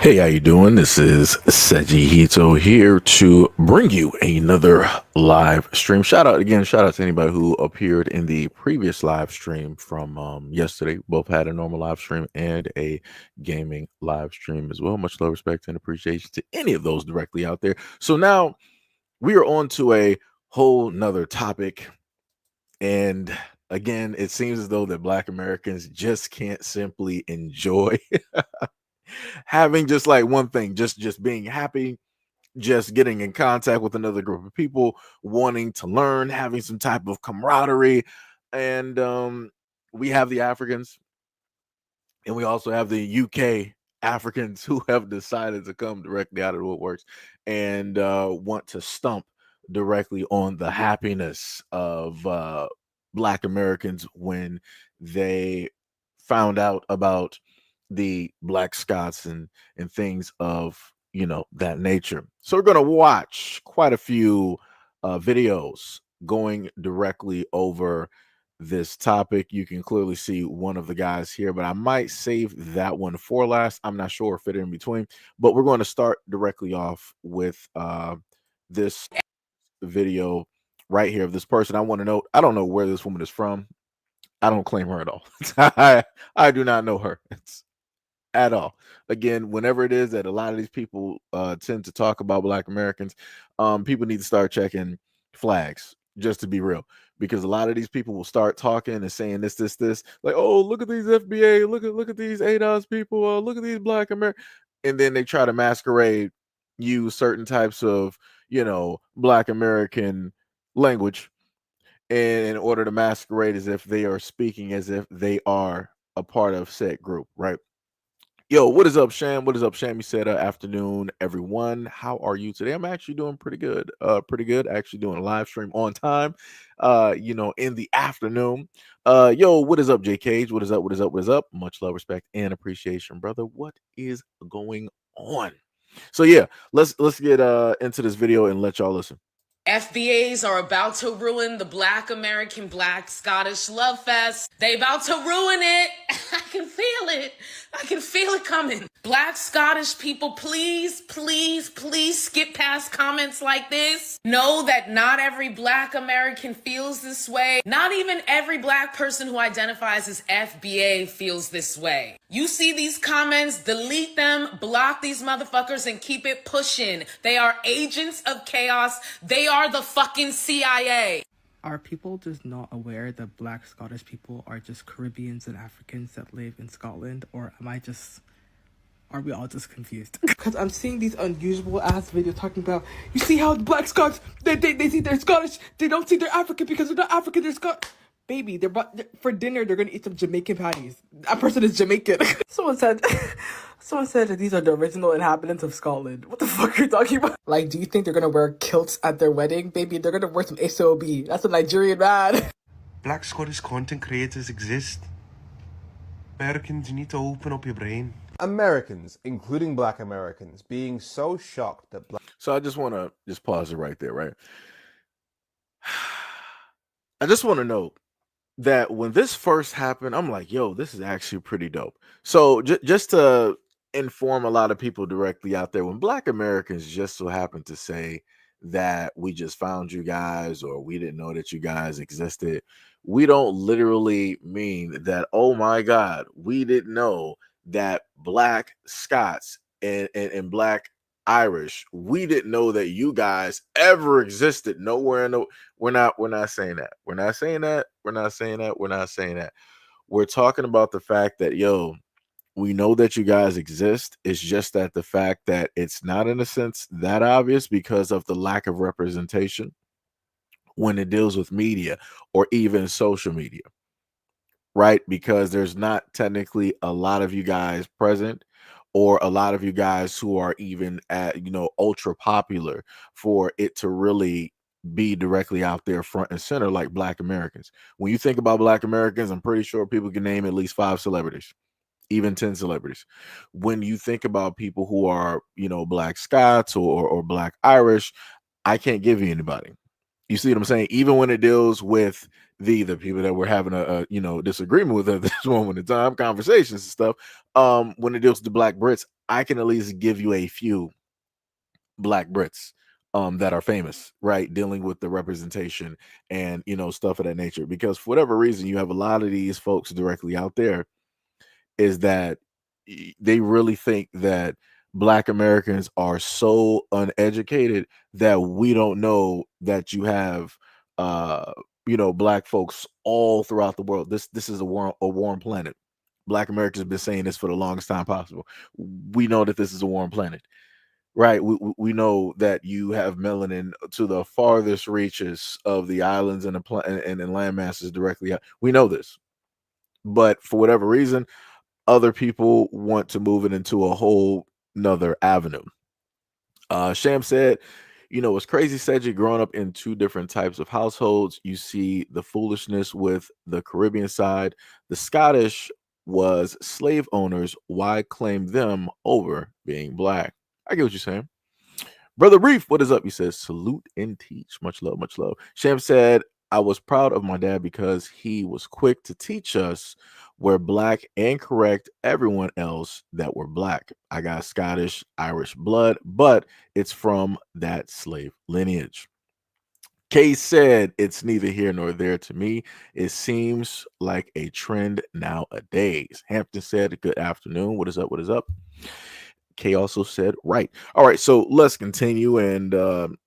Hey, how you doing? This is SEIJIHITO here to bring you another live stream. Shout out to anybody who appeared in the previous live stream from yesterday. Both had a normal live stream and a gaming live stream as well. Much love, respect, and appreciation to any of those directly out there. So now we are on to a whole nother topic. And again, it seems as though that Black Americans just can't simply enjoy having just like one thing, just being happy, just getting in contact with another group of people, wanting to learn, having some type of camaraderie. And we have the Africans, and we also have the UK Africans who have decided to come directly out of the woodworks and want to stump directly on the happiness of Black Americans when they found out about the Black Scots and things of that nature. So we're going to watch quite a few videos going directly over this topic. You can clearly see one of the guys here, but I might save that one for last. I'm not sure, fit in between, but we're going to start directly off with this video right here of this person. I want to know, I don't know where this woman is from. I don't claim her at all. I do not know her at all. Again, whenever it is that a lot of these people tend to talk about Black Americans, people need to start checking flags, just to be real, because a lot of these people will start talking and saying this, like, oh, look at these FBA, look at these ADOS people, look at these Black Americans, and then they try to masquerade, use certain types of Black American language in order to masquerade as if they are speaking as if they are a part of said group, right? Yo, what is up, Sham? What is up, Sham? You said afternoon, everyone. How are you today? I'm actually doing pretty good. Pretty good. Actually doing a live stream on time. In the afternoon. Yo, what is up, J Cage? What is up? What is up? What is up? Much love, respect, and appreciation, brother. What is going on? So yeah, let's get into this video and let y'all listen. FBAs are about to ruin the Black American, Black Scottish love fest. They about to ruin it. I can feel it. I can feel it coming. Black Scottish people, please, please, please skip past comments like this. Know that not every Black American feels this way. Not even every Black person who identifies as FBA feels this way. You see these comments, delete them, block these motherfuckers, and keep it pushing. They are agents of chaos. They are the fucking CIA. Are people just not aware that Black Scottish people are just Caribbeans and Africans that live in Scotland? Or are we all just confused? Because I'm seeing these unusual ass videos talking about, you see how the Black Scots, they see they're Scottish, they don't see they're African because they're not African, they're Scottish. Baby, for dinner, they're gonna eat some Jamaican patties. That person is Jamaican. Someone said that these are the original inhabitants of Scotland. What the fuck are you talking about? Like, do you think they're gonna wear kilts at their wedding? Baby, they're gonna wear some SOB. That's a Nigerian man. Black Scottish content creators exist. Americans, you need to open up your brain. Americans, including Black Americans, being so shocked that So I just want to just pause it right there, right? I just want to note that when this first happened, I'm like, yo, this is actually pretty dope. So just to inform a lot of people directly out there, when Black Americans just so happen to say that we just found you guys or we didn't know that you guys existed, we don't literally mean that, oh my God, we didn't know that Black Scots and Black Irish, we didn't know that you guys ever existed nowhere in the. We're not saying that. We're not saying that. We're not saying that. We're not saying that. We're talking about the fact that, yo, we know that you guys exist. It's just that the fact that it's not in a sense that obvious because of the lack of representation when it deals with media or even social media, right? Because there's not technically a lot of you guys present or a lot of you guys who are even at, ultra popular for it to really be directly out there front and center like Black Americans. When you think about Black Americans, I'm pretty sure people can name at least 5 celebrities, even 10 celebrities. When you think about people who are, Black Scots or Black Irish, I can't give you anybody. You see what I'm saying? Even when it deals with the people that we're having a disagreement with at this moment in time, conversations and stuff. When it deals with the Black Brits, I can at least give you a few Black Brits that are famous, right? Dealing with the representation and stuff of that nature. Because for whatever reason, you have a lot of these folks directly out there is that they really think that Black Americans are so uneducated that we don't know that you have Black folks all throughout the world. This is a warm planet. Black Americans have been saying this for the longest time possible. We know that this is a warm planet, right? We know that you have melanin to the farthest reaches of the islands and and land masses directly out. We know this, but for whatever reason, other people want to move it into a whole nother avenue. Sham said, it's crazy, Cedric, growing up in two different types of households. You see the foolishness with the Caribbean side. The Scottish was slave owners. Why claim them over being Black? I get what you're saying. Brother Reef, what is up? He says, salute and teach. Much love, much love. Sham said, I was proud of my dad because he was quick to teach us we're Black and correct everyone else that we're Black. I got Scottish, Irish blood, but it's from that slave lineage. Kay said, it's neither here nor there to me. It seems like a trend nowadays. Hampton said, good afternoon. What is up? What is up? Kay also said, right. All right, so let's continue and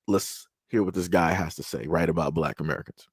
let's hear what this guy has to say, right, about Black Americans.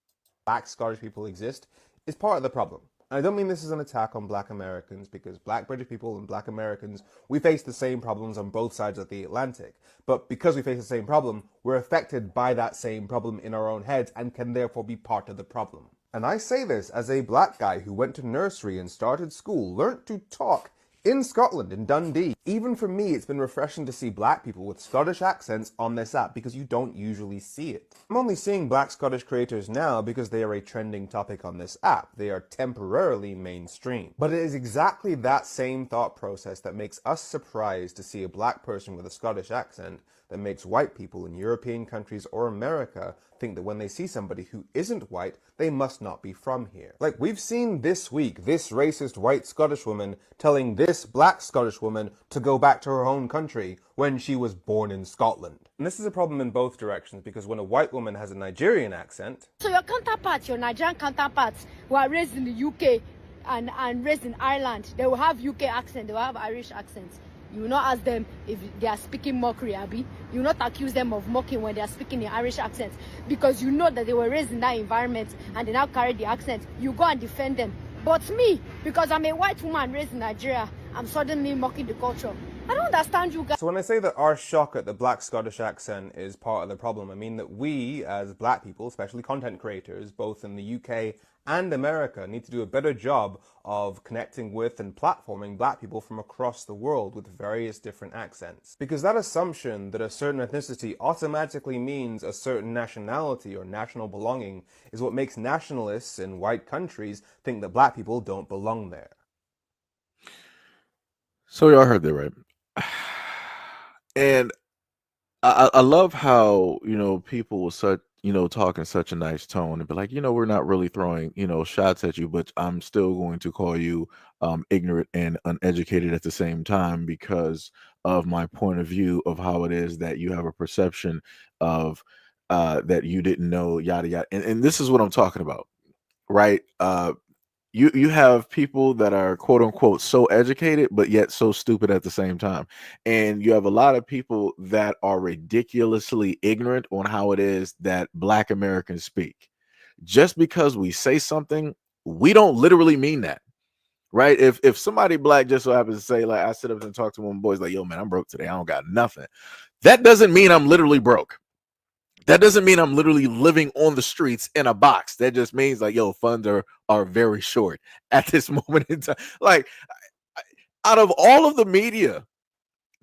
Black Scottish people exist is part of the problem. And I don't mean this as an attack on Black Americans, because Black British people and Black Americans, we face the same problems on both sides of the Atlantic. But because we face the same problem, we're affected by that same problem in our own heads and can therefore be part of the problem. And I say this as a Black guy who went to nursery and started school, learnt to talk in Scotland, in Dundee. Even for me, it's been refreshing to see Black people with Scottish accents on this app because you don't usually see it. I'm only seeing Black Scottish creators now because they are a trending topic on this app. They are temporarily mainstream. But it is exactly that same thought process that makes us surprised to see a Black person with a Scottish accent that makes white people in European countries or America think that when they see somebody who isn't white, they must not be from here. Like, we've seen this week this racist white Scottish woman telling this Black Scottish woman to go back to her own country when she was born in Scotland. And this is a problem in both directions, because when a white woman has a Nigerian accent... So your counterparts, your Nigerian counterparts who are raised in the UK and raised in Ireland, they will have UK accent, they will have Irish accents. You will not ask them if they are speaking mockery, Abby. You will not accuse them of mocking when they are speaking in Irish accent, because you know that they were raised in that environment and they now carry the accent. You go and defend them. But me, because I'm a white woman raised in Nigeria, I'm suddenly mocking the culture. I don't understand you guys. So when I say that our shock at the Black Scottish accent is part of the problem, I mean that we, as Black people, especially content creators, both in the UK and America, need to do a better job of connecting with and platforming Black people from across the world with various different accents. Because that assumption that a certain ethnicity automatically means a certain nationality or national belonging is what makes nationalists in white countries think that Black people don't belong there. So y'all heard that, right? And I love how people will such talk in such a nice tone and be like, we're not really throwing shots at you, but I'm still going to call you ignorant and uneducated at the same time because of my point of view of how it is that you have a perception of that you didn't know, yada yada. And this is what I'm talking about, right? You have people that are quote unquote so educated but yet so stupid at the same time, and you have a lot of people that are ridiculously ignorant on how it is that Black Americans speak. Just because we say something, we don't literally mean that, right? If somebody Black just so happens to say, like, I sit up and talk to one of my boys like, yo man, I'm broke today, I don't got nothing, that doesn't mean I'm literally broke. That doesn't mean I'm literally living on the streets in a box. That just means like, yo, funds are very short at this moment in time. Like, out of all of the media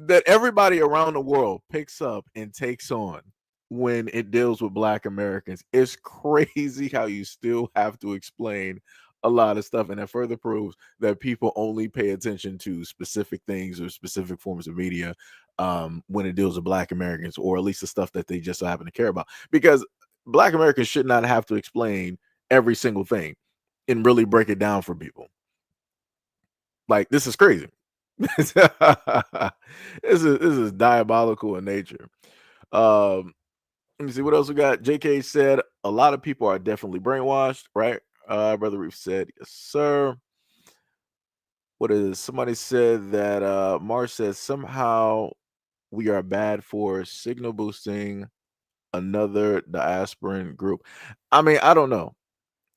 that everybody around the world picks up and takes on when it deals with Black Americans, it's crazy how you still have to explain a lot of stuff. And that further proves that people only pay attention to specific things or specific forms of media when it deals with Black Americans, or at least the stuff that they just so happen to care about. Because Black Americans should not have to explain every single thing and really break it down for people. Like, this is crazy. This is diabolical in nature. Let me see what else we got. JK said a lot of people are definitely brainwashed, right? Brother Reef said, yes, sir. What is somebody said that Mars says somehow we are bad for signal boosting another diasporan group. I mean, I don't know.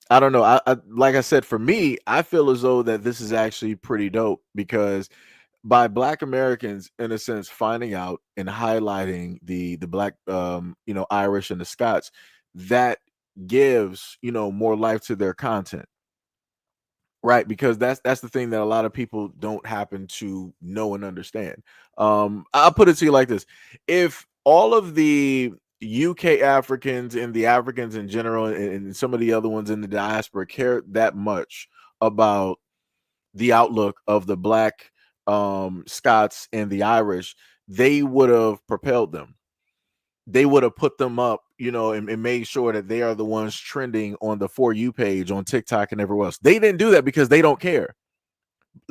I like I said, for me, I feel as though that this is actually pretty dope because by Black Americans, in a sense, finding out and highlighting the Black, Irish and the Scots, that gives more life to their content, right? Because that's the thing that a lot of people don't happen to know and understand. I'll put it to you like this: if all of the UK Africans and the Africans in general, and some of the other ones in the diaspora care that much about the outlook of the Black Scots and the Irish, they would have propelled them. They would have put them up, and made sure that they are the ones trending on the For You page on TikTok and everywhere else. They didn't do that because they don't care.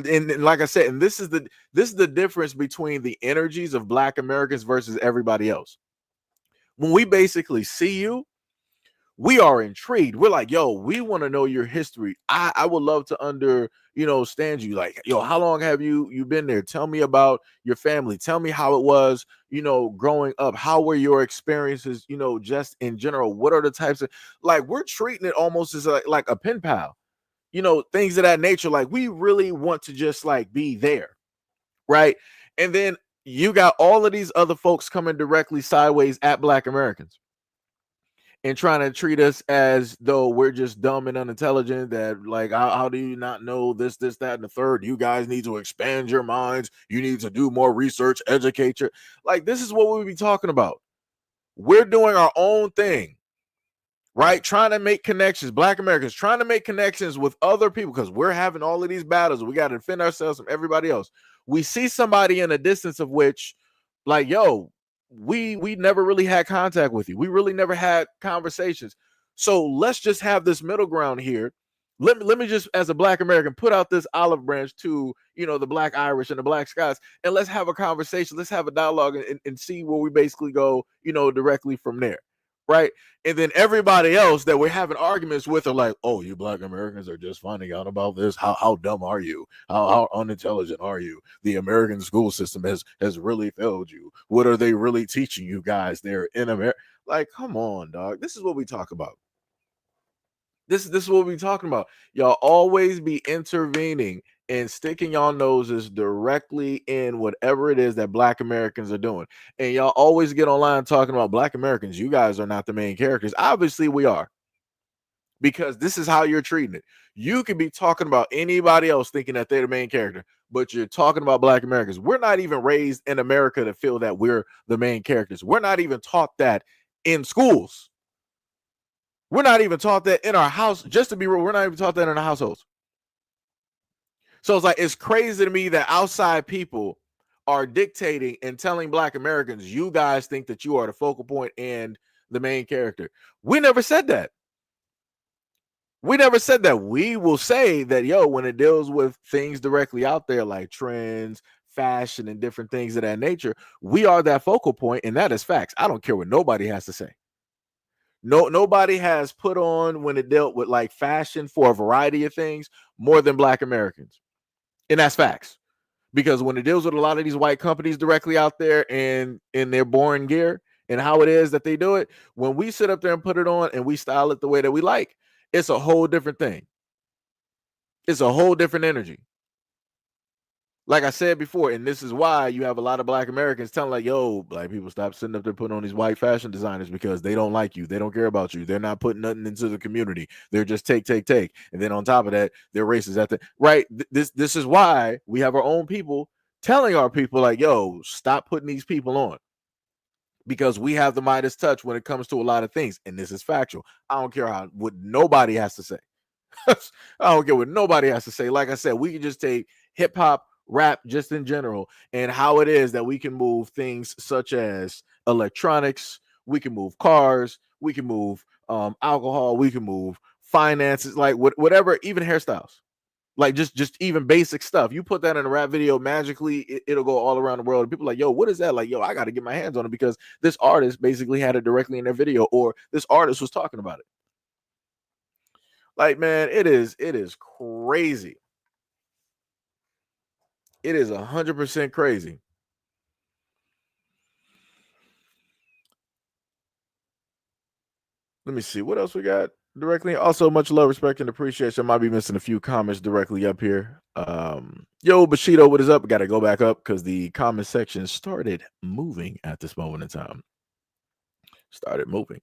And like I said, and this is the difference between the energies of Black Americans versus everybody else. When we basically see you, we are intrigued. We're like, yo, we want to know your history. I would love to understand you. Like, yo, how long have you been there? Tell me about your family. Tell me how it was, growing up. How were your experiences, just in general? What are the types of, like, we're treating it almost as like a pen pal, things of that nature. Like, we really want to just like be there, right? And then you got all of these other folks coming directly sideways at Black Americans and trying to treat us as though we're just dumb and unintelligent, that like, how do you not know this, that, and the third? You guys need to expand your minds. You need to do more research, educate your, like, this is what we be talking about. We're doing our own thing, right? Trying to make connections. Black Americans trying to make connections with other people because we're having all of these battles. We got to defend ourselves from everybody else. We see somebody in a distance of which, like, yo, we never really had contact with you. We really never had conversations. So let's just have this middle ground here. Let me just, as a Black American, put out this olive branch to the Black Irish and the Black Scots, and let's have a conversation. Let's have a dialogue and see where we basically go, directly from there, right? And then everybody else that we're having arguments with are like, oh, you Black Americans are just finding out about this. How dumb are you? How unintelligent are you? The American school system has really failed you. What are they really teaching you guys there in America? Like, come on, dog. This is what we talk about. This is what we're talking about. Y'all always be intervening and sticking y'all noses directly in whatever it is that Black Americans are doing. And y'all always get online talking about Black Americans. You guys are not the main characters. Obviously, we are. Because this is how you're treating it. You could be talking about anybody else thinking that they're the main character, but you're talking about Black Americans. We're not even raised in America to feel that we're the main characters. We're not even taught that in schools. We're not even taught that in our house. Just to be real, we're not even taught that in our households. So it's like, it's crazy to me that outside people are dictating and telling Black Americans, you guys think that you are the focal point and the main character. We never said that. We never said that. We will say that, yo, when it deals with things directly out there like trends, fashion, and different things of that nature, we are that focal point, and that is facts. I don't care what nobody has to say. Nobody has put on, when it dealt with like fashion for a variety of things, more than Black Americans. And that's facts. Because when it deals with a lot of these white companies directly out there and in their boring gear and how it is that they do it, when we sit up there and put it on and we style it the way that we like, it's a whole different thing. It's a whole different energy. Like I said before, and this is why you have a lot of Black Americans telling like, yo, Black people, stop sitting up there putting on these white fashion designers because they don't like you. They don't care about you. They're not putting nothing into the community. They're just take. And then on top of that, they're racist at the right. This is why we have our own people telling our people like, yo, stop putting these people on. Because we have the Midas touch when it comes to a lot of things. And this is factual. I don't care what nobody has to say. I don't care what nobody has to say. Like I said, we can just take hip hop, rap, just in general, and how it is that we can move things such as electronics. We can move cars. we can move alcohol, we can move finances, like whatever, even hairstyles. Like just even basic stuff. You put that in a rap video, magically it'll go all around the world. And people are like, yo, what is that? Like, yo, I got to get my hands on it because this artist basically had it directly in their video, or this artist was talking about it. Like, man, it is crazy. It is 100% crazy. Let me see what else we got directly. Also, much love, respect, and appreciation. I might be missing a few comments directly up here. Yo, Bushido, what is up? Got to go back up because the comment section started moving at this moment in time. Started moving.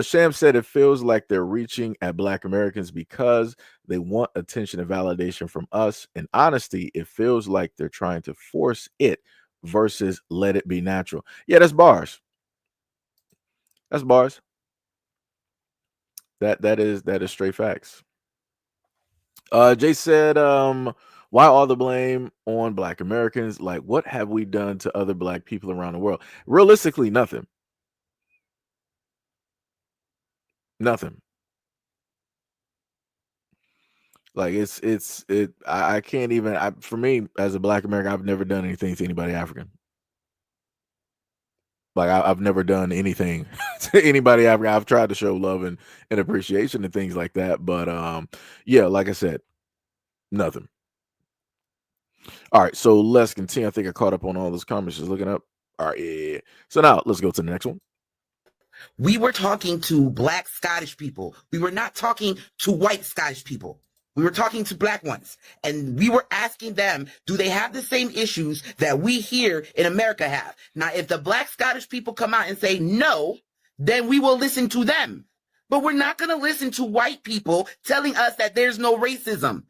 Sham said it feels like they're reaching at Black Americans because they want attention and validation from us. In honesty, it feels like they're trying to force it versus let it be natural. Yeah, that's bars. That's bars. That is straight facts. Jay said, why all the blame on Black Americans? Like, what have we done to other Black people around the world? Realistically, nothing. Nothing. Like I can't even, for me as a Black American, I've never done anything to anybody African. Like I've never done anything to anybody African. I've tried to show love and appreciation and things like that. But yeah, like I said, nothing. All right, so let's continue. I think I caught up on all those comments. Just looking up. All right, yeah. So now let's go to the next one. We were talking to Black Scottish people. We were not talking to white Scottish people. We were talking to Black ones. And we were asking them, do they have the same issues that we here in America have? Now, if the Black Scottish people come out and say no, then we will listen to them. But we're not going to listen to white people telling us that there's no racism.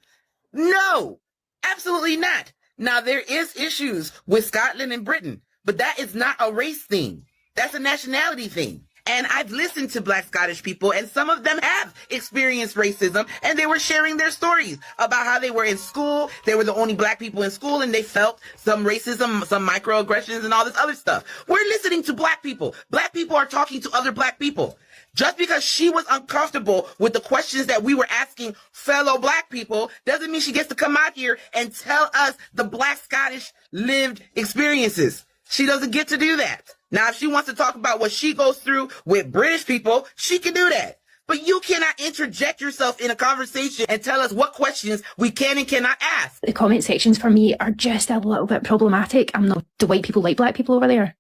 No, absolutely not. Now, there is issues with Scotland and Britain, but that is not a race thing. That's a nationality thing. And I've listened to Black Scottish people, and some of them have experienced racism, and they were sharing their stories about how they were in school. They were the only Black people in school, and they felt some racism, some microaggressions, and all this other stuff. We're listening to Black people. Black people are talking to other Black people. Just because she was uncomfortable with the questions that we were asking fellow Black people doesn't mean she gets to come out here and tell us the Black Scottish lived experiences. She doesn't get to do that. Now, if she wants to talk about what she goes through with British people, she can do that. But you cannot interject yourself in a conversation and tell us what questions we can and cannot ask. The comment sections for me are just a little bit problematic. I'm not, do white people like Black people over there?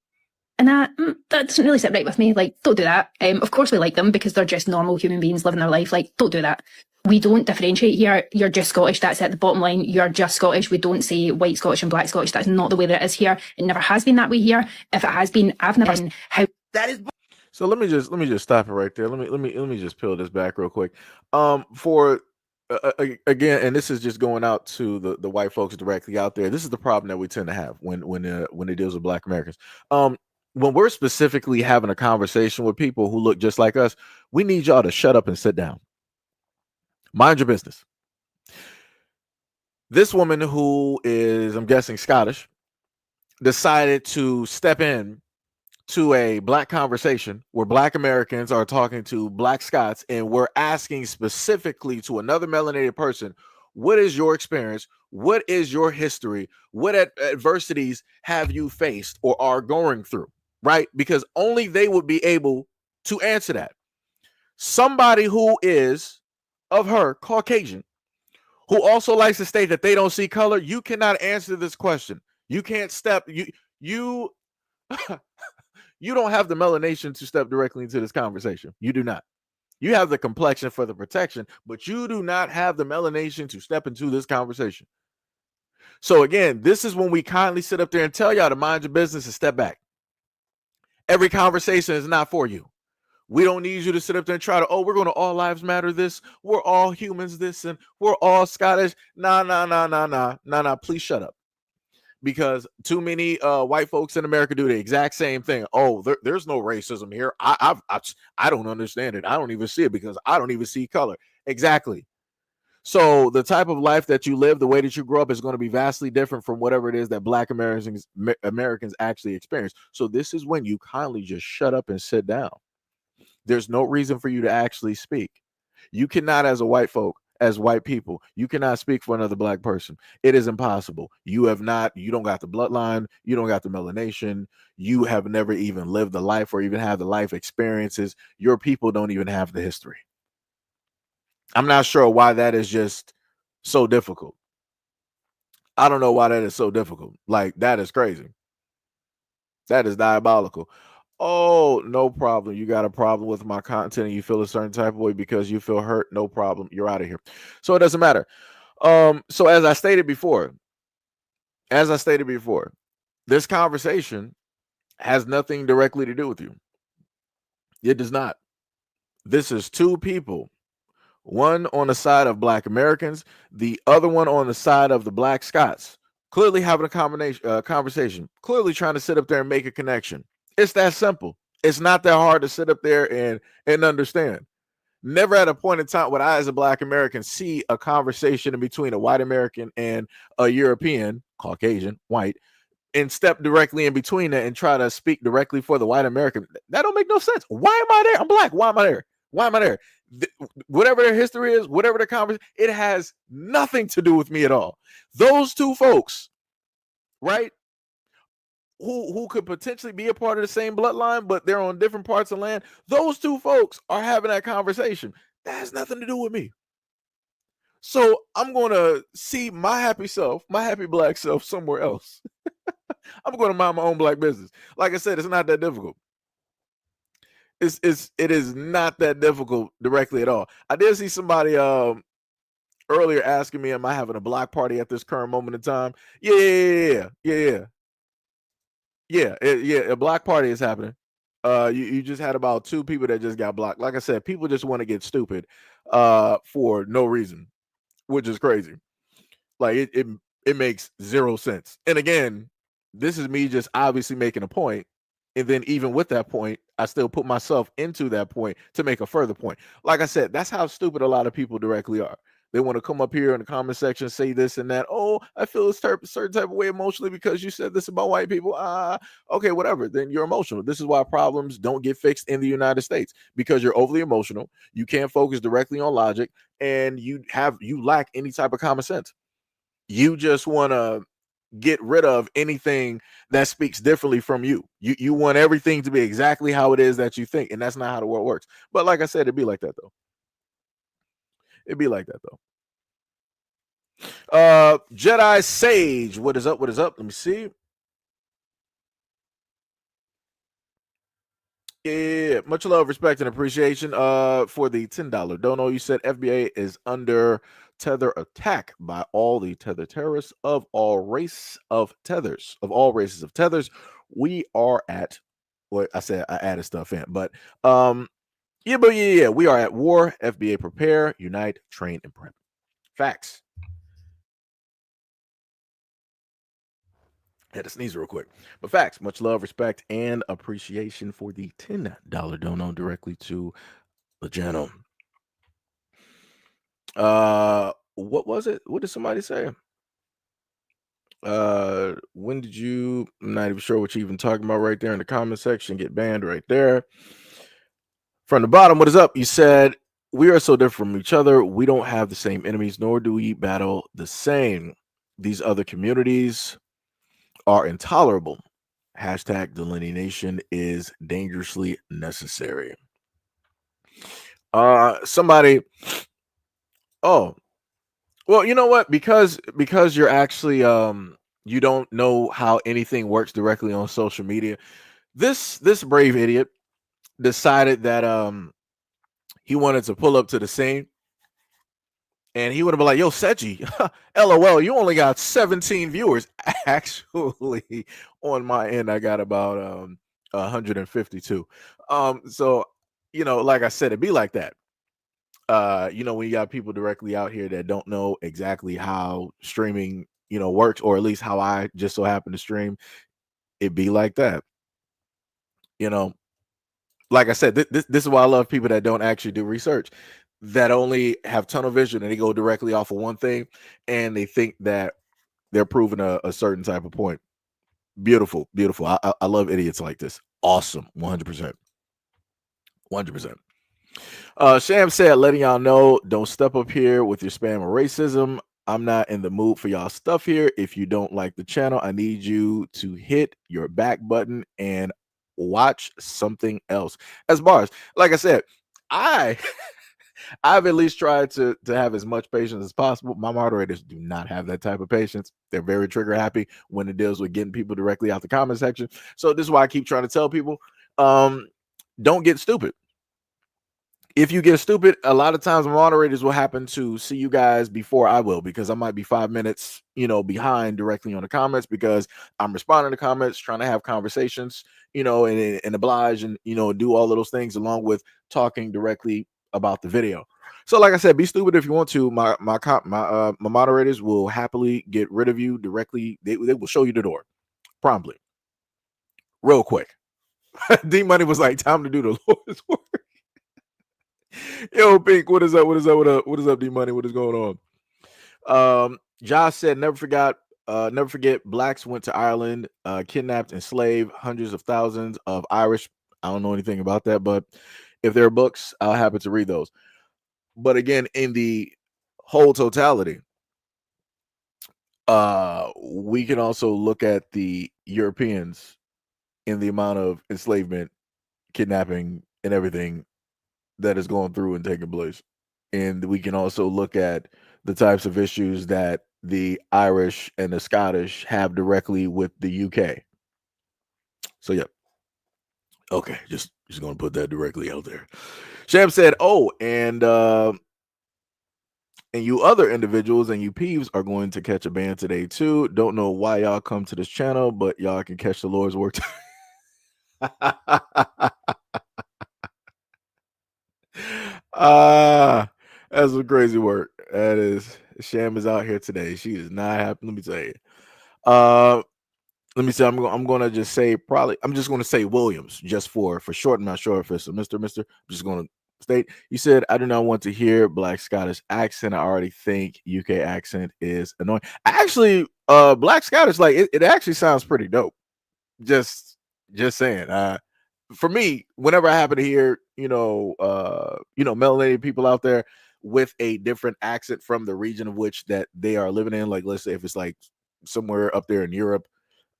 And that doesn't really sit right with me. Like, don't do that. Of course we like them because they're just normal human beings living their life. Like, don't do that. We don't differentiate here. You're just Scottish. That's at the bottom line. You're just Scottish. We don't say white Scottish and Black Scottish. That's not the way that it is here. It never has been that way here. If it has been, I've never seen how. That is. So let me just stop it right there. Let me just peel this back real quick. For again, and this is just going out to the white folks directly out there. This is the problem that we tend to have when it deals with Black Americans. When we're specifically having a conversation with people who look just like us, we need y'all to shut up and sit down. Mind your business. This woman, who is, I'm guessing, Scottish, decided to step in to a Black conversation where Black Americans are talking to Black Scots, and we're asking specifically to another melanated person, what is your experience? What is your history? What adversities have you faced or are going through? Right? Because only they would be able to answer that. Somebody who is of her Caucasian, who also likes to state that they don't see color, you cannot answer this question. You can't step, you you don't have the melanation to step directly into this conversation. You do not. You have the complexion for the protection, but you do not have the melanation to step into this conversation. So again, this is when we kindly sit up there and tell y'all to mind your business and step back. Every conversation is not for you. We don't need you to sit up there and try to, oh, we're going to all lives matter this. We're all humans this, and we're all Scottish. Nah. Please shut up. Because too many white folks in America do the exact same thing. Oh, there's no racism here. I don't understand it. I don't even see it because I don't even see color. Exactly. So the type of life that you live, the way that you grow up is going to be vastly different from whatever it is that Black Americans actually experience. So this is when you kindly just shut up and sit down. There's no reason for you to actually speak. You cannot, as white people, you cannot speak for another black person. It is impossible. You don't got the bloodline, you don't got the melanation, you have never even lived the life or even have the life experiences. Your people don't even have the history. I'm not sure why that is just so difficult. I don't know why that is so difficult. Like, that is crazy. That is diabolical. Oh, no problem. You got a problem with my content and you feel a certain type of way because you feel hurt. No problem. You're out of here. So it doesn't matter. So as I stated before, this conversation has nothing directly to do with you. It does not. This is two people, one on the side of Black Americans, the other one on the side of the Black Scots, clearly having a conversation, clearly trying to sit up there and make a connection. It's that simple. It's not that hard to sit up there and understand. Never at a point in time would I, as a Black American, see a conversation in between a white American and a European, Caucasian, white, and step directly in between that and try to speak directly for the white American. That don't make no sense. Why am I there? I'm Black. Why am I there? Why am I there? Whatever their history is, whatever the conversation, it has nothing to do with me at all. Those two folks, right, who could potentially be a part of the same bloodline, but they're on different parts of land. Those two folks are having that conversation. That has nothing to do with me. So I'm going to see my happy self, my happy Black self somewhere else. I'm going to mind my own Black business. Like I said, it's not that difficult. It is not that difficult directly at all. I did see somebody earlier asking me, am I having a block party at this current moment in time? Yeah. A block party is happening. You just had about 2 people that just got blocked. Like I said, people just want to get stupid for no reason, which is crazy. Like it makes 0 sense. And again, this is me just obviously making a point. And then even with that point, I still put myself into that point to make a further point. Like I said, that's how stupid a lot of people directly are. They want to come up here in the comment section, say this and that. Oh, I feel a certain type of way emotionally because you said this about white people. Okay, whatever. Then you're emotional. This is why problems don't get fixed in the United States, because you're overly emotional. You can't focus directly on logic, and you lack any type of common sense. You just want to get rid of anything that speaks differently from you. You want everything to be exactly how it is that you think, and that's not how the world works. But like I said, it'd be like that though. Jedi Sage, what is up? Let me see. Yeah, much love, respect, and appreciation for the $10 dono. You said FBA is under tether attack by all the tether terrorists of all races of tethers. We are at what I said. I added stuff in, but we are at war. FBA prepare, unite, train, and prep. Facts. Had to sneeze real quick. But facts, much love, respect, and appreciation for the $10 dono directly to the channel. What was it? What did somebody say? When did you, I'm not even sure what you're even talking about right there in the comment section. Get banned right there. From the bottom, what is up? You said, we are so different from each other. We don't have the same enemies, nor do we battle the same. These other communities are intolerable. Hashtag delineation is dangerously necessary. Somebody, oh, well, you know what? Because you're actually you don't know how anything works directly on social media. This brave idiot decided that he wanted to pull up to the scene, and he would have been like, yo, Seji, LOL, you only got 17 viewers. Actually, on my end, I got about 152. So, like I said, it'd be like that. When you got people directly out here that don't know exactly how streaming, works, or at least how I just so happen to stream, it'd be like that. Like I said, this is why I love people that don't actually do research, that only have tunnel vision and they go directly off of one thing and they think that they're proving a certain type of point. Beautiful. I love idiots like this. Awesome. 100%. 100%. Sham said, letting y'all know, don't step up here with your spam or racism. I'm not in the mood for y'all stuff here. If you don't like the channel, I need you to hit your back button and watch something else. As bars, like I said, I've at least tried to have as much patience as possible. My moderators do not have that type of patience. They're very trigger happy when it deals with getting people directly out the comment section. So this is why I keep trying to tell people, don't get stupid. If you get stupid, a lot of times moderators will happen to see you guys before I will, because I might be 5 minutes, behind directly on the comments, because I'm responding to comments, trying to have conversations, and oblige and, do all of those things along with talking directly about the video. So like I said, be stupid if you want to. My moderators will happily get rid of you directly. They will show you the door promptly, real quick. D Money was like, time to do the Lord's work. Yo, Pink, what is up? What is up? What is up, D Money? What is going on? Josh said, never forget blacks went to Ireland, kidnapped, enslaved hundreds of thousands of Irish. I don't know anything about that, but if there are books, I'll happy to read those. But again, in the whole totality, we can also look at the Europeans in the amount of enslavement, kidnapping, and everything that is going through and taking place. And we can also look at the types of issues that the Irish and the Scottish have directly with the UK. So yeah. Okay, just gonna put that directly out there. Sham said, oh, and you other individuals and you peeves are going to catch a ban today too. Don't know why y'all come to this channel, but y'all can catch the Lord's work. That's a crazy work. That is, Sham is out here today. She is not happy. Let me tell you. Let me say, I'm gonna just say I'm just gonna say Williams just for short. I'm not sure if it's a Mr. I'm just gonna state. You said, I do not want to hear black Scottish accent. I already think UK accent is annoying. Actually, black Scottish, like it actually sounds pretty dope. Just saying. For me, whenever I happen to hear, melanated people out there with a different accent from the region of which that they are living in, like let's say if it's like somewhere up there in Europe,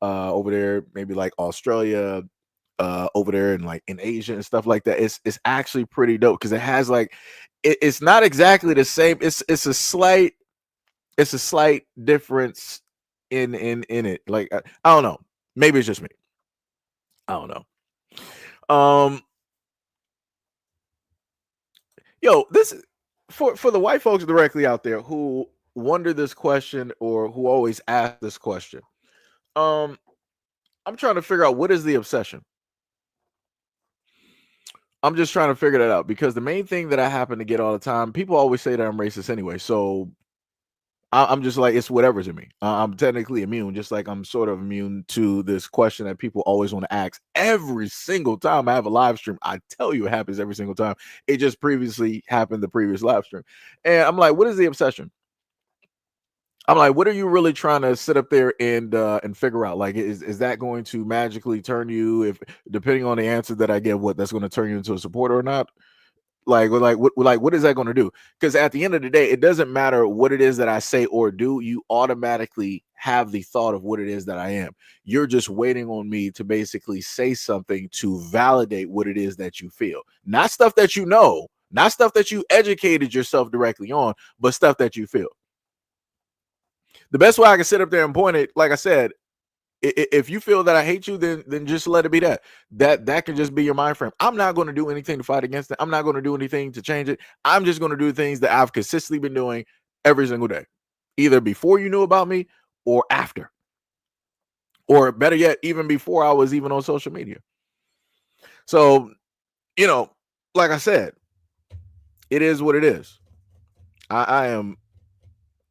over there, maybe like Australia, over there and like in Asia and stuff like that, it's actually pretty dope because it has like it's not exactly the same. It's a slight difference in it. Like I don't know. Maybe it's just me. I don't know. Yo, this for the white folks directly out there who wonder this question or who always ask this question. I'm trying to figure out what is the obsession. I'm just trying to figure that out because the main thing that I happen to get all the time, people always say that I'm racist anyway. So I'm just like, it's whatever to me. I'm technically immune, just like I'm sort of immune to this question that people always want to ask every single time I have a live stream. I tell you, it happens every single time. It just previously happened the previous live stream. And I'm like, what is the obsession? I'm like, what are you really trying to sit up there and figure out? Like, is that going to magically turn you, if depending on the answer that I get, what that's going to turn you into a supporter or not? What is that going to do? Because at the end of the day, it doesn't matter what it is that I say or do. You automatically have the thought of what it is that I am. You're just waiting on me to basically say something to validate what it is that you feel. Not stuff that you know, not stuff that you educated yourself directly on, but stuff that you feel. The best way I can sit up there and point it, like I said, if you feel that I hate you, then just let it be that. That can just be your mind frame. I'm not going to do anything to fight against it. I'm not going to do anything to change it. I'm just going to do things that I've consistently been doing every single day, either before you knew about me or after, or better yet, even before I was even on social media. So, like I said, it is what it is. I am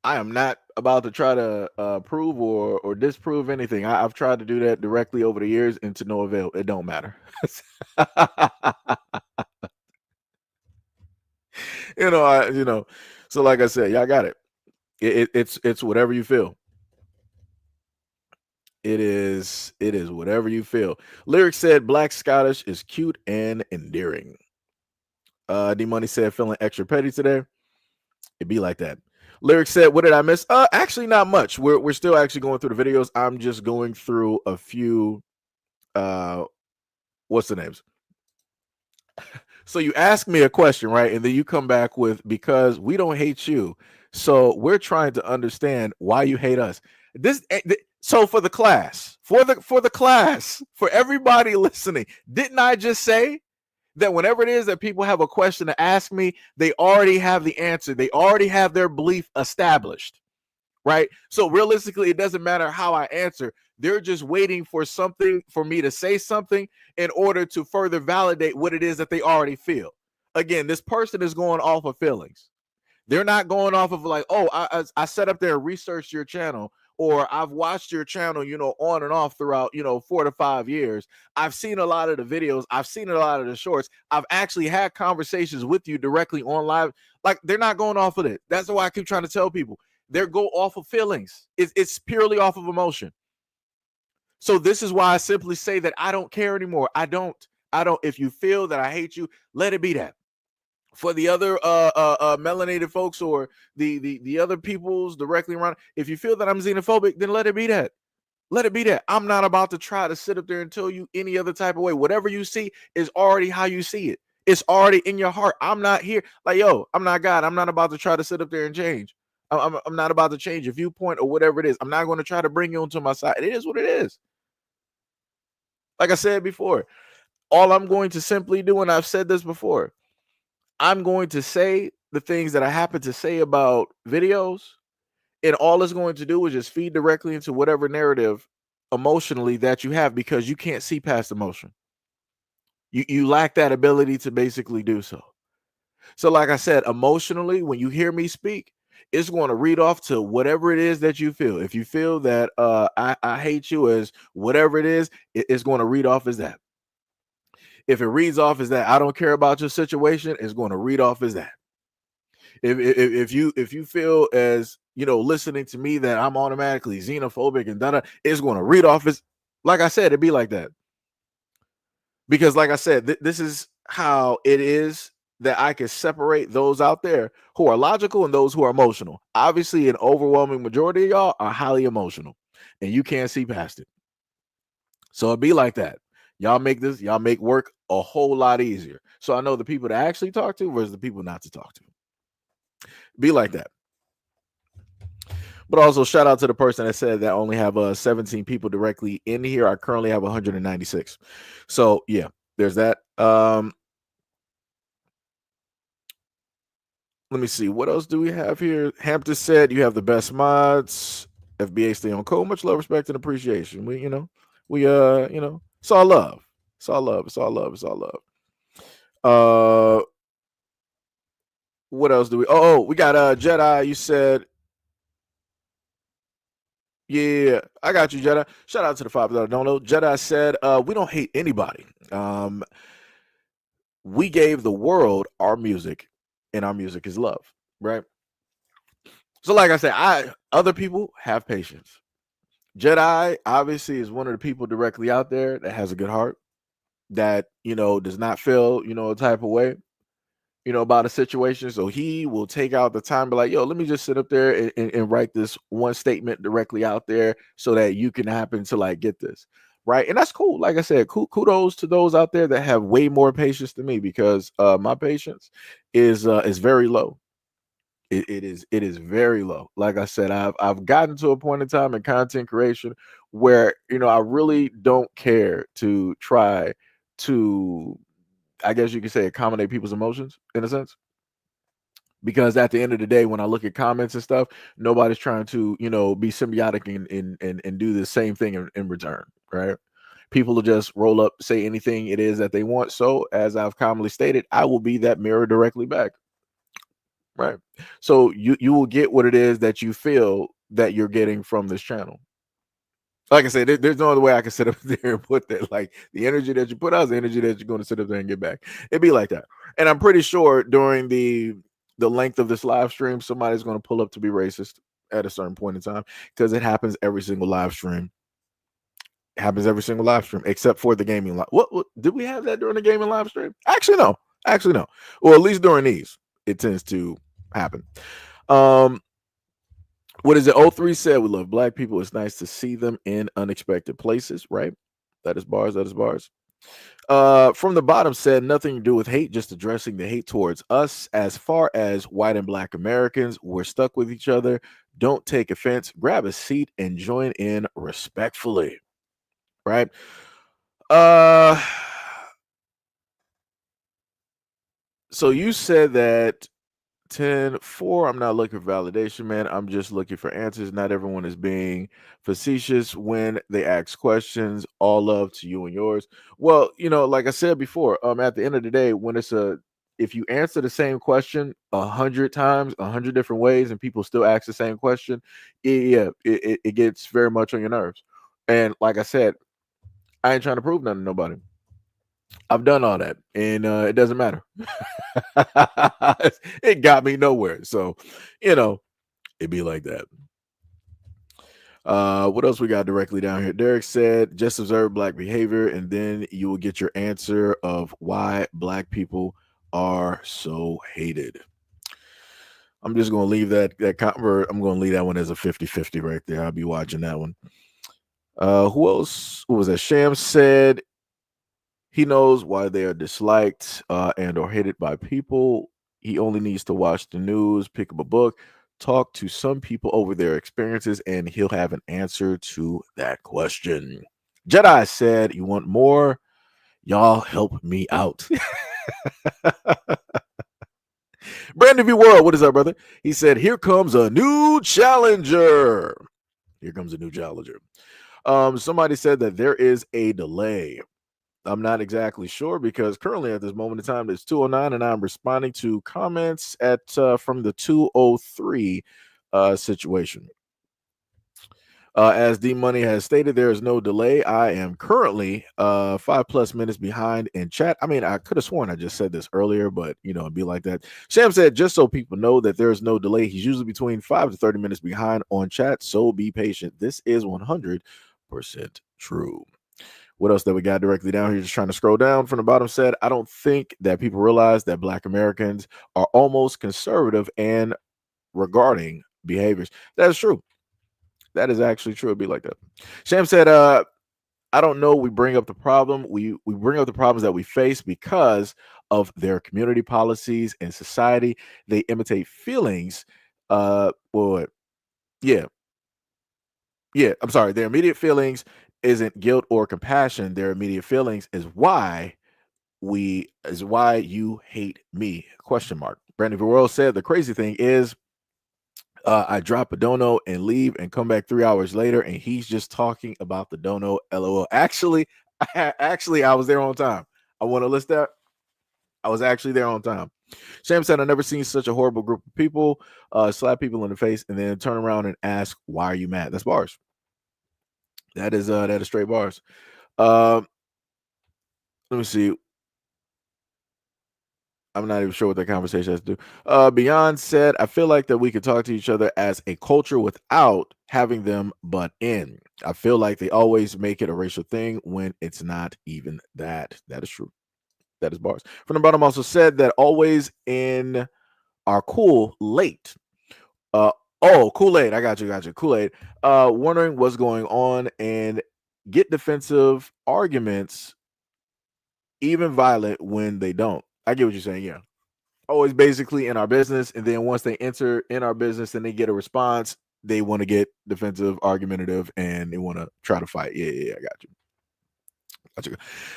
not about to try to prove or disprove anything. I've tried to do that directly over the years and to no avail. It don't matter. So like I said, y'all got it. It's whatever you feel. It is whatever you feel. Lyric said Black Scottish is cute and endearing. D Money said feeling extra petty today. It'd be like that. Lyric said, what did I miss? Actually not much. We're still actually going through the videos. I'm just going through a few what's the names? So you ask me a question, right? And then you come back with, because we don't hate you. So we're trying to understand why you hate us. So for the class, for everybody listening, didn't I just say that whenever it is that people have a question to ask me, they already have the answer. They already have their belief established, right? So realistically, it doesn't matter how I answer. They're just waiting for something, for me to say something in order to further validate what it is that they already feel. Again, this person is going off of feelings. They're not going off of like, oh, I sat up there and researched your channel, or I've watched your channel, on and off throughout, 4 to 5 years. I've seen a lot of the videos. I've seen a lot of the shorts. I've actually had conversations with you directly on live. Like, they're not going off of it. That's why I keep trying to tell people. They go off of feelings. It's purely off of emotion. So this is why I simply say that I don't care anymore. I don't. If you feel that I hate you, let it be that. For the other melanated folks, or the other peoples directly around, if you feel that I'm xenophobic, then let it be that. Let it be that. I'm not about to try to sit up there and tell you any other type of way. Whatever you see is already how you see it. It's already in your heart. I'm not here like, yo, I'm not God. I'm not about to try to sit up there and change. I'm not about to change your viewpoint or whatever it is. I'm not going to try to bring you onto my side. It is what it is. Like I said before, all I'm going to simply do, and I've said this before, I'm going to say the things that I happen to say about videos, and all it's going to do is just feed directly into whatever narrative emotionally that you have, because you can't see past emotion. You lack that ability to basically do so. So like I said, emotionally, when you hear me speak, it's going to read off to whatever it is that you feel. If you feel that I hate you as whatever it is, it's going to read off as that. If it reads off as that I don't care about your situation, it's going to read off as that. If you feel as, listening to me, that I'm automatically xenophobic and it's going to read off as, like I said, it'd be like that. Because like I said, this is how it is that I can separate those out there who are logical and those who are emotional. Obviously, an overwhelming majority of y'all are highly emotional, and you can't see past it. So it'd be like that. Y'all make work a whole lot easier. So I know the people to actually talk to versus the people not to talk to. Be like that. But also shout out to the person that said that I only have 17 people directly in here. I currently have 196. So yeah, there's that. Let me see. What else do we have here? Hampton said you have the best mods. FBA stay on code. Much love, respect, and appreciation. It's all love. It's all love. It's all love. It's all love. What else do we? Oh, we got Jedi. You said, yeah, I got you, Jedi. Shout out to the $5 don't know. Jedi said, we don't hate anybody. We gave the world our music, and our music is love, right? So, like I said, other people have patience. Jedi obviously is one of the people directly out there that has a good heart, that does not feel a type of way about a situation. So he will take out the time, be like, yo, let me just sit up there and write this one statement directly out there so that you can happen to like get this right. And that's cool. Like I said, kudos to those out there that have way more patience than me, because my patience is very low. It is very low. Like I said, I've gotten to a point in time in content creation where I really don't care to try to, I guess you could say, accommodate people's emotions in a sense. Because at the end of the day, when I look at comments and stuff, nobody's trying to, be symbiotic and do the same thing in return, right? People will just roll up, say anything it is that they want. So as I've commonly stated, I will be that mirror directly back. Right. So you will get what it is that you feel that you're getting from this channel. Like I said, there's no other way I can sit up there and put that. Like, the energy that you put out is the energy that you're going to sit up there and get back. It'd be like that. And I'm pretty sure during the length of this live stream, somebody's going to pull up to be racist at a certain point in time, because it happens every single live stream. It happens every single live stream except for the gaming live. What did we have that during the gaming live stream? Actually, no. Actually, no. Or at least during these, it tends to happen. What is it? O3 said, we love black people. It's nice to see them in unexpected places, right? That is bars. That is bars. From the bottom said, nothing to do with hate, just addressing the hate towards us. As far as white and black Americans, we're stuck with each other. Don't take offense. Grab a seat and join in respectfully. Right? So you said that 10-4, I'm not looking for validation, man. I'm just looking for answers. Not everyone is being facetious when they ask questions. All love to you and yours. Well, like I said before, at the end of the day, when if you answer the same question 100 times, 100 different ways, and people still ask the same question, it gets very much on your nerves. And like I said, I ain't trying to prove nothing to nobody. I've done all that, and it doesn't matter. It got me nowhere. So, it'd be like that. What else we got directly down here? Derek said, just observe black behavior, and then you will get your answer of why black people are so hated. I'm just going to leave I'm going to leave that one as a 50-50 right there. I'll be watching that one. Who else? Who was that? Sham said, he knows why they are disliked and or hated by people. He only needs to watch the news, pick up a book, talk to some people over their experiences, and he'll have an answer to that question. Jedi said, you want more? Y'all help me out. Brandon V. World, what is up, brother? He said, here comes a new challenger. Here comes a new challenger. Somebody said that there is a delay. I'm not exactly sure because currently at this moment in time it's 2:09 and I'm responding to comments from the 2:03 situation. As D Money has stated, there is no delay. I am currently 5+ minutes behind in chat. I mean, I could have sworn I just said this earlier, but it'd be like that. Sham said, just so people know that there is no delay, he's usually between 5 to 30 minutes behind on chat, so be patient. This is 100% true. What else that we got directly down here? Just trying to scroll down from the bottom. Said, I don't think that people realize that black Americans are almost conservative and regarding behaviors. That is true. That is actually true. It'd be like that. Sham said, I don't know. We bring up the problem. We bring up the problems that we face because of their community policies and society. They imitate feelings. Yeah. I'm sorry. Their immediate feelings isn't guilt or compassion. Their immediate feelings is why you hate me? Question mark. Brandon Verwell said the crazy thing is I drop a dono and leave and come back 3 hours later and he's just talking about the dono. LOL. Actually, I was there on time. I want to list that. I was actually there on time. Sham said, I've never seen such a horrible group of people slap people in the face and then turn around and ask, why are you mad? That's bars. That is straight bars. Let me see. I'm not even sure what that conversation has to do. Beyond said, I feel like that we could talk to each other as a culture without having them butt in. I feel like they always make it a racial thing when it's not even that. That is true. That is bars. From the bottom also said that always in our cool late. Kool-Aid. I got you. Kool-Aid. Wondering what's going on and get defensive arguments, even violent when they don't. I get what you're saying. Yeah. Always basically in our business. And then once they enter in our business and they get a response, they want to get defensive, argumentative, and they want to try to fight. Yeah. I got you.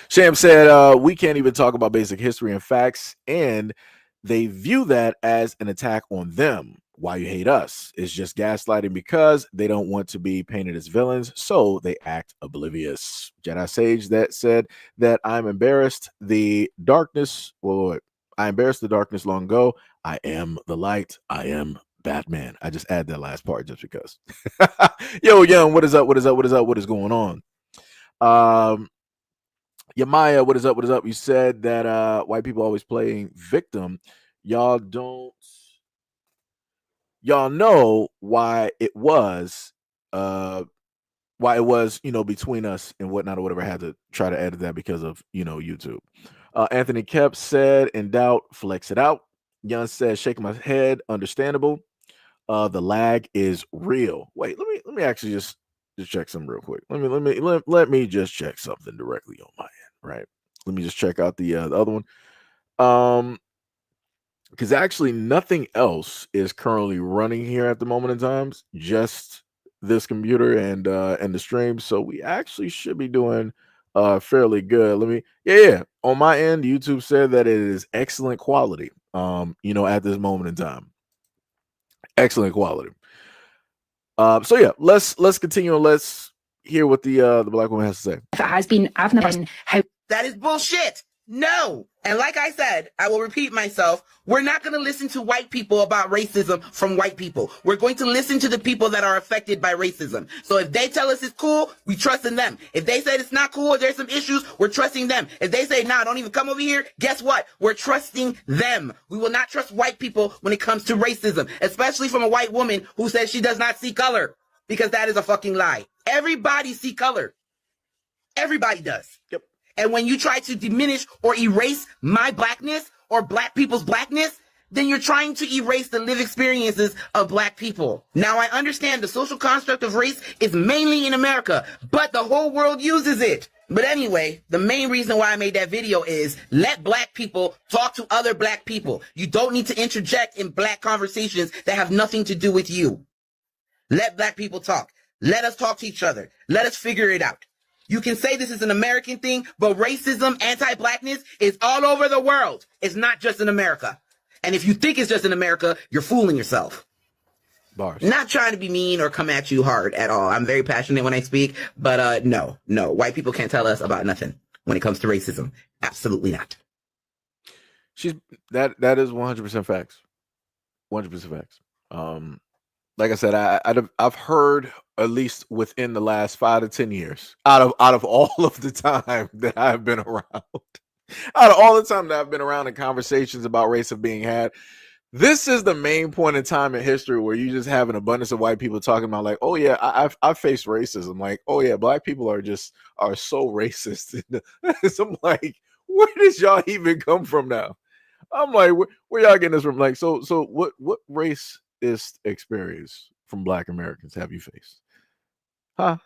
Sham said, we can't even talk about basic history and facts. And they view that as an attack on them. Why you hate us is just gaslighting because they don't want to be painted as villains, so they act oblivious. Jedi Sage that said that I'm embarrassed the darkness. Well, I embarrassed the darkness long ago. I am the light. I am Batman. I just add that last part just because. Yo, Young, what is up? What is going on? Yamaya, what is up? You said that white people always playing victim. Y'all know why it was between us and whatnot or whatever. I had to try to edit that because of YouTube. Anthony Kep said, in doubt, flex it out. Young says, shaking my head, understandable. The lag is real. Wait, let me actually just check something real quick. Let me just check something directly on my end, right? Let me just check out the other one. Because actually nothing else is currently running here at the moment in times, just this computer and the stream. So we actually should be doing fairly good. Yeah. On my end, YouTube said that it is excellent quality. At this moment in time. Excellent quality. So yeah, let's continue and let's hear what the black woman has to say. If it has been, I've never seen how That is bullshit. No. And like I said, I will repeat myself. We're not going to listen to white people about racism from white people. We're going to listen to the people that are affected by racism. So if they tell us it's cool, we trust in them. If they say it's not cool or there's some issues, we're trusting them. If they say, nah, don't even come over here, guess what? We're trusting them. We will not trust white people when it comes to racism, especially from a white woman who says she does not see color, because that is a fucking lie. Everybody see color. Everybody does. Yep. And when you try to diminish or erase my blackness or black people's blackness, then you're trying to erase the lived experiences of black people. Now, I understand the social construct of race is mainly in America, but the whole world uses it. But anyway, the main reason why I made that video is let black people talk to other black people. You don't need to interject in black conversations that have nothing to do with you. Let black people talk. Let us talk to each other. Let us figure it out. You can say this is an American thing, but racism, anti-blackness is all over the world. It's not just in America. And if you think it's just in America, you're fooling yourself. Bars. Not trying to be mean or come at you hard at all. I'm very passionate when I speak, but no. White people can't tell us about nothing when it comes to racism. Absolutely not. That is 100% facts. 100% facts. Like I said, I've heard at least within the last 5 to 10 years, out of all of the time that I've been around, out of all the time that I've been around and conversations about race have being had, this is the main point in time in history where you just have an abundance of white people talking about like, oh yeah, I've faced racism. Like, oh yeah, black people are so racist. So I'm like, where did y'all even come from now? I'm like, where y'all getting this from? Like, so what race is experience from black Americans have you faced? Huh?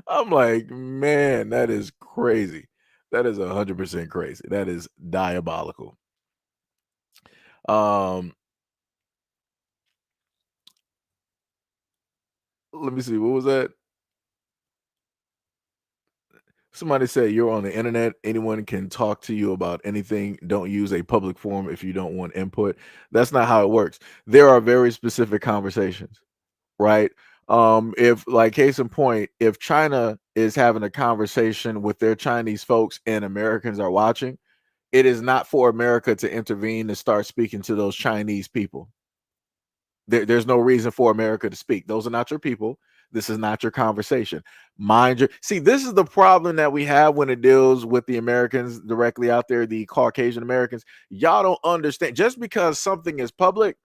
I'm like, man, that is crazy. That is 100% crazy. That is diabolical. Let me see. What was that? Somebody said you're on the internet. Anyone can talk to you about anything. Don't use a public forum if you don't want input. That's not how it works. There are very specific conversations, right? If like case in point, if China is having a conversation with their Chinese folks and Americans are watching, it is not for America to intervene and start speaking to those Chinese people. There's no reason for America to speak. Those are not your people. This is not your conversation. See, this is the problem that we have when it deals with the Americans directly out there, the Caucasian Americans. Y'all don't understand. Just because something is public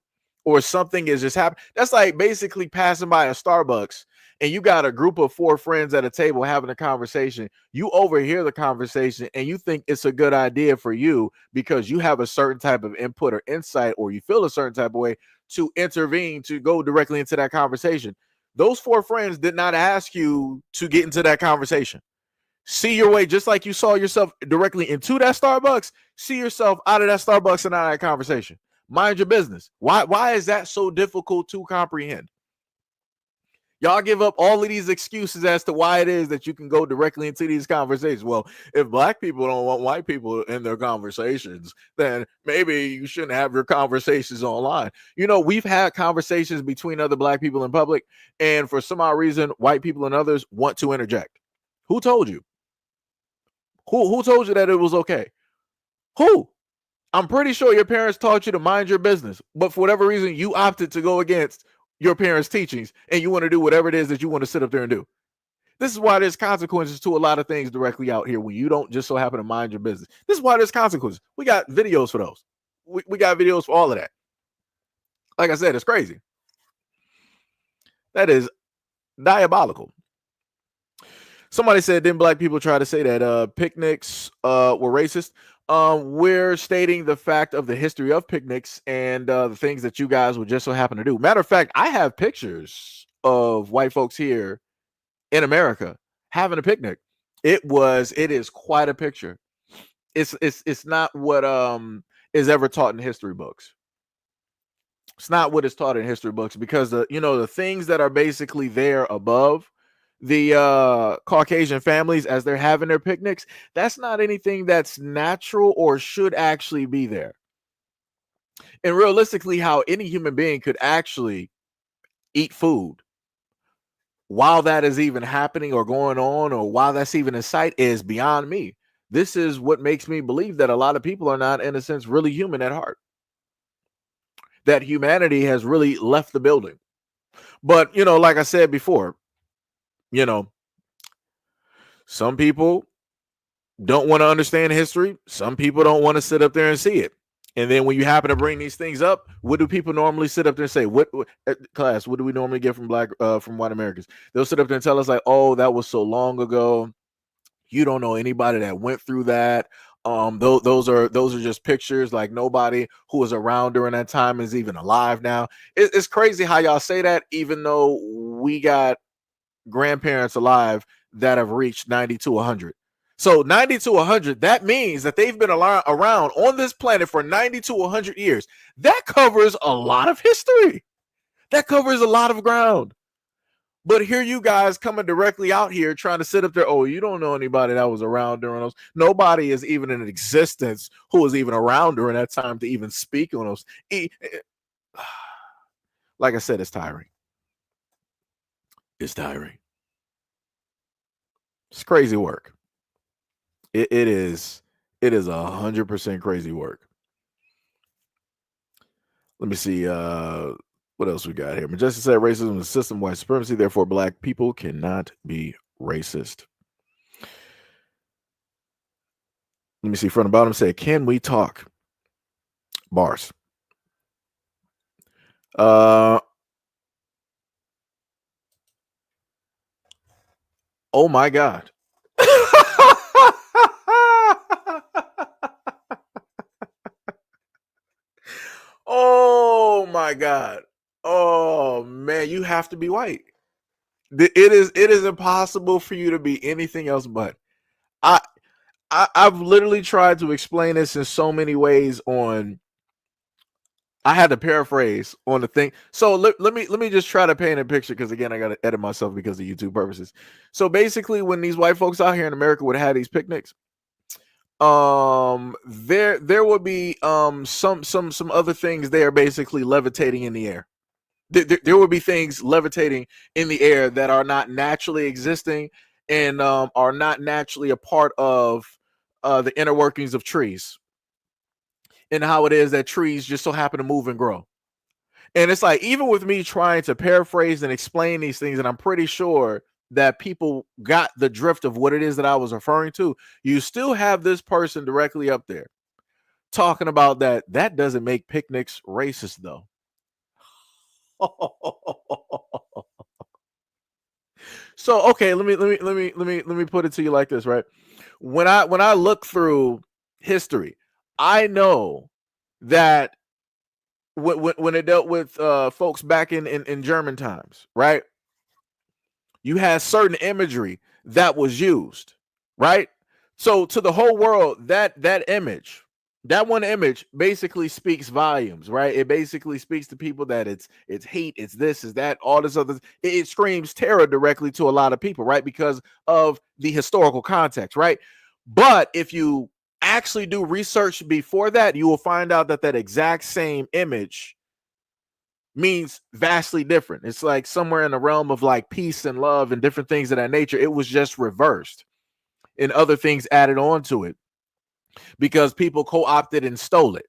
or something is just happening, that's like basically passing by a Starbucks and you got a group of 4 friends at a table having a conversation. You overhear the conversation and you think it's a good idea for you because you have a certain type of input or insight, or you feel a certain type of way to intervene, to go directly into that conversation. Those 4 friends did not ask you to get into that conversation. See your way, just like you saw yourself directly into that Starbucks, see yourself out of that Starbucks and out of that conversation. Mind your business. Why is that so difficult to comprehend? Y'all give up all of these excuses as to why it is that you can go directly into these conversations. Well, if black people don't want white people in their conversations, then maybe you shouldn't have your conversations online. You know, we've had conversations between other black people in public, and for some odd reason, white people and others want to interject. Who told you? Who told you that it was okay? Who? I'm pretty sure your parents taught you to mind your business, but for whatever reason, you opted to go against your parents' teachings and you want to do whatever it is that you want to sit up there and do. This is why there's consequences to a lot of things directly out here when you don't just so happen to mind your business. This is why there's consequences. We got videos for those. We got videos for all of that. Like I said, it's crazy. That is diabolical. Somebody said, didn't black people try to say that picnics were racist? We're stating the fact of the history of picnics and the things that you guys would just so happen to do. Matter of fact, I have pictures of white folks here in America having a picnic. It is quite a picture. It's not what is ever taught in history books. It's not what is taught in history books, because the things that are basically there above the Caucasian families as they're having their picnics, that's not anything that's natural or should actually be there. And realistically, how any human being could actually eat food while that is even happening or going on, or while that's even in sight, is beyond me. This is what makes me believe that a lot of people are not, in a sense, really human at heart. That humanity has really left the building. But, like I said before, some people don't want to understand history. Some people don't want to sit up there and see it. And then when you happen to bring these things up, what do people normally sit up there and say? What class? What do we normally get from from white Americans? They'll sit up there and tell us like, "Oh, that was so long ago. You don't know anybody that went through that. Those are just pictures. Like, nobody who was around during that time is even alive now." It's crazy how y'all say that, even though we got grandparents alive that have reached 90 to 100. So 90 to 100, that means that they've been around on this planet for 90 to 100 years. That covers a lot of history. That covers a lot of ground. But here you guys coming directly out here trying to sit up there, "Oh, you don't know anybody that was around during those." Nobody is even in existence who was even around during that time to even speak on those. Like I said, it's tiring. It's tiring. It's crazy work. It is 100% crazy work. Let me see what else we got here. Majestic said racism is system white supremacy, therefore black people cannot be racist. Let me see. Front and bottom say, can we talk? Bars. Oh my God. Oh my God. Oh man, you have to be white. It is impossible for you to be anything else but. I've literally tried to explain this in so many ways on. I had to paraphrase on the thing. So let me just try to paint a picture, because again, I got to edit myself because of YouTube purposes. So basically, when these white folks out here in America would have these picnics, there would be some other things there basically levitating in the air. There would be things levitating in the air that are not naturally existing and are not naturally a part of the inner workings of trees, and how it is that trees just so happen to move and grow. And it's like, even with me trying to paraphrase and explain these things, and I'm pretty sure that people got the drift of what it is that I was referring to, you still have this person directly up there talking about that doesn't make picnics racist though. So okay, let me put it to you like this, right? When I look through history, I know that when it dealt with folks back in German times, right? You had certain imagery that was used, right? So to the whole world, that image, that one image basically speaks volumes, right? It basically speaks to people that it's hate, it's this, is that, all this other. It screams terror directly to a lot of people, right? Because of the historical context, right? But if you actually do research before that, you will find out that exact same image means vastly different. It's like somewhere in the realm of like peace and love and different things of that nature. It was just reversed and other things added on to it because people co-opted and stole it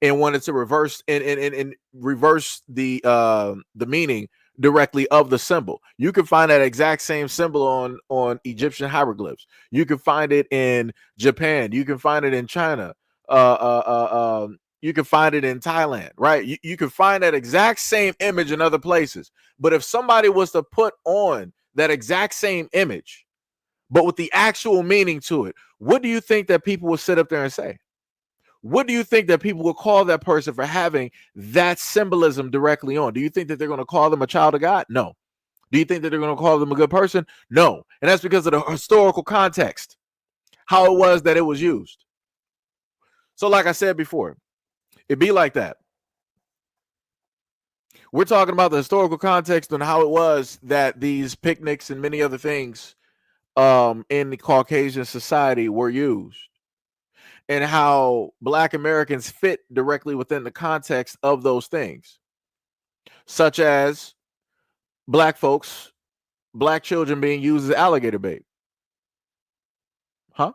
and wanted to reverse and reverse the meaning directly of the symbol. You can find that exact same symbol on Egyptian hieroglyphs. You can find it in Japan. You can find it in China. You can find it in Thailand, right? You can find that exact same image in other places. But if somebody was to put on that exact same image but with the actual meaning to it. What do you think that people will sit up there and say? What do you think that people will call that person for having that symbolism directly on? Do you think that they're going to call them a child of God? No. Do you think that they're going to call them a good person? No. And that's because of the historical context, how it was that it was used. So like I said before, it'd be like that. We're talking about the historical context and how it was that these picnics and many other things in the Caucasian society were used, and how Black Americans fit directly within the context of those things, such as Black folks, Black children being used as alligator bait. Huh?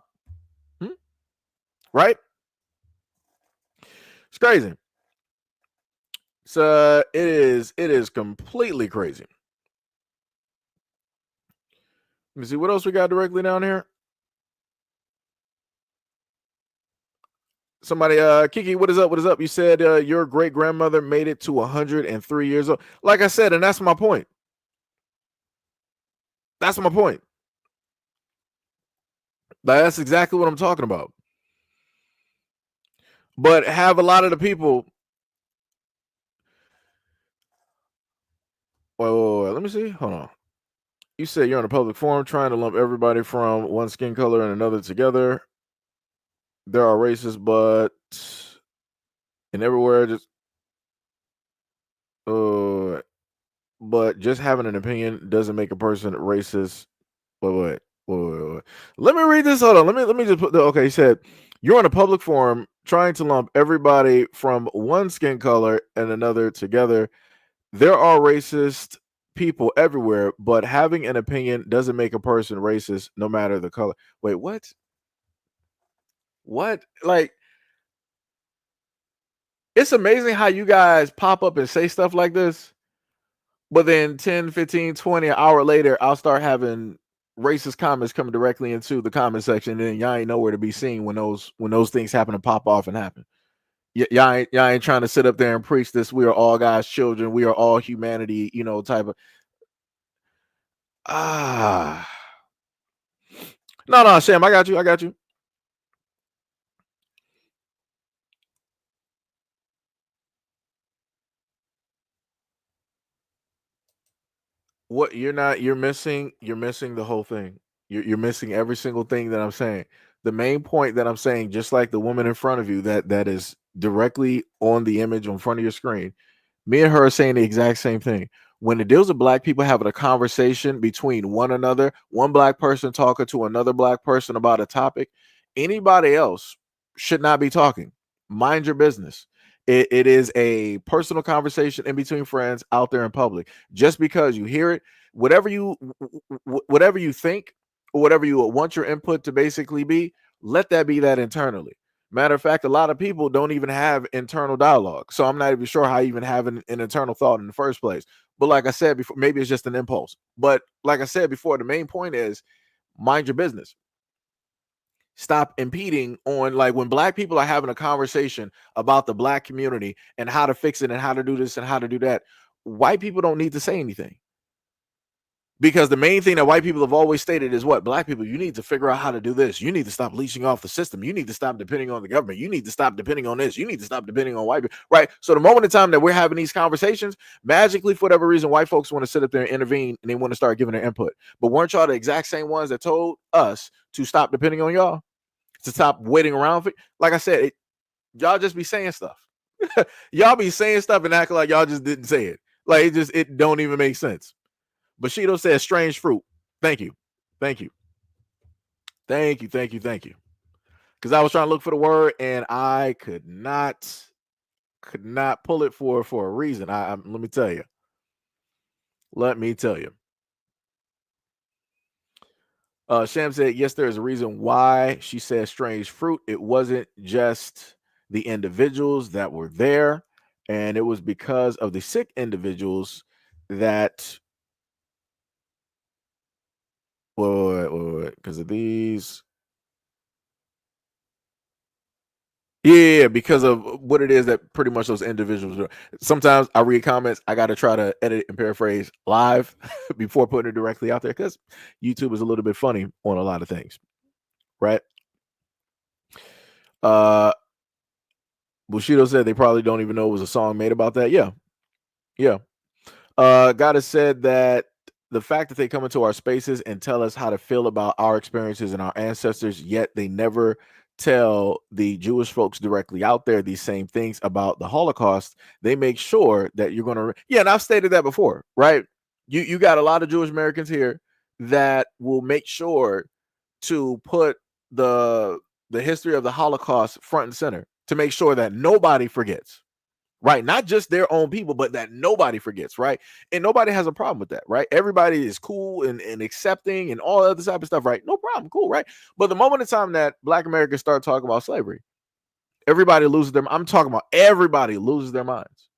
Right? It's crazy. So it is completely crazy. Let me see what else we got directly down here. Somebody, Kiki, what is up? What is up? You said your great grandmother made it to 103 years old. Like I said, and that's my point. That's my point. That's exactly what I'm talking about. But have a lot of the people. Wait, let me see. Hold on. You said you're on a public forum trying to lump everybody from one skin color and another together. There are races, but and everywhere just but just having an opinion doesn't make a person racist. Wait. Let me read this. Hold on. Let me just put the okay. He said you're on a public forum trying to lump everybody from one skin color and another together. There are racist people everywhere, but having an opinion doesn't make a person racist, no matter the color. Wait, what? What? Like, it's amazing how you guys pop up and say stuff like this, but then 10, 15, 20, an hour later, I'll start having racist comments coming directly into the comment section, and then y'all ain't nowhere to be seen when those things happen to pop off and happen. Y'all ain't trying to sit up there and preach this. We are all God's children. We are all humanity. Type of No, Sam, I got you. What you're missing the whole thing. You're missing every single thing that I'm saying. The main point that I'm saying, just like the woman in front of you that is directly on the image on front of your screen, me and her are saying the exact same thing. When it deals with Black people having a conversation between one another, one Black person talking to another Black person about a topic, anybody else should not be talking. Mind your business. It is a personal conversation in between friends out there in public. Just because you hear it, whatever you think or whatever you want your input to basically be, let that be that internally. Matter of fact, a lot of people don't even have internal dialogue. So I'm not even sure how you even have an internal thought in the first place. But like I said before, maybe it's just an impulse. But like I said before, the main point is mind your business. Stop impeding on, like, when Black people are having a conversation about the Black community and how to fix it and how to do this and how to do that. White people don't need to say anything. Because the main thing that white people have always stated is what? Black people, you need to figure out how to do this. You need to stop leeching off the system. You need to stop depending on the government. You need to stop depending on this. You need to stop depending on white people. Right? So the moment in time that we're having these conversations, magically, for whatever reason, white folks want to sit up there and intervene and they want to start giving their input. But weren't y'all the exact same ones that told us to stop depending on y'all? To stop waiting around for? Like I said, y'all just be saying stuff. Y'all be saying stuff and acting like y'all just didn't say it. Like, it don't even make sense. Bushido says strange fruit. Thank you. Because I was trying to look for the word and I could not pull it for a reason. Let me tell you. Sham said, yes, there is a reason why she said strange fruit. It wasn't just the individuals that were there, and it was because of the sick individuals that because of these. Yeah, because of what it is that pretty much those individuals do. Sometimes I read comments, I got to try to edit and paraphrase live before putting it directly out there because YouTube is a little bit funny on a lot of things, right? Bushido said they probably don't even know it was a song made about that. Yeah, yeah. Gotta said that the fact that they come into our spaces and tell us how to feel about our experiences and our ancestors, yet they never tell the Jewish folks directly out there these same things about the Holocaust. They make sure that you're gonna, yeah, and I've stated that before, right? You got a lot of Jewish Americans here that will make sure to put the the history of the Holocaust front and center to make sure that nobody forgets, right? Not just their own people, but that nobody forgets, right? And nobody has a problem with that, right? Everybody is cool and accepting and all other type of stuff, right? No problem, cool, right? But the moment in time that Black Americans start talking about slavery, everybody loses their. I'm talking about everybody loses their minds,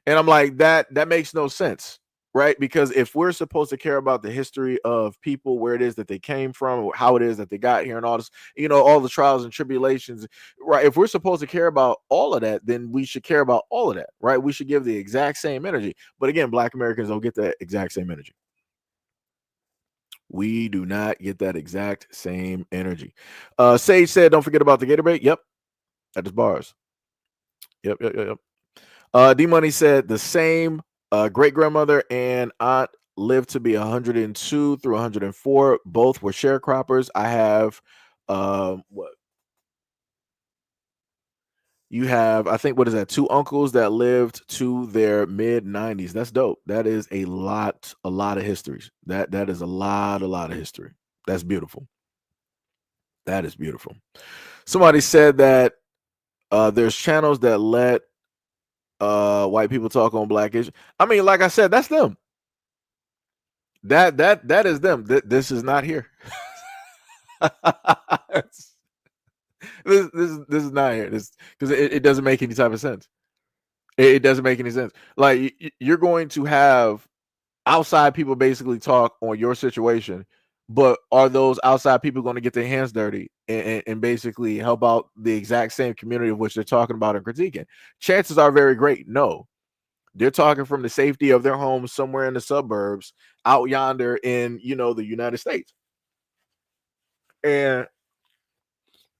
and I'm like that makes no sense, right? Because if we're supposed to care about the history of people, where it is that they came from, or how it is that they got here, and all this, all the trials and tribulations, right? If we're supposed to care about all of that, then we should care about all of that, right? We should give the exact same energy. But again, Black Americans don't get that exact same energy. We do not get that exact same energy. Sage said, "Don't forget about the Gatorade." Yep, that is bars. Yep. D Money said the same great grandmother and aunt lived to be 102 through 104. Both were sharecroppers. I have what you have, I think, what is that? Two uncles that lived to their mid 90s. That's dope. That is a lot of histories. That is a lot of history. That's beautiful. That is beautiful. Somebody said that there's channels that let white people talk on Black issues. I mean, like I said, that's them. That is them. This is not here. this is not here. This because it doesn't make any type of sense. It doesn't make any sense. Like you're going to have outside people basically talk on your situation, but are those outside people going to get their hands dirty and basically help out the exact same community of which they're talking about and critiquing? Chances are very great. No, they're talking from the safety of their homes somewhere in the suburbs out yonder in, the United States. And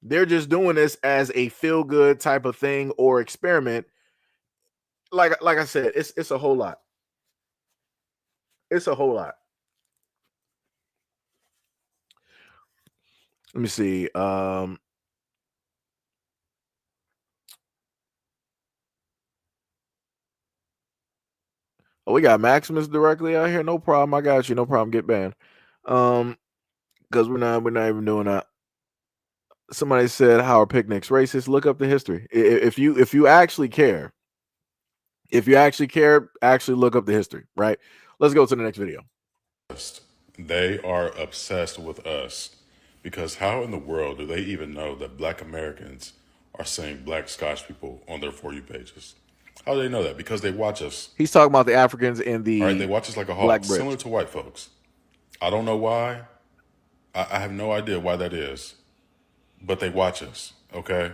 they're just doing this as a feel good type of thing or experiment. Like I said, it's a whole lot. It's a whole lot. Let me see. Oh, we got Maximus directly out here. No problem. I got you. No problem. Get banned. Because we're not even doing that. Somebody said, "How are picnics racist?" Look up the history. If you actually care, actually look up the history. Right. Let's go to the next video. They are obsessed with us because how in the world do they even know that Black Americans are saying Black Scotch people on their For You pages? How do they know that? Because they watch us. He's talking about the Africans in the All right, they watch us like a Black hawk, Brits. similar to white folks. I don't know why. I have no idea why that is. But they watch us, okay?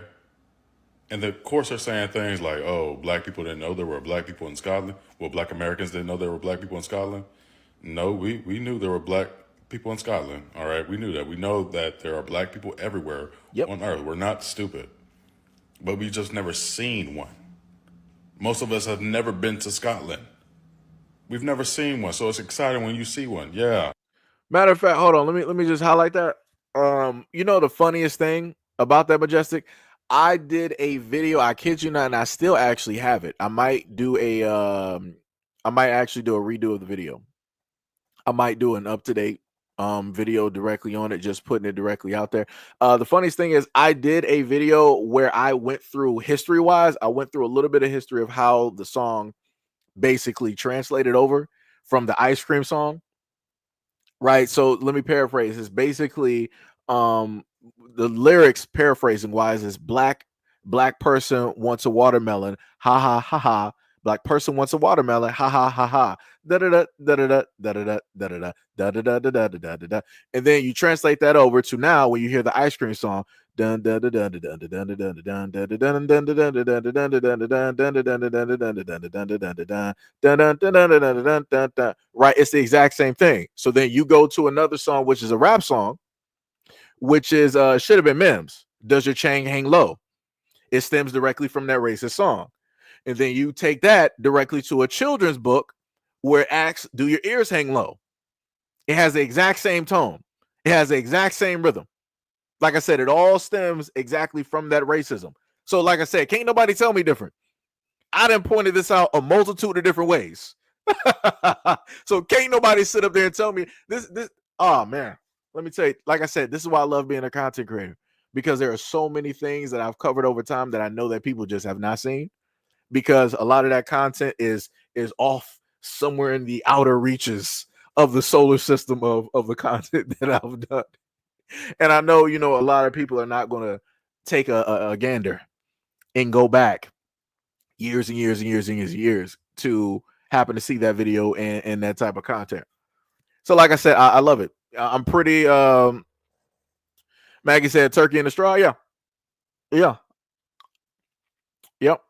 And of course they're saying things like, oh, Black people didn't know there were Black people in Scotland. Well, Black Americans didn't know there were Black people in Scotland. No, we knew there were Black people in Scotland, all right? We knew that. We know that there are Black people everywhere on Earth. We're not stupid. But we've just never seen one. Most of us have never been to Scotland. We've never seen one, so it's exciting when you see one. Yeah. Matter of fact, hold on. Let me just highlight that. The funniest thing about that, Majestic, I did a video. I kid you not, and I still actually have it. I might actually do a redo of the video. I might do an up to date video directly on it, just putting it directly out there. The funniest thing is I did a video where I went through history wise. I went through a little bit of history of how the song basically translated over from the ice cream song. Right. So let me paraphrase. It's basically the lyrics paraphrasing wise is black person wants a watermelon. Ha ha ha ha. Black person wants a watermelon. Ha ha ha ha. da da da da da da da da da da da da da da da da da, and then you translate that over to now when you hear the ice cream song. Dun dun dun dun dun dun dun dun dun dun dun dun dun dun dun dun dun dun dun dun. Right, it's the exact same thing. So then you go to another song, which is a rap song, which is should have been Mims. Does your chain hang low? It stems directly from that racist song. And then you take that directly to a children's book where it asks, do your ears hang low? It has the exact same tone. It has the exact same rhythm. Like I said, it all stems exactly from that racism. So like I said, can't nobody tell me different. I done pointed this out a multitude of different ways. So can't nobody sit up there and tell me this. Oh man, let me tell you, like I said, this is why I love being a content creator, because there are so many things that I've covered over time that I know that people just have not seen, because a lot of that content is off somewhere in the outer reaches of the solar system of the content that I've done. And I know, a lot of people are not going to take a gander and go back years and years and years and years and years to happen to see that video and that type of content. So like I said, I love it. I'm pretty Maggie said turkey in the straw. Yeah. Yep.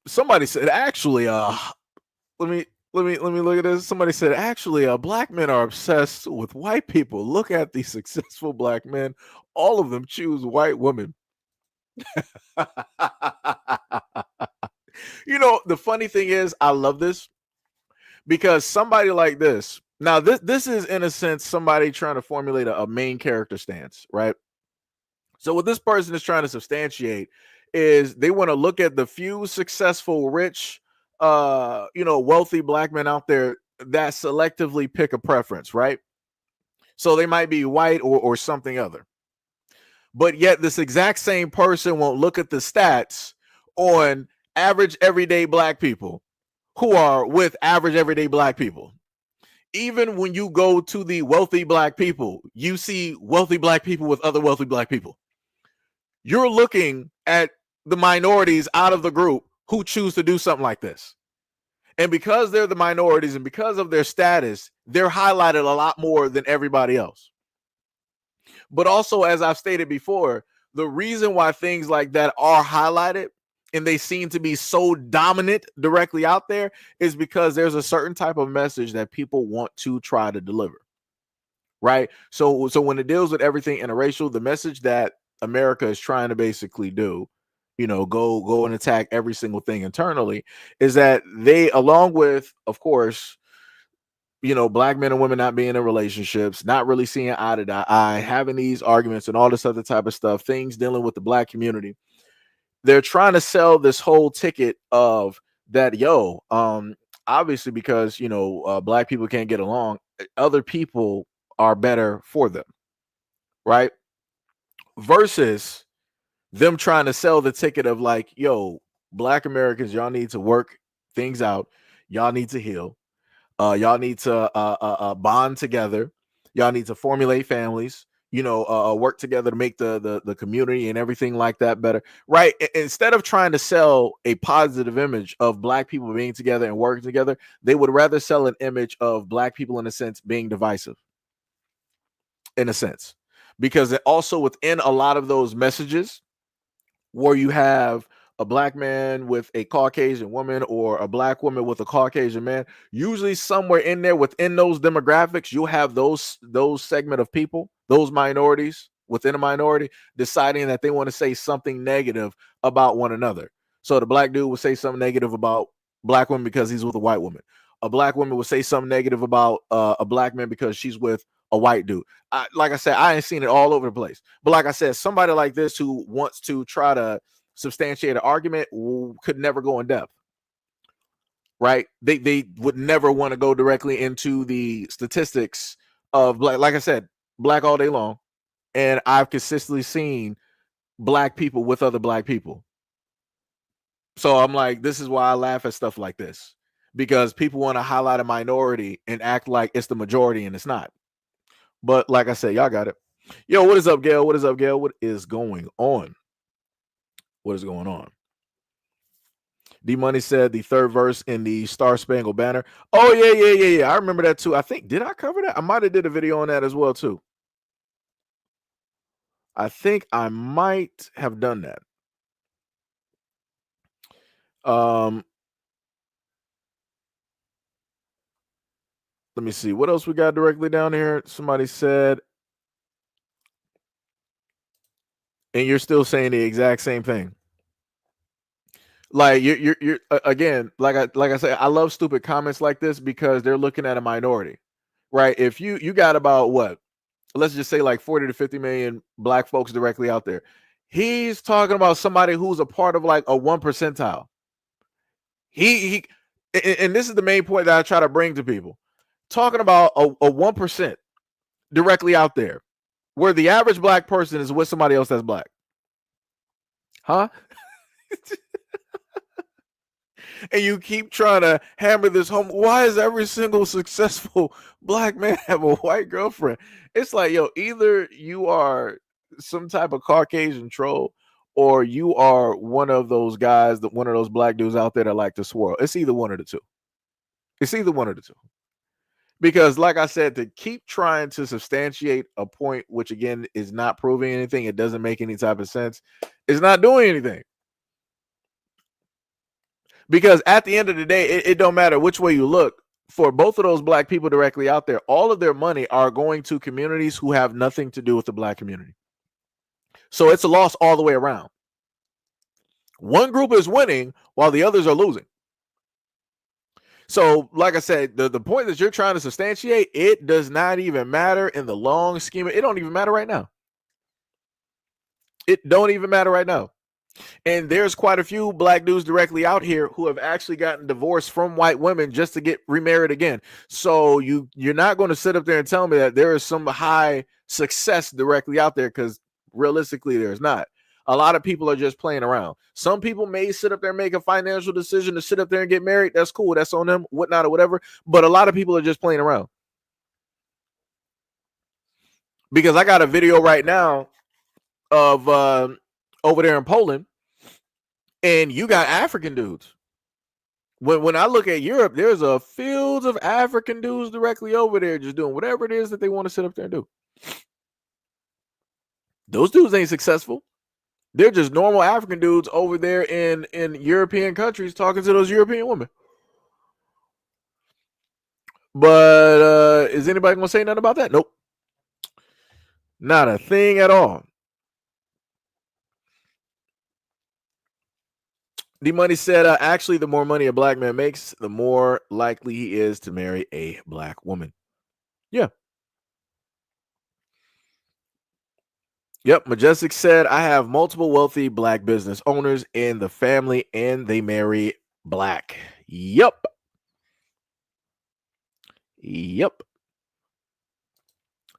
Somebody said actually let me look at this. Somebody said actually black men are obsessed with white people. Look at these successful black men. All of them choose white women. The funny thing is, I love this because somebody like this. Now, this is in a sense somebody trying to formulate a main character stance, right? So what this person is trying to substantiate is they want to look at the few successful, rich, wealthy black men out there that selectively pick a preference, right? So they might be white or something other. But yet this exact same person won't look at the stats on average everyday black people who are with average everyday black people. Even when you go to the wealthy black people, you see wealthy black people with other wealthy black people. You're looking at the minorities out of the group who choose to do something like this. And because they're the minorities and because of their status, they're highlighted a lot more than everybody else. But also, as I've stated before, the reason why things like that are highlighted and they seem to be so dominant directly out there is because there's a certain type of message that people want to try to deliver. Right? So when it deals with everything interracial, the message that America is trying to basically do, go and attack every single thing internally, is that they, along with, of course, black men and women not being in relationships, not really seeing eye to eye, having these arguments and all this other type of stuff, things dealing with the black community. They're trying to sell this whole ticket of that, obviously because, black people can't get along, other people are better for them, right? Versus them trying to sell the ticket of like, black Americans, y'all need to work things out. Y'all need to heal. Y'all need to bond together. Y'all need to formulate families, work together to make the community and everything like that better, right? Instead of trying to sell a positive image of black people being together and working together, they would rather sell an image of black people, in a sense, being divisive, in a sense, because also within a lot of those messages where you have a black man with a Caucasian woman or a black woman with a Caucasian man, usually somewhere in there within those demographics, you'll have those segment of people, those minorities within a minority, deciding that they want to say something negative about one another. So the black dude will say something negative about black woman because he's with a white woman. A black woman will say something negative about a black man because she's with a white dude. Like I said, I ain't seen it all over the place. But like I said, somebody like this who wants to try to substantiate an argument could never go in depth, right? They would never want to go directly into the statistics of black. Like I said, black all day long, and I've consistently seen black people with other black people. So I'm like, this is why I laugh at stuff like this, because people want to highlight a minority and act like it's the majority, and it's not. But like I said, y'all got it. Yo, what is up, Gail? What is up, Gail? What is going on? What is going on? D Money said the third verse in the Star Spangled Banner. Oh yeah. I remember that too. I think, did I cover that? I might have did a video on that as well too. I think I might have done that. Let me see what else we got directly down here. Somebody said, and you're still saying the exact same thing. Like you're again, like I say, I love stupid comments like this because they're looking at a minority, right? If you got about what, let's just say like 40 to 50 million black folks directly out there. He's talking about somebody who's a part of like a 1 percentile. He and this is the main point that I try to bring to people. Talking about a 1% directly out there, where the average black person is with somebody else that's black. Huh? And you keep trying to hammer this home. Why is every single successful black man have a white girlfriend? It's like, yo, either you are some type of Caucasian troll, or you are one of those guys, that one of those black dudes out there that like to swirl. It's either one of the two. It's either one of the two. Because, like I said, to keep trying to substantiate a point, which again is not proving anything, it doesn't make any type of sense. It's not doing anything. Because at the end of the day, it don't matter which way you look. For both of those black people directly out there, all of their money are going to communities who have nothing to do with the black community. So it's a loss all the way around. One group is winning while the others are losing. So, like I said, the point that you're trying to substantiate, it does not even matter in the long scheme. It don't even matter right now. It don't even matter right now. And there's quite a few black dudes directly out here who have actually gotten divorced from white women just to get remarried again. So you're not going to sit up there and tell me that there is some high success directly out there, because realistically there's not. A lot of people are just playing around. Some people may sit up there and make a financial decision to sit up there and get married. That's cool. That's on them, whatnot, or whatever. But a lot of people are just playing around. Because I got a video right now of over there in Poland, and you got African dudes. When I look at Europe, there's a field of African dudes directly over there just doing whatever it is that they want to sit up there and do. Those dudes ain't successful. They're just normal African dudes over there in European countries talking to those European women. But is anybody going to say nothing about that? Nope. Not a thing at all. D Money said, actually, the more money a black man makes, the more likely he is to marry a black woman. Yeah. Yep. Majestic said, I have multiple wealthy black business owners in the family, and they marry black. Yep.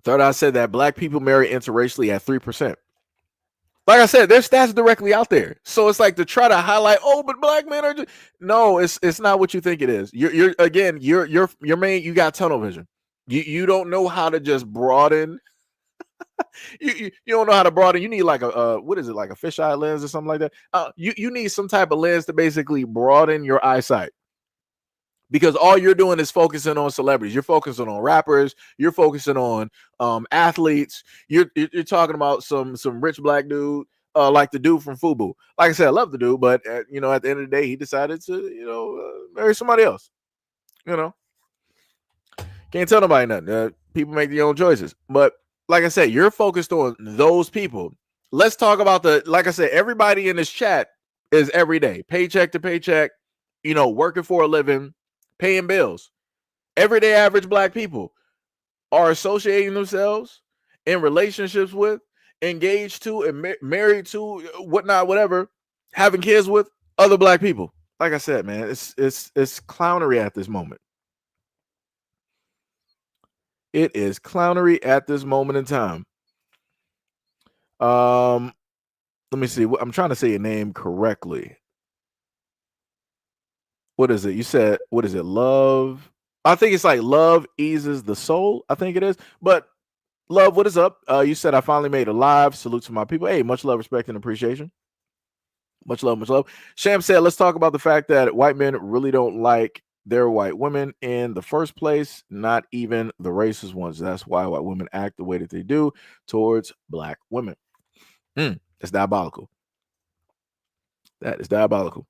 Third Eye said that black people marry interracially at 3%. Like I said, there's stats directly out there. So it's like to try to highlight, oh, but black men are just... No, it's not what you think it is. You're main, you got tunnel vision. You don't know how to just broaden. you don't know how to broaden. You need like a what is it, like a fisheye lens or something like that? You need some type of lens to basically broaden your eyesight. Because all you're doing is focusing on celebrities. You're focusing on rappers. You're focusing on athletes. You're talking about some rich black dude, like the dude from FUBU. Like I said, I love the dude, but at the end of the day, he decided to marry somebody else. Can't tell nobody nothing. People make their own choices. But like I said, you're focused on those people. Let's talk about like I said, everybody in this chat is every day, paycheck to paycheck, working for a living, paying bills. Everyday average black people are associating themselves in relationships with, engaged to, and married to, whatnot, whatever, having kids with other black people. Like I said, man, it's clownery at this moment. It is clownery at this moment in time. Let me see. I'm trying to say your name correctly. What is it? You said, what is it? Love. I think it's like love eases the soul. I think it is. But love, what is up? You said I finally made a live. Salute to my people. Hey, much love, respect, and appreciation. Much love, much love. Sham said, let's talk about the fact that white men really don't like their white women in the first place, not even the racist ones. That's why white women act the way that they do towards black women. It's diabolical. That is diabolical.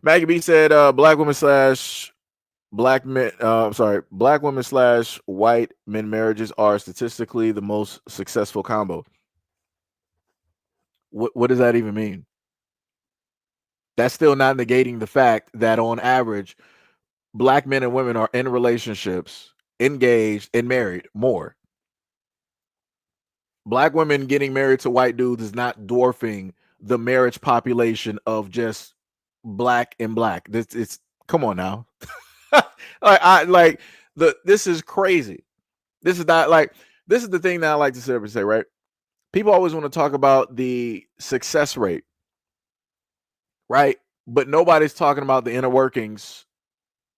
Maggie B said, black women slash black men, black women slash white men marriages are statistically the most successful combo. What does that even mean? That's still not negating the fact that on average, black men and women are in relationships, engaged, and married more. Black women getting married to white dudes is not dwarfing the marriage population of just black and black. It's come on now. This is crazy. This is not like, this is the thing that I like to sit up and say, right? People always want to talk about the success rate, right? But nobody's talking about the inner workings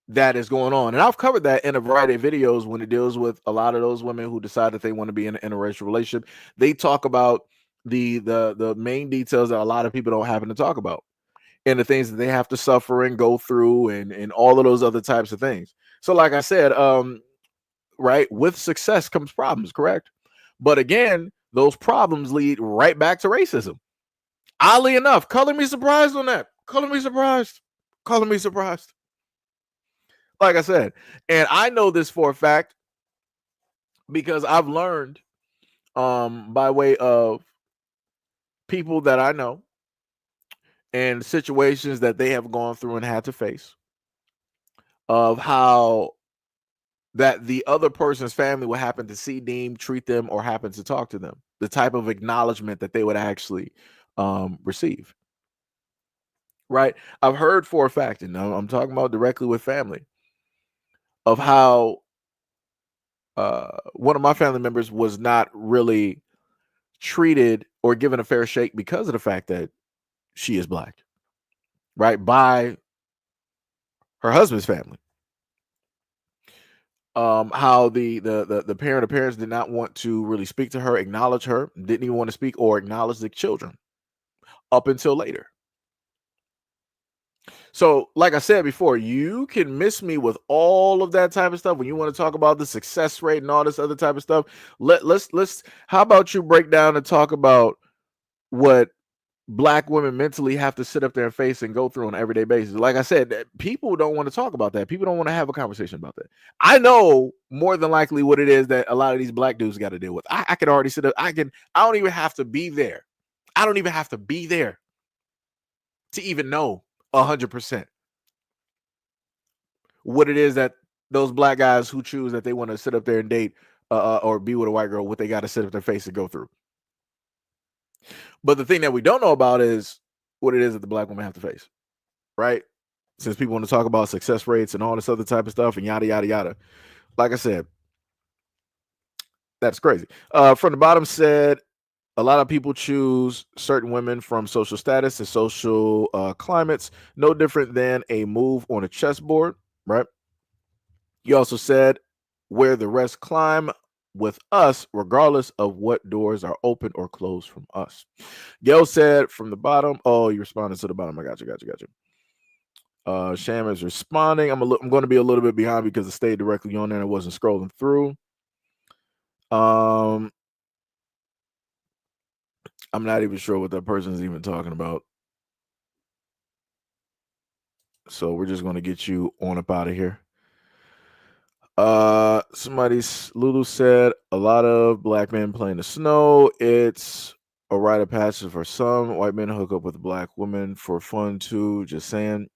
that is going on. And I've covered that in a variety of videos when it deals with a lot of those women who decide that they want to be in an interracial relationship. They talk about the main details that a lot of people don't happen to talk about, and the things that they have to suffer and go through, and all of those other types of things. So like I said, right, with success comes problems, correct? But again, those problems lead right back to racism. Oddly enough, color me surprised on that. Color me surprised. Color me surprised. Like I said, and I know this for a fact because I've learned by way of people that I know and situations that they have gone through and had to face, of how that the other person's family will happen to see, deem, treat them, or happen to talk to them, the type of acknowledgement that they would actually receive. Right? I've heard for a fact, and I'm talking about directly with family, of how one of my family members was not really treated or given a fair shake because of the fact that she is black, right? By her husband's family. How the parents did not want to really speak to her, acknowledge her, didn't even want to speak or acknowledge the children up until later. So, like I said before, you can miss me with all of that type of stuff when you want to talk about the success rate and all this other type of stuff. Let's how about you break down and talk about what black women mentally have to sit up there and face and go through on an everyday basis. Like I said, people don't want to talk about that. People don't want to have a conversation about that. I know more than likely what it is that a lot of these black dudes got to deal with. I can already sit up. I don't even have to be there. I don't even have to be there to even know 100% what it is that those black guys who choose that they want to sit up there and date or be with a white girl, what they got to sit up their face and go through. But the thing that we don't know about is what it is that the black women have to face, right? Since people want to talk about success rates and all this other type of stuff and yada, yada, yada. Like I said, that's crazy. From the bottom said, a lot of people choose certain women from social status and social climates, no different than a move on a chessboard, right? You also said, where the rest climb with us, regardless of what doors are open or closed from us. Gail said from the bottom. Oh, you responded to the bottom. I got you. Sham is responding. I'm going to be a little bit behind because it stayed directly on there and I wasn't scrolling through. I'm not even sure what that person is even talking about. So we're just going to get you on up out of here. Lulu said a lot of black men play in the snow. It's a rite of passage for some. White men hook up with black women for fun too. Just saying.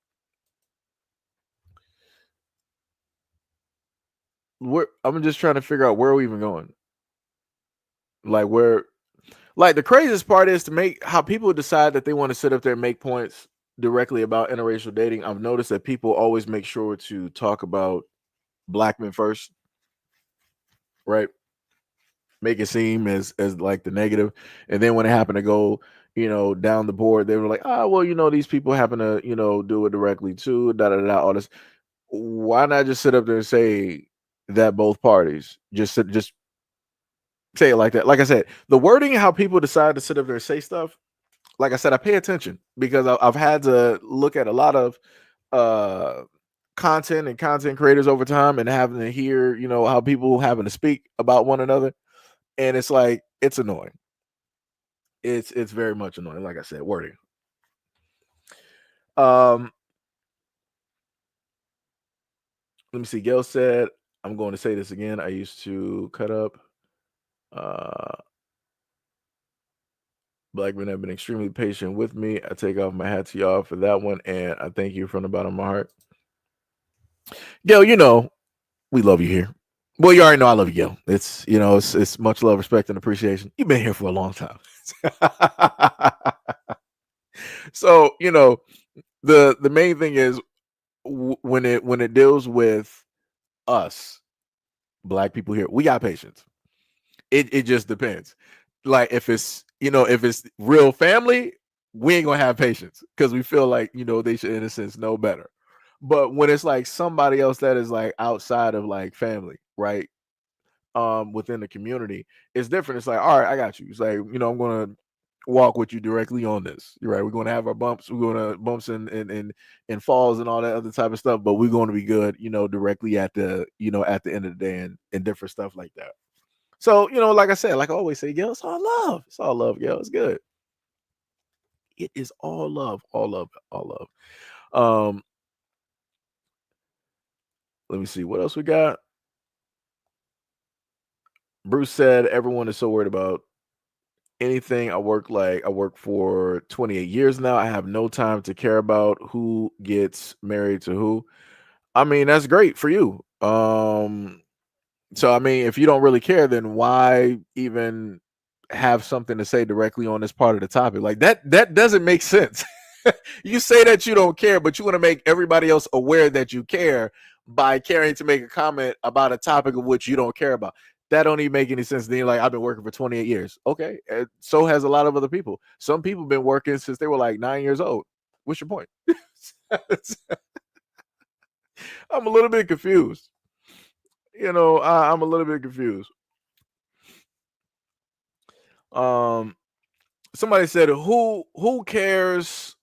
I'm just trying to figure out where are we even going. Like the craziest part is to make how people decide that they want to sit up there and make points directly about interracial dating. I've noticed that people always make sure to talk about black men first, right? Make it seem as like the negative, and then when it happened to go, down the board, they were like, well, these people happen to, do it directly too, all this. Why not just sit up there and say that both parties just say it like that. Like I said, the wording, how people decide to sit up there and say stuff. Like I said, I pay attention because I've had to look at a lot of uh content and content creators over time and having to hear, how people having to speak about one another. And it's like, it's annoying. It's very much annoying. Like I said, wording. Let me see. Gail said, I'm going to say this again. I used to cut up. Black men have been extremely patient with me. I take off my hat to y'all for that one, and I thank you from the bottom of my heart. Gail, we love you here. Well, you already know I love you, Gail. It's much love, respect, and appreciation. You've been here for a long time. So, the main thing is when it deals with us, Black people here, we got patience. It just depends. Like if it's real family, we ain't gonna have patience because we feel like they should in a sense know better. But when it's like somebody else that is like outside of like family, right? Within the community, it's different. It's like, all right, I got you. It's like, I'm gonna walk with you directly on this. You're right. We're gonna have our bumps. We're gonna bumps and falls and all that other type of stuff, but we're gonna be good, directly at the at the end of the day and different stuff like that. So, like I said, like I always say, Gil, it's all love. It's all love, Gil. It's good. It is all love, all love, all love. Let me see what else we got. Bruce said everyone is so worried about anything. I work for 28 years now. I have no time to care about who gets married to who. I mean, that's great for you. So I mean, if you don't really care, then why even have something to say directly on this part of the topic? Like that doesn't make sense. You say that you don't care, but you want to make everybody else aware that you care by caring to make a comment about a topic of which you don't care about. That don't even make any sense. Then you're like, I've been working for 28 years. Okay. So has a lot of other people. Some people been working since they were like 9 years old. What's your point? I'm a little bit confused. I'm a little bit confused. Somebody said, who cares?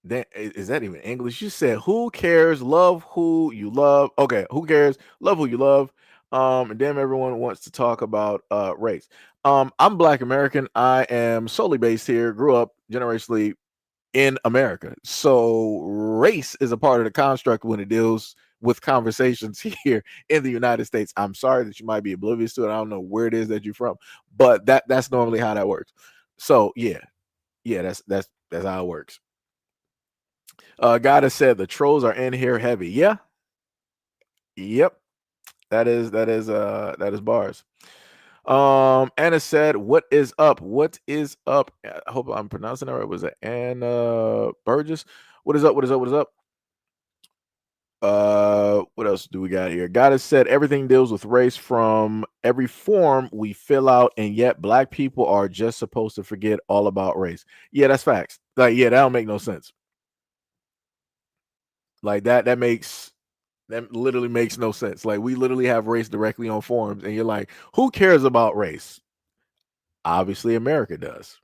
Is that even English? You said, who cares? Love who you love. Okay, who cares? Love who you love. And damn, everyone wants to talk about race. I'm Black American. I am solely based here. Grew up generationally in America. So race is a part of the construct when it deals with conversations here in the United States. I'm sorry that you might be oblivious to it. I don't know where it is that you're from, but that's normally how that works. So yeah, that's how it works. God has said the trolls are in here heavy. Yeah. Yep. That is bars. Anna said, "What is up? What is up?" I hope I'm pronouncing it right. Was it Anna Burgess? What is up? What is up? What is up? What else do we got here? God has said everything deals with race from every form we fill out, and yet Black people are just supposed to forget all about race. Yeah, that's facts. Like, yeah, that don't make no sense. Like that literally makes no sense. Like we literally have race directly on forums, and you're like, who cares about race? Obviously, America does.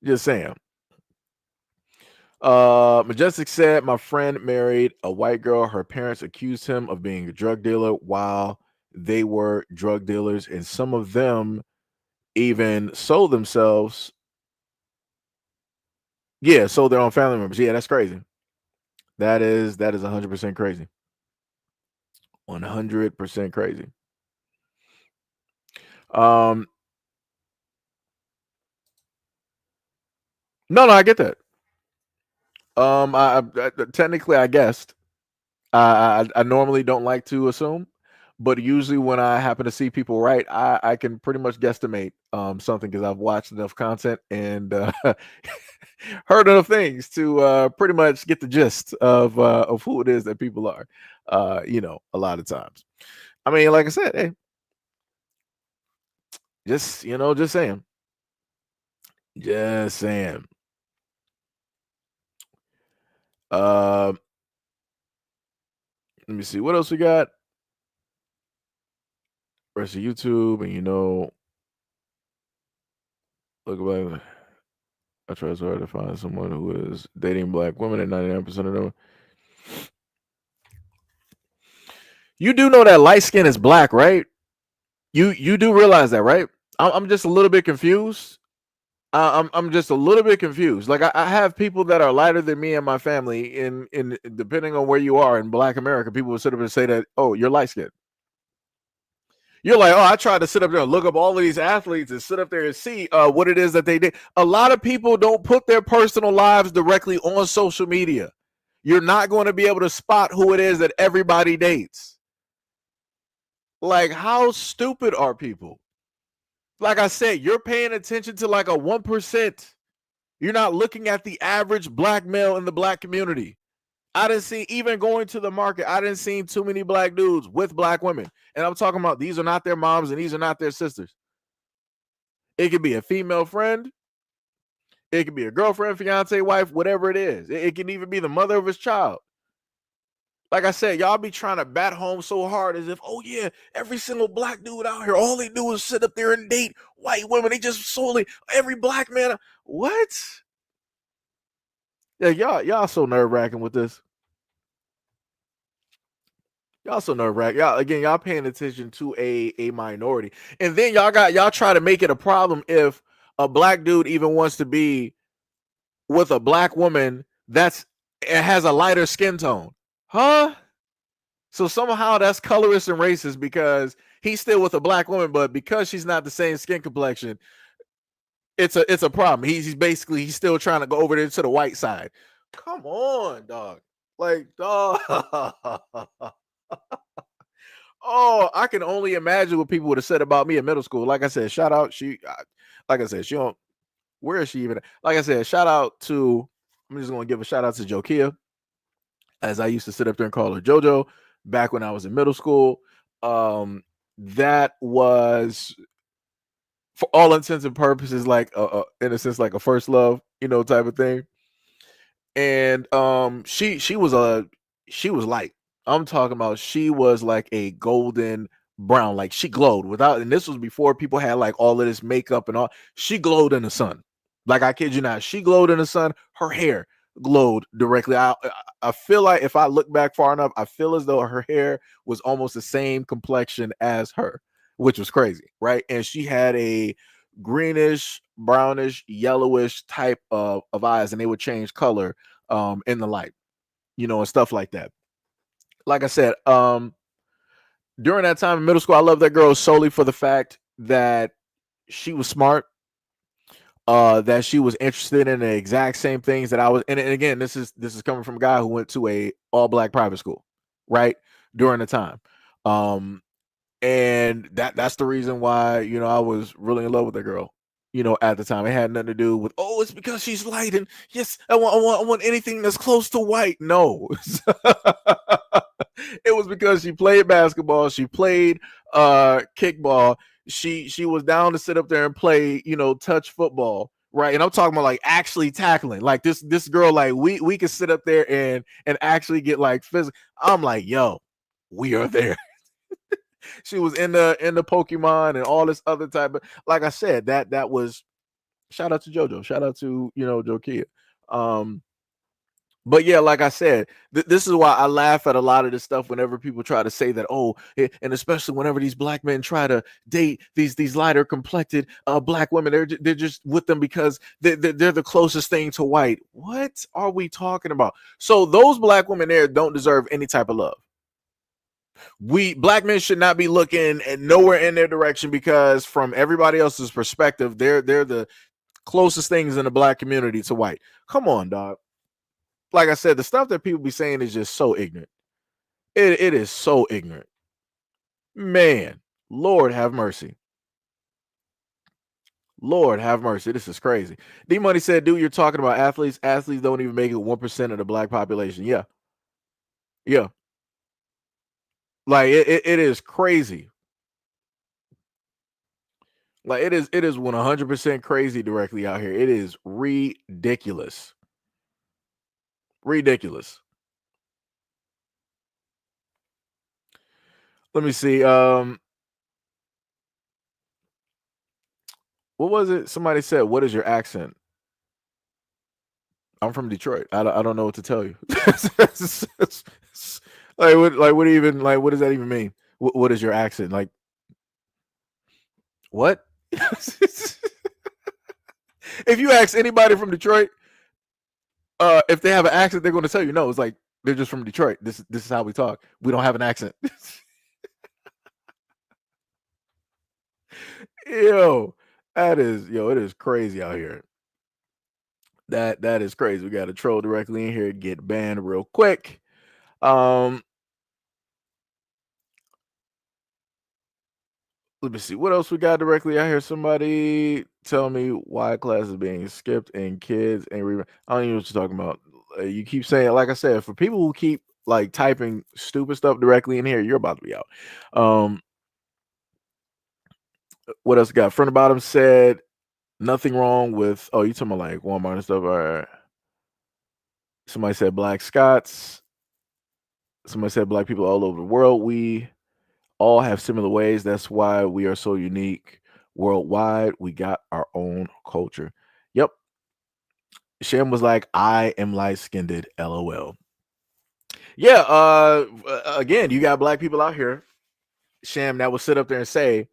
Just saying. Majestic said, my friend married a white girl. Her parents accused him of being a drug dealer while they were drug dealers, and some of them even sold themselves. Yeah, sold their own family members. Yeah, that's crazy. That is 100% crazy. 100% crazy. No, I get that. I technically I guessed. I normally don't like to assume, but usually when I happen to see people right, I can pretty much guesstimate something because I've watched enough content and heard enough things to pretty much get the gist of who it is that people are. A lot of times. I mean, like I said, hey, just just saying. Just saying. Let me see what else we got. rest of YouTube, and look about. I try so hard to find someone who is dating black women, and 99% of them. You do know that light skin is black, right? You do realize that, right? I'm just a little bit confused. I'm just a little bit confused. Like I have people that are lighter than me and my family. In depending on where you are in Black America, people will sit up and say that, oh, you're light skinned. You're like, oh, I tried to sit up there and look up all of these athletes and sit up there and see what it is that they did. A lot of people don't put their personal lives directly on social media. You're not going to be able to spot who it is that everybody dates. Like, how stupid are people? Like I said, you're paying attention to like a 1%. You're not looking at the average black male in the black community. I didn't see, even going to the market, I didn't see too many black dudes with black women. And I'm talking about these are not their moms and these are not their sisters. It could be a female friend. It could be a girlfriend, fiance, wife, whatever it is. It can even be the mother of his child. Like I said, y'all be trying to bat home so hard as if, oh yeah, every single black dude out here, all they do is sit up there and date white women. They just solely, every black man. What? Yeah, y'all so nerve-wracking with this. Y'all so nerve-wracking. Y'all paying attention to a minority. And then y'all try to make it a problem if a black dude even wants to be with a black woman it has a lighter skin tone. Huh? So somehow that's colorist and racist because he's still with a black woman, but because she's not the same skin complexion, it's a problem. He's still trying to go over there to the white side. Come on, dog. Like, dog. Oh, I can only imagine what people would have said about me in middle school. Like I said, shout out. Like I said, she don't. Where is she even? Like I said, shout out to. I'm just gonna give a shout out to Jokia, as I used to sit up there and call her JoJo back when I was in middle school. That was, for all intents and purposes, like in a sense, like a first love, type of thing. And she was light. I'm talking about she was like a golden brown, like she glowed without, and this was before people had like all of this makeup and all. She glowed in the sun. Like, I kid you not, she glowed in the sun. Her hair glowed directly. I feel like if I look back far enough, I feel as though her hair was almost the same complexion as her, which was crazy, right? And she had a greenish, brownish, yellowish type of eyes, and they would change color in the light, and stuff like that. Like I said, during that time in middle school, I loved that girl solely for the fact that she was smart, that she was interested in the exact same things that I was. And again, this is coming from a guy who went to a all black private school, right? During the time. And that's the reason why, I was really in love with the girl, at the time. It had nothing to do with, oh, it's because she's light and yes, I want anything that's close to white. No. It was because she played basketball, she played kickball, she was down to sit up there and play, touch football, right? And I'm talking about like actually tackling. Like this girl, like we could sit up there and actually get like physical. I'm like, yo, we are there. She was in the Pokemon and all this other type of, like I said, that was, shout out to JoJo, shout out to Jokia. But yeah, like I said, this is why I laugh at a lot of this stuff whenever people try to say that, oh, and especially whenever these black men try to date these lighter complected black women, they're just with them because they're the closest thing to white. What are we talking about? So those black women there don't deserve any type of love. We black men should not be looking at nowhere in their direction because from everybody else's perspective, they're the closest things in the black community to white. Come on, dog. Like I said, the stuff that people be saying is just so ignorant. It is so ignorant. Man, Lord have mercy. Lord have mercy. This is crazy. D Money said, dude, you're talking about athletes. Athletes don't even make it 1% of the black population. Yeah. Yeah. Like it is crazy. Like it is 100% crazy directly out here. It is ridiculous. Ridiculous. Let me see. what was it? Somebody said, "What is your accent?" I'm from Detroit. I don't know what to tell you. What even like what does that even mean? What is your accent? Like what? If you ask anybody from Detroit, if they have an accent, they're going to tell you no. It's like they're just from Detroit. This is how we talk. We don't have an accent. Yo, it is crazy out here. That is crazy. We got a troll directly in here, get banned real quick. Let me see what else we got directly out here. Somebody tell me why class is being skipped and kids and I don't even know what you're talking about. You keep saying, like I said, for people who keep like typing stupid stuff directly in here, you're about to be out. What else we got? Front to bottom said nothing wrong with. Oh, you talking about like Walmart and stuff? All right. Somebody said Black Scots. Somebody said Black people all over the world. We all have similar ways. That's why we are so unique worldwide. We got our own culture. Yep. Shem was like, I am light skinned. LOL. Yeah. Again, you got Black people out here, Shem, that will sit up there and say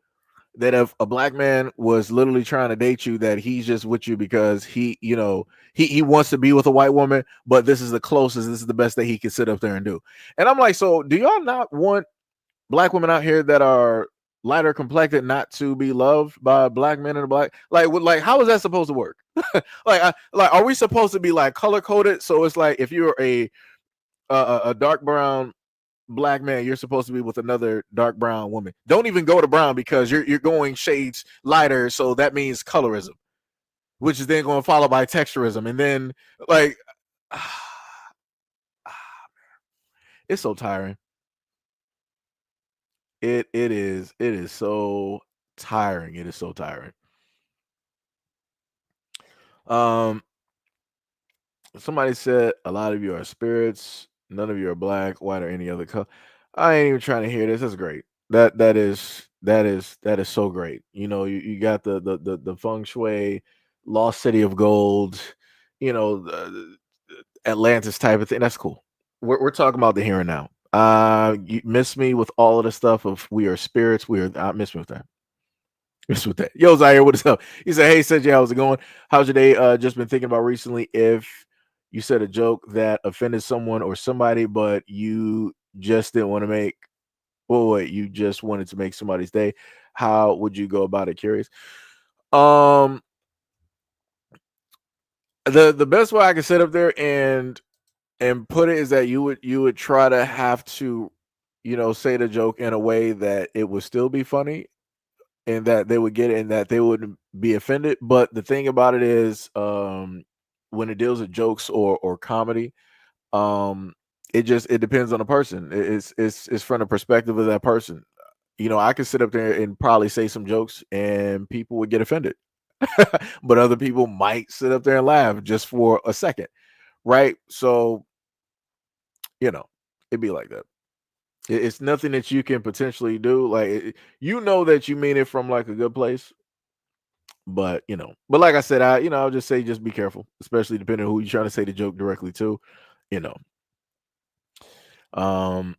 that if a Black man was literally trying to date you, that he's just with you because he, he wants to be with a white woman, but this is the closest, this is the best that he can sit up there and do. And I'm like, so do y'all not want Black women out here that are lighter complected not to be loved by Black men and Black? Like how is that supposed to work? like are we supposed to be like color coded? So it's like if you're a dark brown Black man, you're supposed to be with another dark brown woman. Don't even go to brown because you're going shades lighter, so that means colorism, which is then going to follow by texturism, and then like it's so tiring. It is so tiring. It is so tiring. Somebody said a lot of you are spirits, none of you are Black, white, or any other color. I ain't even trying to hear this. That's great. That is so great. You got the feng shui, lost city of gold, the Atlantis type of thing. That's cool. We're talking about the here and now. You miss me with all of the stuff of we are spirits. Miss me with that. Miss with that. Yo, Zaire, what is up? He said, "Hey, Seji, how's it going? How's your day? Just been thinking about recently if you said a joke that offended someone or somebody, but you just didn't want to make. Well, wait, you just wanted to make somebody's day. How would you go about it? Curious. Um, the best way I can sit up there and put it is that you would try to have to, say the joke in a way that it would still be funny and that they would get it and that they wouldn't be offended. But the thing about it is, when it deals with jokes or comedy, it depends on the person. It's from the perspective of that person. I could sit up there and probably say some jokes and people would get offended. But other people might sit up there and laugh just for a second, right? So, it'd be like that. It's nothing that you can potentially do. Like, that you mean it from like a good place, but like I said, I'll just say just be careful, especially depending on who you're trying to say the joke directly to. You know, um,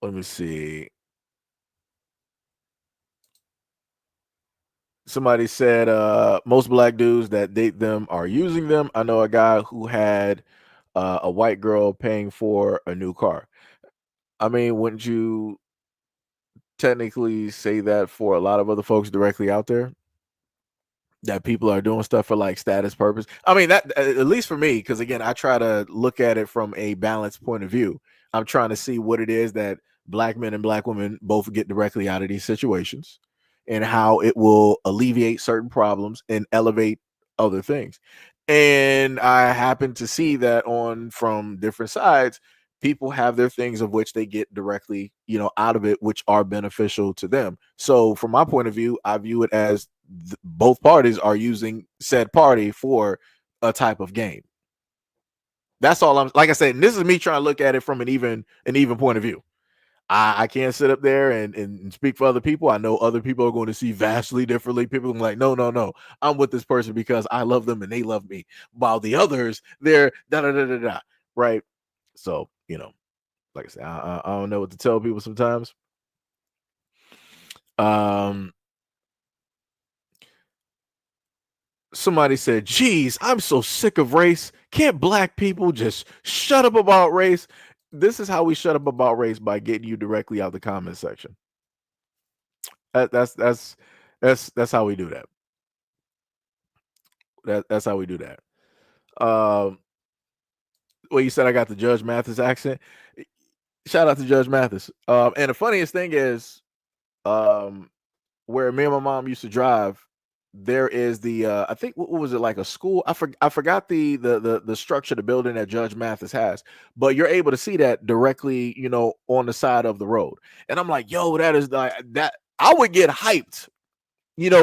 let me see. Somebody said most Black dudes that date them are using them. I know a guy who had a white girl paying for a new car. I mean, wouldn't you technically say that for a lot of other folks directly out there? That people are doing stuff for like status purpose. I mean, that at least for me, because again, I try to look at it from a balanced point of view. I'm trying to see what it is that Black men and Black women both get directly out of these situations and how it will alleviate certain problems and elevate other things. And I happen to see that on from different sides, people have their things of which they get directly, out of it, which are beneficial to them. So from my point of view, I view it as both parties are using said party for a type of game. That's all I'm, like I said, and this is me trying to look at it from an even point of view. I can't sit up there and speak for other people. I know other people are going to see vastly differently. People are like, no. I'm with this person because I love them and they love me. While the others, they're da da da da da. Right. So, like I said, I don't know what to tell people sometimes. Somebody said, geez, I'm so sick of race. Can't black people just shut up about race? This is how we shut up about race, by getting you directly out the comment section. That's how we do that. That's how we do that. Well, you said I got the Judge Mathis accent. Shout out to Judge Mathis. And the funniest thing is, where me and my mom used to drive, there is the I think, what was it, like a school? I forgot the structure, the building that Judge Mathis has, but you're able to see that directly, on the side of the road. And I'm like, yo, that is like that. I would get hyped,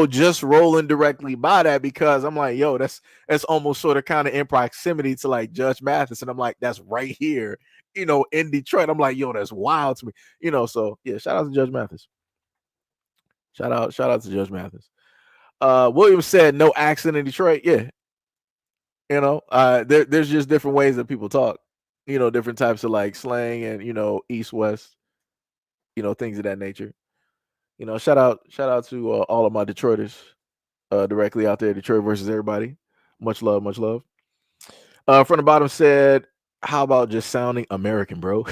just rolling directly by that, because I'm like, yo, that's almost sort of kind of in proximity to like Judge Mathis, and I'm like, that's right here, in Detroit. I'm like, yo, that's wild to me, So yeah, shout out to Judge Mathis. Shout out to Judge Mathis. William said no accent in Detroit. Yeah. There's just different ways that people talk, different types of like slang and, East, West, things of that nature. Shout out to all of my Detroiters directly out there, Detroit versus everybody. Much love, much love. From the bottom said, how about just sounding American, bro?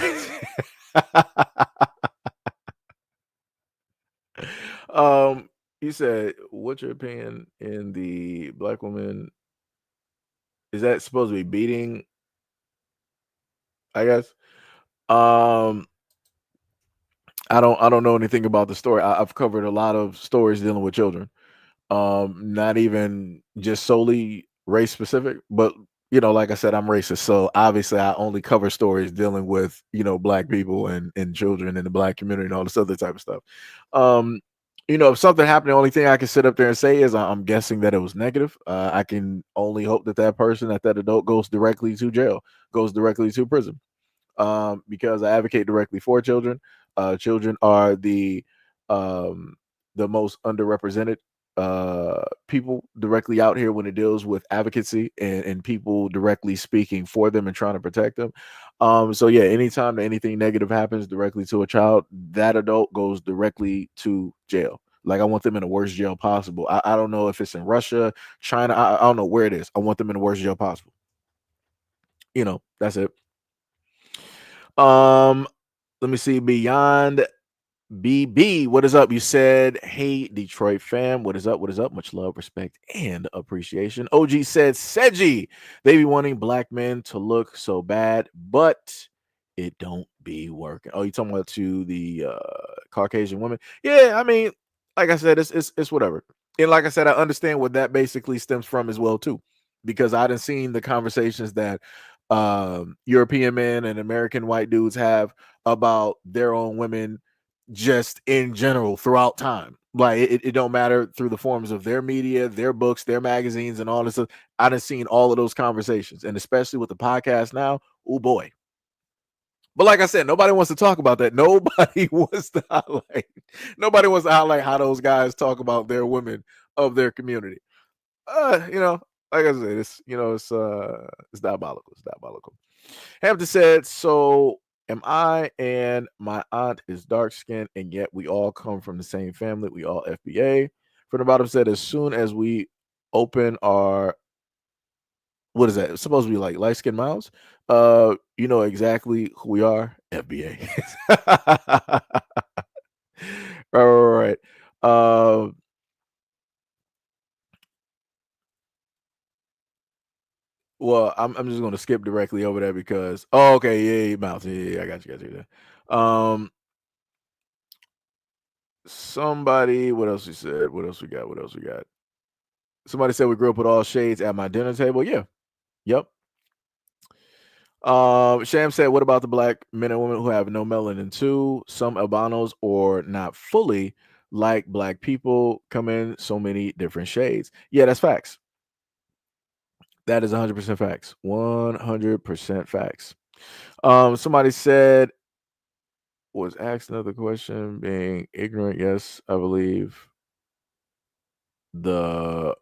He said, what's your opinion in the black woman? Is that supposed to be beating? I guess. I don't know anything about the story. I've covered a lot of stories dealing with children. Not even just solely race specific, but like I said, I'm racist, so obviously I only cover stories dealing with black people and children in the black community and all this other type of stuff. If something happened, the only thing I can sit up there and say is I'm guessing that it was negative. I can only hope that that adult goes directly to jail, goes directly to prison, because I advocate directly for children. Children are the most underrepresented people directly out here when it deals with advocacy and people directly speaking for them and trying to protect them. So yeah, anytime that anything negative happens directly to a child, that adult goes directly to jail. Like, I want them in the worst jail possible. I don't know if it's in Russia, China. I don't know where it is. I want them in the worst jail possible. That's it. Let me see. Beyond BB, what is up? You said, hey, Detroit fam, what is up? What is up? Much love, respect, and appreciation. OG said, Seji, they be wanting black men to look so bad, but it don't be working. Oh, you talking about to the Caucasian women? Yeah, I mean, like I said, it's whatever. And like I said, I understand what that basically stems from as well too, because I done seen the conversations that European men and American white dudes have about their own women, just in general throughout time. Like, it don't matter through the forms of their media, their books, their magazines, and all this stuff. I done seen all of those conversations, and especially with the podcast now. Oh boy. But like I said, nobody wants to talk about that. Nobody wants to highlight. Nobody wants to highlight how those guys talk about their women of their community. Like I said, it's diabolical. It's diabolical. Hampton said, so am I, and my aunt is dark skinned, and yet we all come from the same family. We all FBA. From the bottom said, as soon as we open our, what is that? It's supposed to be like light skinned mouths. You know exactly who we are. FBA. Right. Well, I'm just gonna skip directly over that because okay, yeah, mouth. Yeah, I got you there. Somebody, what else we said? What else we got? What else we got? Somebody said we grew up with all shades at my dinner table. Yeah. Yep. Sham said, what about the black men and women who have no melanin too? Some albinos or not fully like black people come in so many different shades. Yeah, that's facts. That is 100% facts. 100% facts. Somebody said, was asked another question. Being ignorant, yes, I believe. I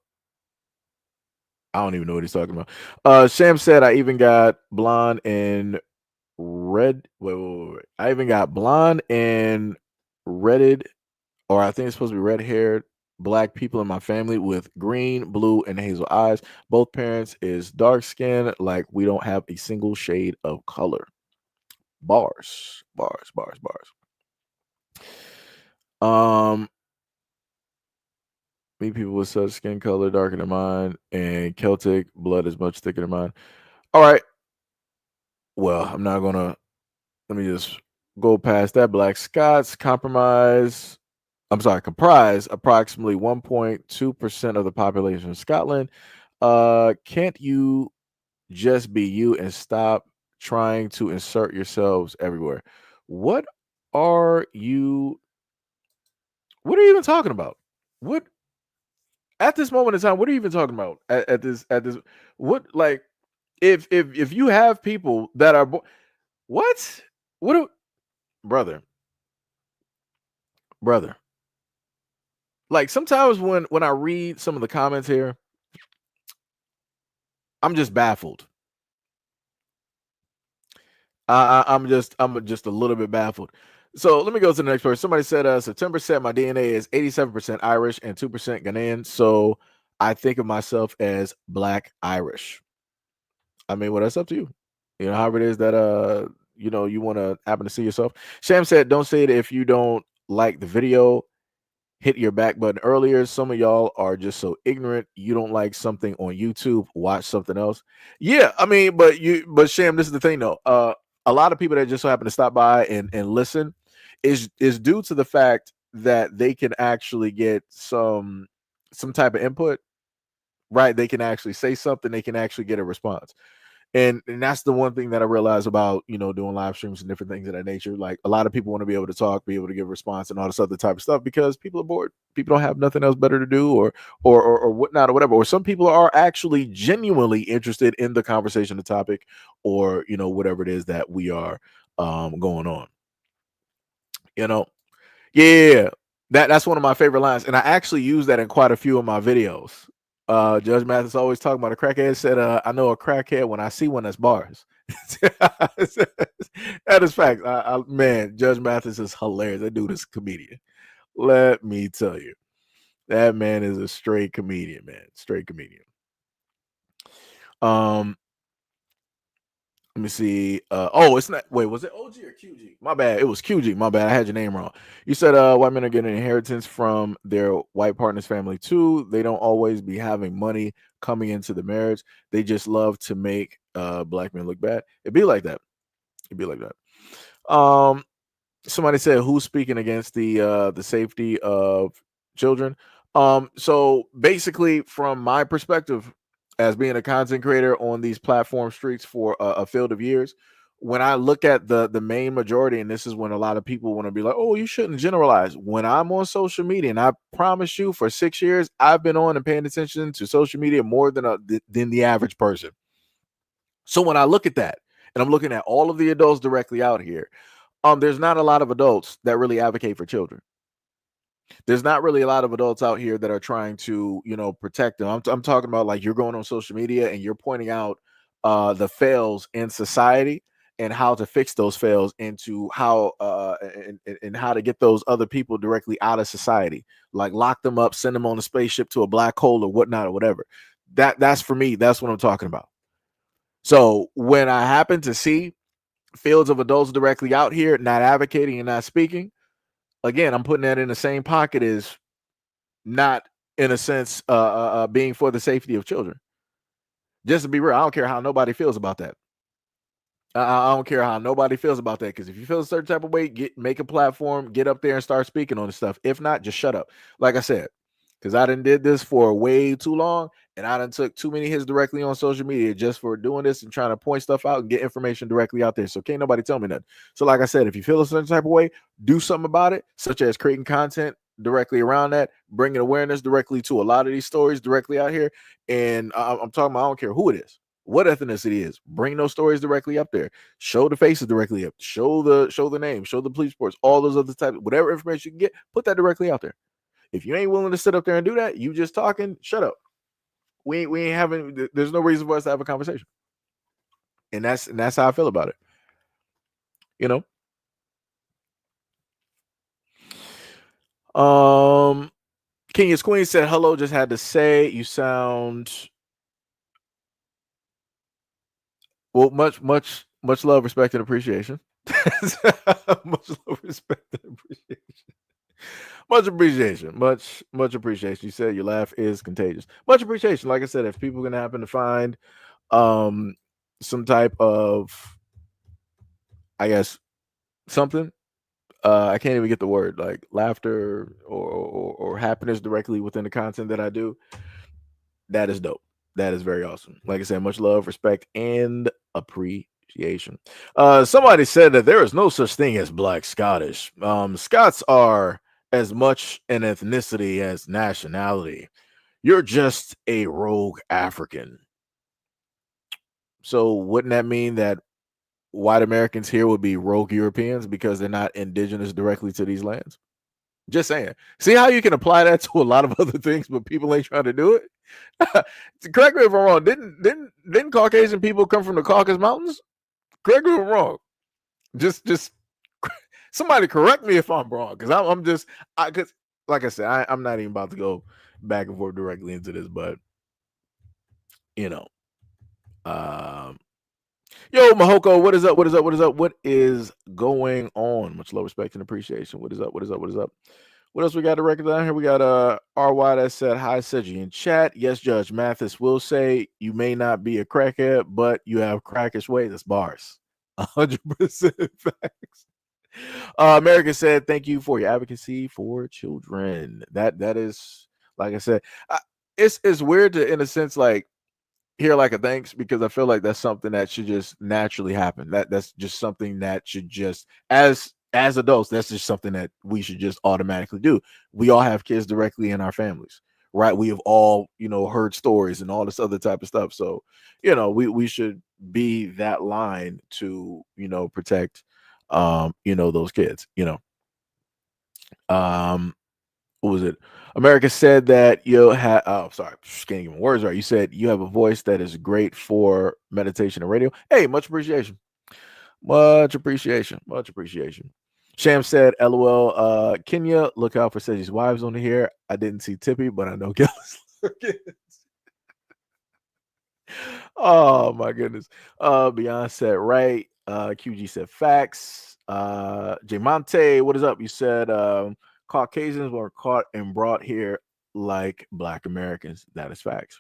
don't even know what he's talking about. Sham said I even got blonde and red. Wait. I even got blonde and redded, or I think it's supposed to be red haired black people in my family with green, blue, and hazel eyes. Both parents is dark skin, like we don't have a single shade of color. Bars. Meet people with such skin color darker than mine, and Celtic blood is much thicker than mine. All right. Well, I'm not gonna. Let me just go past that. Black Scots comprise approximately 1.2% of the population of Scotland. Can't you just be you and stop trying to insert yourselves everywhere? What are you even talking about? What at this moment in time, what are you even talking about? At this what, like, if you have people that are what? What do, brother? Brother. Like sometimes when I read some of the comments here, I'm just baffled. I'm just a little bit baffled. So let me go to the next person. Somebody said, September said my DNA is 87% Irish and 2% Ghanaian. So I think of myself as Black Irish. I mean, well, that's up to you. You know, however it is that you want to happen to see yourself. Sham said, don't say it if you don't like the video. Hit your back button earlier. Some of y'all are just so ignorant. You don't like something on YouTube, watch something else. Yeah, I mean, but Sham, this is the thing though. A lot of people that just so happen to stop by and listen is due to the fact that they can actually get some type of input, right? They can actually say something, they can actually get a response. And that's the one thing that I realize about, doing live streams and different things of that nature. Like a lot of people want to be able to talk, be able to give a response and all this other type of stuff because people are bored. People don't have nothing else better to do or whatnot or whatever. Or some people are actually genuinely interested in the conversation, the topic, or, whatever it is that we are going on. Yeah. That's one of my favorite lines. And I actually use that in quite a few of my videos. Judge Mathis always talking about a crackhead. Said, I know a crackhead when I see one that's bars. That is fact. Man, Judge Mathis is hilarious. That dude is a comedian. Let me tell you, that man is a straight comedian, man. Straight comedian. Let me see. It's not. Wait, was it OG or QG? My bad. It was QG. My bad. I had your name wrong. You said white men are getting an inheritance from their white partner's family too. They don't always be having money coming into the marriage. They just love to make black men look bad. It'd be like that. Somebody said who's speaking against the safety of children. So basically, from my perspective, as being a content creator on these platform streets for a field of years, when I look at the main majority, and this is when a lot of people want to be like, oh, you shouldn't generalize. When I'm on social media, and I promise you, for 6 years, I've been on and paying attention to social media more than the average person. So when I look at that, and I'm looking at all of the adults directly out here, there's not a lot of adults that really advocate for children. There's not really a lot of adults out here that are trying to, protect them. I'm talking about like you're going on social media and you're pointing out the fails in society and how to fix those fails into how and how to get those other people directly out of society, like lock them up, send them on a spaceship to a black hole or whatnot or whatever. That's for me. That's what I'm talking about. So when I happen to see fields of adults directly out here not advocating and not speaking, again, I'm putting that in the same pocket as not, in a sense, being for the safety of children. Just to be real, I don't care how nobody feels about that. I don't care how nobody feels about that, because if you feel a certain type of way, make a platform, get up there and start speaking on this stuff. If not, just shut up. Like I said, because I done did this for way too long, and I done took too many hits directly on social media just for doing this and trying to point stuff out and get information directly out there. So can't nobody tell me nothing. So like I said, if you feel a certain type of way, do something about it, such as creating content directly around that, bringing awareness directly to a lot of these stories directly out here. And I'm talking about, I don't care who it is. what ethnicity is. Bring those stories directly up there. Show the faces directly up. Show the name. Show the police reports. All those other types. Whatever information you can get, put that directly out there. If you ain't willing to sit up there and do that, you just talking. Shut up. We ain't having. There's no reason for us to have a conversation. And that's how I feel about it. You know. Kenya's Queen said hello. Just had to say you sound well. Much love, respect, and appreciation. Much love, respect, and appreciation. Much appreciation. Much appreciation. You said your laugh is contagious. Much appreciation. Like I said, if people are gonna happen to find some type of, I guess, something, I can't even get the word, like laughter or happiness directly within the content that I do, that is dope. That is very awesome. Like I said, much love, respect, and appreciation. Somebody said that there is no such thing as Black Scottish. Scots are as much an ethnicity as nationality. You're just a rogue African. So wouldn't that mean that white Americans here would be rogue Europeans because they're not indigenous directly to these lands? Just saying. See how you can apply that to a lot of other things, but people ain't trying to do it? Correct me if I'm wrong. Didn't Caucasian people come from the Caucasus Mountains? Correct me if I'm wrong. Just somebody correct me if I'm wrong, because because like I said, I'm not even about to go back and forth directly into this, but you know, yo, Mahoko, what is up? What is up? What is up? What is going on? Much love, respect, and appreciation. What is up? What is up? What is up? What else we got to record down here? We got RY that said hi, Seji in chat. Yes, Judge Mathis will say you may not be a crackhead, but you have crackish ways. That's bars. 100% facts. America said thank you for your advocacy for children. That is, like I said, it's weird to, in a sense, like hear like a thanks, because I feel like that's something that should just naturally happen. That's just something that should just, as adults, that's just something that we should just automatically do. We all have kids directly in our families, right? We have all, heard stories and all this other type of stuff. So, we should be that line to, protect, those kids, what was it? America said that you have, sorry, can't even words right. You said you have a voice that is great for meditation and radio. Hey, much appreciation. Much appreciation. Much appreciation. Sham said, LOL, Kenya, look out for Seji's wives on here. I didn't see Tippy, but I know Gillis. Oh my goodness. Beyond said right. QG said facts. Jamonte, what is up? You said Caucasians were caught and brought here like Black Americans. That is facts.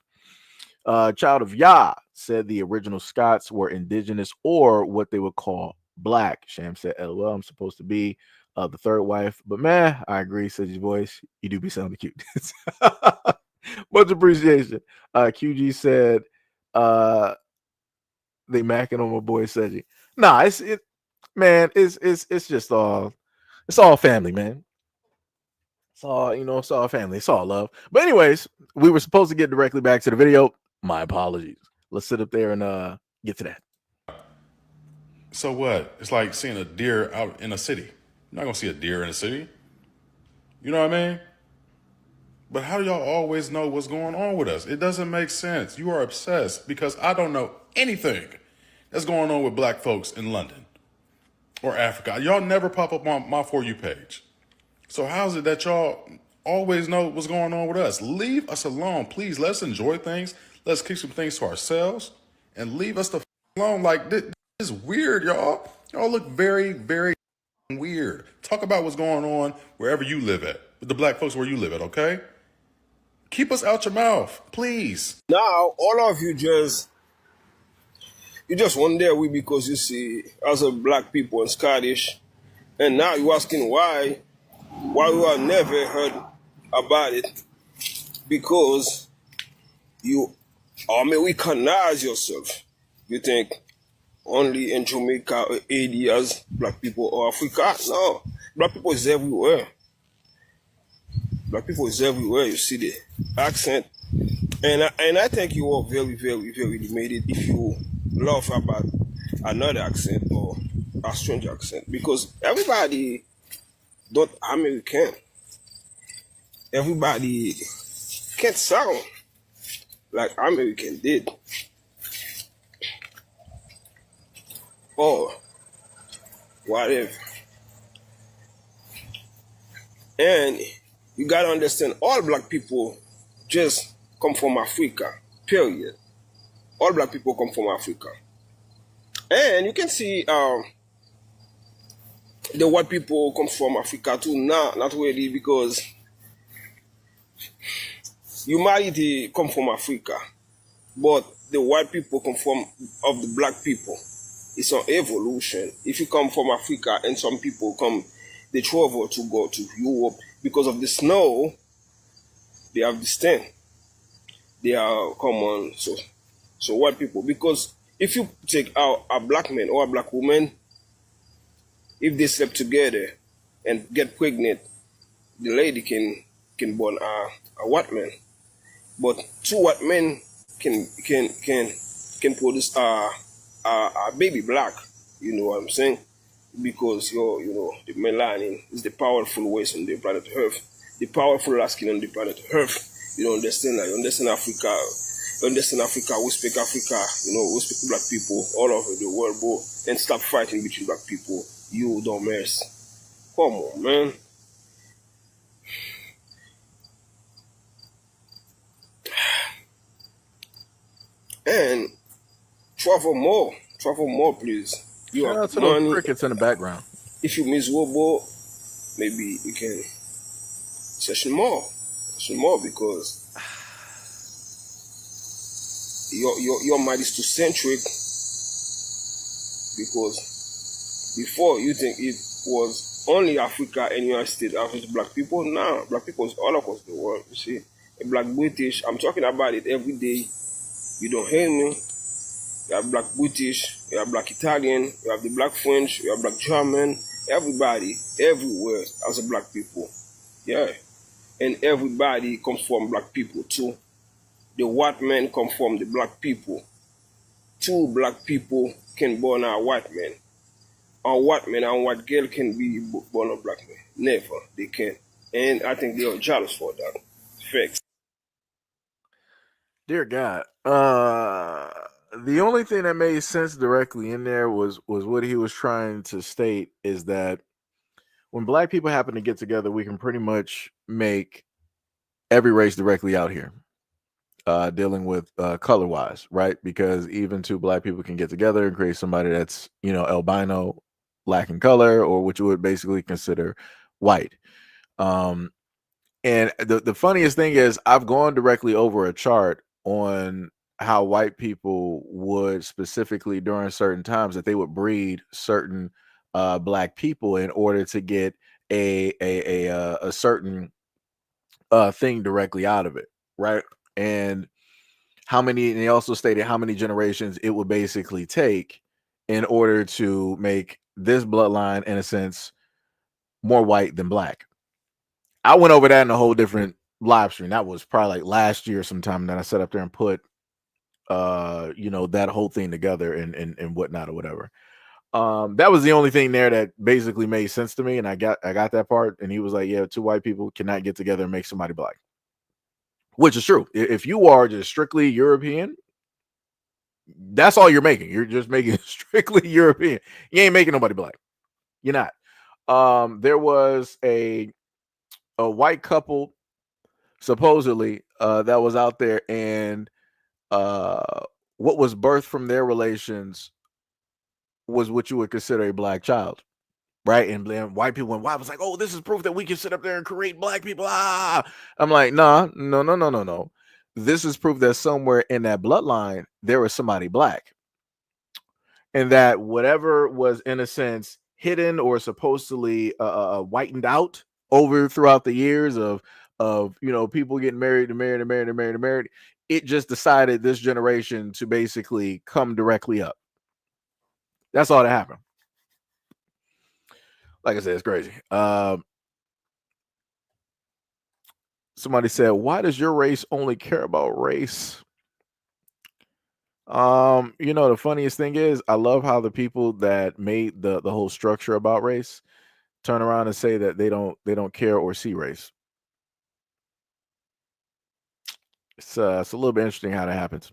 Child of Yah said the original Scots were indigenous, or what they would call Black. Sham said, LOL, I'm supposed to be the third wife. But man, I agree, said your voice. You do be sounding cute. Much appreciation. QG said they macking on my boy Seji. Nah, it's just all, it's all family, man. It's all, it's all family. It's all love. But anyways, we were supposed to get directly back to the video. My apologies. Let's sit up there and get to that. So what? It's like seeing a deer out in a city. You're not going to see a deer in a city. You know what I mean? But how do y'all always know what's going on with us? It doesn't make sense. You are obsessed because I don't know anything that's going on with Black folks in London or Africa. Y'all never pop up on my For You page. So how is it that y'all always know what's going on with us? Leave us alone, please. Let's enjoy things. Let's keep some things to ourselves and leave us the alone. Like, this is weird, y'all. Y'all look very, very weird. Talk about what's going on wherever you live at, with the Black folks where you live at, okay? Keep us out your mouth, please. Now, all of you just wonder we, because you see, as a Black people and Scottish, and now you're asking why we have never heard about it, because you Americanize yourself. You think only in Jamaica or AD as Black people or Africa? No, Black people is everywhere. Black people is everywhere. You see the accent, And I think you are very, very, very limited if you love about another accent or a strange accent, because everybody don't American. Everybody can't sound like American did, or whatever. And you gotta understand, all black people just come from Africa. Period. All black people come from Africa, and you can see the white people come from Africa too. Nah, not really, because humanity come from Africa, but the white people come from of the black people. It's an evolution. If you come from Africa and some people come, they travel to go to Europe because of the snow. They have the stand. They are common. So white people, because if you take out a black man or a black woman, if they sleep together and get pregnant, the lady can born a white man. But two white men can produce a baby black. You know what I'm saying? Because the melanin is the powerful waste on the planet Earth, the powerful skin on the planet Earth. You don't understand that. You understand Africa. You understand Africa. We speak Africa. We speak black people all over the world, bro. And stop fighting between black people. You don't mess. Come on, man. And travel more, please. You Shout have out to those money. crickets in the background. If you miserable, maybe you can session more, because your mind is too centric. Because before you think it was only Africa and United States African black people. Now black people is all across the world. You see, a black British. I'm talking about it every day. You don't hear me. You have black British, you have black Italian, you have the black French, you have black German. Everybody, everywhere, as a black people. Yeah. And everybody comes from black people too. The white man come from the black people. Two black people can born a white man. A white man and white girl can be born a black man. Never. They can't. And I think they are jealous for that. Facts. Dear God. The only thing that made sense directly in there was what he was trying to state, is that when black people happen to get together, we can pretty much make every race directly out here. Dealing with color wise, right? Because even two black people can get together and create somebody that's, albino, lacking color, or what you would basically consider white. And the funniest thing is, I've gone directly over a chart on how white people would, specifically during certain times, that they would breed certain black people in order to get a certain thing directly out of it, right? And and they also stated how many generations it would basically take in order to make this bloodline, in a sense, more white than black. I went over that in a whole different live stream. That was probably like last year sometime that I set up there and put that whole thing together and whatnot or whatever. That was the only thing there that basically made sense to me, and I got that part. And he was like, yeah, two white people cannot get together and make somebody black. Which is true. If you are just strictly European, that's all you're making. You're just making strictly European. You ain't making nobody black. You're not. There was a white couple supposedly that was out there, and what was birthed from their relations was what you would consider a black child, right? And then white people went, "Wow!" Was like, "Oh, this is proof that we can sit up there and create black people." Ah, I'm like, nah, no. This is proof that somewhere in that bloodline there was somebody black, and that whatever was, in a sense, hidden or supposedly whitened out over throughout the years of people getting married and married and married and married and married, it just decided this generation to basically come directly up. That's all that happened. Like I said, it's crazy. Somebody said, "Why does your race only care about race?" The funniest thing is, I love how the people that made the whole structure about race turn around and say that they don't care or see race. It's a little bit interesting how that happens.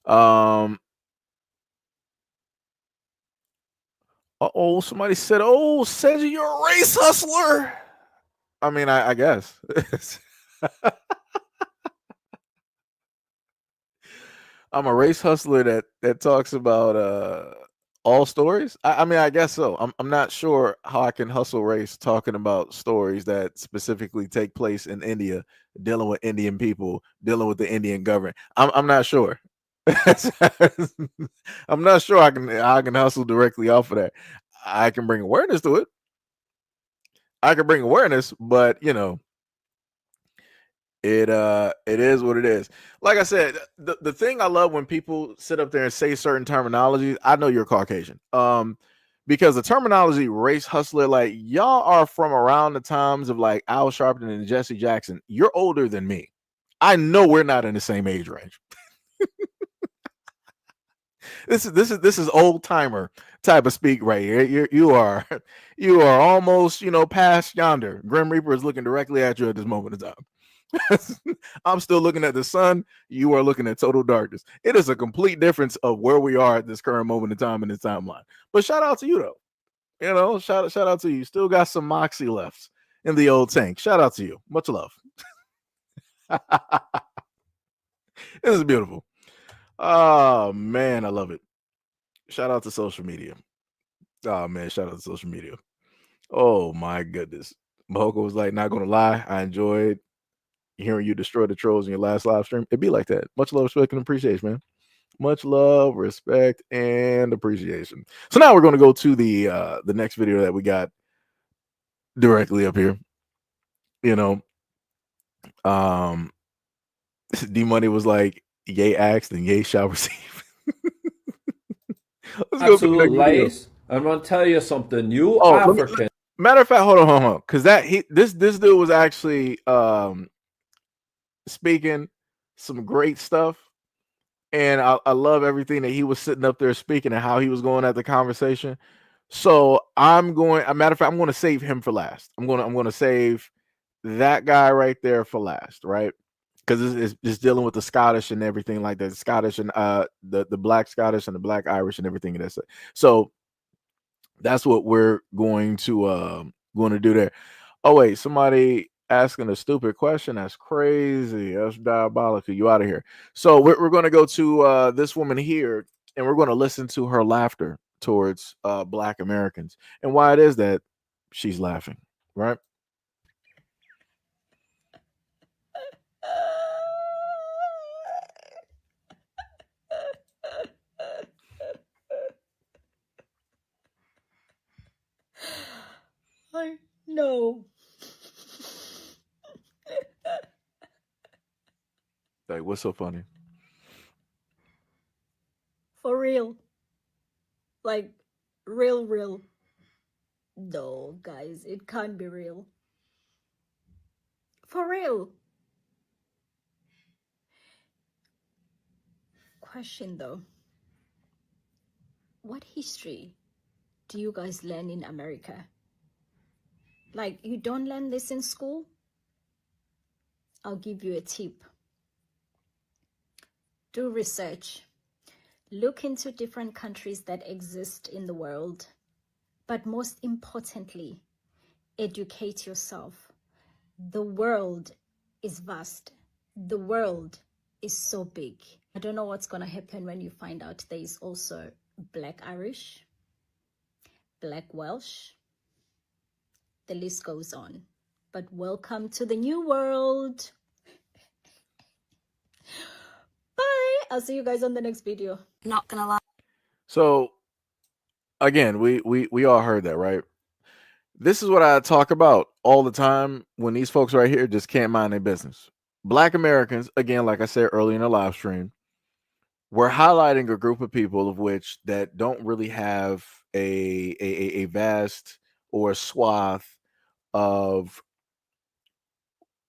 Um. Oh, somebody said, "Oh, Seji, you're a race hustler." I mean, I guess. I'm a race hustler that talks about all stories. I mean, I guess so. I'm not sure how I can hustle race talking about stories that specifically take place in India, dealing with Indian people, dealing with the Indian government. I'm not sure. I'm not sure I can hustle directly off of that. I can bring awareness to it. I can bring awareness, but it is what it is. Like I said, the thing I love when people sit up there and say certain terminology, I know you're Caucasian. Because the terminology race hustler, like y'all are from around the times of like Al Sharpton and Jesse Jackson. You're older than me. I know we're not in the same age range. This is old timer type of speak right here. You are almost past yonder. Grim Reaper is looking directly at you at this moment in time. I'm still looking at the sun. You are looking at total darkness. It is a complete difference of where we are at this current moment in time in this timeline. But shout out to you though. Shout out to you. Still got some moxie left in the old tank. Shout out to you. Much love. This is beautiful. Oh man, I love it. Shout out to social media. Oh man, shout out to social media. Oh my goodness. Mahoko was like, not gonna lie, I enjoyed hearing you destroy the trolls in your last live stream. It'd be like that. Much love, respect, and appreciation, man. Much love, respect, and appreciation. So now we're going to go to the next video that we got directly up here. Um, D Money was like, "Yay asked and Yay shall receive." Let's go to the Absolute next video. lies. I'm gonna tell you something. You Let me, African. matter of fact, hold on, because this dude was actually speaking some great stuff. And I love everything that he was sitting up there speaking and how he was going at the conversation. So a matter of fact, I'm going to save him for last. I'm going to save that guy right there for last, right? Because it's dealing with the Scottish and everything like that. The Scottish and the black Scottish and the black Irish and everything that's it. So that's what we're going to do there. Oh wait, somebody asking a stupid question. That's crazy. That's diabolical. You out of here. So we're going to go to this woman here, and we're going to listen to her laughter towards Black Americans and why it is that she's laughing. Right? I know. Like, what's so funny? For real. Like, real. No, guys, it can't be real. For real. Question though. What history do you guys learn in America? Like, you don't learn this in school? I'll give you a tip. Do research. Look into different countries that exist in the world. But most importantly, educate yourself. The world is vast. The world is so big. I don't know what's going to happen when you find out there is also Black Irish, Black Welsh. The list goes on. But welcome to the new world. Bye. I'll see you guys on the next video. Not gonna lie. So again, we all heard that, right? This is what I talk about all the time when these folks right here just can't mind their business. Black Americans, again, like I said earlier in the live stream, we're highlighting a group of people of which that don't really have a vast or swath of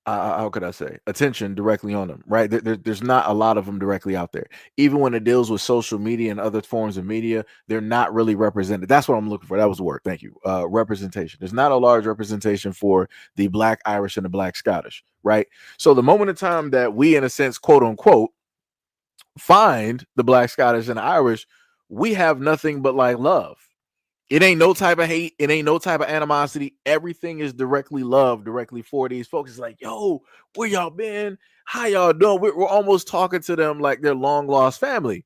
how could I say, attention directly on them, right? There's not a lot of them directly out there. Even when it deals with social media and other forms of media, they're not really represented. That's what I'm looking for. That was the word. Thank you. Representation. There's not a large representation for the Black Irish and the Black Scottish, right? So the moment in time that we, in a sense, quote unquote, find the Black Scottish and the Irish, we have nothing but like love. It ain't no type of hate. It ain't no type of animosity. Everything is directly love, directly for these folks. It's like, yo, where y'all been? How y'all doing? We're almost talking to them like they're long lost family.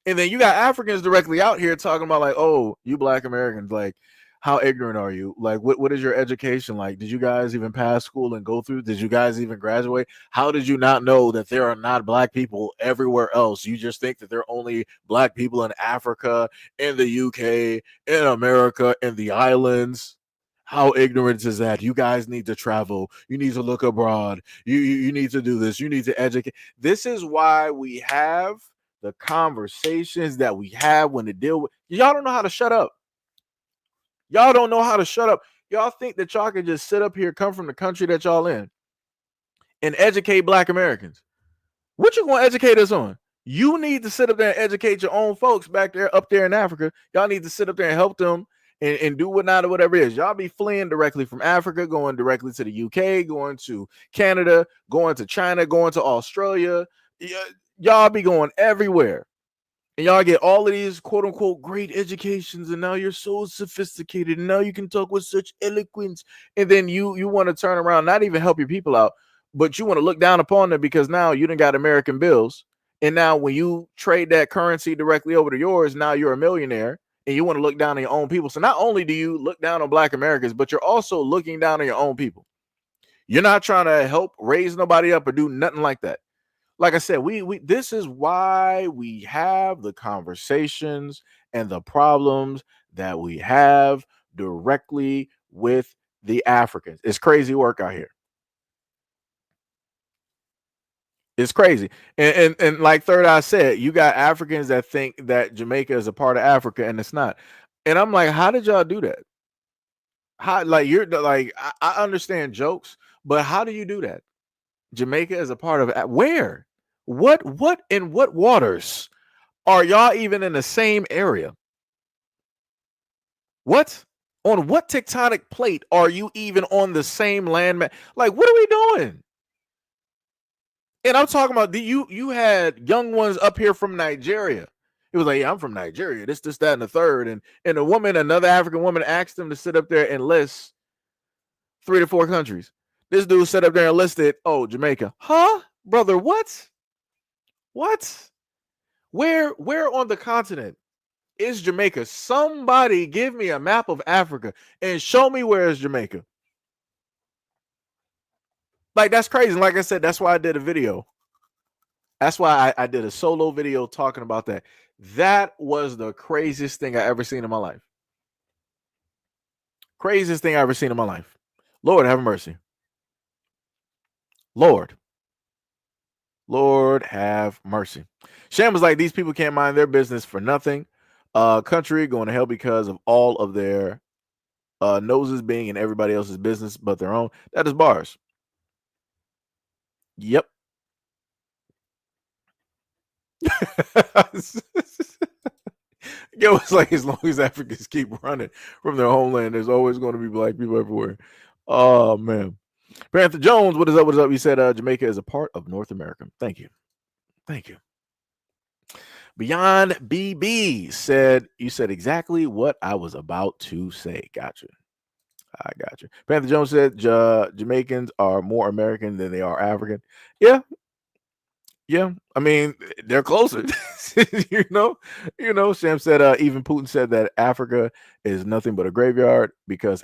And then you got Africans directly out here talking about like, oh, you Black Americans, like, how ignorant are you? Like, what is your education like? Did you guys even pass school and go through? Did you guys even graduate? How did you not know that there are not Black people everywhere else? You just think that there are only Black people in Africa, in the UK, in America, in the islands. How ignorant is that? You guys need to travel. You need to look abroad. You need to do this. You need to educate. This is why we have the conversations that we have when to deal with. Y'all don't know how to shut up. Y'all don't know how to shut up. Y'all think that y'all can just sit up here, come from the country that y'all in, and educate Black Americans. What you gonna educate us on? You need to sit up there and educate your own folks back there, up there in Africa. Y'all need to sit up there and help them and do whatnot or whatever it is. Y'all be fleeing directly from Africa, going directly to the UK, going to Canada, going to China, going to Australia. Y'all be going everywhere. And y'all get all of these quote unquote great educations, and now you're so sophisticated, and now you can talk with such eloquence. And then you want to turn around, not even help your people out, but you want to look down upon them because now you done got American bills. And now when you trade that currency directly over to yours, now you're a millionaire and you want to look down on your own people. So not only do you look down on Black Americans, but you're also looking down on your own people. You're not trying to help raise nobody up or do nothing like that. Like I said, we this is why we have the conversations and the problems that we have directly with the Africans. It's crazy work out here. It's crazy. And like Third Eye said, you got Africans that think that Jamaica is a part of Africa and it's not. And I'm like, how did y'all do that? How, like, you're like, I understand jokes, but how do you do that? Jamaica is a part of where? What in what waters are y'all even in the same area? What? On what tectonic plate are you even on the same land? Like, what are we doing? And I'm talking about you had young ones up here from Nigeria. It was like, yeah, I'm from Nigeria. This, that, and the third. And a woman, another African woman, asked them to sit up there and list 3 to 4 countries. This dude sat up there and listed, oh, Jamaica. Huh? Brother, what? What? Where on the continent is Jamaica? Somebody give me a map of Africa and show me where is Jamaica. Like, that's crazy. Like I said, that's why I did a video. That's why I did a solo video talking about that. That was the craziest thing I ever seen in my life. Craziest thing I ever seen in my life. Lord have mercy. Lord have mercy. Sham was like, these people can't mind their business for nothing. Country going to hell because of all of their noses being in everybody else's business but their own. That is bars. Yep. Yo, it's like, as long as Africans keep running from their homeland, there's always going to be Black people everywhere. Oh, man. Panther Jones, what is up? What is up? You said Jamaica is a part of North America. Thank you. Thank you. Beyond BB said, you said exactly what I was about to say. Gotcha. I got you. Panther Jones said Jamaicans are more American than they are African. Yeah. Yeah. I mean, they're closer. you know. Sam said even Putin said that Africa is nothing but a graveyard because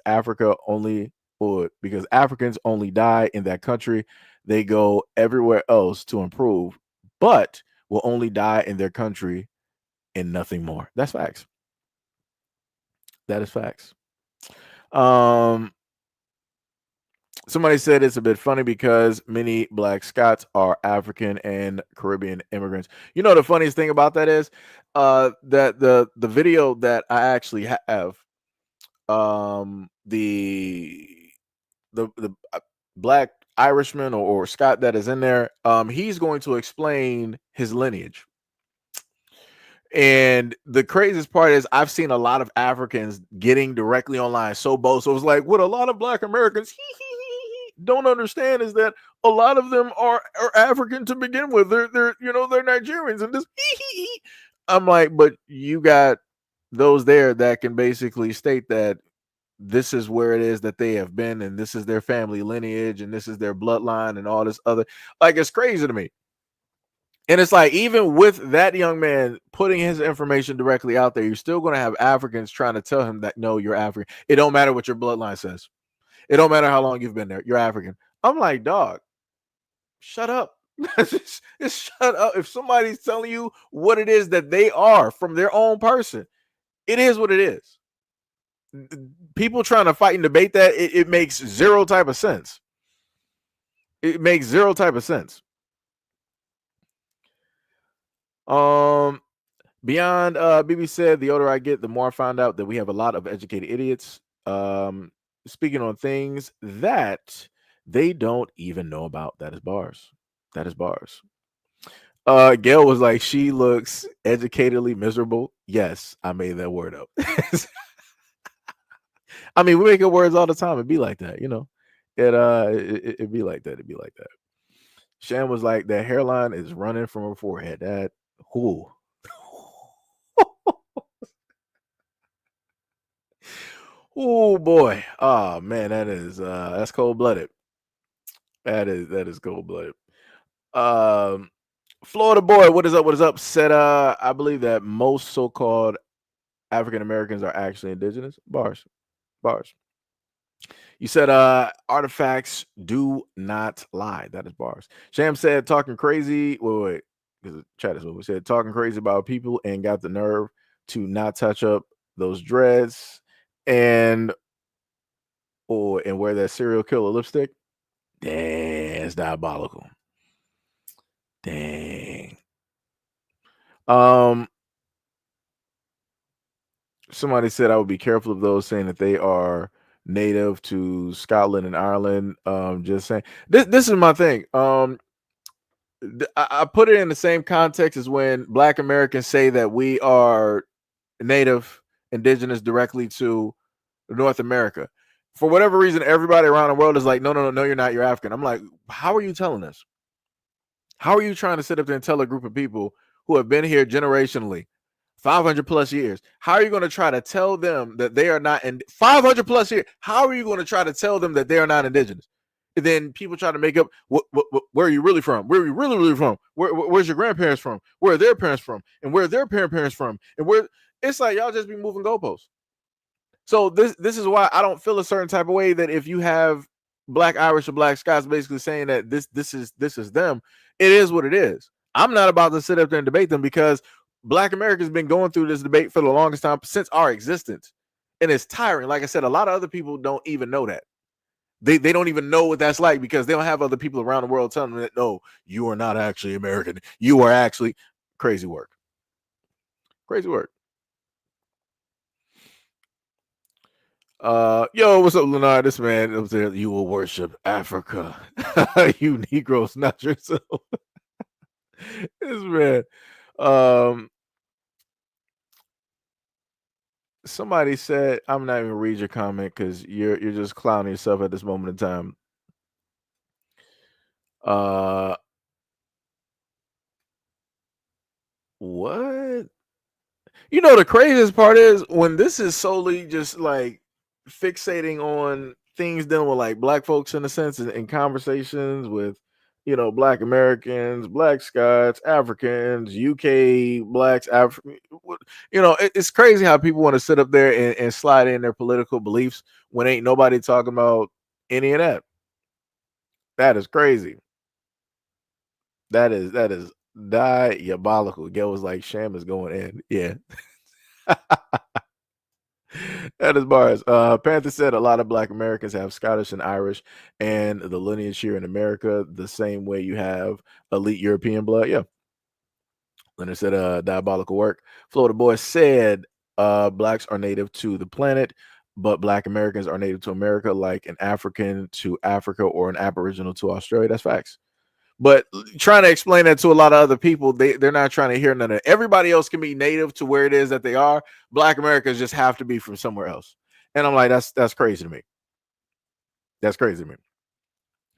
because Africans only die in that country. They go everywhere else to improve, but will only die in their country and nothing more. That's facts. That is facts. Somebody said it's a bit funny because many Black Scots are African and Caribbean immigrants. You know, the funniest thing about that is that the video that I actually have, the Black Irishman or Scott that is in there, he's going to explain his lineage. And the craziest part is I've seen a lot of Africans getting directly online so bold. So it was like, what a lot of Black Americans don't understand is that a lot of them are African to begin with. They're they're Nigerians and this. I'm like, but you got those there that can basically state that this is where it is that they have been, and this is their family lineage, and this is their bloodline, and all this other. Like, it's crazy to me. And it's like, even with that young man putting his information directly out there, you're still going to have Africans trying to tell him that, no, you're African. It don't matter what your bloodline says. It don't matter how long you've been there. You're African. I'm like, dog, shut up. just shut up. If somebody's telling you what it is that they are from their own person, it is what it is. People trying to fight and debate that, it makes zero type of sense. It makes zero type of sense. Beyond BB said, the older I get, the more I find out that we have a lot of educated idiots speaking on things that they don't even know about. That is bars. That is bars. Gail was like, she looks educatedly miserable. Yes, I made that word up. I mean, we make up words all the time. It'd be like that, you know. It'd be like that. It'd be like that. Shan was like, that hairline is running from her forehead. That who? Oh boy. Oh man, that's cold-blooded. That is cold-blooded. Florida boy, what is up? What is up? Said I believe that most so-called African Americans are actually indigenous. Bars. You said artifacts do not lie. That is bars. Sham said talking crazy. Wait. Chat is what we said. Talking crazy about people and got the nerve to not touch up those dreads and wear that serial killer lipstick. Dang, it's diabolical. Dang. Somebody said I would be careful of those saying that they are native to Scotland and Ireland. Just saying this is my thing. I put it in the same context as when Black Americans say that we are native, indigenous directly to North America. For whatever reason, everybody around the world is like, no, you're not. You're African. I'm like, how are you telling us? How are you trying to sit up there and tell a group of people who have been here generationally, 500 plus years? How are you going to try to tell them that they are not in 500 plus years? How are you going to try to tell them that they are not indigenous? And then people try to make up, where are you really from? Where are you really from? Where's your grandparents from? Where are their parents from? And where are their parents from? And where it's like y'all just be moving goalposts. So this is why I don't feel a certain type of way that if you have Black Irish or Black Scots basically saying that this is them, it is what it is. I'm not about to sit up there and debate them because Black America's been going through this debate for the longest time since our existence. And it's tiring. Like I said, a lot of other people don't even know that. They don't even know what that's like because they don't have other people around the world telling them that, no, you are not actually American. You are actually crazy work. Crazy work. Yo, what's up, Leonard? This man up there, you will worship Africa. You Negroes, not yourself. This man. Somebody said, I'm not even gonna read your comment because you're just clowning yourself at this moment in time. What? You know, the craziest part is when this is solely just like fixating on things dealing with like Black folks in a sense in conversations with, you know, Black Americans, Black Scots, Africans, UK Blacks, you know, it's crazy how people want to sit up there and slide in their political beliefs when ain't nobody talking about any of that. That is crazy. That is diabolical. Gail was like, Sham is going in. Yeah. That is bars. Panther said a lot of Black Americans have Scottish and Irish and the lineage here in America the same way you have elite European blood. Yeah. Leonard said diabolical work. Florida boy said Blacks are native to the planet. but Black Americans are native to America, like an African to Africa or an Aboriginal to Australia. That's facts. But trying to explain that to a lot of other people, they're not trying to hear none of it. Everybody else can be native to where it is that they are. Black Americans just have to be from somewhere else. And I'm like, that's crazy to me. That's crazy to me.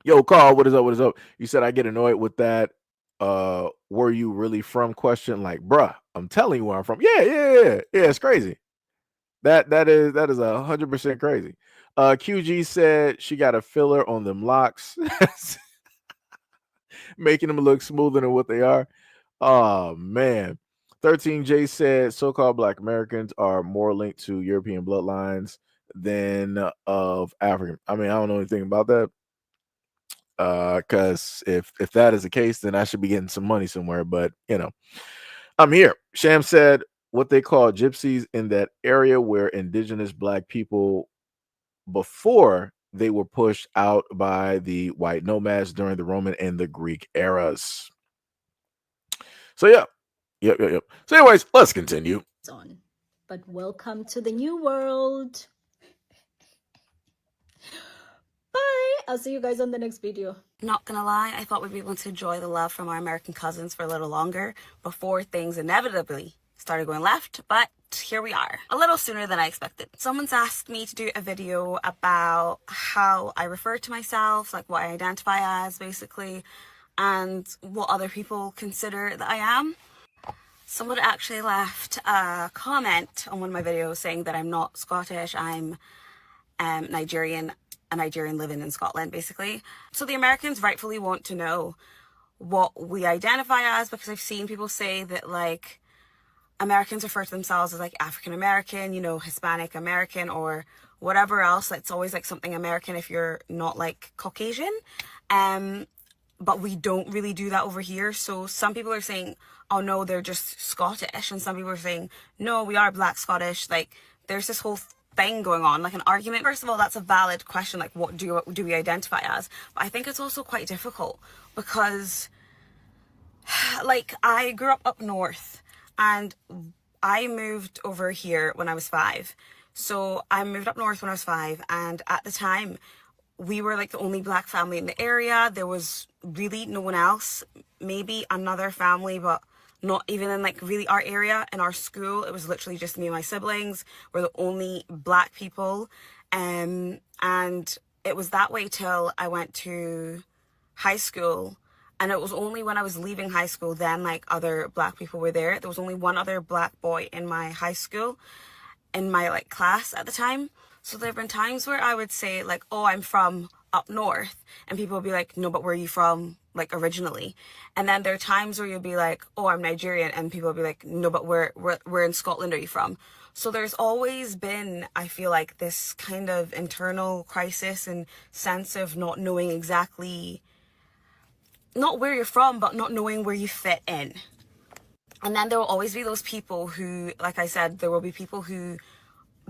Yo, Carl, what is up? What is up? You said I get annoyed with that. Were you really from question? Like, bruh, I'm telling you where I'm from. Yeah. It's crazy. That is 100% crazy. QG said she got a filler on them locks, making them look smoother than what they are. Oh man. 13J said so-called Black Americans are more linked to European bloodlines than of African. I mean, I don't know anything about that. Because if that is the case, then I should be getting some money somewhere. But I'm here. Sham said what they call gypsies in that area where indigenous Black people before they were pushed out by the white nomads during the Roman and the Greek eras. So yeah. Yep. So anyways, let's continue. But welcome to the new world. Bye. I'll see you guys on the next video. Not gonna lie, I thought we'd be able to enjoy the love from our American cousins for a little longer before things inevitably started going left, but here we are, a little sooner than I expected. Someone's asked me to do a video about how I refer to myself, like what I identify as basically, and what other people consider that I am. Someone actually left a comment on one of my videos saying that I'm not Scottish, I'm Nigerian, a Nigerian living in Scotland, basically. So the Americans rightfully want to know what we identify as, because I've seen people say that, like, Americans refer to themselves as, like, African American, Hispanic American, or whatever else. It's always, like, something American if you're not, like, Caucasian. But we don't really do that over here. So some people are saying, oh no, they're just Scottish. And some people are saying, no, we are Black Scottish. Like, there's this whole thing going on, like an argument. First of all, that's a valid question, like what do we identify as? But I think it's also quite difficult because, like, I grew up north and I moved over here when I was 5. So I moved up north when I was 5, and at the time we were like the only Black family in the area. There was really no one else, maybe another family, but not even in like really our area. In our school, it was literally just me and my siblings. We're the only Black people. And it was that way till I went to high school. And it was only when I was leaving high school then like other Black people were there. There was only one other Black boy in my high school, in my like class at the time. So there have been times where I would say like, oh, I'm from up north, and people would be like, no, but where are you from, like, originally? And then there are times where you'll be like, oh, I'm Nigerian, and people will be like, no, but where in Scotland are you from? So there's always been, I feel like, this kind of internal crisis and sense of not knowing exactly, not where you're from, but not knowing where you fit in. And then there will always be those people who, like I said, there will be people who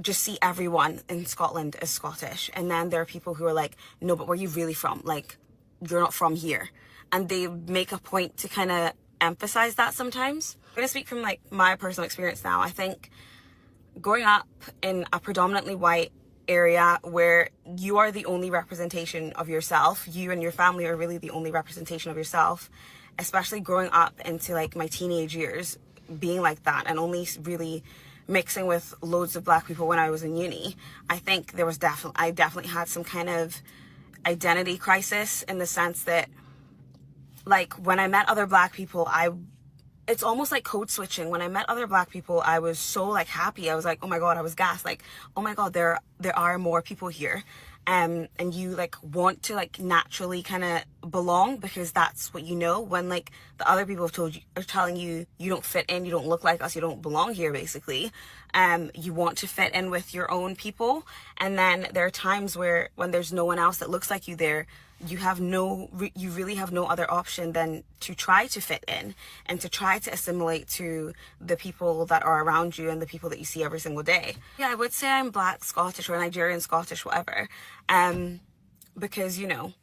just see everyone in Scotland as Scottish. And then there are people who are like, no, but where are you really from? Like, you're not from here. And they make a point to kind of emphasize that sometimes. I'm going to speak from like my personal experience now. I think growing up in a predominantly white area where you are the only representation of yourself, you and your family are really the only representation of yourself, especially growing up into like my teenage years, being like that and only really mixing with loads of Black people when I was in uni. I think there was I definitely had some kind of identity crisis, in the sense that, like, when I met other Black people, it's almost like code switching. When I met other Black people, I was so like happy. I was like, oh my God, I was gassed. Like, oh my God, there are more people here. And you like want to like naturally kind of belong, because that's what you know. When like the other people are telling you you don't fit in, you don't look like us, you don't belong here, basically. You want to fit in with your own people. And then there are times where when there's no one else that looks like you there, you really have no other option than to try to fit in and to try to assimilate to the people that are around you and the people that you see every single day. Yeah, I would say I'm Black Scottish or Nigerian Scottish, whatever. Because, you know,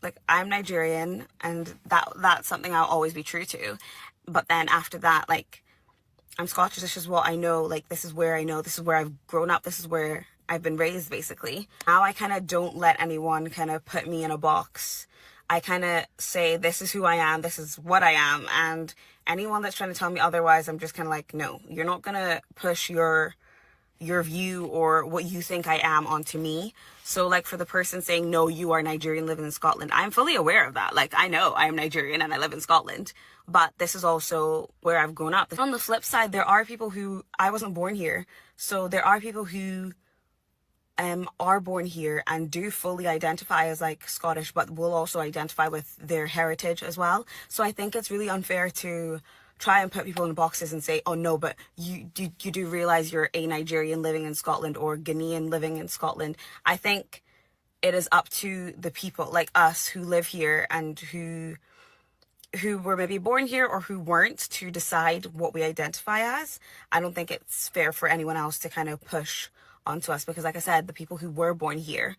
like, I'm Nigerian, and that's something I'll always be true to. But then after that, like, I'm Scottish. This is what I know. Like, this is where I know. This is where I've grown up. This is where, I've been raised, basically. Now I kind of don't let anyone kind of put me in a box. I kind of say, this is who I am, this is what I am, and anyone that's trying to tell me otherwise, I'm just kind of like, no, you're not going to push your view or what you think I am onto me. So like for the person saying, no, you are Nigerian living in Scotland, I'm fully aware of that. Like, I know I am Nigerian and I live in Scotland, but this is also where I've grown up. On the flip side, there are people who, I wasn't born here, so there are people who are born here and do fully identify as like Scottish, but will also identify with their heritage as well. So I think it's really unfair to try and put people in boxes and say, oh no, but you do realize you're a Nigerian living in Scotland or Ghanaian living in Scotland. I think it is up to the people like us who live here and who were maybe born here or who weren't to decide what we identify as. I don't think it's fair for anyone else to kind of push onto us, because like I said, the people who were born here,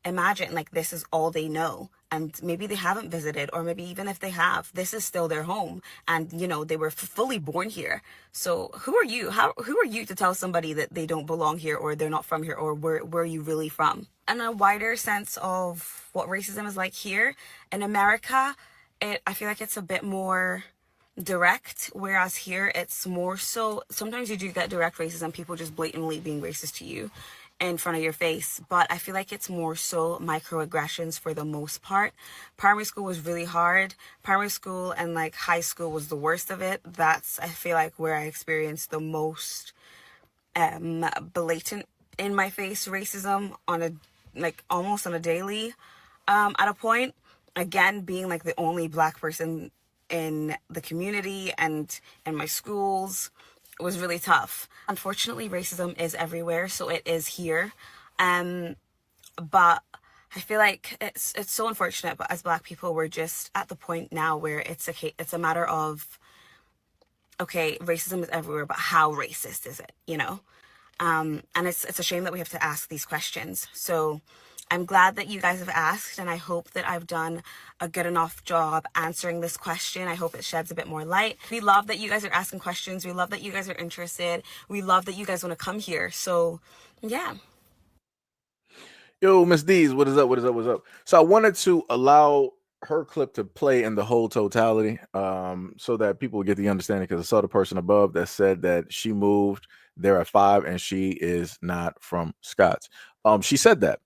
imagine like this is all they know, and maybe they haven't visited, or maybe even if they have, this is still their home, and you know, they were fully born here. So who are you? Who are you to tell somebody that they don't belong here or they're not from here, or where are you really from? And a wider sense of what racism is like here in America, I feel like it's a bit more direct, whereas here it's more so, sometimes you do get direct racism, people just blatantly being racist to you in front of your face, but I feel like it's more so microaggressions for the most part. Primary school was really hard. Primary school and like high school was the worst of it. That's, I feel like, where I experienced the most blatant in my face racism on a, like almost on a daily at a point. Again, being like the only Black person in the community and in my schools, it was really tough. Unfortunately, racism is everywhere, so it is here. But I feel like it's so unfortunate, but as Black people, we're just at the point now where it's a matter of, okay, racism is everywhere, but how racist is it, you know? And it's a shame that we have to ask these questions. So I'm glad that you guys have asked, and I hope that I've done a good enough job answering this question. I hope it sheds a bit more light. We love that you guys are asking questions. We love that you guys are interested. We love that you guys want to come here. So, yeah. Yo, Miss D's, what is up? What is up? What's up? So I wanted to allow her clip to play in the whole totality, so that people get the understanding, because I saw the person above that said that she moved there at 5 and she is not from Scots. She said that.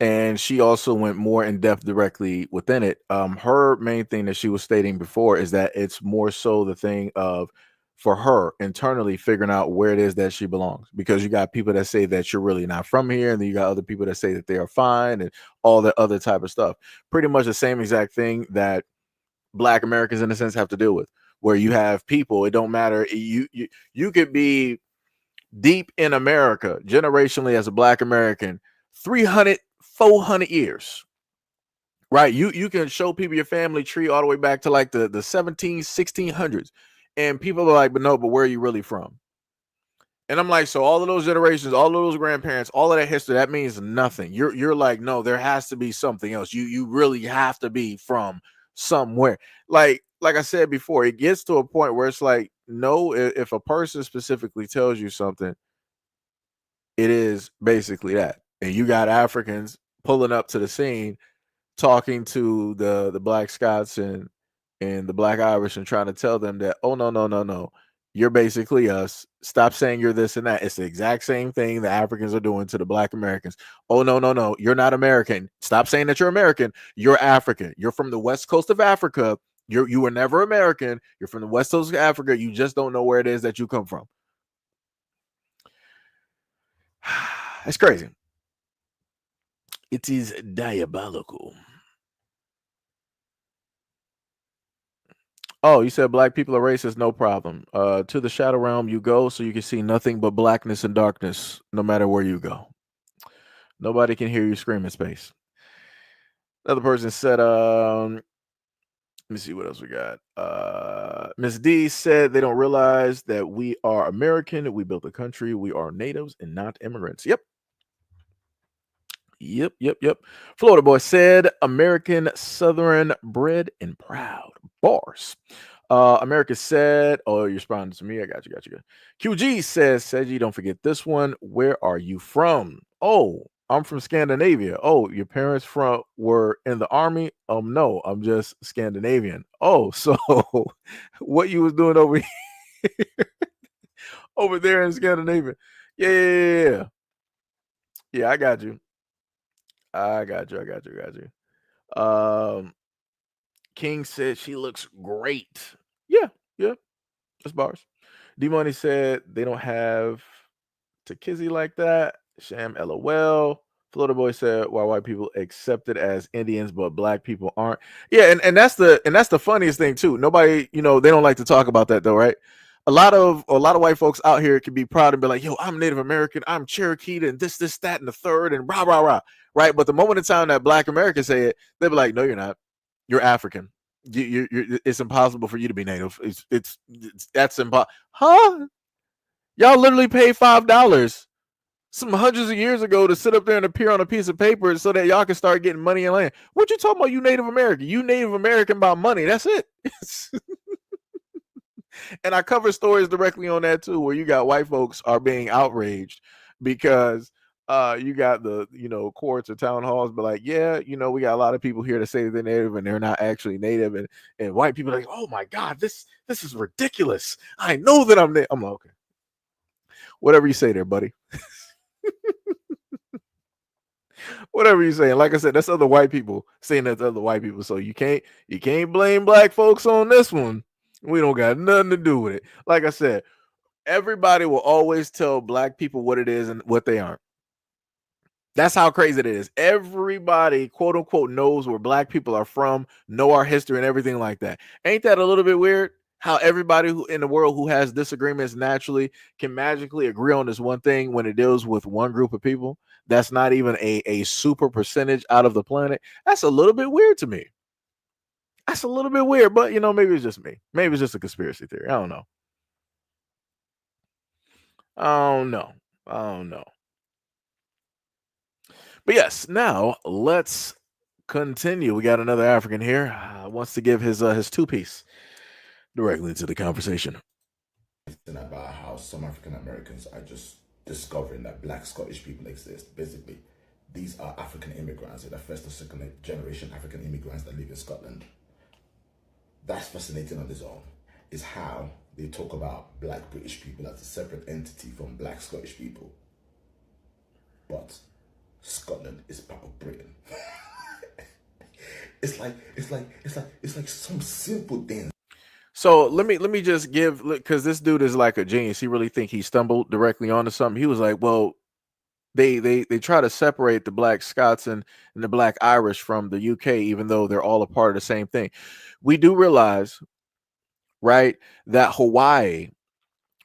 And she also went more in depth directly within it. Her main thing that she was stating before is that it's more so the thing of, for her internally, figuring out where it is that she belongs, because you got people that say that you're really not from here, and then you got other people that say that they are fine, and all the other type of stuff. Pretty much the same exact thing that Black Americans, in a sense, have to deal with, where you have people, it don't matter, you could be deep in America generationally as a Black American 300 400 years, right? You can show people your family tree all the way back to like the 1600s, and people are like, but no, but where are you really from? And I'm like, so all of those generations, all of those grandparents, all of that history, that means nothing. You're like, no, there has to be something else. You really have to be from somewhere. Like I said before, it gets to a point where it's like, no, if a person specifically tells you something, it is basically that. And you got Africans pulling up to the scene, talking to the Black Scots and the Black Irish, and trying to tell them that, oh no, you're basically us. Stop saying you're this and that. It's the exact same thing the Africans are doing to the Black Americans. Oh no, you're not American. Stop saying that you're American. You're African. You're from the west coast of Africa. You were never American. You're from the west coast of Africa. You just don't know where it is that you come from. It's crazy. It is diabolical. Oh, you said Black people are racist? No problem. To the shadow realm you go, so you can see nothing but blackness and darkness no matter where you go. Nobody can hear you scream in space. Another person said, let me see what else we got. Miss D said they don't realize that we are American. We built the country. We are natives and not immigrants. Yep. Florida boy said, American, Southern, bred and proud. Bars. America said, oh, you're responding to me. I got you. QG says, Seji, don't forget this one. Where are you from? Oh, I'm from Scandinavia. Oh, your parents were in the army? No, I'm just Scandinavian. Oh, so what you was doing over here, over there in Scandinavia? Yeah. I got you. King said she looks great. Yeah, that's bars. D Money said they don't have to kizzy like that. Sham LOL. Florida Boy said why white people accepted as Indians but black people aren't. Yeah, and that's the funniest thing too. Nobody, they don't like to talk about that though, right? A lot of white folks out here can be proud and be like, yo, I'm Native American, I'm Cherokee, and this, that, and the third, and rah, rah, rah. Right. But the moment in time that black Americans say it, they'll be like, no, you're not. You're African. It's impossible for you to be Native. It's that's impossible. Huh? Y'all literally paid $5 some hundreds of years ago to sit up there and appear on a piece of paper so that y'all can start getting money and land. What you talking about? You Native American. You Native American about money. That's it. And I cover stories directly on that too, where you got white folks are being outraged because you got the courts or town halls, but like, yeah, we got a lot of people here to say they're Native and they're not actually Native, and white people are like, oh my God, this is ridiculous. I know that I'm Native. I'm like, okay, whatever you say there, buddy. Whatever you're saying. Like I said, that's other white people saying that to other white people. So you can't blame black folks on this one. We don't got nothing to do with it. Like I said, everybody will always tell black people what it is and what they aren't. That's how crazy it is. Everybody, quote unquote, knows where black people are from, know our history and everything like that. Ain't that a little bit weird? How everybody who in the world who has disagreements naturally can magically agree on this one thing when it deals with one group of people that's not even a super percentage out of the planet. That's a little bit weird to me. That's a little bit weird, but maybe it's just me. Maybe it's just a conspiracy theory. I don't know. But yes, now let's continue. We got another African here. Wants to give his two-piece directly into the conversation. About how some African Americans are just discovering that black Scottish people exist. Basically, these are African immigrants. They're the first or second generation African immigrants that live in Scotland. That's fascinating on its own, is how they talk about black British people as a separate entity from black Scottish people. But Scotland is part of Britain. It's like some simple things. So let me just give, because this dude is like a genius. He really think he stumbled directly onto something. He was like, well, they try to separate the black Scots and the black Irish from the UK, even though they're all a part of the same thing. We do realize, right, that Hawaii,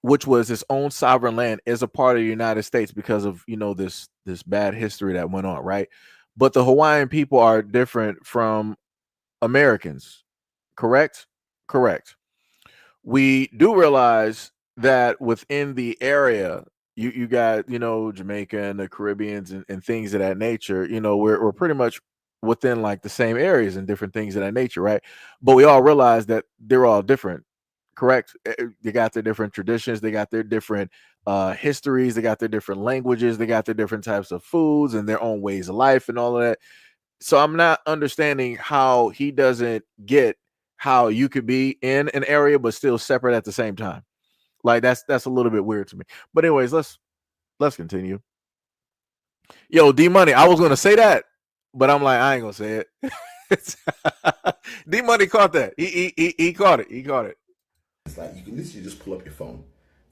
which was its own sovereign land, is a part of the United States because of this bad history that went on, right? But the Hawaiian people are different from Americans, correct? Correct. We do realize that within the area, you got Jamaica and the Caribbeans and things of that nature. We're pretty much within like the same areas and different things of that nature, right? But we all realize that they're all different, correct? They got their different traditions, they got their different histories, they got their different languages, they got their different types of foods and their own ways of life and all of that. So I'm not understanding how he doesn't get how you could be in an area but still separate at the same time. Like that's a little bit weird to me. But anyways, let's continue. Yo, D Money, I was gonna say that, but I'm like, I ain't gonna say it. D Money caught that. He caught it. He caught it. It's like you can literally just pull up your phone,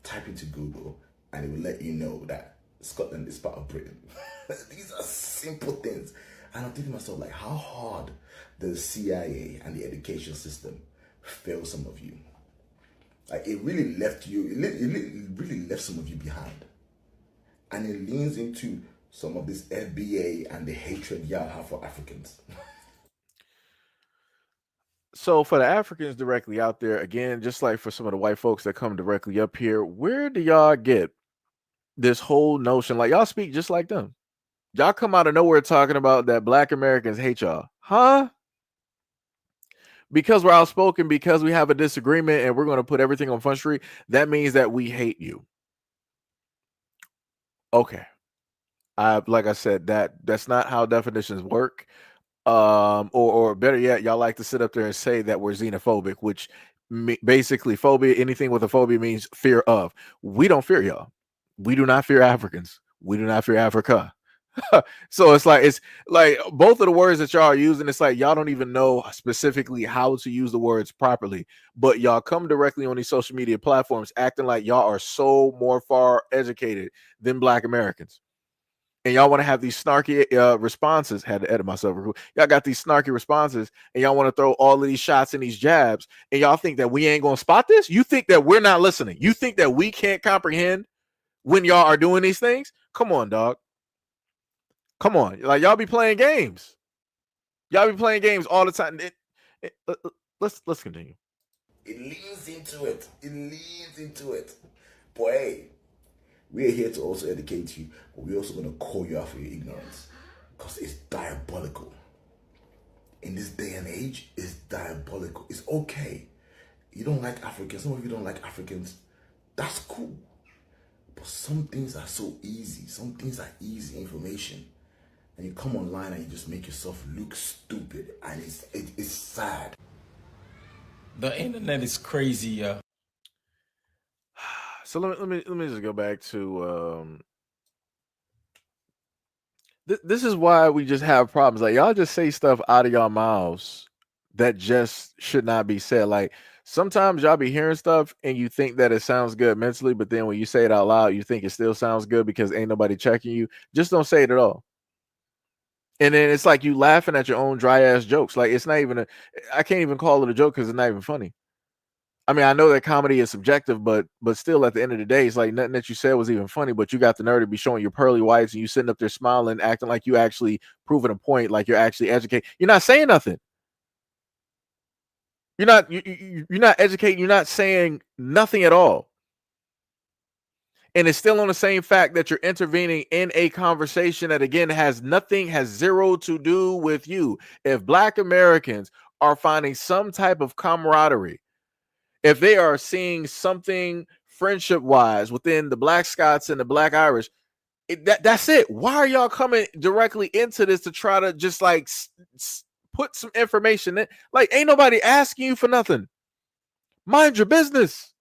type into Google, and it will let you know that Scotland is part of Britain. These are simple things. And I'm thinking to myself, like, how hard the CIA and the education system fail some of you? Like, it really left you, it really left some of you behind. And it leans into some of this FBA and the hatred y'all have for Africans. So for the Africans directly out there, again, just like for some of the white folks that come directly up here, where do y'all get this whole notion? Like, y'all speak just like them. Y'all come out of nowhere talking about that black Americans hate y'all. Huh? because we're outspoken, because we have a disagreement and we're going to put everything on Front Street, that means that we hate you. Okay. Like I said, that's not how definitions work. Or better yet, y'all like to sit up there and say that we're xenophobic, which basically phobia, anything with a phobia means fear of. We don't fear y'all. We do not fear Africans. We do not fear Africa. So it's like both of the words that y'all are using, it's like y'all don't even know specifically how to use the words properly, but y'all come directly on these social media platforms acting like y'all are so more far educated than Black Americans. And y'all want to have these snarky responses. Had to edit myself. Y'all got these snarky responses, and y'all want to throw all of these shots and these jabs, and y'all think that we ain't gonna spot this? You think that we're not listening? You think that we can't comprehend when y'all are doing these things? Come on, dog. Come on. Like, y'all be playing games. Y'all be playing games all the time. Let's continue. It leans into it. It leans into it. But hey, we are here to also educate you, but we're also going to call you out for your ignorance, because it's diabolical. In this day and age, it's diabolical. It's okay. You don't like Africans. Some of you don't like Africans. That's cool. But some things are so easy. Some things are easy information. And you come online and you just make yourself look stupid. And it's sad. The internet is crazy. So let me just go back to this is why we just have problems. Like, y'all just say stuff out of y'all mouths that just should not be said. Like, sometimes y'all be hearing stuff and you think that it sounds good mentally, but then when you say it out loud, you think it still sounds good because ain't nobody checking you. Just don't say it at all. And then it's like you laughing at your own dry ass jokes. Like, it's not even I can't even call it a joke because it's not even funny. I mean, I know that comedy is subjective, but still, at the end of the day, it's like nothing that you said was even funny. But you got the nerve to be showing your pearly whites, and you sitting up there smiling, acting like you actually proving a point, like you're actually educated. You're not saying nothing. You're not educating. You're not saying nothing at all. And it's still on the same fact that you're intervening in a conversation that, again, has zero to do with you. If Black Americans are finding some type of camaraderie, if they are seeing something friendship-wise within the Black Scots and the Black Irish, that's it. Why are y'all coming directly into this to try to just like put some information in? Like, ain't nobody asking you for nothing. Mind your business.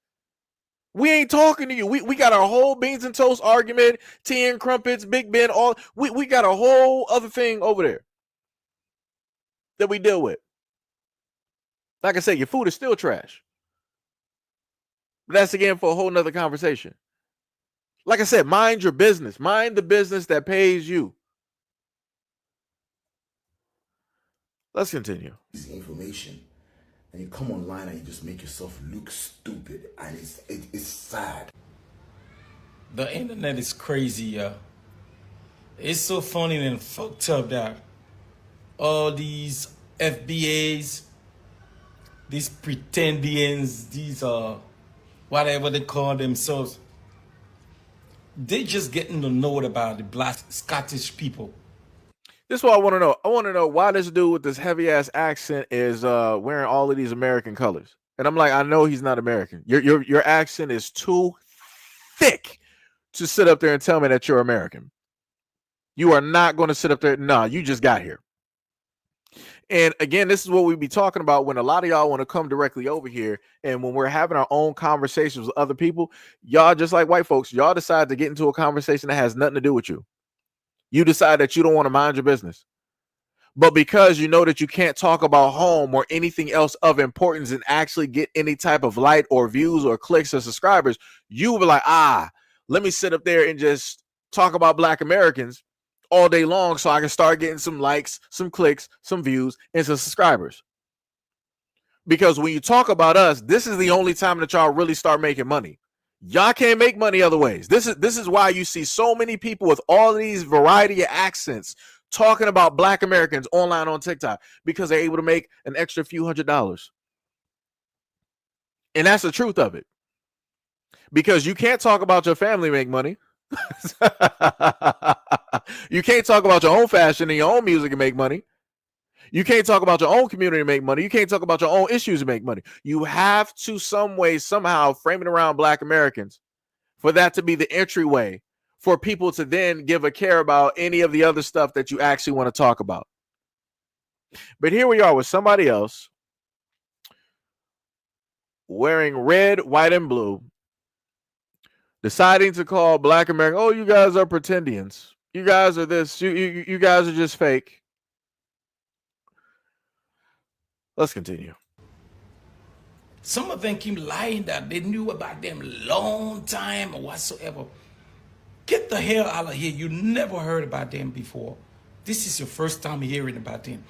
We ain't talking to you. We got our whole beans and toast argument, tea and crumpets, Big Ben, all we got a whole other thing over there that we deal with. Like I said, your food is still trash. But that's again for a whole nother conversation. Like I said, mind your business. Mind the business that pays you. Let's continue. This information, and you come online and you just make yourself look stupid, and it's sad. The internet is crazy. It's so funny and fucked up that all these FBAs, these pretendians, these whatever they call themselves, they just getting to know about the Black Scottish people. This is what I want to know. I want to know why this dude with this heavy ass accent is wearing all of these American colors. And I'm like, I know he's not American. Your accent is too thick to sit up there and tell me that you're American. You are not going to sit up there. No, you just got here. And again, this is what we be talking about when a lot of y'all want to come directly over here. And when we're having our own conversations with other people, y'all, just like white folks, y'all decide to get into a conversation that has nothing to do with you. You decide that you don't want to mind your business. But because you know that you can't talk about home or anything else of importance and actually get any type of light or views or clicks or subscribers, you will be like, let me sit up there and just talk about Black Americans all day long so I can start getting some likes, some clicks, some views, and some subscribers. Because when you talk about us, this is the only time that y'all really start making money. Y'all can't make money other ways. This is why you see so many people with all of these variety of accents talking about Black Americans online on TikTok, because they're able to make an extra few $100s. And that's the truth of it. Because you can't talk about your family make money. You can't talk about your own fashion and your own music and make money. You can't talk about your own community to make money. You can't talk about your own issues to make money. You have to some way, somehow frame it around Black Americans for that to be the entryway for people to then give a care about any of the other stuff that you actually want to talk about. But here we are with somebody else wearing red, white, and blue, deciding to call Black America, oh, you guys are pretendians. You guys are this. You guys are just fake. Let's continue. Some of them keep lying that they knew about them long time or whatsoever. Get the hell out of here. You never heard about them before. This is your first time hearing about them.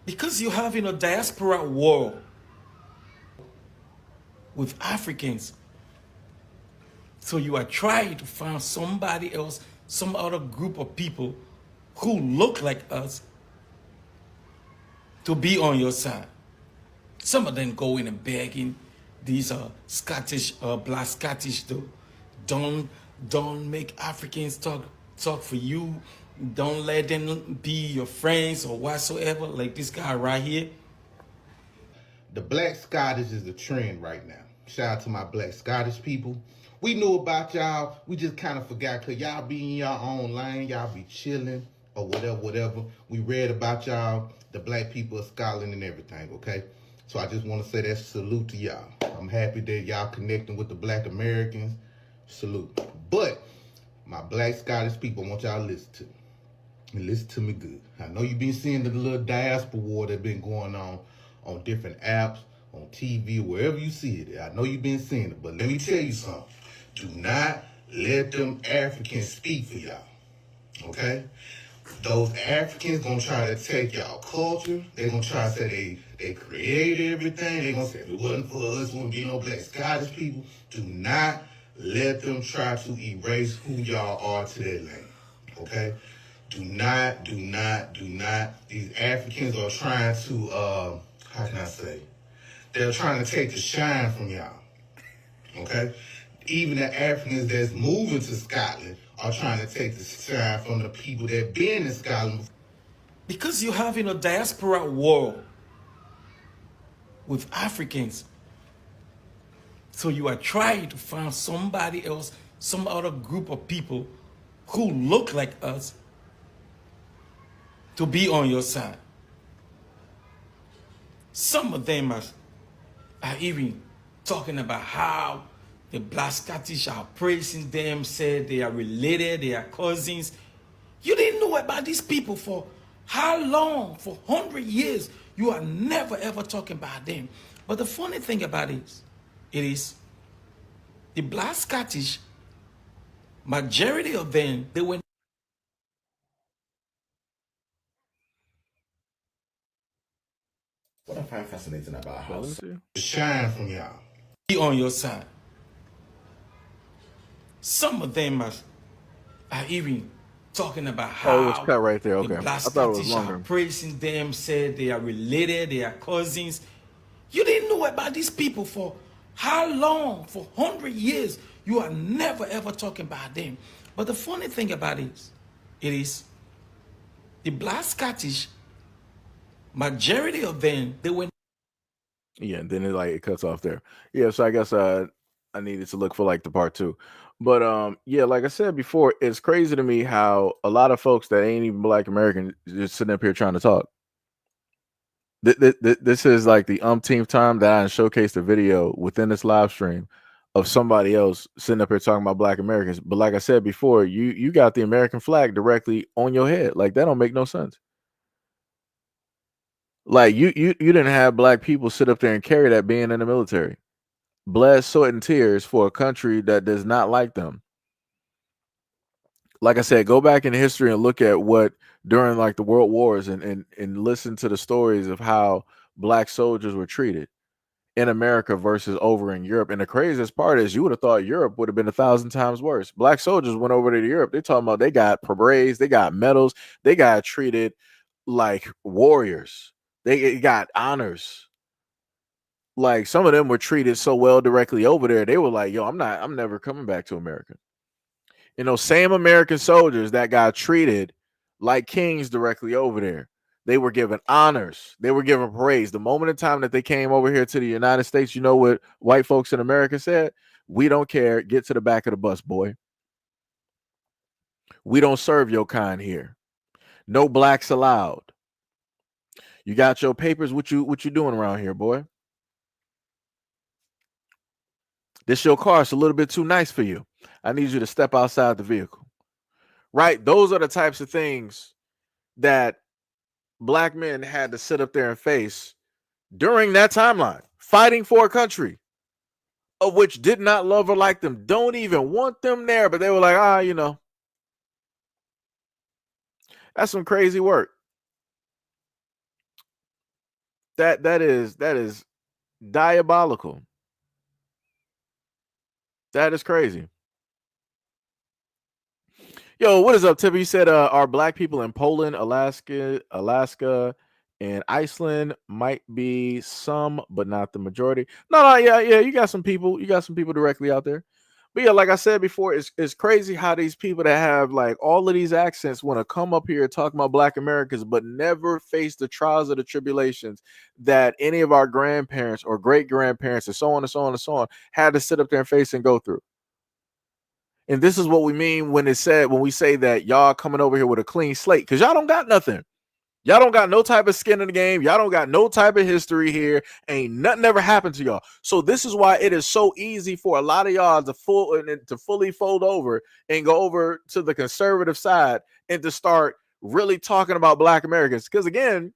Because you're having a diaspora war with Africans. So you are trying to find somebody else, some other group of people who look like us to be on your side. Some of them go in and begging these Scottish, Black Scottish, though. Don't make Africans talk for you. Don't let them be your friends or whatsoever, like this guy right here. The Black Scottish is the trend right now. Shout out to my Black Scottish people. We knew about y'all. We just kind of forgot because y'all be in your own lane. Y'all be chilling or whatever. We read about y'all, the Black people of Scotland and everything, okay? So I just want to say that salute to y'all. I'm happy that y'all connecting with the Black Americans. Salute. But my Black Scottish people, I want y'all to listen to me. And listen to me good. I know you've been seeing the little diaspora war that's been going on different apps, on TV, wherever you see it. I know you've been seeing it, but let me tell you something. Do not let them Africans speak for y'all, okay? Those Africans gonna try to take y'all culture. They gonna try to say they created everything. They gonna say if it wasn't for us, wouldn't be no Black Scottish people. Do not let them try to erase who y'all are to their land, okay? Do not. These Africans are trying to, how can I say? They're trying to take the shine from y'all, okay? Even the Africans that's moving to Scotland are trying to take the shine from the people that been in Scotland. Because you're having a diaspora war with Africans. So you are trying to find somebody else, some other group of people who look like us to be on your side. Some of them are even talking about how the Black Scottish are praising them, said they are related, they are cousins. You didn't know about these people for how long? For 100 years. You are never ever talking about them. But the funny thing about it is the Black Scottish, majority of them, they were. What I find fascinating about how shine from y'all. Be on your side. Some of them are even talking about how it was cut right there. Okay, the Black I thought it was Scottish longer. are praising them, said they are related, they are cousins. You didn't know about these people for how long? For 100 years. You are never ever talking about them. But the funny thing about it is the Black Scottish, majority of them, they were. Yeah, and then it cuts off there. Yeah, so I guess I needed to look for like the part 2. But yeah, like I said before, it's crazy to me how a lot of folks that ain't even Black American just sitting up here trying to talk. This is like the umpteenth time that I showcased a video within this live stream of somebody else sitting up here talking about Black Americans. But like I said before, you got the American flag directly on your head. Like that don't make no sense. Like you didn't have Black people sit up there and carry that being in the military. Blood, sweat, and tears for a country that does not like them. Like I said, go back in history and look at what during like the world wars and listen to the stories of how Black soldiers were treated in America versus over in Europe. And the craziest part is you would have thought Europe would have been 1,000 times worse. Black soldiers went over to Europe. They're talking about they got parades, they got medals, they got treated like warriors. They got honors. Like some of them were treated so well directly over there. They were like, yo, I'm never coming back to America. You know, same American soldiers that got treated like kings directly over there. They were given honors. They were given praise. The moment in time that they came over here to the United States, you know what white folks in America said? We don't care. Get to the back of the bus, boy. We don't serve your kind here. No blacks allowed. You got your papers. What you doing around here, boy? This your car. It's a little bit too nice for you. I need you to step outside the vehicle. Right? Those are the types of things that black men had to sit up there and face during that timeline, fighting for a country of which did not love or like them, don't even want them there, but they were like, you know, that's some crazy work. That is diabolical. That is crazy. Yo, what is up, Tippy? You said are black people in Poland, Alaska, and Iceland might be some, but not the majority. No, yeah, you got some people. You got some people directly out there. But yeah, like I said before, it's crazy how these people that have like all of these accents want to come up here and talk about Black Americans, but never face the trials or the tribulations that any of our grandparents or great grandparents and so on and so on and so on had to sit up there and face and go through. And this is what we mean when we say that y'all coming over here with a clean slate, because y'all don't got nothing. Y'all don't got no type of skin in the game. Y'all don't got no type of history here. Ain't nothing ever happened to y'all. So this is why it is so easy for a lot of y'all to fully fold over and go over to the conservative side and to start really talking about Black Americans. Because again,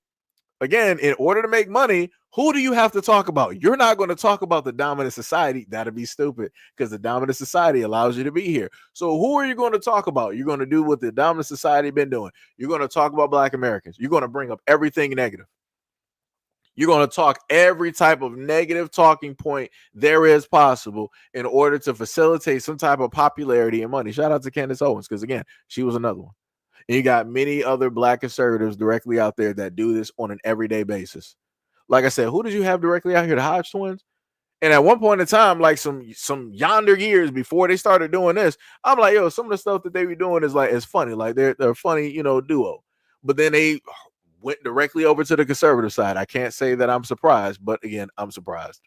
in order to make money, who do you have to talk about? You're not going to talk about the dominant society. That'd be stupid, because the dominant society allows you to be here. So who are you going to talk about? You're going to do what the dominant society been doing. You're going to talk about Black Americans. You're going to bring up everything negative. You're going to talk every type of negative talking point there is possible in order to facilitate some type of popularity and money. Shout out to Candace Owens, because again, she was another one. And you got many other Black conservatives directly out there that do this on an everyday basis. Like I said, who did you have directly out here? The Hodge twins. And at one point in time, like some yonder years before they started doing this, I'm like, yo, some of the stuff that they be doing is like, it's funny. Like they're a funny, duo. But then they went directly over to the conservative side. I can't say that I'm surprised, but again, I'm surprised.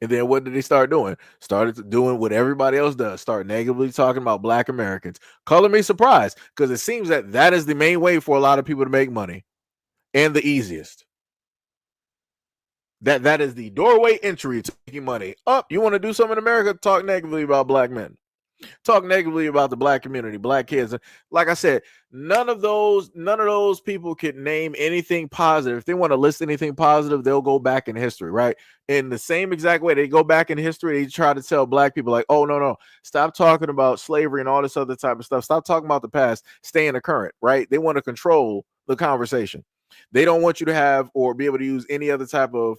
And then what did they start doing? Started doing what everybody else does. Start negatively talking about Black Americans. Color me surprised, because it seems that is the main way for a lot of people to make money, and the easiest. That is the doorway entry to making money. You want to do something in America? Talk negatively about Black men. Talk negatively about the Black community, Black kids. Like I said, none of those people can name anything positive. If they want to list anything positive, they'll go back in history, right? In the same exact way they go back in history, they try to tell Black people like, oh, no, stop talking about slavery and all this other type of stuff. Stop talking about the past. Stay in the current, right? They want to control the conversation. They don't want you to have or be able to use any other type of,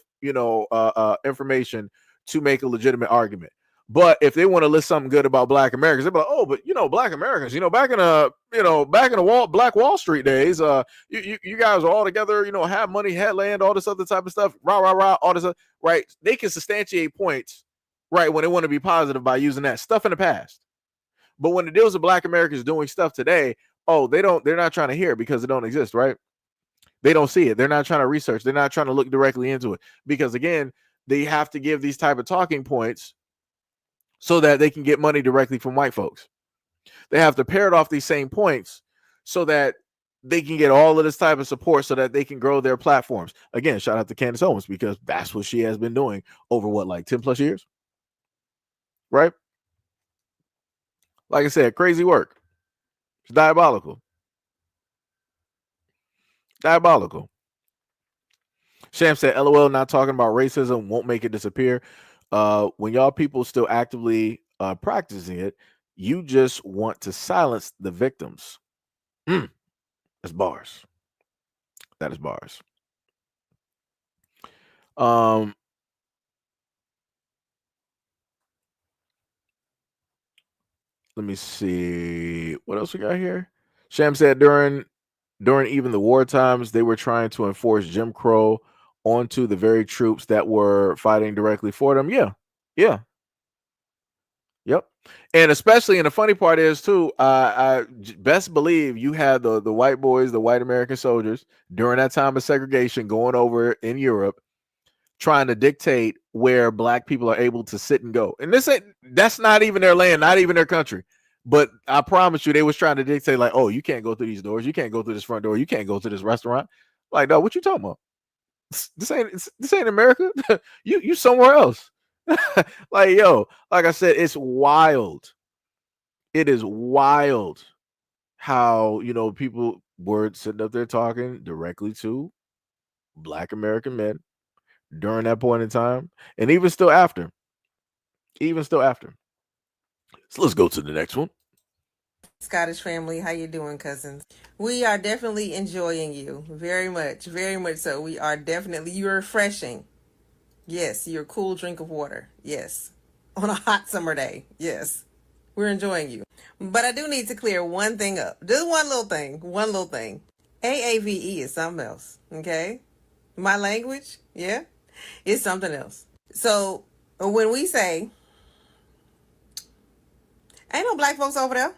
information to make a legitimate argument. But if they want to list something good about Black Americans, they're like, oh, but Black Americans, back in the Black Wall Street days, you guys are all together, have money, had land, all this other type of stuff, rah, all this, right? They can substantiate points, right, when they want to be positive by using that stuff in the past. But when it deals with Black Americans doing stuff today, they're not trying to hear it because it don't exist, right? They don't see it. They're not trying to research. They're not trying to look directly into it, because again, they have to give these type of talking points so that they can get money directly from white folks. They have to parrot off these same points so that they can get all of this type of support so that they can grow their platforms. Again, shout out to Candace Owens, because that's what she has been doing over like 10 plus years. Right? Like I said, crazy work. It's diabolical. Diabolical. Sham said, LOL, not talking about racism won't make it disappear. When y'all people still actively practicing it, you just want to silence the victims. That's bars. That is bars. Let me see what else we got here. Sham said during even the war times, they were trying to enforce Jim Crow onto the very troops that were fighting directly for them. Yeah. Yep. And especially, and the funny part is too, best believe you had the white boys, the white American soldiers during that time of segregation going over in Europe, trying to dictate where black people are able to sit and go. And that's not even their land, not even their country. But I promise you, they was trying to dictate like, oh, you can't go through these doors, you can't go through this front door, you can't go to this restaurant. Like, no, what you talking about? This ain't America. you somewhere else. Like, yo, like I said, it's wild. It is wild how, people were sitting up there talking directly to black American men during that point in time, and even still after. So let's go to the next one. Scottish family, how you doing, cousins? We are definitely enjoying you very much so. We are definitely, you're refreshing. Yes, you're a cool drink of water. Yes, on a hot summer day. Yes, we're enjoying you. But I do need to clear one thing up. Just one little thing. AAVE is something else. Okay, my language, yeah, is something else. So when we say ain't no black folks over there,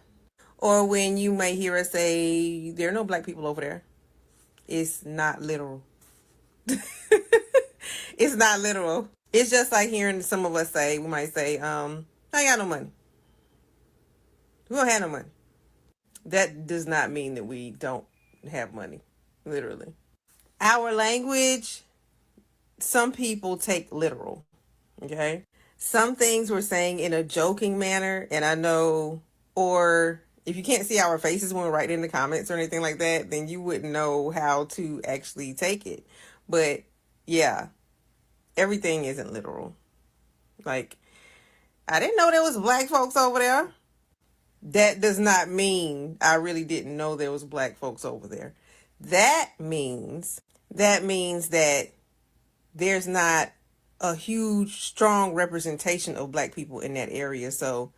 or when you may hear us say there are no black people over there, it's not literal. It's not literal. It's just like hearing some of us say, we might say, I ain't got no money. We don't have no money. That does not mean that we don't have money, literally. Our language, some people take literal, okay? Some things we're saying in a joking manner, and I know, or if you can't see our faces when we're writing in the comments or anything like that, then you wouldn't know how to actually take it. But yeah, everything isn't literal. Like, I didn't know there was black folks over there. That does not mean I really didn't know there was black folks over there. That means that there's not a huge, strong representation of black people in that area. So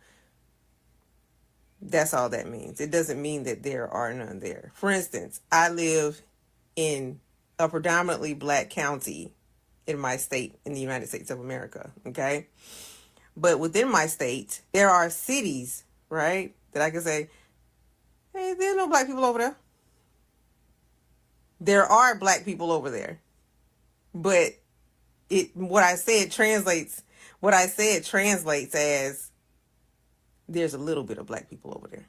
that's all that means. It doesn't mean that there are none there. For instance, I live in a predominantly black county in my state in the United States of America. Okay. But within my state, there are cities, right, that I can say, hey, there's no black people over there. There are black people over there. But what I said translates as there's a little bit of black people over there.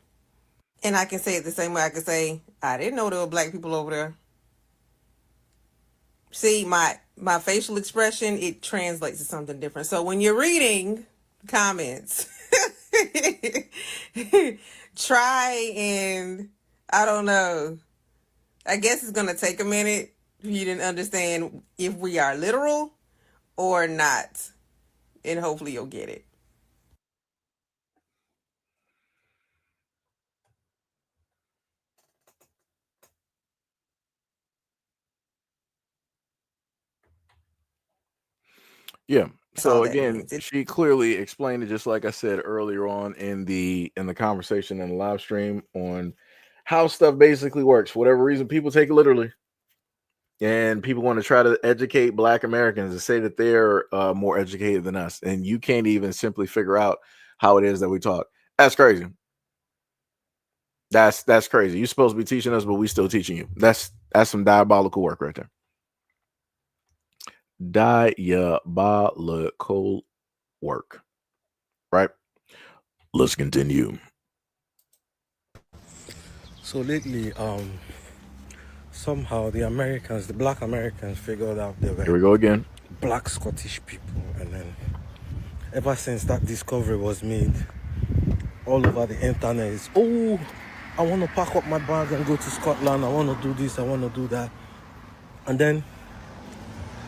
And I can say it the same way I can say, I didn't know there were black people over there. See, my facial expression, it translates to something different. So when you're reading comments, try and, I don't know, I guess it's going to take a minute for you to understand if we are literal or not. And hopefully you'll get it. Yeah. That's So all that again, means. she clearly explained it just like I said earlier on in the conversation in the live stream on how stuff basically works. For whatever reason, people take it literally. And people want to try to educate black Americans and say that they're more educated than us. And you can't even simply figure out how it is that we talk. That's crazy. That's crazy. You're supposed to be teaching us, but we still teaching you. That's some diabolical work right there. Diabolical work. Right? Let's continue. So lately, somehow the black Americans figured out they were Here we go again. black Scottish people, and then ever since that discovery was made, all over the internet is, oh, I want to pack up my bag and go to Scotland, I want to do this, I want to do that. And then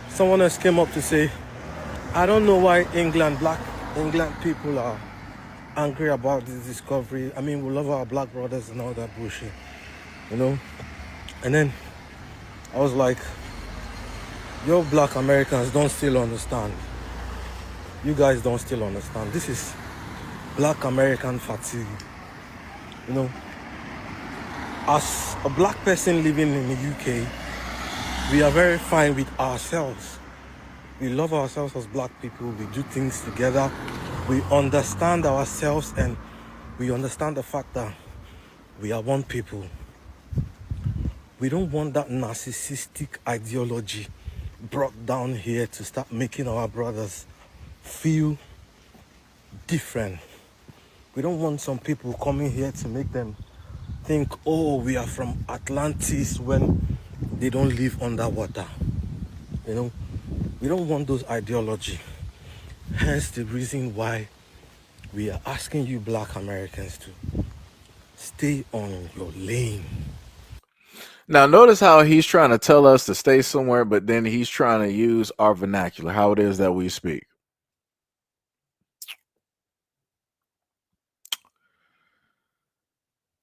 someone else came up to say, I don't know why black England people are angry about this discovery. I mean, we love our black brothers and all that bullshit, you know. And then I was like, yo, black Americans don't still understand. You guys don't still understand. This is black American fatigue. You know, as a black person living in the UK, we are very fine with ourselves. We love ourselves as black people. We do things together. we understand ourselves and we understand the fact that we are one people. We don't want that narcissistic ideology brought down here to start making our brothers feel different. We don't want some people coming here to make them think, oh, we are from Atlantis when they don't live underwater. You know, we don't want those ideology. Hence the reason why we are asking you Black Americans to stay on your lane. Now, notice how he's trying to tell us to stay somewhere, but then he's trying to use our vernacular, how it is that we speak.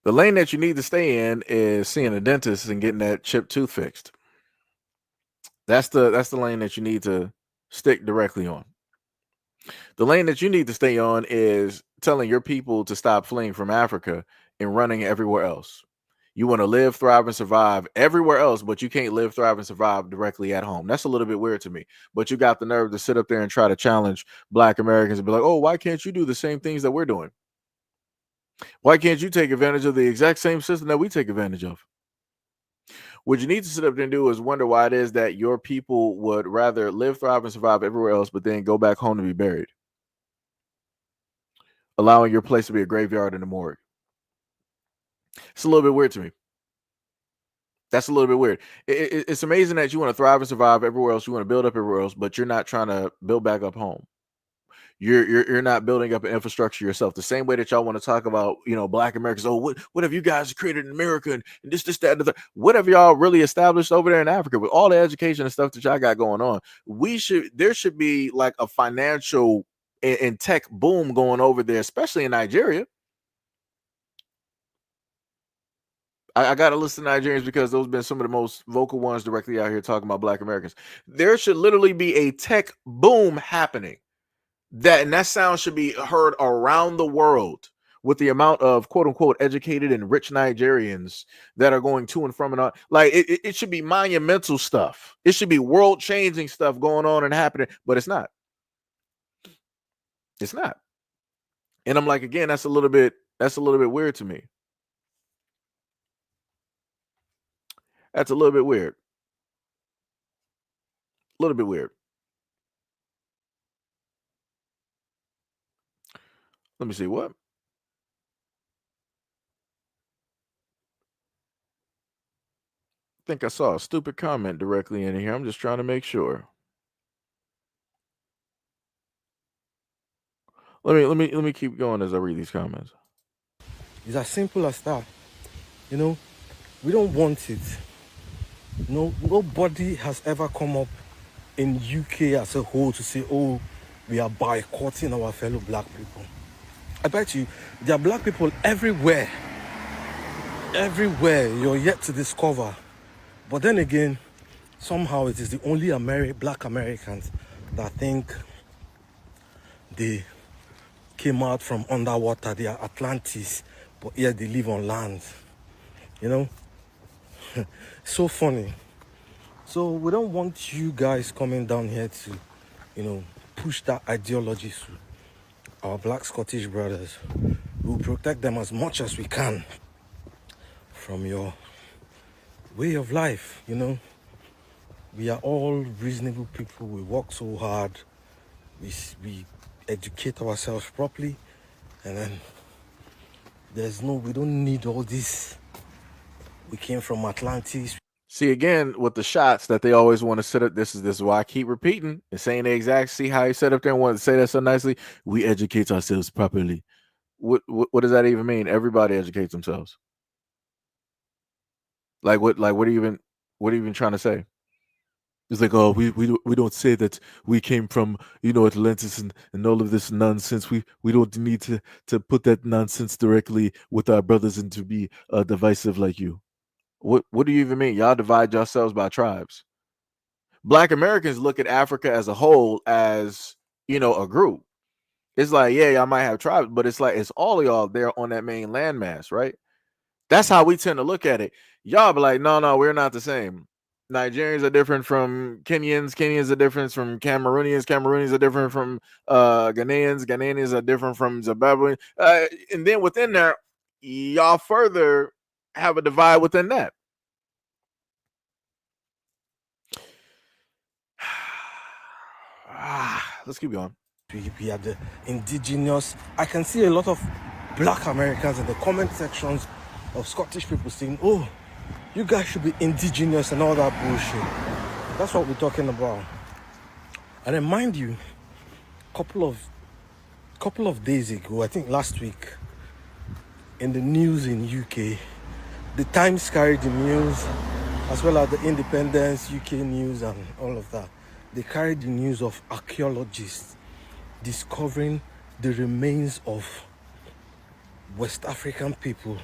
The lane that you need to stay in is seeing a dentist and getting that chipped tooth fixed. That's the lane that you need to stick directly on. The lane that you need to stay on is telling your people to stop fleeing from Africa and running everywhere else. You want to live, thrive, and survive everywhere else, but you can't live, thrive, and survive directly at home. That's a little bit weird to me. But you got the nerve to sit up there and try to challenge Black Americans and be like, oh, why can't you do the same things that we're doing? Why can't you take advantage of the exact same system that we take advantage of? What you need to sit up there and do is wonder why it is that your people would rather live, thrive, and survive everywhere else, but then go back home to be buried, allowing your place to be a graveyard and a morgue. It's a little bit weird to me. That's a little bit weird. It's amazing that you want to thrive and survive everywhere else. You want to build up everywhere else, but you're not trying to build back up home. You're not building up an infrastructure yourself. The same way that y'all want to talk about, Black Americans. Oh, what have you guys created in America and this, that, and the third. What have y'all really established over there in Africa with all the education and stuff that y'all got going on? There should be like a financial and tech boom going over there, especially in Nigeria. I got to listen to Nigerians because those have been some of the most vocal ones directly out here talking about Black Americans. There should literally be a tech boom happening. That sound should be heard around the world with the amount of quote unquote educated and rich Nigerians that are going to and from and on. Like it should be monumental stuff. It should be world changing stuff going on and happening, but it's not. It's not. And I'm like, again, that's a little bit weird to me. That's a little bit weird. A little bit weird. Let me see what. I think I saw a stupid comment directly in here. I'm just trying to make sure. Let me keep going as I read these comments. It's as simple as that. We don't want it. Nobody has ever come up in UK as a whole to say, oh, we are boycotting our fellow Black people. I bet you there are Black people everywhere. Everywhere you're yet to discover. But then again, somehow it is the only Black Americans that think they came out from underwater. They are Atlantis, but yet they live on land. So funny. So we don't want you guys coming down here to, push that ideology to our Black Scottish brothers. We'll protect them as much as we can from your way of life. We are all reasonable people. We work so hard. We educate ourselves properly, and then we don't need all this. We came from Atlantis. See, again, with the shots that they always want to set up, this is why I keep repeating and saying the exact, see how he set up there and wanted to say that so nicely. We educate ourselves properly. What does that even mean? Everybody educates themselves. Like what are you even trying to say? It's like, oh, we don't say that we came from, Atlantis and all of this nonsense. We don't need to put that nonsense directly with our brothers and to be divisive like you. What do you even mean? Y'all divide yourselves by tribes. Black Americans look at Africa as a whole as, a group. It's like, yeah, y'all might have tribes, but it's like it's all of y'all there on that main landmass, right? That's how we tend to look at it. Y'all be like, no, we're not the same. Nigerians are different from Kenyans. Kenyans are different from Cameroonians. Cameroonians are different from Ghanaians. Ghanaians are different from Zimbabwean. And then within there, y'all further have a divide within that. Let's keep going. We are the indigenous. I can see a lot of black Americans in the comment sections of Scottish people saying, oh, you guys should be indigenous and all that bullshit. That's what we're talking about. And then mind you, couple of days ago, I think last week, in the news in UK, the Times carried the news, as well as the Independence, UK news and all of that. They carried the news of archaeologists discovering the remains of West African people.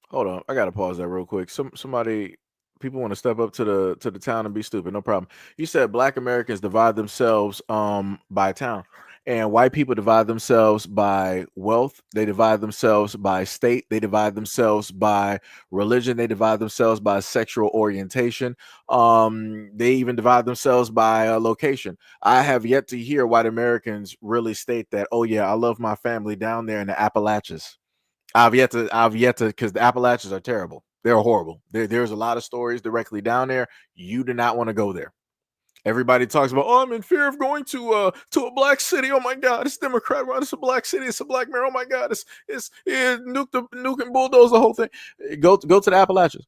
Hold on, I gotta pause that real quick. Somebody, people want to step up to the town and be stupid. No problem. You said black Americans divide themselves by town, and white people divide themselves by wealth. They divide themselves by state. They divide themselves by religion. They divide themselves by sexual orientation. They even divide themselves by location. I have yet to hear white Americans really state that, oh yeah, I love my family down there in the Appalachians. I've yet to, because the Appalachians are terrible. They're horrible. There's a lot of stories directly down there. You do not want to go there. Everybody talks about, oh, I'm in fear of going to a black city. Oh my God, it's Democrat run. It's a black city. It's a black mayor. Oh my God, it's nuke and bulldoze the whole thing. Go to the Appalachians.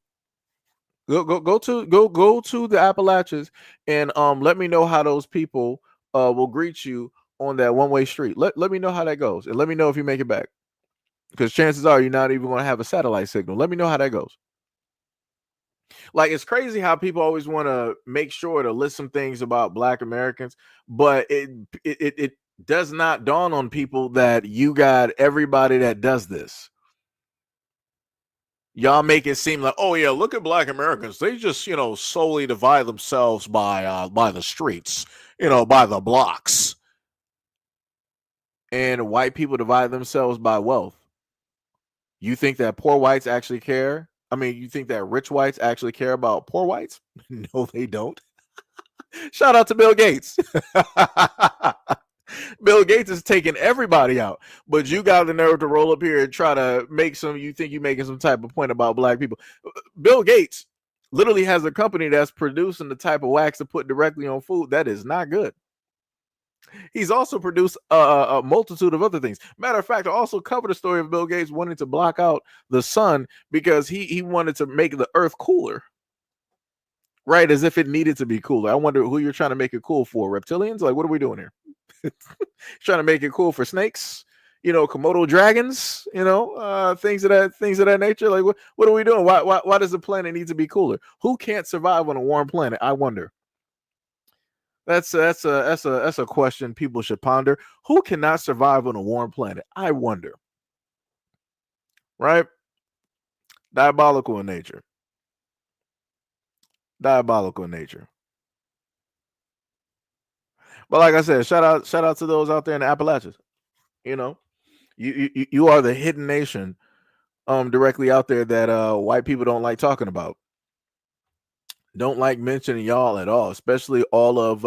Go to the Appalachians and let me know how those people will greet you on that one-way street. Let me know how that goes, and let me know if you make it back. Because chances are you're not even going to have a satellite signal. Let me know how that goes. Like, it's crazy how people always want to make sure to list some things about black Americans, but it does not dawn on people that you got everybody that does this. Y'all make it seem like, oh yeah, look at black Americans. They just, solely divide themselves by the streets, by the blocks. And white people divide themselves by wealth. You think that poor whites actually care? I mean, you think that rich whites actually care about poor whites? No, they don't. Shout out to Bill Gates. Bill Gates is taking everybody out, but you got the nerve to roll up here and try to make you think you're making some type of point about black people. Bill Gates literally has a company that's producing the type of wax to put directly on food. That is not good. He's also produced a multitude of other things. Matter of fact, I also covered the story of Bill Gates wanting to block out the sun because he wanted to make the earth cooler. Right, as if it needed to be cooler. I wonder who you're trying to make it cool for. Reptilians? Like, what are we doing here? Trying to make it cool for snakes? Komodo dragons? Things of that nature. Like, what are we doing? Why does the planet need to be cooler? Who can't survive on a warm planet? I wonder. That's a question people should ponder. Who cannot survive on a warm planet? I wonder. Right? Diabolical in nature. Diabolical in nature. But like I said, shout out to those out there in the Appalachians. You are the hidden nation directly out there that white people don't like talking about. Don't like mentioning y'all at all, especially all of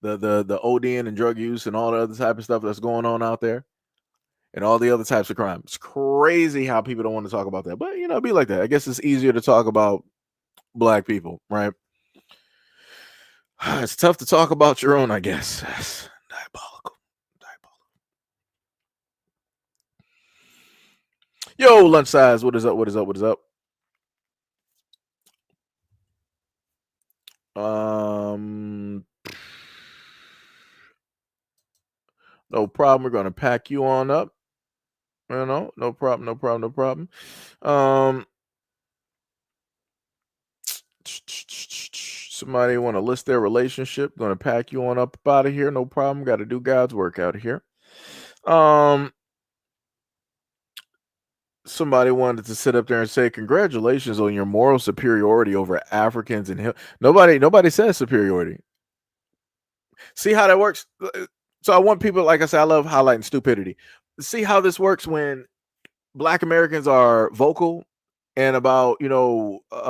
the ODing and drug use and all the other type of stuff that's going on out there, and all the other types of crime. It's crazy how people don't want to talk about that, but it'd be like that. I guess it's easier to talk about black people, right? It's tough to talk about your own, I guess. That's diabolical. Yo, lunch size. What is up? No problem. We're gonna pack you on up. No problem. Somebody want to list their relationship? Gonna pack you on up out of here. No problem. Got to do God's work out here. Somebody wanted to sit up there and say, congratulations on your moral superiority over Africans and nobody says superiority. See how that works? So I want people, like I said, I love highlighting stupidity. See how this works when black Americans are vocal and about,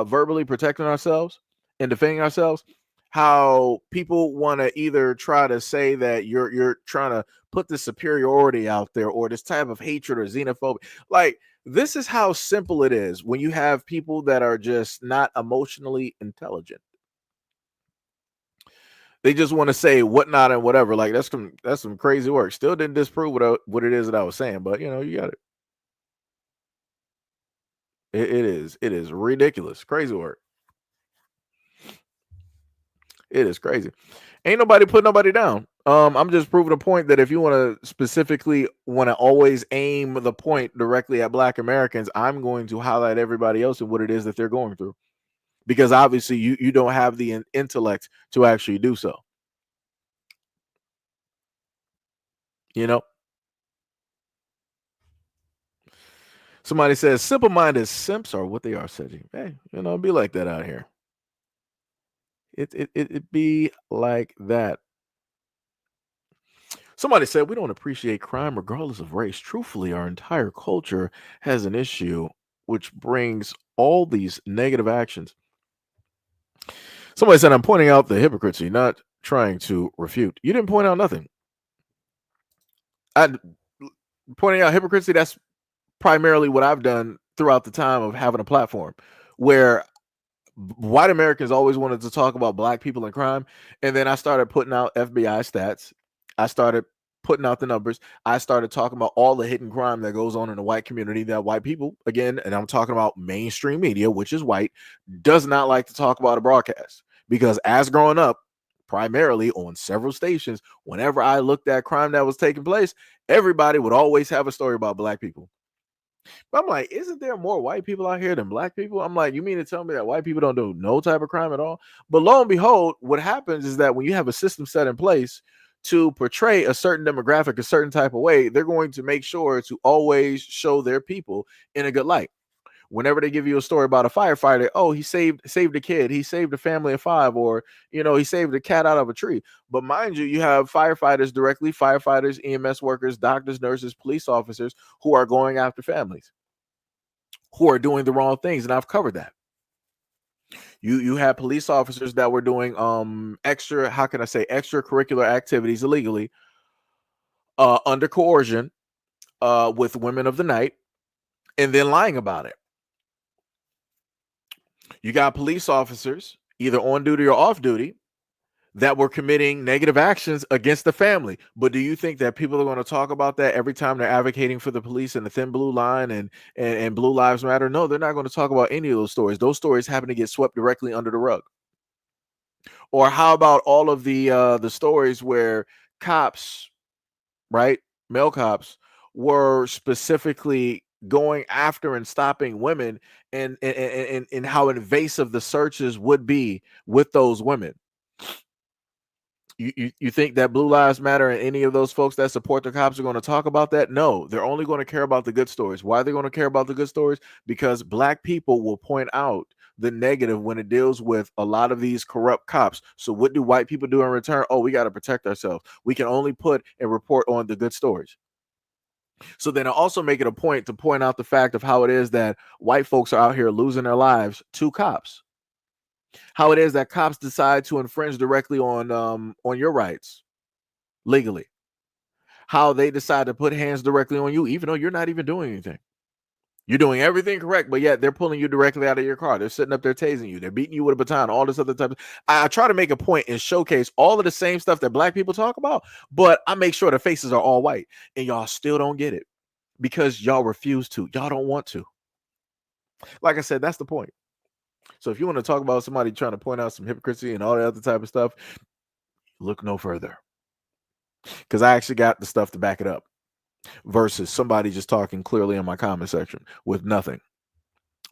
verbally protecting ourselves and defending ourselves, how people want to either try to say that you're trying to put the superiority out there or this type of hatred or xenophobia. Like, this is how simple it is when you have people that are just not emotionally intelligent. They just want to say whatnot and whatever. Like, that's some crazy work. Still didn't disprove what it is that I was saying, but you got it. It is ridiculous, crazy work. It is crazy. Ain't nobody put nobody down. I'm just proving a point that if you want to specifically want to always aim the point directly at Black Americans, I'm going to highlight everybody else and what it is that they're going through, because obviously you don't have the intellect to actually do so. Somebody says simple-minded simps are what they are, Seji. Hey, be like that out here. It be like that. Somebody said we don't appreciate crime regardless of race. Truthfully, our entire culture has an issue which brings all these negative actions. Somebody said I'm pointing out the hypocrisy, not trying to refute. You didn't point out nothing. Pointing out hypocrisy, that's primarily what I've done throughout the time of having a platform, where white Americans always wanted to talk about Black people and crime. And then I started putting out FBI stats. I started putting out the numbers. I started talking about all the hidden crime that goes on in the white community that white people, again, and I'm talking about mainstream media, which is white, does not like to talk about a broadcast. Because as growing up, primarily on several stations, whenever I looked at crime that was taking place, everybody would always have a story about Black people. But I'm like, isn't there more white people out here than Black people? I'm like, you mean to tell me that white people don't do no type of crime at all? But lo and behold, what happens is that when you have a system set in place to portray a certain demographic a certain type of way, they're going to make sure to always show their people in a good light. Whenever they give you a story about a firefighter, oh, he saved a kid, he saved a family of 5, or he saved a cat out of a tree. But mind you have firefighters, EMS workers, doctors, nurses, police officers who are going after families, who are doing the wrong things, and I've covered that. You had police officers that were doing extracurricular activities illegally, under coercion, with women of the night, and then lying about it. You got police officers either on duty or off duty that were committing negative actions against the family. But do you think that people are going to talk about that every time they're advocating for the police and the thin blue line and Blue Lives Matter? No, they're not going to talk about any of those stories. Those stories happen to get swept directly under the rug. Or how about all of the stories where cops, right, male cops, were specifically going after and stopping women, and how invasive the searches would be with those women? You think that Blue Lives Matter and any of those folks that support the cops are going to talk about that? No, they're only going to care about the good stories. Why are they going to care about the good stories? Because Black people will point out the negative when it deals with a lot of these corrupt cops. So what do white people do in return? Oh, we got to protect ourselves. We can only put and report on the good stories. So then I also make it a point to point out the fact of how it is that white folks are out here losing their lives to cops. How it is that cops decide to infringe directly on your rights legally. How they decide to put hands directly on you, even though you're not even doing anything. You're doing everything correct, but yet they're pulling you directly out of your car. They're sitting up there tasing you. They're beating you with a baton, all this other type of. I try to make a point and showcase all of the same stuff that Black people talk about, but I make sure the faces are all white, and y'all still don't get it because y'all refuse to. Y'all don't want to. Like I said, that's the point. So if you want to talk about somebody trying to point out some hypocrisy and all that other type of stuff, look no further. Because I actually got the stuff to back it up. Versus somebody just talking clearly in my comment section with nothing.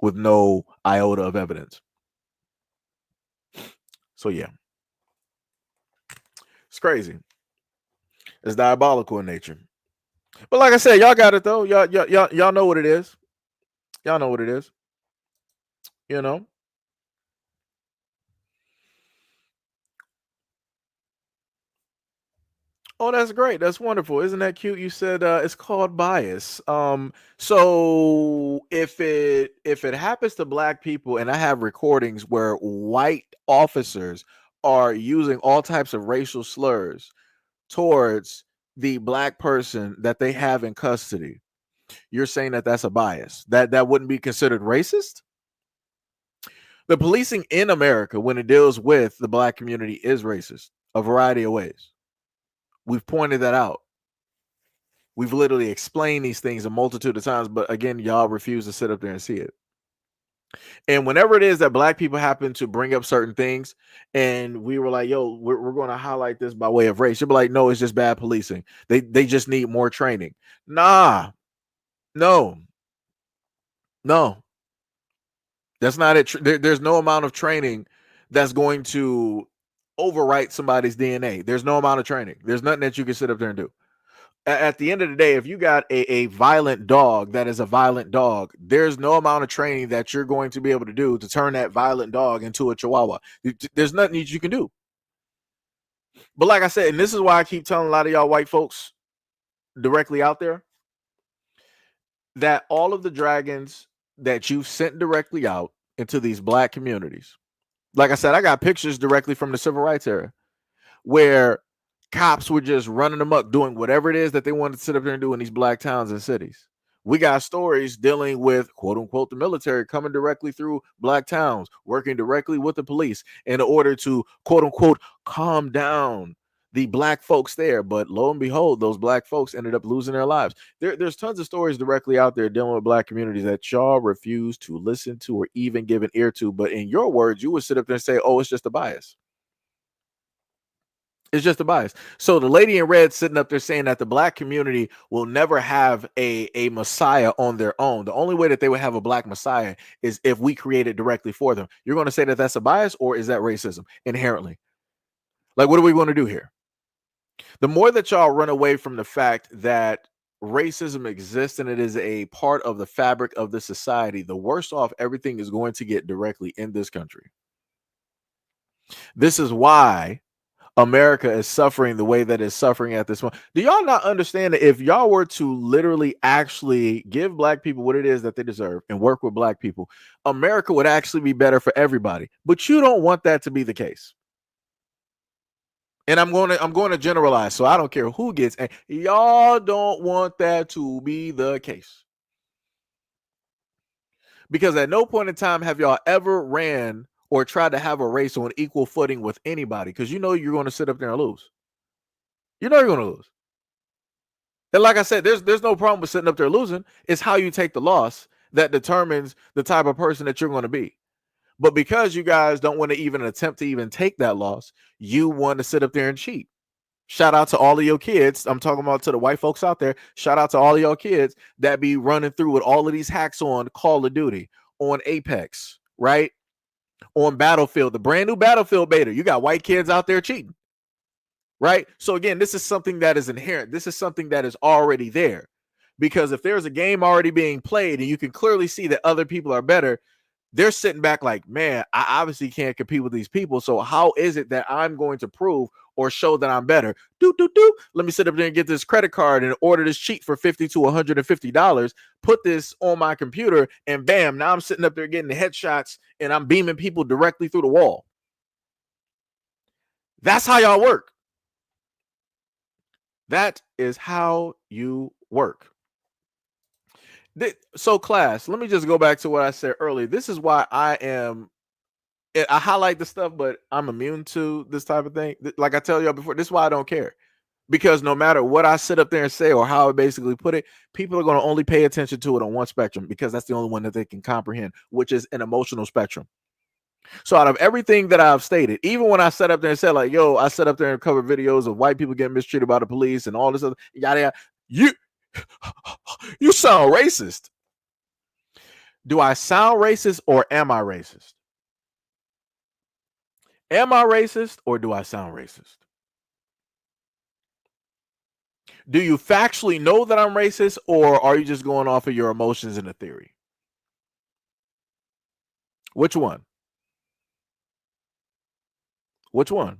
With no iota of evidence. So yeah. It's crazy. It's diabolical in nature. But like I said, y'all got it though. Y'all know what it is. Y'all know what it is. Oh, that's great. That's wonderful. Isn't that cute? You said it's called bias. So if it happens to black people, and I have recordings where white officers are using all types of racial slurs towards the black person that they have in custody, you're saying that that's a bias. That wouldn't be considered racist? The policing in America, when it deals with the black community, is racist a variety of ways. We've pointed that out. We've literally explained these things a multitude of times, but again, y'all refuse to sit up there and see it. And whenever it is that black people happen to bring up certain things, and we were like, yo, we're going to highlight this by way of race, you'll be like, no, it's just bad policing. They just need more training. Nah, no, no, that's not it. There's no amount of training that's going to overwrite somebody's DNA. There's no amount of training. There's nothing that you can sit up there and do. At the end of the day, if you got a violent dog that is a violent dog, there's no amount of training that you're going to be able to do to turn that violent dog into a chihuahua. There's nothing that you can do. But like I said, and this is why I keep telling a lot of y'all white folks directly out there, that all of the dragons that you've sent directly out into these black communities, like I said, I got pictures directly from the civil rights era where cops were just running amok, doing whatever it is that they wanted to sit up there and do in these black towns and cities. We got stories dealing with, quote unquote, the military coming directly through black towns, working directly with the police in order to, quote unquote, calm down the black folks there. But lo and behold, those black folks ended up losing their lives. There's tons of stories directly out there dealing with black communities that y'all refuse to listen to or even give an ear to. But in your words, you would sit up there and say, oh, it's just a bias. It's just a bias. So the lady in red sitting up there saying that the black community will never have a messiah on their own. The only way that they would have a black messiah is if we create it directly for them. You're going to say that that's a bias, or is that racism inherently? Like, what are we going to do here? The more that y'all run away from the fact that racism exists and it is a part of the fabric of the society, the worse off everything is going to get directly in this country. This is why America is suffering the way that it's suffering at this moment. Do y'all not understand that if y'all were to literally actually give black people what it is that they deserve and work with black people, America would actually be better for everybody? But you don't want that to be the case. And I'm going to generalize, so I don't care who gets, and y'all don't want that to be the case. Because at no point in time have y'all ever ran or try to have a race on equal footing with anybody, because you know you're going to sit up there and lose. You know you're going to lose. And like I said, there's no problem with sitting up there losing. It's how you take the loss that determines the type of person that you're going to be. But because you guys don't want to even attempt to even take that loss, you want to sit up there and cheat. Shout out to all of your kids. I'm talking about to the white folks out there. Shout out to all of your kids that be running through with all of these hacks on Call of Duty, on Apex, right? On Battlefield, the brand new Battlefield beta. You got white kids out there cheating, right? So again, this is something that is inherent. This is something that is already there. Because if there's a game already being played and you can clearly see that other people are better, they're sitting back like, man, I obviously can't compete with these people. So how is it that I'm going to prove or show that I'm better? Let me sit up there and get this credit card and order this cheat for $50 to $150. Put this on my computer, and bam, now I'm sitting up there getting the headshots and I'm beaming people directly through the wall. That's how y'all work. That is how you work. So class, let me just go back to what I said earlier. This is why I highlight the stuff, but I'm immune to this type of thing. Like I tell y'all before, this is why I don't care. Because no matter what I sit up there and say or how I basically put it, people are going to only pay attention to it on one spectrum, because that's the only one that they can comprehend, which is an emotional spectrum. So out of everything that I've stated, even when I sat up there and said like, yo, I sat up there and covered videos of white people getting mistreated by the police and all this other yada yada, you sound racist. Do I sound racist, or am I racist? Am I racist, or do I sound racist? Do you factually know that I'm racist, or are you just going off of your emotions and a theory? Which one? Which one?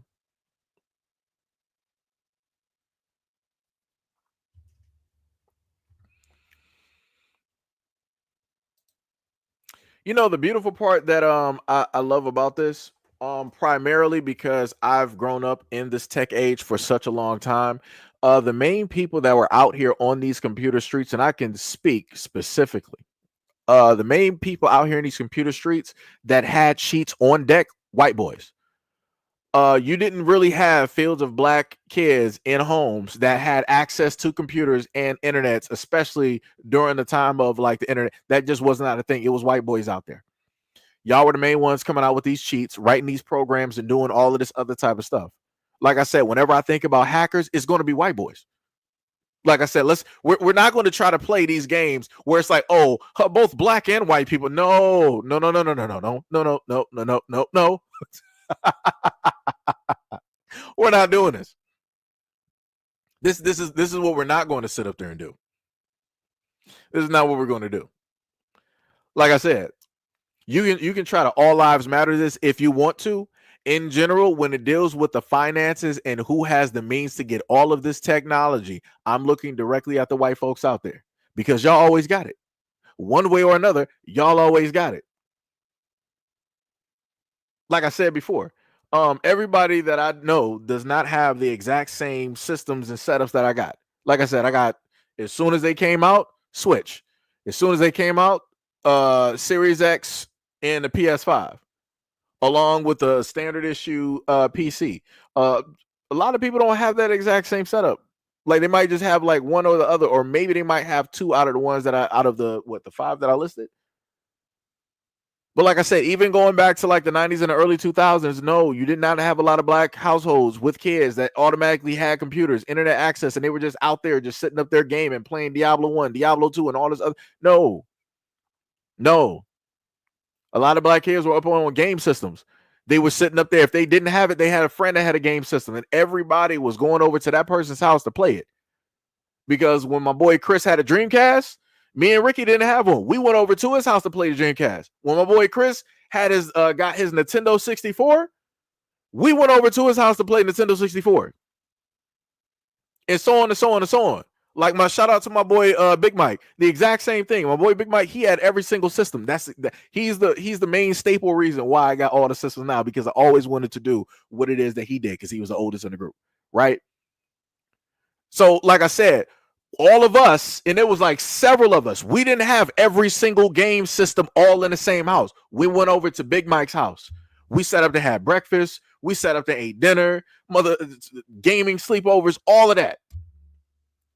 You know, the beautiful part that I love about this, primarily because I've grown up in this tech age for such a long time. The main people that were out here on these computer streets, and I can speak specifically, the main people out here in these computer streets that had sheets on deck, white boys. You didn't really have fields of black kids in homes that had access to computers and internets, especially during the time of like the internet. That just was not a thing. It was white boys out there. Y'all were the main ones coming out with these cheats, writing these programs, and doing all of this other type of stuff. Like I said, whenever I think about hackers, it's going to be white boys. Like I said, we're not going to try to play these games where it's like, oh, both black and white people. No, no, no, no, no, no, no, no, no, no, no, no, no, no, no. We're not doing this. This is what we're not going to sit up there and do. This is not what we're going to do. Like I said, you can try to all lives matter this if you want to. In general, when it deals with the finances and who has the means to get all of this technology, I'm looking directly at the white folks out there because y'all always got it. One way or another, y'all always got it. Like I said before, everybody that I know does not have the exact same systems and setups that I got. Like I said, I got, as soon as they came out, Switch. As soon as they came out, Series X and the PS5, along with the standard issue PC. A lot of people don't have that exact same setup. Like they might just have like one or the other, or maybe they might have two out of the ones that out of the five that I listed. But like I said, even going back to like the 90s and the early 2000s, no, you did not have a lot of black households with kids that automatically had computers, internet access, and they were just out there just sitting up their game and playing Diablo 1, Diablo 2, and all this other. No. A lot of black kids were up on game systems. They were sitting up there. If they didn't have it, they had a friend that had a game system, and everybody was going over to that person's house to play it. Because when my boy Chris had a Dreamcast, me and Ricky didn't have one. We went over to his house to play the Dreamcast. When my boy Chris had his got his Nintendo 64, we went over to his house to play Nintendo 64. And so on and so on and so on. Like my shout out to my boy Big Mike. The exact same thing. My boy Big Mike, he had every single system. He's the main staple reason why I got all the systems now, because I always wanted to do what it is that he did, because he was the oldest in the group, right? So, like I said, all of us, and it was like several of us, we didn't have every single game system all in the same house. We went over to Big Mike's house. We set up to have breakfast. We set up to eat dinner, gaming sleepovers, all of that.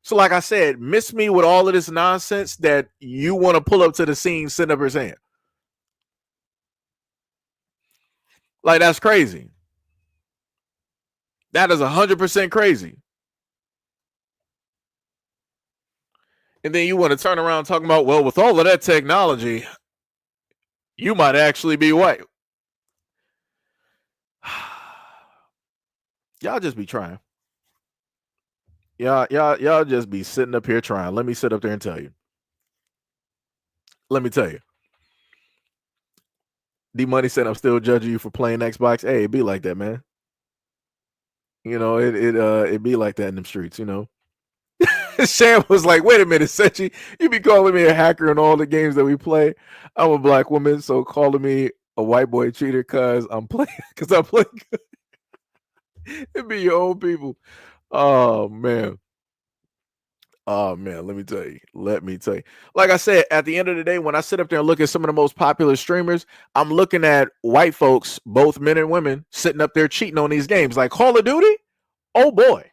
So, like I said, miss me with all of this nonsense that you want to pull up to the scene, sitting up here saying. Like, that's crazy. That is 100% crazy. And then you want to turn around talking about, well, with all of that technology, you might actually be white. Y'all just be trying. Y'all just be sitting up here trying. Let me sit up there and tell you. Let me tell you. D Money said I'm still judging you for playing Xbox. Hey, it be like that, man. You know, it be like that in them streets, you know. Sham was like, wait a minute, Sechi, you be calling me a hacker in all the games that we play. I'm a black woman, so calling me a white boy cheater because I'm playing good. It be your own people. Oh man, let me tell you. Like I said, at the end of the day, when I sit up there and look at some of the most popular streamers, I'm looking at white folks, both men and women, sitting up there cheating on these games. Like Call of Duty, oh boy,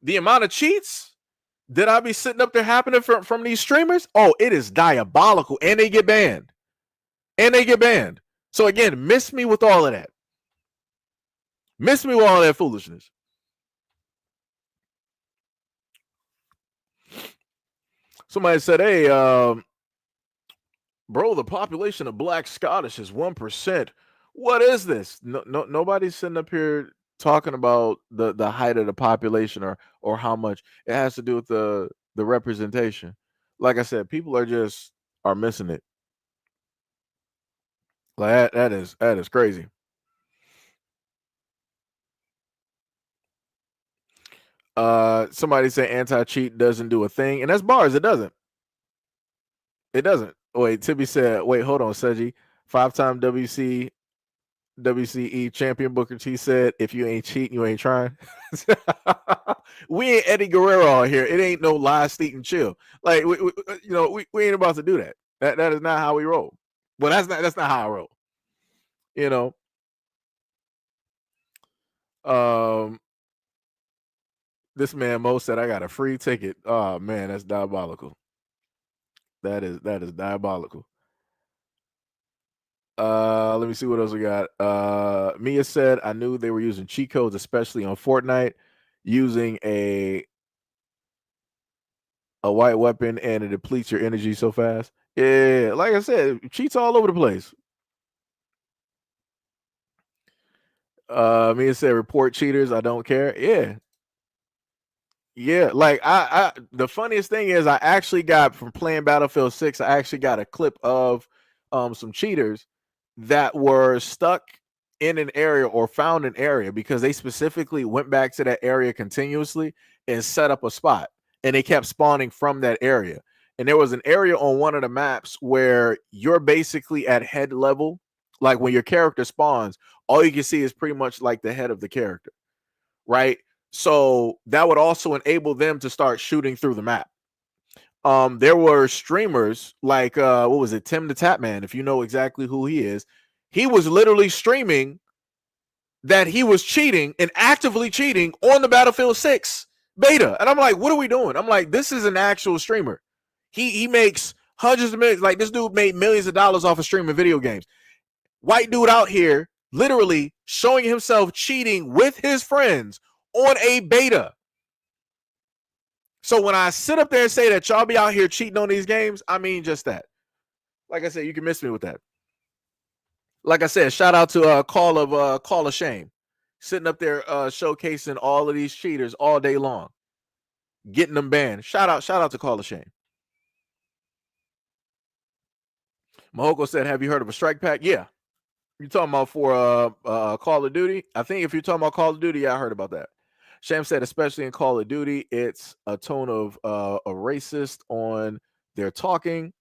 the amount of cheats that I be sitting up there happening from these streamers, oh, it is diabolical. And they get banned. So again, miss me with all of that. Miss me with all that foolishness. Somebody said, hey, bro, the population of Black Scottish is 1%. What is this? Nobody's sitting up here talking about the height of the population or how much. It has to do with the representation. Like I said, people are missing it. Like that is crazy. Somebody say anti-cheat doesn't do a thing, and that's bars. It doesn't. Wait, Tibby said, wait, hold on, Seji. 5-time WCE champion Booker T said, if you ain't cheating, you ain't trying. We ain't Eddie Guerrero out here. It ain't no lie, steat, and chill. Like we ain't about to do that. That is not how we roll. Well, that's not how I roll. You know. This man Mo said I got a free ticket. Oh man, that's diabolical. That is diabolical. Let me see what else we got. Mia said I knew they were using cheat codes, especially on Fortnite, using a white weapon and it depletes your energy so fast. Yeah, like I said, cheats all over the place. Mia said report cheaters. I don't care. Yeah. Yeah, like I the funniest thing is I actually got from playing Battlefield 6, I actually got a clip of some cheaters that were stuck in an area or found an area because they specifically went back to that area continuously and set up a spot and they kept spawning from that area. And there was an area on one of the maps where you're basically at head level, like when your character spawns, all you can see is pretty much like the head of the character, right? So that would also enable them to start shooting through the map. There were streamers like what was it, Tim the Tapman, if you know exactly who he is. He was literally streaming that he was cheating and actively cheating on the Battlefield 6 beta. And I'm like, what are we doing? I'm like, this is an actual streamer. He makes hundreds of millions. Like this dude made millions of dollars off of streaming video games. White dude out here literally showing himself cheating with his friends on a beta. So when I sit up there and say that y'all be out here cheating on these games, I mean just that. Like I said, you can miss me with that. Like I said, shout out to Call of Shame, sitting up there showcasing all of these cheaters all day long, getting them banned. Shout out to Call of Shame. Mahoko said, "Have you heard of a strike pack?" Yeah, you talking about for Call of Duty? I think if you're talking about Call of Duty, yeah, I heard about that. Sham said, especially in Call of Duty, it's a tone of a racist on their talking.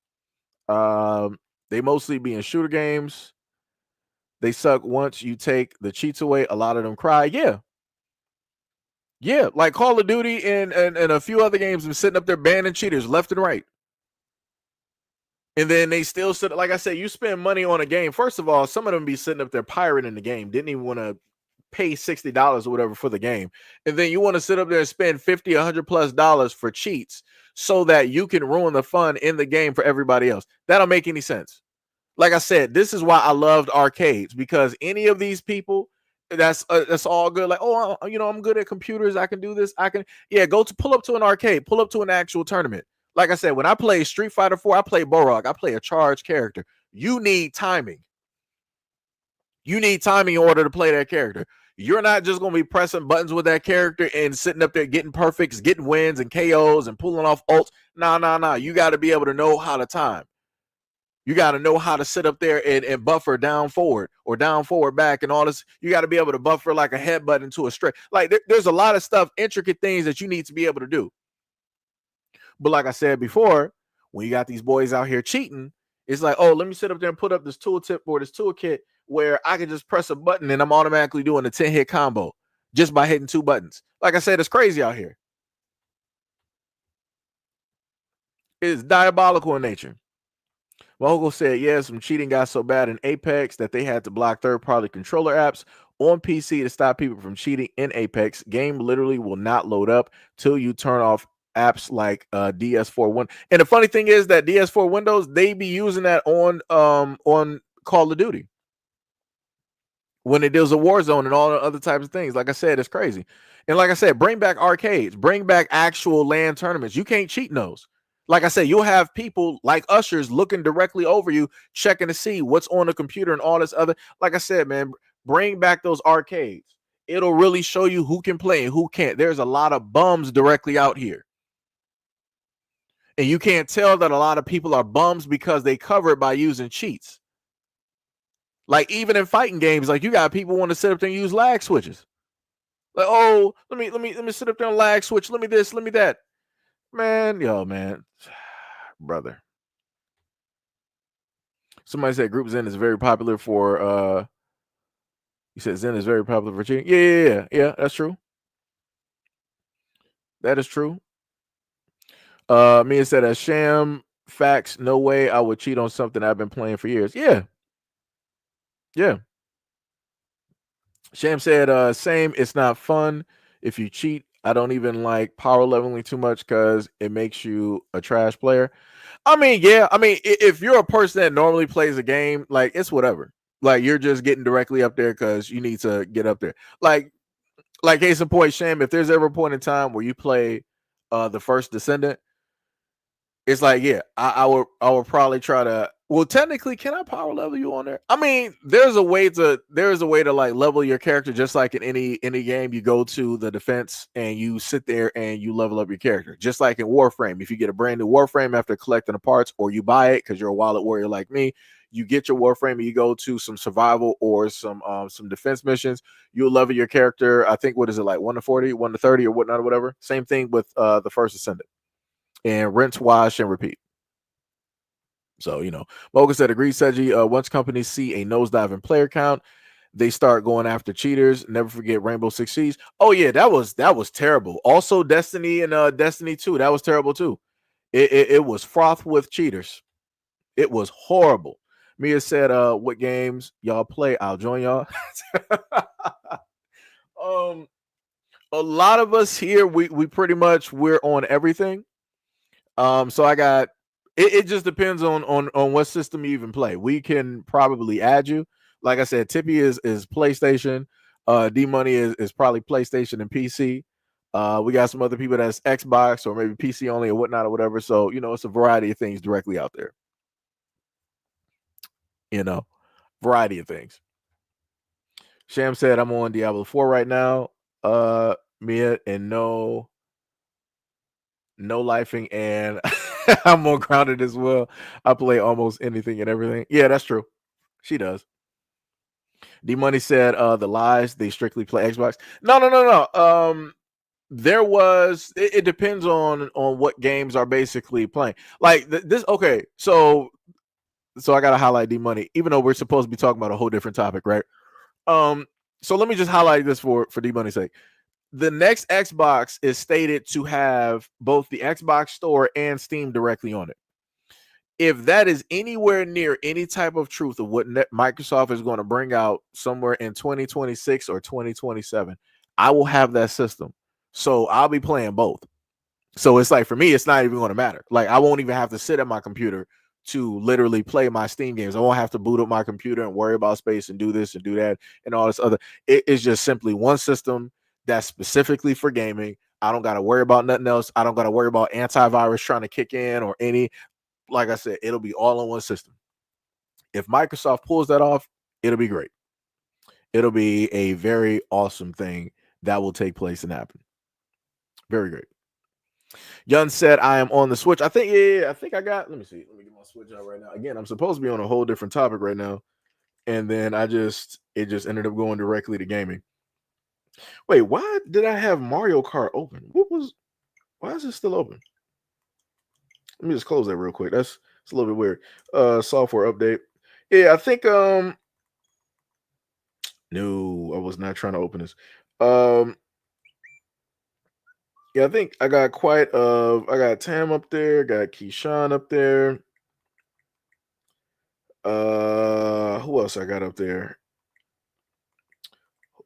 They mostly be in shooter games. They suck once you take the cheats away. A lot of them cry. Yeah. Yeah. Like Call of Duty and a few other games are sitting up there banning cheaters left and right. And then they still sit, like I said, you spend money on a game. First of all, some of them be sitting up there pirating the game. Didn't even want to pay $60 or whatever for the game. And then you want to sit up there and spend $50, $100+ for cheats so that you can ruin the fun in the game for everybody else. That don't make any sense. Like I said, this is why I loved arcades, because any of these people, that's all good. Like, oh, I'm good at computers. I can do this. Go to pull up to an arcade, pull up to an actual tournament. Like I said, when I play Street Fighter 4, I play Borog. I play a charged character. You need timing. You need timing in order to play that character. You're not just going to be pressing buttons with that character and sitting up there getting perfects, getting wins and KOs and pulling off ults. Nah. You got to be able to know how to time. You got to know how to sit up there and buffer down forward or down forward back and all this. You got to be able to buffer like a headbutt into a straight. Like there's a lot of stuff, intricate things that you need to be able to do. But like I said before, when you got these boys out here cheating, it's like, oh, let me sit up there and put up this tooltip or this toolkit where I can just press a button and I'm automatically doing a 10-hit combo just by hitting 2 buttons. Like I said, it's crazy out here. It's diabolical in nature. Mogul said, yeah, some cheating got so bad in Apex that they had to block third-party controller apps on PC to stop people from cheating in Apex. Game literally will not load up till you turn off apps like DS4 Windows. And the funny thing is that DS4 Windows, they be using that on Call of Duty when it deals with Warzone and all the other types of things. Like I said, it's crazy. And like I said, bring back arcades, bring back actual LAN tournaments. You can't cheat in those. Like I said, you'll have people like ushers looking directly over you, checking to see what's on the computer and all this other. Like I said, man, bring back those arcades. It'll really show you who can play and who can't. There's a lot of bums directly out here. And you can't tell that a lot of people are bums because they cover it by using cheats. Like even in fighting games, like you got people want to sit up there and use lag switches. Like, oh, let me sit up there and lag switch. Let me this, let me that. Man, brother. Somebody said group Zen is very popular for you said Zen is very popular for cheating. Yeah, that's true. That is true. Mia said as sham facts, no way I would cheat on something I've been playing for years. Yeah. Sham said, same, it's not fun if you cheat. I don't even like power leveling too much because it makes you a trash player. I mean, yeah. I mean, if you're a person that normally plays a game, like it's whatever. Like you're just getting directly up there because you need to get up there. Like case in point, Sham, if there's ever a point in time where you play the first Descendant, it's like, yeah, I would probably try to. Well, technically, can I power level you on there? I mean, there's a way to like level your character, just like in any game. You go to the defense and you sit there and you level up your character, just like in Warframe. If you get a brand new Warframe after collecting the parts, or you buy it because you're a wallet warrior like me, you get your Warframe and you go to some survival or some defense missions. You'll level your character. I think what is it like 1 to 40, 1 to 30, or whatnot, or whatever. Same thing with the first Ascendant. And rinse, wash, and repeat. So, Mocha said, agree, Seji. Once companies see a nosedive in player count, they start going after cheaters. Never forget Rainbow Six Siege. Oh, yeah, that was terrible. Also, Destiny and Destiny 2, that was terrible, too. It was fraught with cheaters. It was horrible. Mia said, what games y'all play? I'll join y'all. A lot of us here, we pretty much, we're on everything. So I got it just depends on what system you even play. We can probably add you. Like I said, Tippy is PlayStation. D Money is probably PlayStation and PC. We got some other people that's Xbox or maybe PC only or whatnot or whatever. So, it's a variety of things directly out there. Variety of things. Sham said, I'm on Diablo 4 right now. Mia, and no lifing, and I'm more grounded as well. I play almost anything and everything. Yeah, that's true. She does. D Money said, the lies, they strictly play Xbox. No. There was it depends on what games are basically playing. Like this. Okay, so I gotta highlight D Money, even though we're supposed to be talking about a whole different topic, right? So let me just highlight this for D Money's sake. The next Xbox is stated to have both the Xbox Store and Steam directly on it. If that is anywhere near any type of truth of what Microsoft is going to bring out somewhere in 2026 or 2027, I will have that system. So I'll be playing both. So it's like, for me, it's not even going to matter. Like, I won't even have to sit at my computer to literally play my Steam games. I won't have to boot up my computer and worry about space and do this and do that and all this other. It's just simply one system that's specifically for gaming. I don't got to worry about nothing else. I don't got to worry about antivirus trying to kick in or any. Like I said, it'll be all on one system. If Microsoft pulls that off, it'll be great. It'll be a very awesome thing that will take place and happen. Very great. Yun said, I am on the Switch. I think, I think I got, let me see. Let me get my Switch out right now. Again, I'm supposed to be on a whole different topic right now. And then it just ended up going directly to gaming. Wait, why did I have Mario Kart open? Why is it still open? Let me just close that real quick. It's a little bit weird. Software update. Yeah, I think no, I was not trying to open this. Yeah, I think I got I got Tam up there, got Keyshawn up there. Who else I got up there?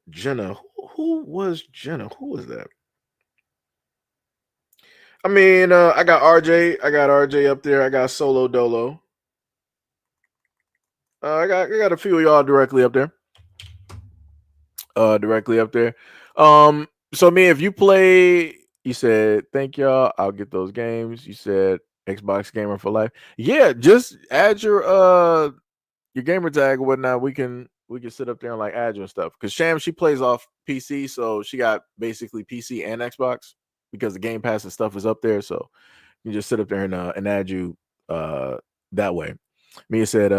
Jenna. Who was Jenna? Who was that? I mean, I got RJ. I got RJ up there. I got Solo Dolo. I got a few of y'all directly up there. So me, if you play, you said, thank y'all, I'll get those games. You said Xbox gamer for life. Yeah, just add your gamer tag or whatnot. We can sit up there and like add you and stuff. Because Sham, she plays off PC, so she got basically PC and Xbox because the Game Pass and stuff is up there. So you can just sit up there and add you that way. Mia said,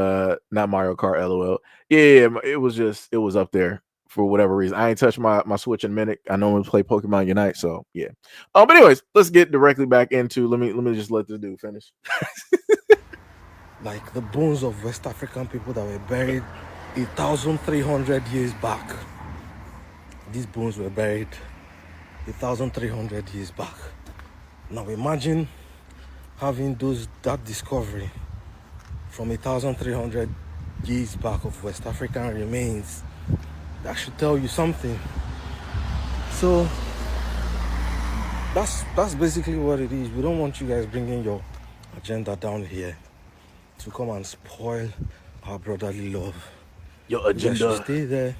not Mario Kart, LOL. Yeah, it was up there for whatever reason. I ain't touched my Switch in a minute. I normally play Pokemon Unite, so yeah. But anyways, let's get directly back into. Let me just let this dude finish. like the bones of West African people that were buried 1,300 years back. These bones were buried 1,300 years back. Now imagine having that discovery from 1,300 years back of West African remains. That should tell you something. So that's basically what it is. We don't want you guys bringing your agenda down here to come and spoil our brotherly love. Your agenda. You guys should stay there,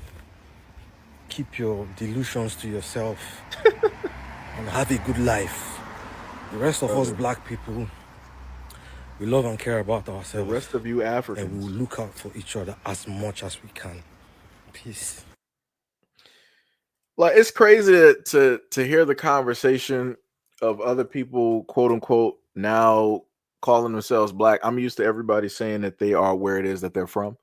keep your delusions to yourself, and have a good life. The rest of us black people, we love and care about ourselves. The rest of you Africans. And we will look out for each other as much as we can. Peace. Like, it's crazy to hear the conversation of other people, quote unquote, now calling themselves black. I'm used to everybody saying that they are where it is that they're from.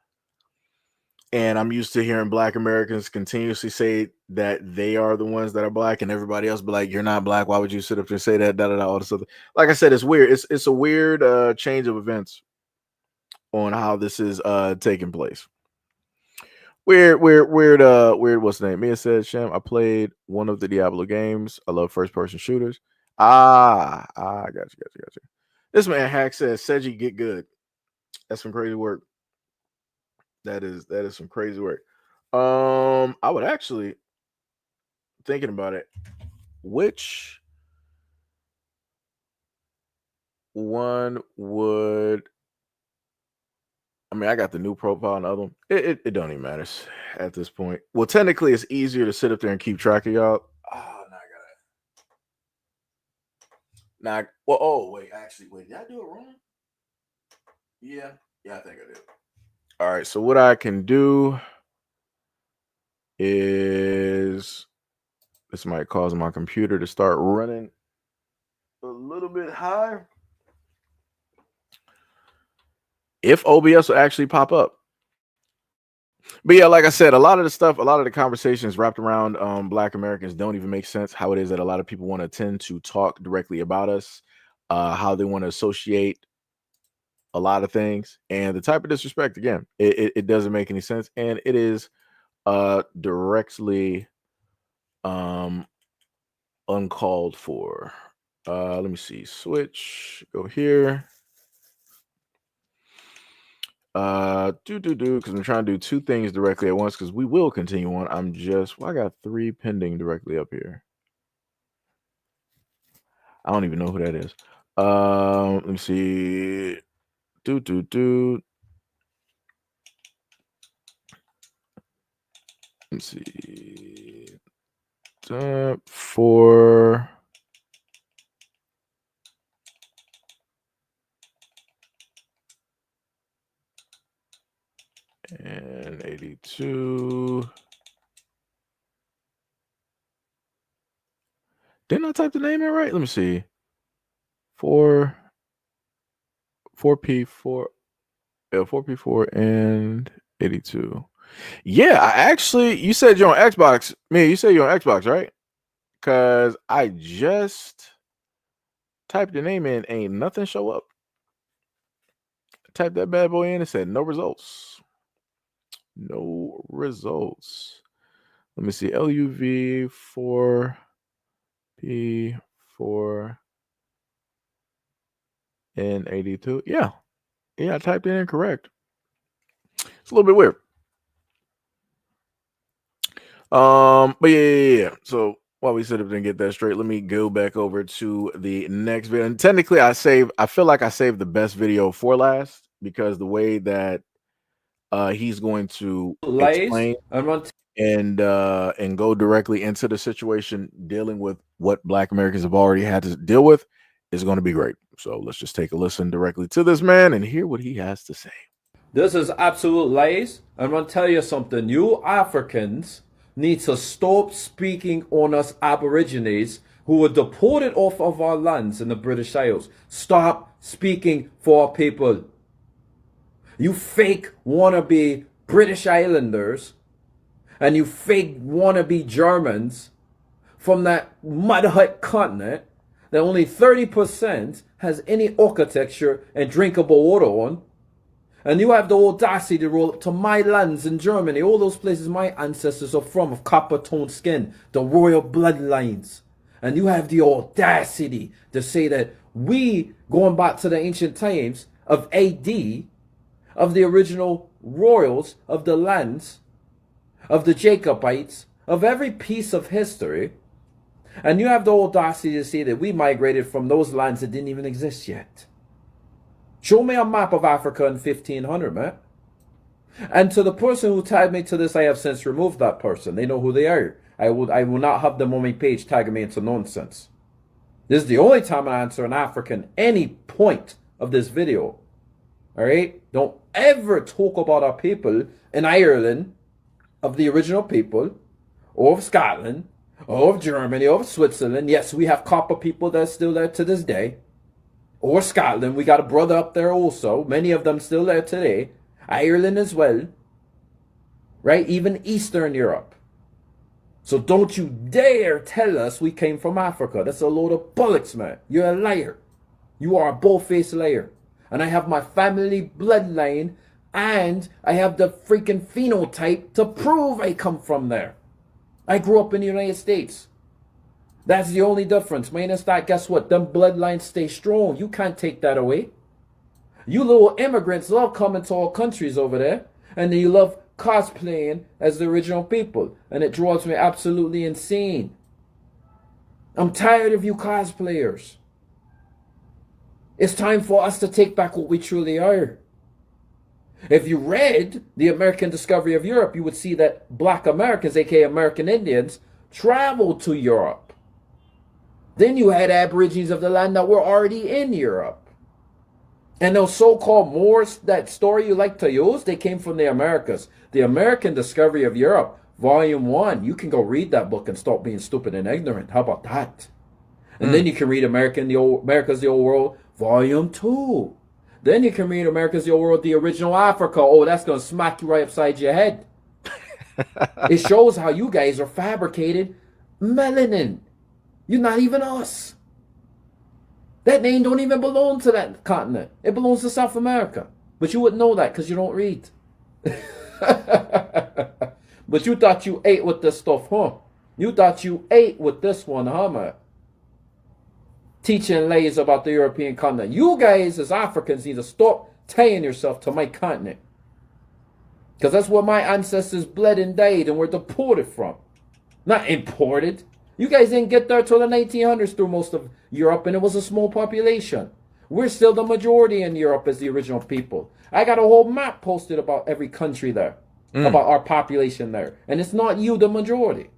And I'm used to hearing black Americans continuously say that they are the ones that are black, and everybody else be like, you're not black. Why would you sit up there and say that? All this other. Like I said, it's weird. It's a weird change of events on how this is taking place. Weird. What's the name? Mia said, Shem, I played one of the Diablo games. I love first-person shooters. I got you. This man Hack says, Seiji, get good. That's some crazy work. That is some crazy work. I would actually, thinking about it, which one would, I mean, I got the new profile and the other one. It don't even matter at this point. Well, technically, it's easier to sit up there and keep track of y'all. Oh, now I got it. Wait, did I do it wrong? Yeah, I think I did. All right, so what I can do is, this might cause my computer to start running a little bit higher. If OBS will actually pop up. But yeah, like I said, a lot of the conversations wrapped around black Americans don't even make sense. How it is that a lot of people want to tend to talk directly about us, how they want to associate a lot of things, and the type of disrespect, again, it doesn't make any sense, and it is directly uncalled for. Let me see, switch, go here, because I'm trying to do two things directly at once, because we will continue on. I got 3 pending directly up here. I don't even know who that is. Let me see. Let's see. 4. And 82. Didn't I type the name in right? Let me see. 4P4 and 82. Yeah, I actually, you said you're on Xbox. You said you're on Xbox, right? Because I just typed your name in, ain't nothing show up. Type that bad boy in and said no results. No results. Let me see. LUV 4P4 and 82. Yeah, I typed it in correct. It's a little bit weird. But yeah. So while we sit up there and get that straight, let me go back over to the next video. And technically, I feel like I saved the best video for last, because the way that he's going to explain and go directly into the situation, dealing with what black Americans have already had to deal with, is going to be great. So let's just take a listen directly to this man and hear what he has to say. This is absolute lies. I'm going to tell you something. You Africans need to stop speaking on us Aborigines who were deported off of our lands in the British Isles. Stop speaking for our people. You fake wannabe British Islanders and you fake wannabe Germans from that mud hut continent that only 30% has any architecture and drinkable water on. And you have the audacity to roll up to my lands in Germany, all those places my ancestors are from, of copper-toned skin, the royal bloodlines. And you have the audacity to say that we, going back to the ancient times of AD, of the original royals of the lands, of the Jacobites, of every piece of history, and you have the audacity to say that we migrated from those lands that didn't even exist yet. Show me a map of Africa in 1500, man. And to the person who tagged me to this, I have since removed that person. They know who they are. I will not have them on my page tagging me into nonsense. This is the only time I answer an African any point of this video. Alright? Don't ever talk about our people in Ireland, of the original people, or of Scotland, or of Germany, or of Switzerland. Yes, we have copper people that are still there to this day. Or Scotland, we got a brother up there also. Many of them still there today. Ireland as well. Right? Even Eastern Europe. So don't you dare tell us we came from Africa. That's a load of bullets, man. You're a liar. You are a bull-faced liar. And I have my family bloodline, and I have the freaking phenotype to prove I come from there. I grew up in the United States. That's the only difference. Minus that, guess what? Them bloodlines stay strong. You can't take that away. You little immigrants love coming to our countries over there, and then you love cosplaying as the original people, and it drives me absolutely insane. I'm tired of you cosplayers. It's time for us to take back what we truly are. If you read The American Discovery of Europe, you would see that Black Americans, aka American Indians, traveled to Europe. Then you had Aborigines of the land that were already in Europe. And those so-called Moors, that story you like to use, they came from the Americas. The American Discovery of Europe, Volume 1. You can go read that book and stop being stupid and ignorant. How about that? And then you can read America's the Old World, Volume 2. Then you can read America's the Old World, The Original Africa. Oh, that's going to smack you right upside your head. It shows how you guys are fabricated melanin. You're not even us. That name don't even belong to that continent. It belongs to South America. But you wouldn't know that because you don't read. But you thought you ate with this stuff, huh? You thought you ate with this one, huh, man? Teaching lies about the European continent. You guys as Africans need to stop tying yourself to my continent. Because that's where my ancestors bled and died and were deported from. Not imported. You guys didn't get there till the 1900s through most of Europe, and it was a small population. We're still the majority in Europe as the original people. I got a whole map posted about every country there, about our population there. And it's not you, the majority.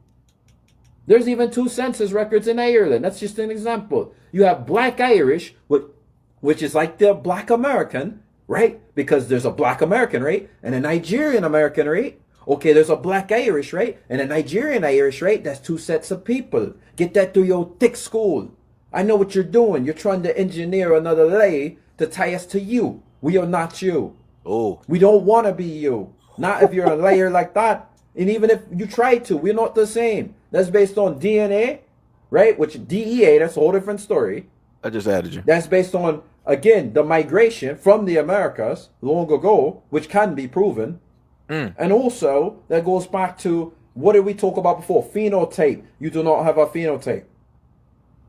There's even 2 census records in Ireland. That's just an example. You have Black Irish, which is like the Black American, right? Because there's a Black American, right? And a Nigerian American, right? Okay, there's a Black Irish, right? And a Nigerian Irish, right? That's 2 sets of people. Get that through your thick school. I know what you're doing. You're trying to engineer another lay to tie us to you. We are not you. Oh. We don't want to be you. Not if you're a layer like that. And even if you try to, we're not the same. That's based on DNA, right? Which DEA, that's a whole different story. I just added you. That's based on, again, the migration from the Americas long ago, which can be proven. And also, that goes back to, what did we talk about before? Phenotype. You do not have a phenotype.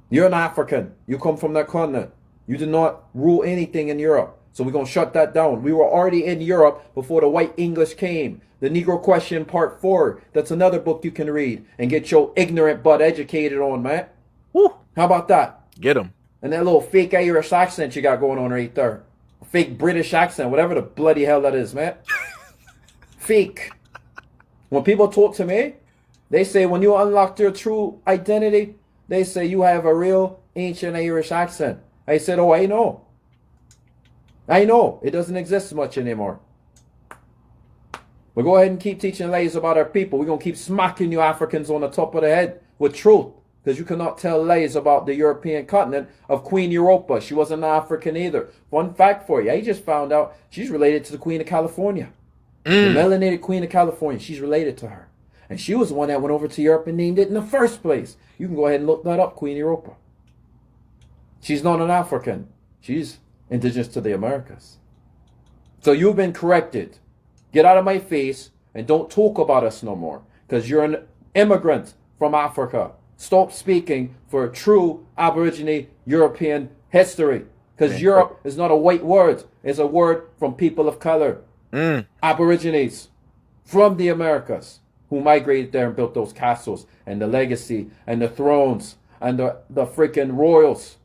You're an African. You come from that continent. You did not rule anything in Europe. So we're going to shut that down. We were already in Europe before the white English came. The Negro Question Part 4. That's another book you can read and get your ignorant butt educated on, man. Woo. How about that? Get him. And that little fake Irish accent you got going on right there. Fake British accent, whatever the bloody hell that is, man. Fake. When people talk to me, they say when you unlock your true identity, they say you have a real ancient Irish accent. I said, oh, I know. I know. It doesn't exist much anymore. But go ahead and keep teaching lies about our people. We're going to keep smacking you Africans on the top of the head with truth. Because you cannot tell lies about the European continent of Queen Europa. She wasn't African either. Fun fact for you. I just found out she's related to the Queen of California. The melanated Queen of California. She's related to her. And she was the one that went over to Europe and named it in the first place. You can go ahead and look that up, Queen Europa. She's not an African. She's indigenous to the Americas. So you've been corrected. Get out of my face and don't talk about us no more, because you're an immigrant from Africa. Stop speaking for true Aborigine European history, because Europe is not a white word. It's a word from people of color. Aborigines from the Americas who migrated there and built those castles and the legacy and the thrones and the freaking royals.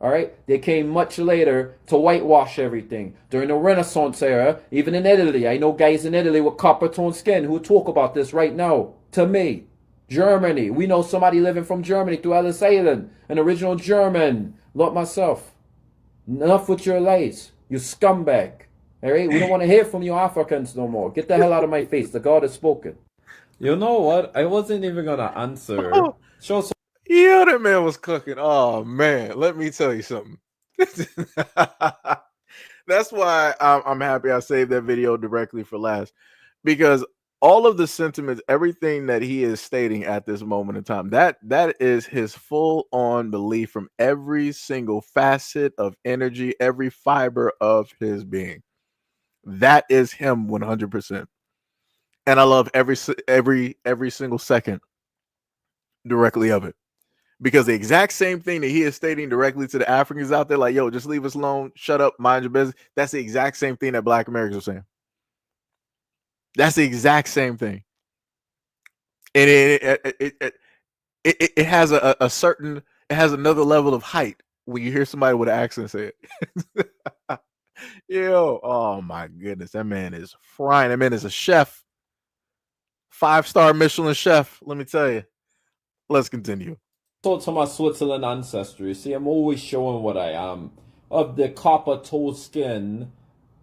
All right, they came much later to whitewash everything during the Renaissance era. Even in Italy, I know guys in Italy with copper tone skin who talk about this right now to me. Germany, we know somebody living from Germany through Ellis Island, an original German, not myself. Enough with your lies, you scumbag. All right, we don't want to hear from you Africans no more. Get the hell out of my face. The God has spoken. You know what? I wasn't even gonna answer. Show some. Yeah, that man was cooking. Oh man, let me tell you something. That's why I'm happy I saved that video directly for last, because all of the sentiments, everything that he is stating at this moment in time, that is his full-on belief from every single facet of energy, every fiber of his being. That is him 100%. And I love every single second directly of it. Because the exact same thing that he is stating directly to the Africans out there, like, yo, just leave us alone, shut up, mind your business. That's the exact same thing that Black Americans are saying. That's the exact same thing. And it has a certain, it has another level of height when you hear somebody with an accent say it. Yo, oh my goodness, that man is frying. That man is a chef. 5-star Michelin chef, let me tell you. Let's continue. To my Switzerland ancestry. See, I'm always showing what I am. Of the copper toe skin,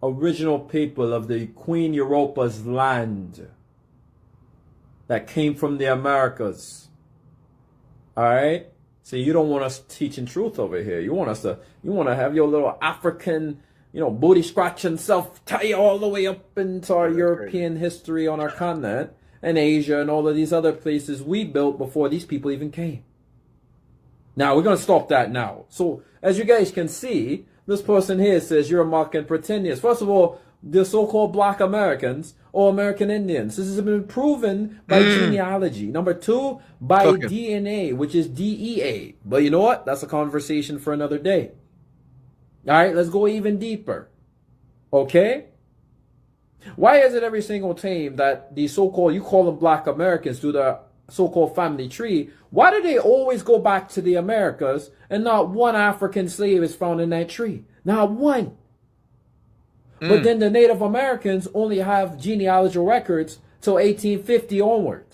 original people of the Queen Europa's land that came from the Americas. Alright? See, you don't want us teaching truth over here. You want to have your little African, booty scratching self tie all the way up into our European history on our continent and Asia and all of these other places we built before these people even came. Now, we're going to stop that now. So, as you guys can see, this person here says you're mocking pretendians. First of all, the so-called Black Americans or American Indians. This has been proven by genealogy. Number 2, by DNA, which is DEA. But you know what? That's a conversation for another day. All right, let's go even deeper. Okay? Why is it every single time that the so-called, you call them Black Americans, do the so-called family tree, why do they always go back to the Americas and not one African slave is found in that tree? Not one. But then the Native Americans only have genealogical records till 1850 onward.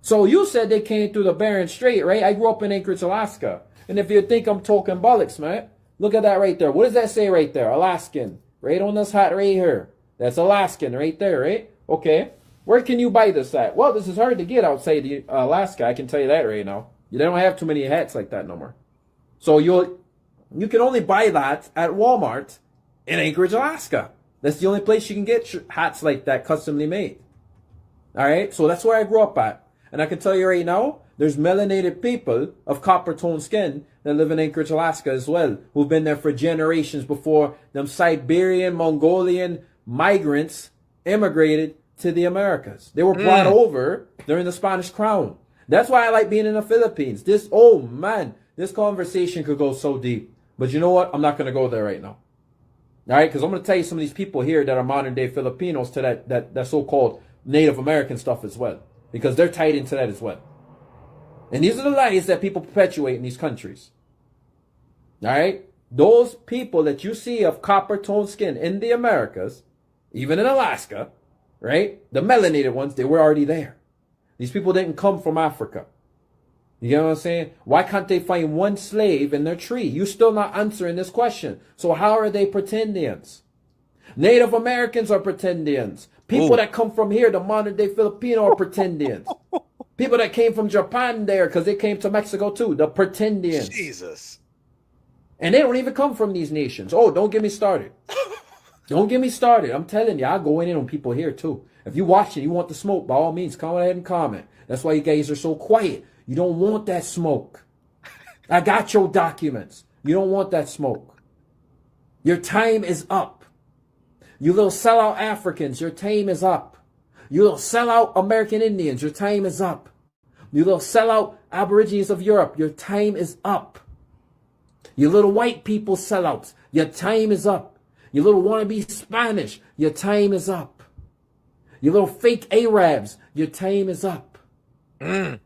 So you said they came through the Bering Strait, right? I grew up in Anchorage, Alaska. And if you think I'm talking bollocks, man, look at that right there. What does that say right there? Alaskan. Right on this hat right here. That's Alaskan right there, right? Okay. Where can you buy this at? Well, this is hard to get outside Alaska. I can tell you that right now. They don't have too many hats like that no more. So you can only buy that at Walmart in Anchorage, Alaska. That's the only place you can get hats like that customly made. All right? So that's where I grew up at. And I can tell you right now, there's melanated people of copper tone skin that live in Anchorage, Alaska as well, who've been there for generations before them Siberian, Mongolian migrants immigrated to the Americas. They were brought over during the Spanish Crown. That's why I like being in the Philippines. This conversation could go so deep. But you know what? I'm not going to go there right now. All right? Because I'm going to tell you some of these people here that are modern day Filipinos to that so-called Native American stuff as well. Because they're tied into that as well. And these are the lies that people perpetuate in these countries. All right? Those people that you see of copper toned skin in the Americas, even in Alaska, right? The melanated ones, they were already there. These people didn't come from Africa. You know what I'm saying? Why can't they find one slave in their tree? You're still not answering this question. So how are they pretendians? Native Americans are pretendians. People that come from here, the modern day Filipino, are pretendians. People that came from Japan there, because they came to Mexico too, the pretendians. Jesus. And they don't even come from these nations. Oh, don't get me started. Don't get me started. I'm telling you, I'll go in on people here too. If you watch it, you want the smoke, by all means, come ahead and comment. That's why you guys are so quiet. You don't want that smoke. I got your documents. You don't want that smoke. Your time is up. You little sellout Africans, your time is up. You little sellout American Indians, your time is up. You little sellout Aborigines of Europe, your time is up. You little white people sellouts, your time is up. You little wannabe Spanish, your time is up. You little fake Arabs, your time is up. Your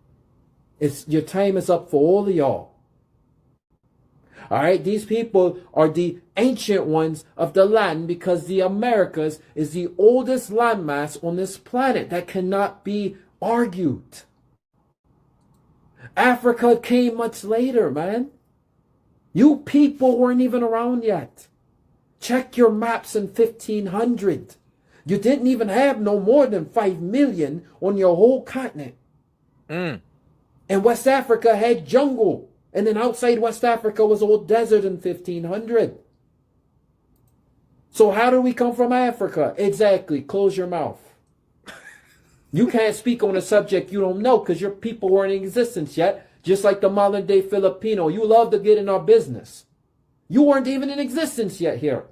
time is up for all of y'all. All right, these people are the ancient ones of the land because the Americas is the oldest landmass on this planet that cannot be argued. Africa came much later, man. You people weren't even around yet. Check your maps in 1500. You didn't even have no more than 5 million on your whole continent. And West Africa had jungle. And then outside West Africa was all desert in 1500. So how do we come from Africa? Exactly. Close your mouth. You can't speak on a subject you don't know because your people weren't in existence yet. Just like the modern day Filipino. You love to get in our business. You weren't even in existence yet here.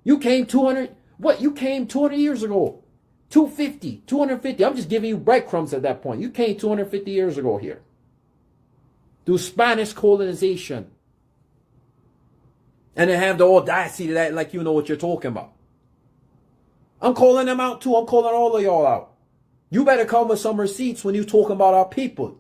You came 200, you came 200 years ago. 250, 250. I'm just giving you breadcrumbs at that point. You came 250 years ago here. Through Spanish colonization. And then have the audacity to that like you know what you're talking about. I'm calling them out too. I'm calling all of y'all out. You better come with some receipts when you talking about our people.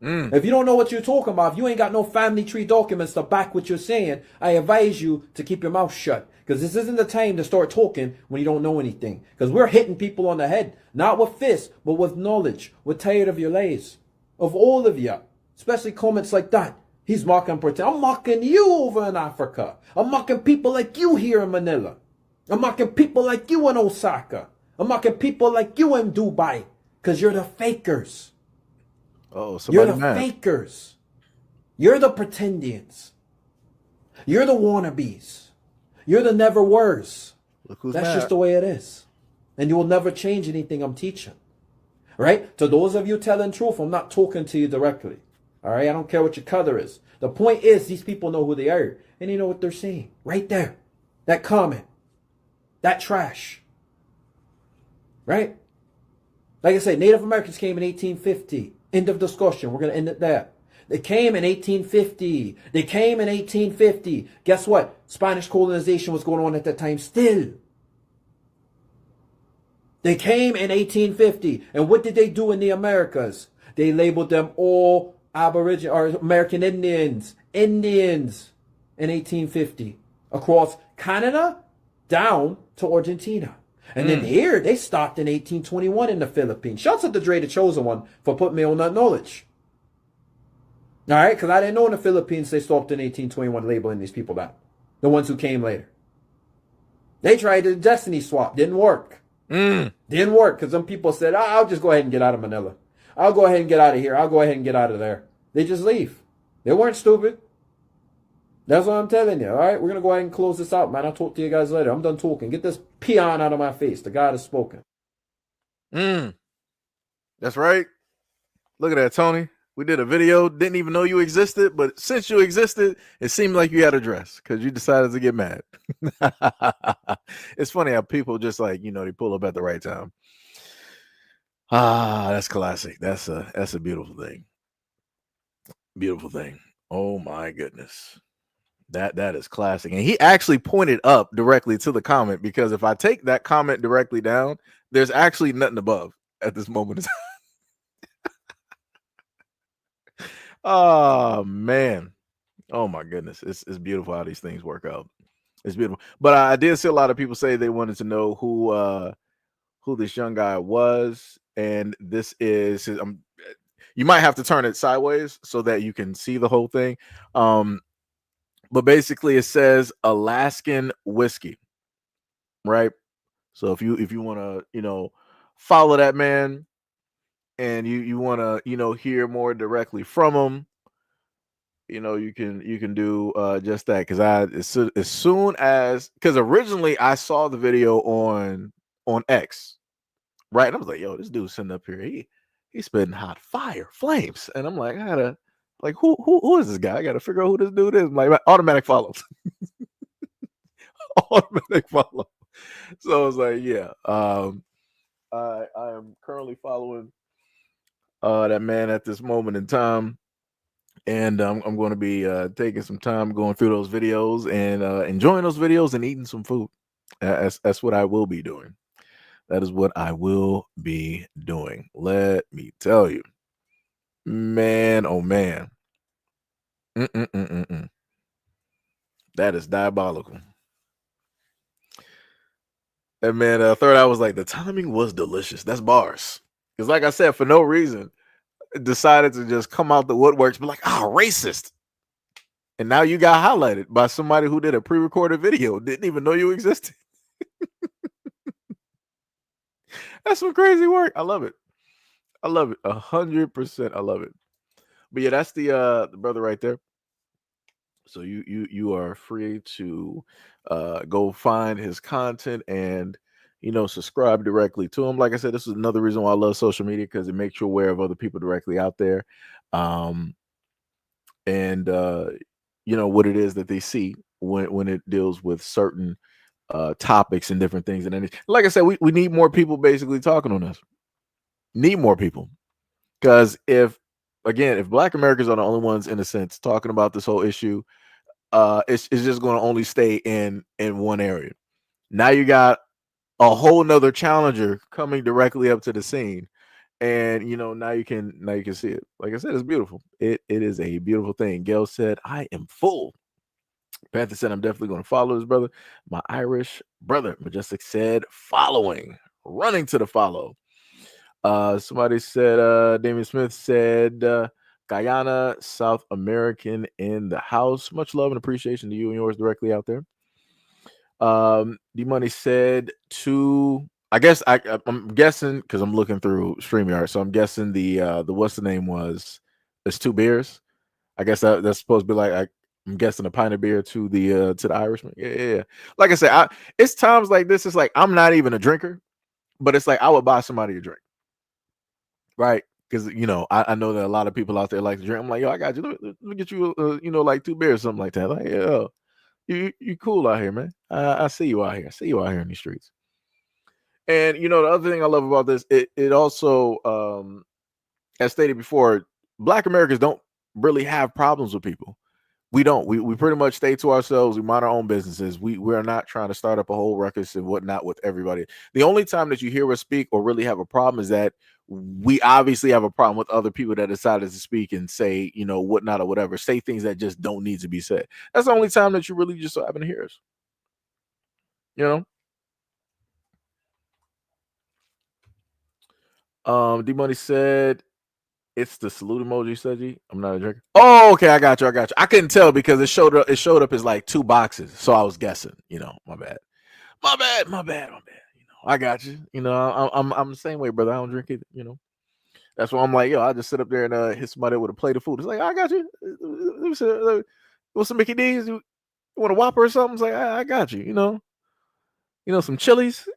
If you don't know what you're talking about, if you ain't got no family tree documents to back what you're saying, I advise you to keep your mouth shut. Because this isn't the time to start talking when you don't know anything. Because we're hitting people on the head. Not with fists, but with knowledge. We're tired of your lies. Of all of you. Especially comments like that. He's mocking pretend. I'm mocking you over in Africa. I'm mocking people like you here in Manila. I'm mocking people like you in Osaka. I'm mocking people like you in Dubai. Because you're the fakers. Oh, you're somebody the mad. fakers. You're the pretendians. You're the wannabes. You're the never weres. Look who's That's mad. just the way it is. And you will never change anything I'm teaching. Right? To those of you telling truth, I'm not talking to you directly. All right? I don't care what your color is. The point is, these people know who they are. And they know what they're saying. Right there. That comment. That trash. Right? Like I said, Native Americans came in 1850. End of discussion. We're going to end it there. They came in 1850. They came in 1850. Guess what? Spanish colonization was going on at that time still. They came in 1850. And what did they do in the Americas? They labeled them all Aboriginal or American Indians. Indians in 1850. Across Canada down to Argentina. And then here, they stopped in 1821 in the Philippines. Shouts out to Dre, the chosen one, for putting me on that knowledge. All right? Because I didn't know in the Philippines they stopped in 1821 labeling these people that. The ones who came later. They tried the destiny swap. Didn't work. Didn't work because some people said, I'll just go ahead and get out of Manila. I'll go ahead and get out of here. I'll go ahead and get out of there. They just leave. They weren't stupid. That's what I'm telling you. All right, we're going to go ahead and close this out, man. I'll talk to you guys later. I'm done talking. Get this peon out of my face. The God has spoken. That's right. Look at that, Tony. We did a video, didn't even know you existed, but since you existed, it seemed like you had a dress because you decided to get mad. It's funny how people just like, they pull up at the right time. That's classic. That's a beautiful thing. Beautiful thing. Oh my goodness. That is classic. And he actually pointed up directly to the comment because if I take that comment directly down, there's actually nothing above at this moment in time. Oh man. Oh my goodness. It's beautiful how these things work out. It's beautiful. But I did see a lot of people say they wanted to know who this young guy was. And this is you might have to turn it sideways so that you can see the whole thing. But basically it says Alaskan whiskey, right? So if you want to, follow that man and you want to, hear more directly from him, you can do just that. Cause as soon as originally I saw the video on X, right? And I was like, yo, this dude's sitting up here. He's spitting hot fire, flames. And I'm like, I gotta, like, who is this guy? I gotta figure out who this dude is. I'm like, automatic follow. Automatic follow. So I was like, yeah. I am currently following that man at this moment in time. And I'm going to be taking some time going through those videos and enjoying those videos and eating some food. That's what I will be doing. That is what I will be doing. Let me tell you, man. Oh man, Mm-mm-mm-mm-mm. That is diabolical. And man, third, I was like, the timing was delicious. That's bars. Because, like I said, for no reason, decided to just come out the woodworks, be like, racist. And now you got highlighted by somebody who did a pre-recorded video, didn't even know you existed. That's some crazy work. I love it. I love it. 100%. I love it. But yeah, that's the brother right there. So you are free to go find his content and subscribe directly to him. Like I said, this is another reason why I love social media, because it makes you aware of other people directly out there, and what it is that they see when it deals with certain topics and different things. And then, like I said, we need more people basically talking on this. Need more people, because if Black Americans are the only ones, in a sense, talking about this whole issue, it's just going to only stay in one area. Now you got a whole nother challenger coming directly up to the scene, and now you can see it. Like I said, it's beautiful. It is a beautiful thing. Gail said, "I am full." Panther said, "I'm definitely going to follow his brother." My Irish brother Majestic said, "Following, running to the follow." Somebody said, Damian Smith said, Guyana, South American in the house. Much love and appreciation to you and yours directly out there. D Money said I guess I'm guessing, because I'm looking through StreamYard, so I'm guessing the what's the name was, it's 2 beers. I guess that's supposed to be like, I'm guessing a pint of beer to the Irishman. Yeah. Like I said, it's times like this. It's like I'm not even a drinker, but it's like I would buy somebody a drink. Right, because I know that a lot of people out there like to drink. I'm like, yo, I got you. Let me get you, like 2 beers, something like that. Like, yeah, you cool out here, man. I see you out here. I see you out here in these streets. And the other thing I love about this, it also, as stated before, Black Americans don't really have problems with people. We don't. We pretty much stay to ourselves. We mind our own businesses. We're not trying to start up a whole ruckus and whatnot with everybody. The only time that you hear us speak or really have a problem is that we obviously have a problem with other people that decided to speak and say, whatnot or whatever, say things that just don't need to be said. That's the only time that you really just so happen to hear us. D Money said, it's the salute emoji, Seji. I'm not a drinker. Oh, okay, I got you. I couldn't tell because it showed up as like 2 boxes, so I was guessing. My bad. I got you. I'm the same way, brother. I don't drink it. That's why I'm like, yo, I just sit up there and hit somebody with a plate of food. It's like, I got you. Want some Mickey D's? You want a Whopper or something? It's like, I got you. Some chilies.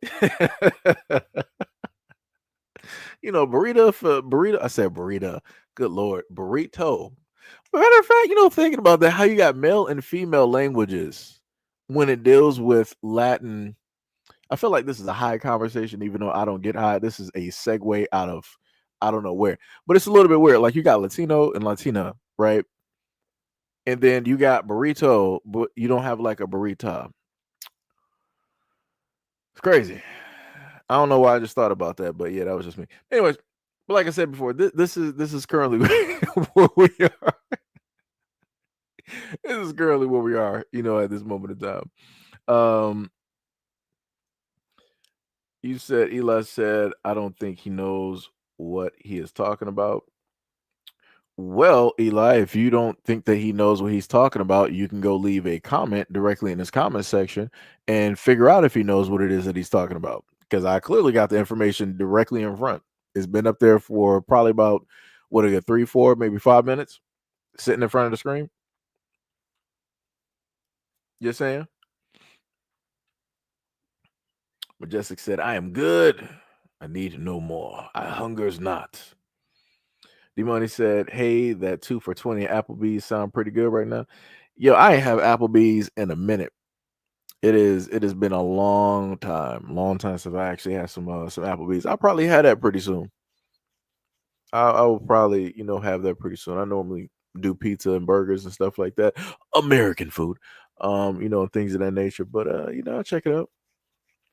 Burrito. I said burrito. Good Lord. Burrito. Matter of fact, thinking about that, how you got male and female languages when it deals with Latin. I feel like this is a high conversation, even though I don't get high. This is a segue out of I don't know where, but it's a little bit weird. Like you got Latino and Latina, right? And then you got burrito, but you don't have like a burrito. It's crazy. I don't know why I just thought about that, but yeah, that was just me. Anyways, but like I said before, this is currently where we are. This is currently where we are, at this moment in time. You said, Eli said, I don't think he knows what he is talking about. Well, Eli, if you don't think that he knows what he's talking about, you can go leave a comment directly in his comment section and figure out if he knows what it is that he's talking about. Because I clearly got the information directly in front. It's been up there for probably about, 3, 4, maybe 5 minutes, sitting in front of the screen. You're saying? Majestic said, I am good. I need to know more. I hungers not. D-Money said, hey, that 2 for $20 Applebee's sound pretty good right now. Yo, I ain't have Applebee's in a minute. It has been a long time since I actually had some Applebee's. I'll probably have that pretty soon. I will probably have that pretty soon. I normally do pizza and burgers and stuff like that, American food, things of that nature. But I'll check it out.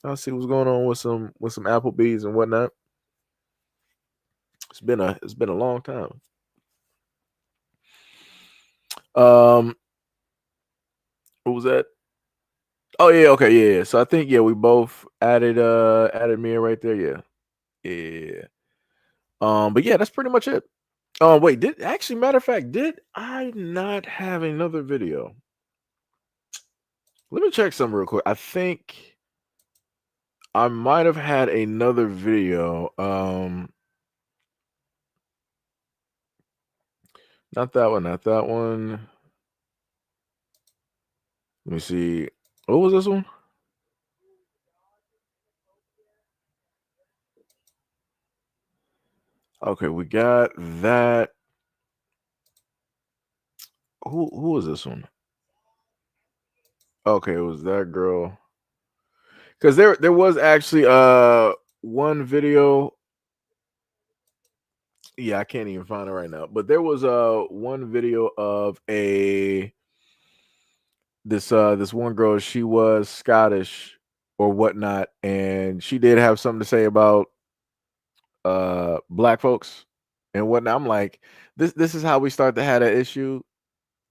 I'll see what's going on with some Applebee's and whatnot. It's been a long time. What was that? Oh yeah, okay, yeah. So I think we both added me in right there. Yeah. Yeah. But yeah, that's pretty much it. Wait, matter of fact, did I not have another video? Let me check something real quick. I think I might have had another video. Not that one, not that one. Let me see. What was this one? Okay, we got that. Who was this one? Okay, it was that girl. Because there was actually one video. Yeah, I can't even find it right now. But there was one video of this one girl. She was Scottish or whatnot, and she did have something to say about black folks and whatnot. I'm like, this is how we start to have that issue.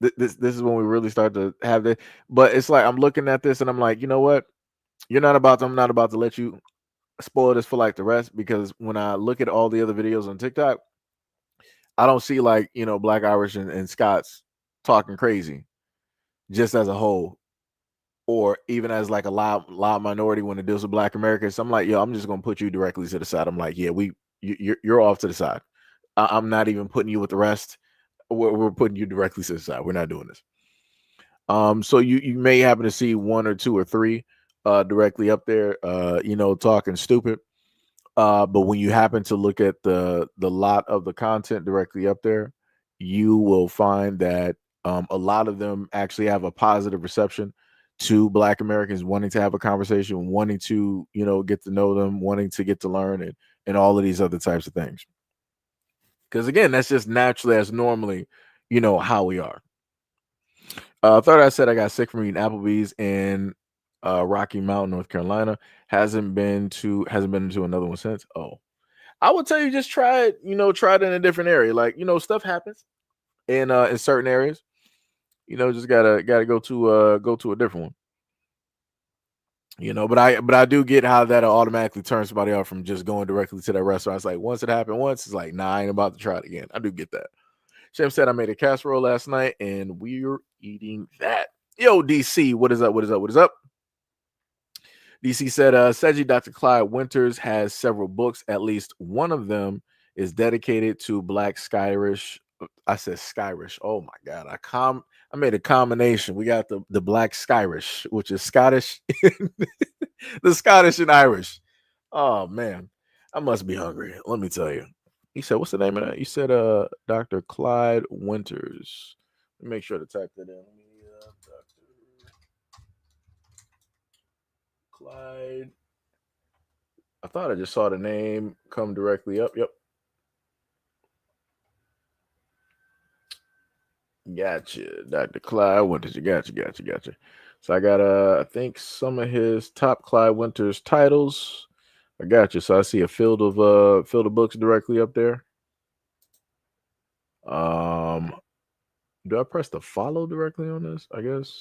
This is when we really start to have that. But it's like I'm looking at this and I'm like, you know what? I'm not about to let you spoil this for like the rest, because when I look at all the other videos on TikTok, I don't see like, Black, Irish, and Scots talking crazy just as a whole, or even as like a loud minority when it deals with Black Americans. So I'm like, yo, I'm just gonna put you directly to the side. I'm like, yeah, you're off to the side. I'm not even putting you with the rest. We're putting you directly to the side. We're not doing this. So you may happen to see one or two or three directly up there, talking stupid. But when you happen to look at the lot of the content directly up there, you will find that a lot of them actually have a positive reception to Black Americans, wanting to have a conversation, wanting to get to know them, wanting to get to learn, and all of these other types of things. Because again, that's just naturally as normally, how we are. Third, I said I got sick from eating Applebee's in Rocky Mount, North Carolina. Hasn't been to another one since. Oh, I would tell you just try it. Try it in a different area. Like stuff happens in certain areas. Just gotta go to a different one. But I do get how that automatically turns somebody off from just going directly to that restaurant. It's like once it happened once, it's like nah, I ain't about to try it again. I do get that. Shem said I made a casserole last night and we're eating that. Yo, DC, what is up? What is up? What is up? DC said, Seji Dr. Clyde Winters has several books. At least one of them is dedicated to Black Skyrish. I said Skyrish. Oh my God. I made a combination. We got the Black Skyrish, which is Scottish, the Scottish and Irish. Oh man, I must be hungry. Let me tell you. He said, what's the name of that? You said Dr. Clyde Winters. Let me make sure to type that in. Dr. Clyde. I thought I just saw the name come directly up. Yep. Gotcha. Dr. Clyde Winters. Gotcha. So I got I think some of his top Clyde Winters titles. I got you. So I see a field of books directly up there. Do I press the follow directly on this? I guess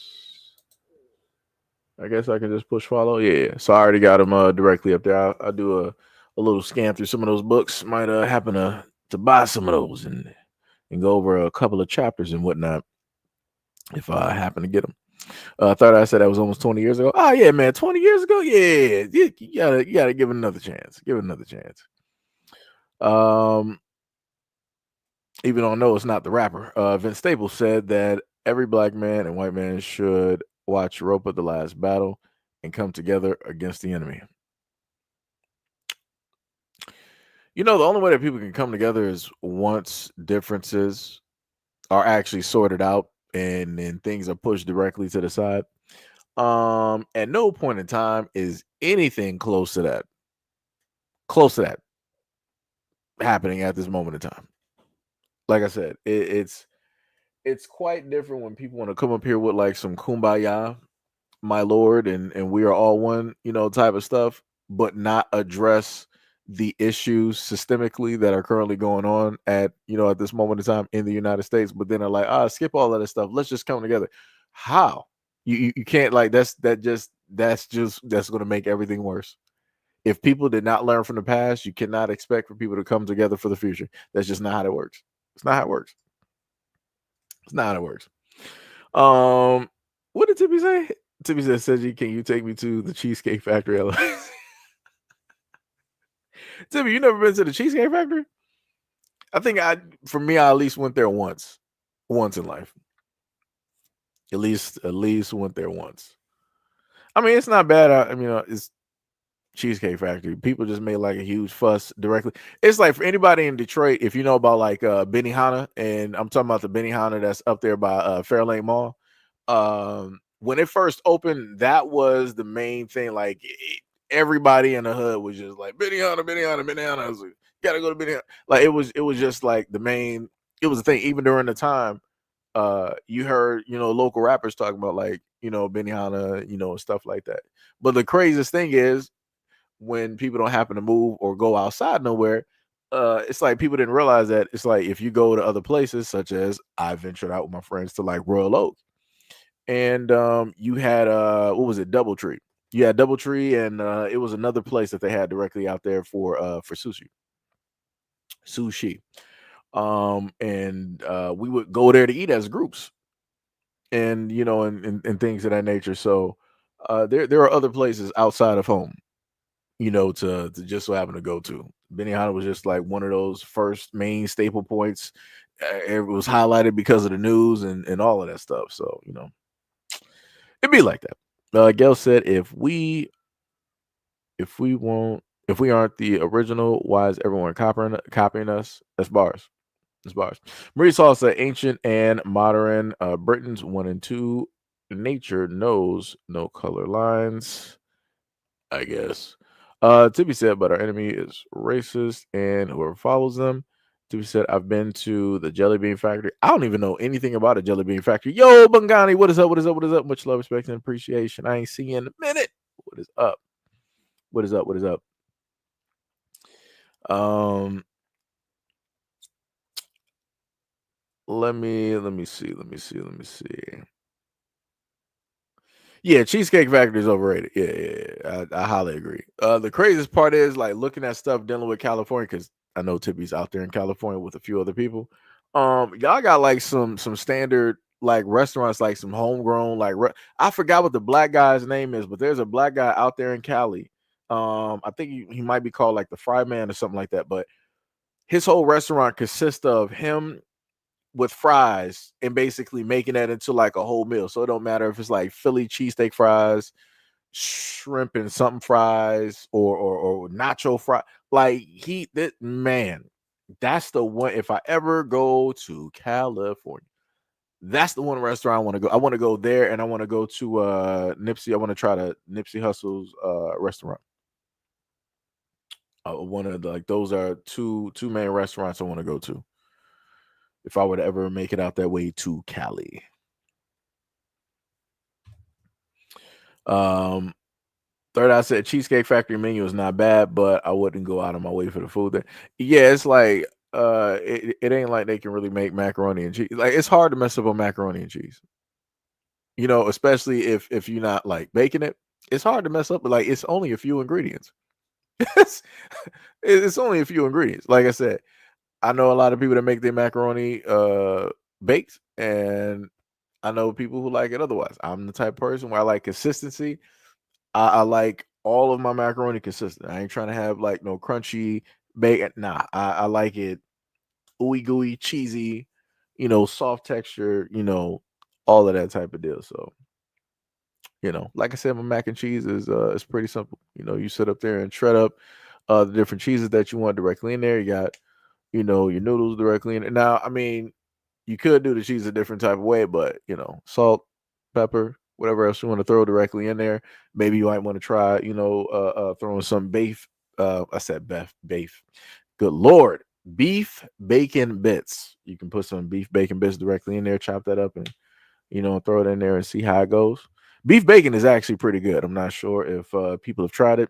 I can just push follow. Yeah. So I already got them directly up there. I'll do a little scan through some of those books. Might happen to buy some of those and go over a couple of chapters and whatnot if I happen to get them. I thought I said that was almost 20 years ago. Oh yeah, man, 20 years ago. Yeah, you gotta give it another chance. Give it another chance. Even though I know it's not the rapper, Vince Staples said that every Black man and white man should watch Rope of the Last Battle and come together against the enemy. The only way that people can come together is once differences are actually sorted out and things are pushed directly to the side. At no point in time is anything close to that happening at this moment in time. Like I said, it's quite different when people want to come up here with like some kumbaya, my lord, and we are all one, type of stuff, but not address the issues systemically that are currently going on at this moment in time in the United States. But then they're like, skip all of this stuff. Let's just come together. How? You can't, like, that's going to make everything worse. If people did not learn from the past, you cannot expect for people to come together for the future. That's just not how it works. It's not how it works. It's not how it works. What did Tippy say? Tippy said, Seji, can you take me to the Cheesecake Factory? Tippy, you never been to the Cheesecake Factory? I think I at least went there once in life. At least went there once. I mean, it's not bad. I mean, it's Cheesecake Factory. People just made like a huge fuss directly. It's like for anybody in Detroit, if you know about like Benihana, and I'm talking about the Benihana that's up there by Fairlane Mall. When it first opened, that was the main thing. Like everybody in the hood was just like Benihana. I was like, gotta go to Benihana. Like it was just like the main. It was the thing. Even during the time, you heard local rappers talking about like Benihana, and stuff like that. But the craziest thing is, when people don't happen to move or go outside nowhere, it's like people didn't realize that it's like if you go to other places, such as I ventured out with my friends to like Royal Oak, and you had what was it, Doubletree? You had Doubletree, and it was another place that they had directly out there for sushi. And we would go there to eat as groups, and and things of that nature. So there are other places outside of home to just so happen to go to. Benihana was just like one of those first main staple points. It was highlighted because of the news and all of that stuff. So, it'd be like that. Gail said, if we aren't the original, why is everyone copying us? That's bars. That's bars. Marie Saul said, ancient and modern Britons 1 and 2. Nature knows no color lines, I guess. Tippy said, but our enemy is racist and whoever follows them. Tippy said, I've been to the Jelly Bean Factory. I don't even know anything about a Jelly Bean Factory. Yo, Bungani, what is up? What is up? What is up? Much love, respect, and appreciation. I ain't seen you in a minute. What is up? What is up? What is up? Let me see. Yeah, Cheesecake Factory is overrated. Yeah. I highly agree. The craziest part is like looking at stuff dealing with California, because I know Tippy's out there in California with a few other people. Y'all got like some standard like restaurants, like some homegrown like I forgot what the black guy's name is, but there's a black guy out there in Cali. I think he might be called like the Fry Man or something like that. But his whole restaurant consists of him with fries and basically making that into like a whole meal. So it don't matter if it's like Philly cheesesteak fries, shrimp and something fries, or nacho fry. Like that's the one. If I ever go to California, that's the one restaurant I want to go. I want to go there, and I want to go to Nipsey. I want to try the Nipsey Hussle's restaurant. One of the, like, those are two main restaurants I want to go to if I were to ever make it out that way to Cali. Third Eye said Cheesecake Factory menu is not bad, but I wouldn't go out of my way for the food there. Yeah, it's like it ain't like they can really make macaroni and cheese. Like, it's hard to mess up on macaroni and cheese. Especially if you're not like baking it. It's hard to mess up, but like it's only a few ingredients. It's only a few ingredients. Like I said, I know a lot of people that make their macaroni baked, and I know people who like it otherwise. I'm the type of person where I like consistency. I like all of my macaroni consistent. I ain't trying to have like no crunchy bacon. Nah, I like it ooey gooey, cheesy, soft texture, all of that type of deal. So, like I said, my mac and cheese is pretty simple. You sit up there and shred up the different cheeses that you want directly in there. You got, your noodles directly in it. Now, I mean, you could do the cheese a different type of way, but salt, pepper, whatever else you want to throw directly in there. Maybe you might want to try, throwing some beef. I said beef. Good Lord. Beef bacon bits. You can put some beef bacon bits directly in there, chop that up and, throw it in there and see how it goes. Beef bacon is actually pretty good. I'm not sure if people have tried it.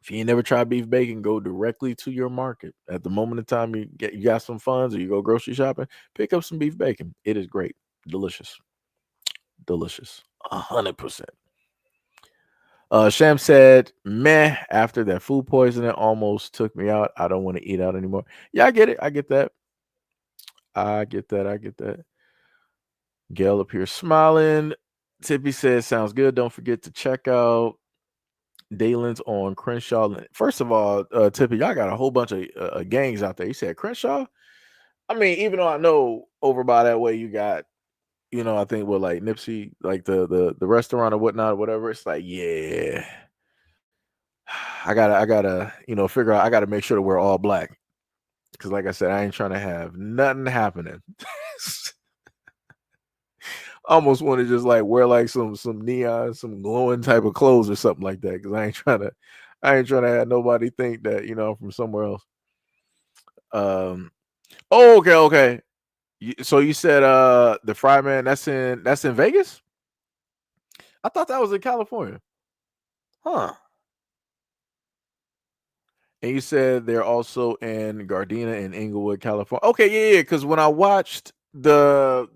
If you ain't never tried beef bacon, go directly to your market. At the moment in time you got some funds or you go grocery shopping, pick up some beef bacon. It is great. Delicious. 100%. Sham said, meh, after that food poisoning almost took me out. I don't want to eat out anymore. Yeah, I get it. I get that. I get that. Gail up here smiling. Tippy says, sounds good. Don't forget to check out Dalen's on Crenshaw. First of all, Tippy, y'all got a whole bunch of gangs out there. You said Crenshaw? I mean, even though I know over by that way you got, I think what like Nipsey, like the restaurant or whatnot, or whatever. It's like, yeah. I gotta, figure out. I gotta make sure that we're all black, because, like I said, I ain't trying to have nothing happening. I almost want to just like wear like some neon, some glowing type of clothes or something like that, because I ain't trying to have nobody think that I'm from somewhere else. Oh, okay. So you said the Fry Man, that's in Vegas? I thought that was in California. Huh. And you said they're also in Gardena and Inglewood, California. Okay, yeah. Because when I watched the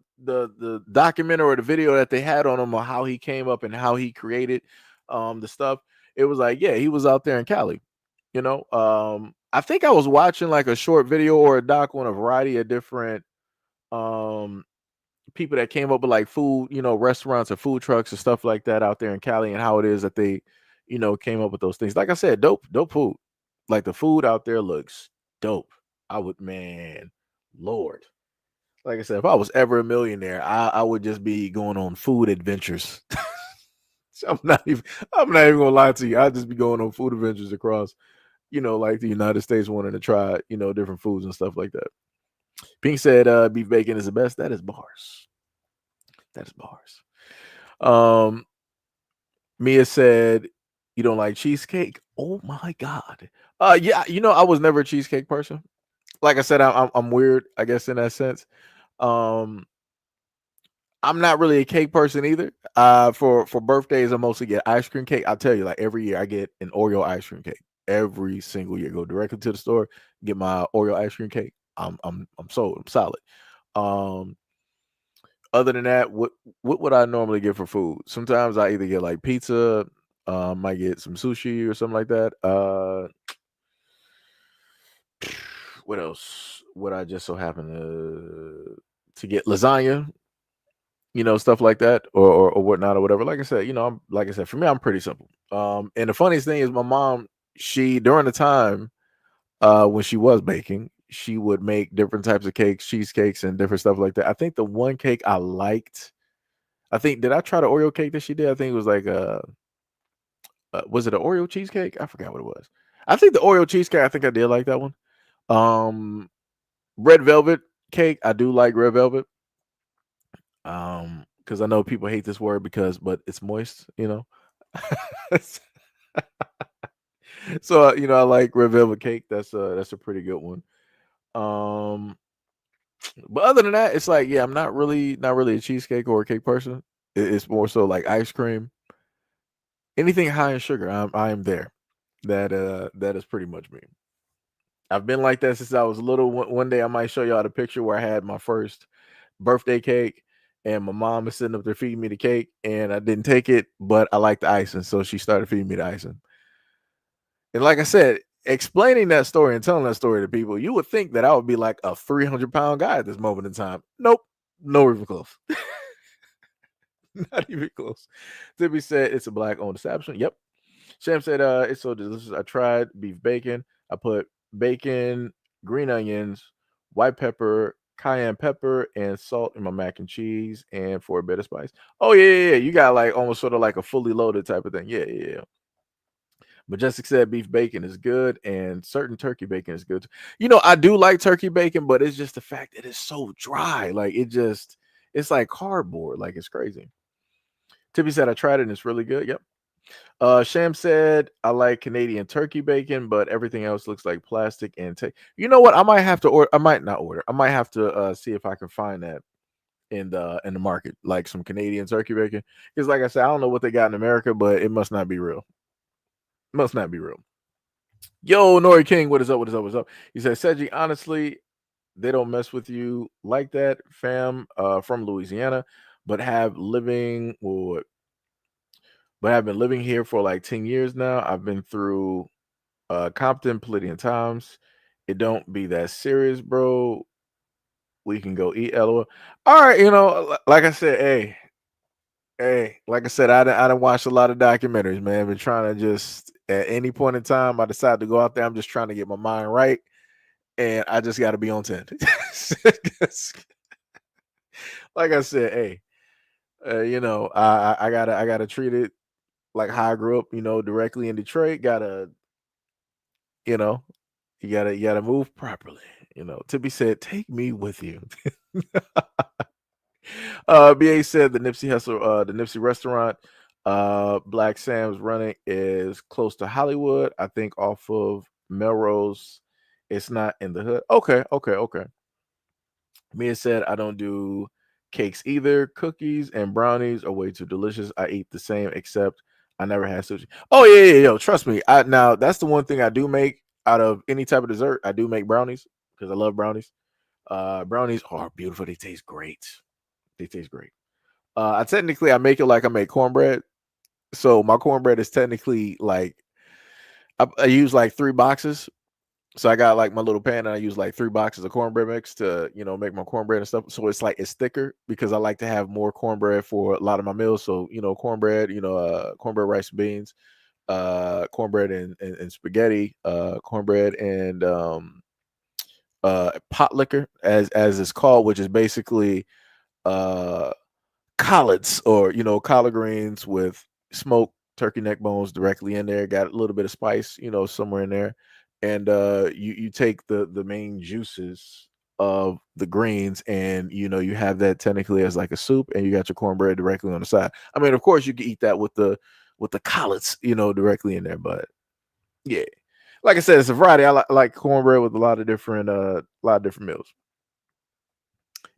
documentary or the video that they had on him on how he came up and how he created the stuff, it was like, yeah, he was out there in Cali. I think I was watching like a short video or a doc on a variety of different people that came up with like food, restaurants or food trucks and stuff like that out there in Cali, and how it is that they, came up with those things. Like I said, dope food. Like the food out there looks dope. Lord. Like I said, if I was ever a millionaire, I would just be going on food adventures. I'm not even gonna lie to you. I'd just be going on food adventures across, like the United States, wanting to try, different foods and stuff like that. Pink said beef bacon is the best. That is bars. Mia said you don't like cheesecake. Oh my God. Yeah, I was never a cheesecake person. Like I said, I'm weird, I guess, in that sense. I'm not really a cake person either. For birthdays, I mostly get ice cream cake. I'll tell you, like every year I get an Oreo ice cream cake. Every single year, go directly to the store, get my Oreo ice cream cake. I'm sold. I'm solid. Other than that, what would I normally get for food? Sometimes I either get like pizza, might get some sushi or something like that. What else would I just so happen to get? Lasagna, stuff like that, or whatnot, or whatever. Like I said, for me, I'm pretty simple. And the funniest thing is my mom, she during the time when she was baking, she would make different types of cakes, cheesecakes, and different stuff like that. I think the one cake I liked, did I try the Oreo cake that she did? I think it was like was it an Oreo cheesecake? I forgot what it was. I think the Oreo cheesecake, I think I did like that one. Red velvet cake, I do like red velvet. Because I know people hate this word but it's moist, So I like red velvet cake. That's a pretty good one. But other than that, it's like, yeah, I'm not really a cheesecake or a cake person. It's more so like ice cream, anything high in sugar. I am there. That is pretty much me. I've been like that since I was little. One day I might show y'all the picture where I had my first birthday cake, and my mom is sitting up there feeding me the cake, and I didn't take it, but I liked the icing, so she started feeding me the icing. And like I said, explaining that story and telling that story to people, you would think that I would be like a 300-pound guy at this moment in time. Nope, no even close. Not even close. Tippy said it's a black-owned establishment. Yep. Sham said it's so delicious. I tried beef bacon. I put bacon, green onions, white pepper, cayenne pepper, and salt in my mac and cheese, and for a bit of spice. Oh yeah. You got like almost sort of like a fully loaded type of thing. Yeah. Majestic said beef bacon is good, and certain turkey bacon is good. I do like turkey bacon, but it's just the fact that it's so dry. Like it's like cardboard. Like it's crazy. Tippy said I tried it and it's really good. Yep. Sham said I like Canadian turkey bacon, but everything else looks like plastic and you know what? I might have to order. I might not order. I might have to see if I can find that in the market, like some Canadian turkey bacon. Because like I said, I don't know what they got in America, but it must not be real. Must not be real. Yo, Nori King, what is up? What is up? What's up? He said, Seji, honestly, they don't mess with you like that, fam. From Louisiana, but have been living here for like 10 years now. I've been through Compton plenty of times. It don't be that serious, bro. We can go eat, LOL. All right, like I said, like I said, I done watched a lot of documentaries, man. Been trying to just at any point in time I decide to go out there, I'm just trying to get my mind right, and I just got to be on 10. Like I said, I gotta treat it like how I grew up, directly in Detroit. You know, you gotta move properly. Tippy said, "Take me with you." BA said the Nipsey restaurant, Black Sam's running is close to Hollywood. I think off of Melrose. It's not in the hood. Okay. Mia said I don't do cakes either. Cookies and brownies are way too delicious. I eat the same except I never had sushi. Oh yeah. Yo, trust me. Now that's the one thing I do make out of any type of dessert. I do make brownies because I love brownies. Brownies are beautiful. They taste great. I make it like I make cornbread. So my cornbread is technically like I use like 3 boxes. So I got like my little pan and I use like 3 boxes of cornbread mix to, make my cornbread and stuff. So it's thicker because I like to have more cornbread for a lot of my meals. So, cornbread, cornbread, rice and beans, cornbread and spaghetti, cornbread and pot liquor as it's called, which is basically collards or collard greens with smoked turkey neck bones directly in there. Got a little bit of spice, somewhere in there, and you take the main juices of the greens, and you have that technically as like a soup, and you got your cornbread directly on the side. I mean, of course, you can eat that with the collards, directly in there, but yeah. Like I said, it's a variety. I like cornbread with a lot of different meals.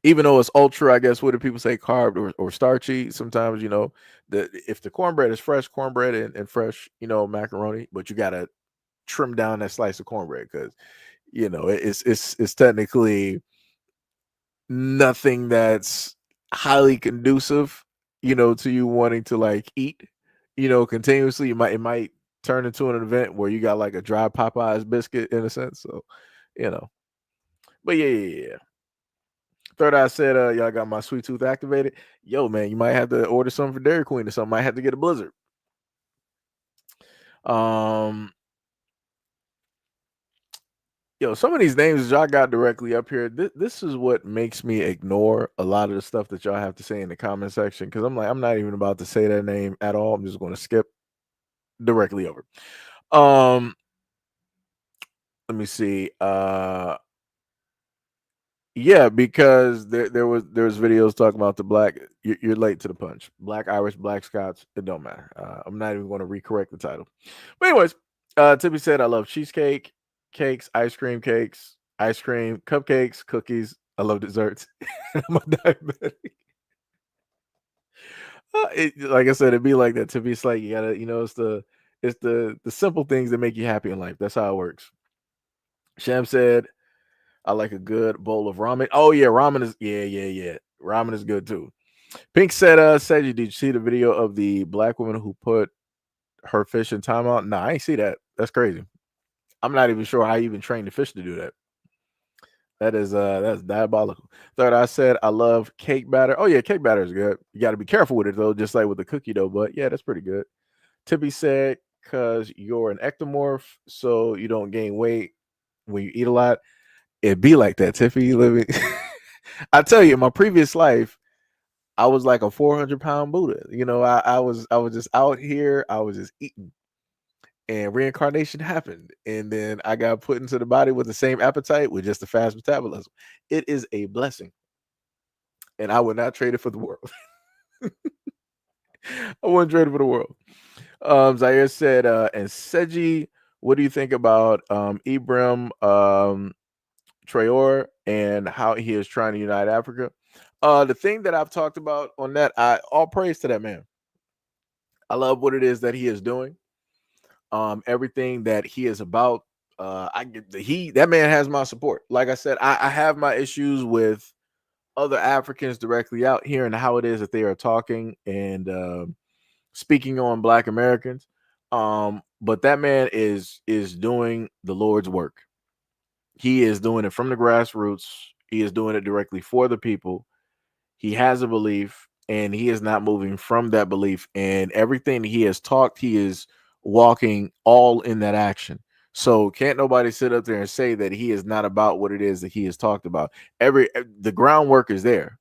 Even though it's ultra, I guess, what do people say, carb or starchy? Sometimes, if the cornbread is fresh cornbread and fresh, macaroni, but you gotta trim down that slice of cornbread because it's technically nothing that's highly conducive, to you wanting to like eat, continuously. It might turn into an event where you got like a dry Popeyes biscuit in a sense. So, but yeah. Third Eye said, y'all got my sweet tooth activated. Yo, man, you might have to order something for Dairy Queen or something. Might have to get a Blizzard. Some of these names that y'all got directly up here, this is what makes me ignore a lot of the stuff that y'all have to say in the comment section. Because I'm like, I'm not even about to say that name at all. I'm just going to skip directly over. Let me see. Yeah, because there was videos talking about the black. You're late to the punch. Black Irish, Black Scots. It don't matter. I'm not even going to recorrect the title. But anyways, Tippy said I love cheesecake, cakes, ice cream, cupcakes, cookies. I love desserts. I'm a diabetic. Like I said, it'd be like that. Tippy's like you gotta, it's the simple things that make you happy in life. That's how it works. Sham said, I like a good bowl of ramen. Oh yeah, ramen is yeah. Ramen is good too. Pink said, did you see the video of the black woman who put her fish in timeout? Nah, I ain't see that. That's crazy. I'm not even sure how you even train the fish to do that. That's diabolical. Third, I said I love cake batter. Oh yeah, cake batter is good. You got to be careful with it though, just like with the cookie dough. But yeah, that's pretty good. Tippy said, because you're an ectomorph, so you don't gain weight when you eat a lot. It'd be like that, Tiffy. Living, I tell you, in my previous life, I was like a 400-pound Buddha. I was just out here. I was just eating, and reincarnation happened, and then I got put into the body with the same appetite with just a fast metabolism. It is a blessing, and I would not trade it for the world. I wouldn't trade it for the world. Zaire said, and Seji, what do you think about Ibrahim Traore and how he is trying to unite Africa? The thing that I've talked about on that, all praise to that man. I love what it is that he is doing. Everything that he is about. That man has my support. Like I said, I have my issues with other Africans directly out here and how it is that they are talking and speaking on Black Americans. But that man is doing the Lord's work. He is doing it from the grassroots. He is doing it directly for the people. He has a belief and he is not moving from that belief. And everything he has talked, he is walking all in that action. So can't nobody sit up there and say that he is not about what it is that he has talked about. The groundwork is there.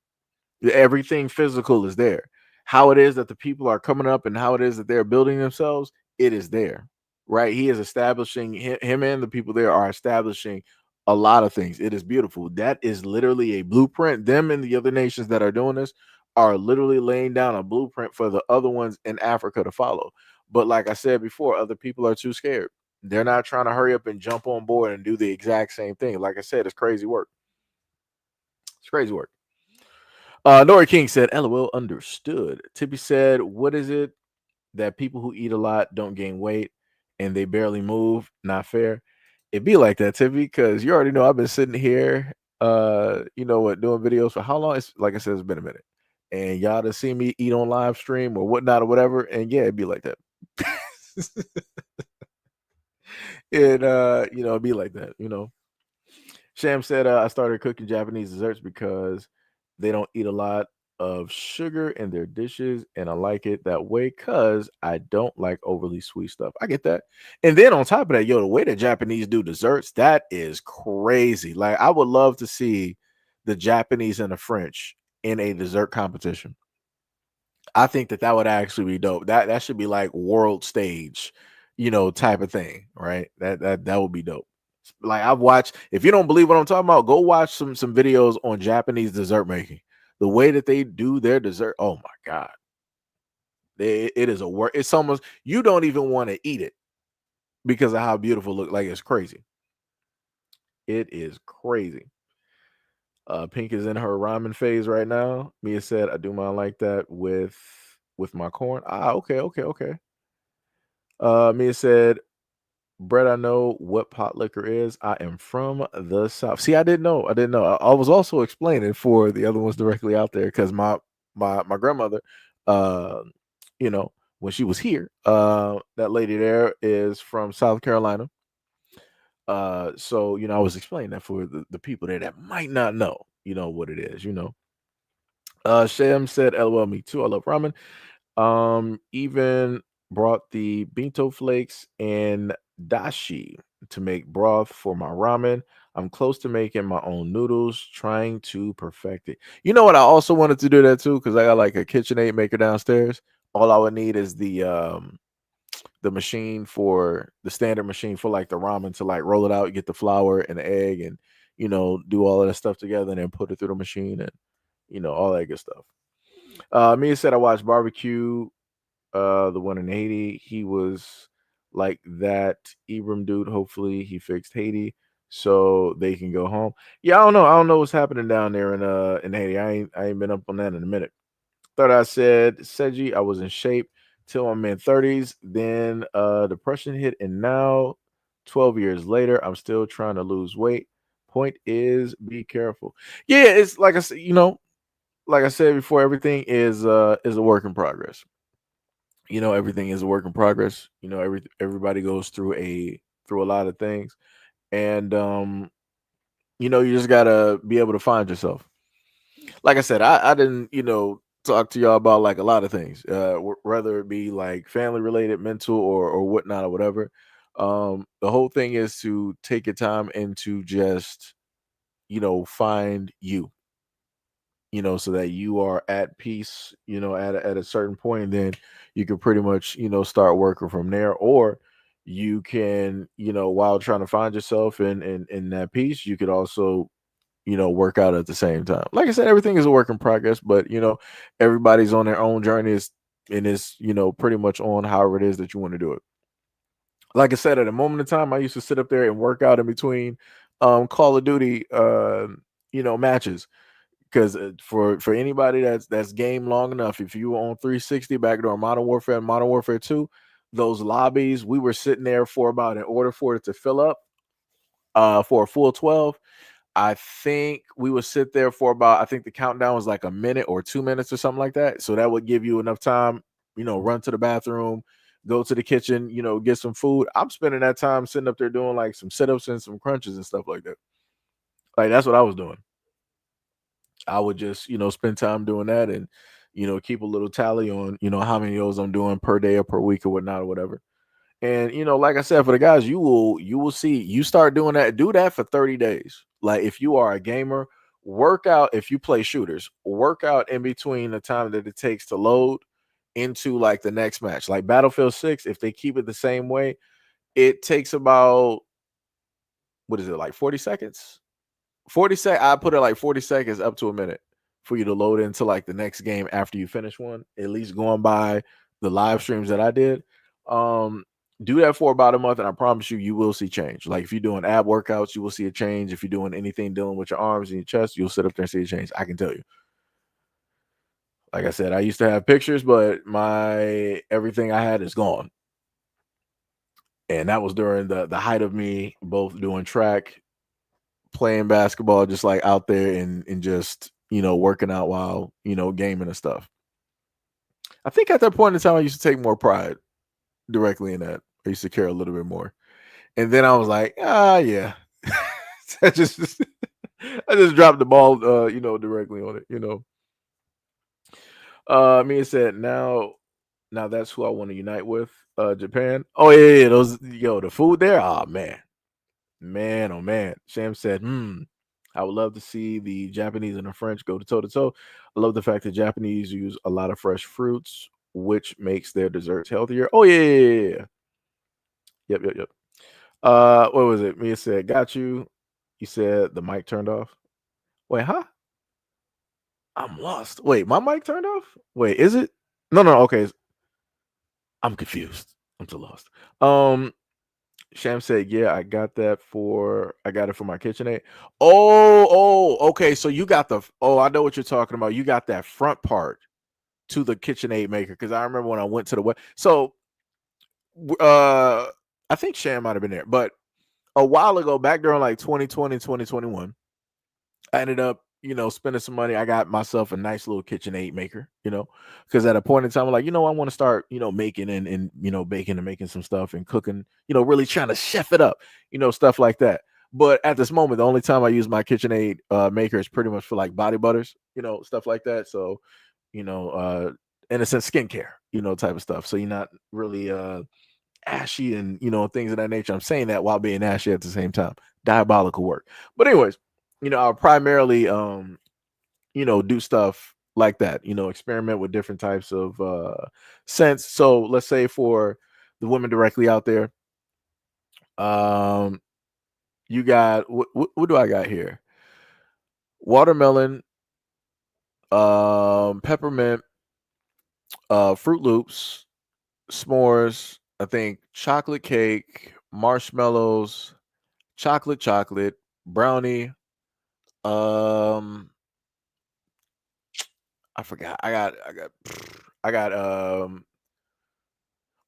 Everything physical is there. How it is that the people are coming up and how it is that they're building themselves, it is there. Right? He is establishing him and the people there are establishing a lot of things. It is beautiful. That is literally a blueprint. Them and the other nations that are doing this are literally laying down a blueprint for the other ones in Africa to follow. But like I said before, other people are too scared. They're not trying to hurry up and jump on board and do the exact same thing. Like I said, it's crazy work. It's crazy work. Nori King said, LOL, understood. Tippy said, what is it that people who eat a lot don't gain weight and they barely move? Not fair. It be like that, Tippy, because you already know I've been sitting here, doing videos for how long? It's like I said, it's been a minute. And y'all to see me eat on live stream or whatnot or whatever. And yeah, it'd be like that. It'd be like that. Sham said, I started cooking Japanese desserts because they don't eat a lot of sugar in their dishes, and I like it that way because I don't like overly sweet stuff. I get that. And then on top of that, the way the Japanese do desserts, that is crazy. Like, I would love to see the Japanese and the French in a dessert competition. I think that would actually be dope. That should be like world stage, type of thing, right? That would be dope. Like, I've watched, if you don't believe what I'm talking about, go watch some videos on Japanese dessert making. The way that they do their dessert, oh my God. It is a work. It's almost, you don't even want to eat it because of how beautiful it looks. Like, it's crazy. It is crazy. Pink is in her ramen phase right now. Mia said, I do mine like that with my corn. Okay. Mia said, Brett, I know what pot liquor is. I am from the South. See, I didn't know. I was also explaining for the other ones directly out there because my grandmother, when she was here, that lady there is from South Carolina. So I was explaining that for the people there that might not know, what it is. Shem said, "LOL, me too. I love ramen. Even brought the bento flakes and dashi to make broth for my ramen. I'm close to making my own noodles, trying to perfect it. You know what? I also wanted to do that too because I got like a KitchenAid maker downstairs. All I would need is the machine for the standard machine for like the ramen to like roll it out, get the flour and the egg, and do all of that stuff together, and then put it through the machine and all that good stuff. Mia said I watched Barbecue, the one in Haiti. He was like that Ibram dude. Hopefully he fixed Haiti so they can go home. Yeah, I don't know. I don't know what's happening down there in Haiti. I ain't been up on that in a minute. Thought I said, Seji, I was in shape till my mid-30s. Then depression hit, and now 12 years later, I'm still trying to lose weight. Point is, be careful. Yeah, it's like I said, like I said before, everything is a work in progress. Everything is a work in progress. Everybody goes through a lot of things, and you just gotta be able to find yourself. Like I said, I didn't talk to y'all about like a lot of things, whether it be like family related, mental, or whatnot, or whatever. The whole thing is to take your time and to just find you, so that you are at peace, at a certain point, and then you can pretty much, start working from there. Or you can, while trying to find yourself in that peace, you could also, work out at the same time. Like I said, everything is a work in progress, but everybody's on their own journey. Is and it's, pretty much on however it is that you want to do it. Like I said, at a moment in time, I used to sit up there and work out in between Call of Duty matches. Because for anybody that's game long enough, if you were on 360 back during Modern Warfare and Modern Warfare 2, those lobbies, we were sitting there for about, in order for it to fill up for a full 12, I think we would sit there for about, I think the countdown was like a minute or 2 minutes or something like that. So that would give you enough time, run to the bathroom, go to the kitchen, get some food. I'm spending that time sitting up there doing like some sit-ups and some crunches and stuff like that. Like, that's what I was doing. I would just, spend time doing that and, keep a little tally on, how many of those I'm doing per day or per week or whatnot or whatever. And, like I said, for the guys, you will see, you start doing that, do that for 30 days. Like, if you are a gamer, work out, if you play shooters, work out in between the time that it takes to load into like the next match. Like Battlefield 6, if they keep it the same way, it takes about, what is it, like 40 seconds? 40 seconds. I put it like 40 seconds up to a minute for you to load into like the next game after you finish one, at least going by the live streams that I did. Do that for about a month, and I promise you will see change. Like, if you're doing ab workouts, you will see a change. If you're doing anything dealing with your arms and your chest, you'll sit up there and see a change. I can tell you. Like I said, I used to have pictures, but everything I had is gone. And that was during the height of me both doing track, playing basketball, just like out there and just, working out while, gaming and stuff. I think at that point in time, I used to take more pride directly in that. I used to care a little bit more. And then I was like, yeah. I just dropped the ball, directly on it, Mia said, now that's who I want to unite with, Japan. Oh, yeah, those, the food there. Oh, man. Man, oh man. Sham said, I would love to see the Japanese and the French go toe to toe. I love the fact that Japanese use a lot of fresh fruits, which makes their desserts healthier. Oh, yeah. Yep. What was it? Mia said, got you. You said the mic turned off. Wait, huh? I'm lost. Wait, my mic turned off? Wait, is it? No, okay. I'm confused. I'm too lost. Sham said, yeah, I got it for my KitchenAid. Oh, okay. So you got I know what you're talking about. You got that front part to the KitchenAid maker. Cause I remember when I went to the web. So I think Sham might have been there, but a while ago, back during like 2020, 2021, I ended up, spending some money. I got myself a nice little KitchenAid maker, because at a point in time, I'm like, I want to start, making and baking and making some stuff and cooking, really trying to chef it up, stuff like that. But at this moment, the only time I use my KitchenAid maker is pretty much for like body butters, stuff like that. So, in a sense, skincare, type of stuff. So you're not really ashy and things of that nature. I'm saying that while being ashy at the same time. Diabolical work. But anyways, I'll primarily do stuff like that, experiment with different types of scents. So let's say for the women directly out there, you got what do I got here? Watermelon, peppermint, Fruit Loops, s'mores, I think chocolate cake, marshmallows, chocolate, brownie, I forgot. I got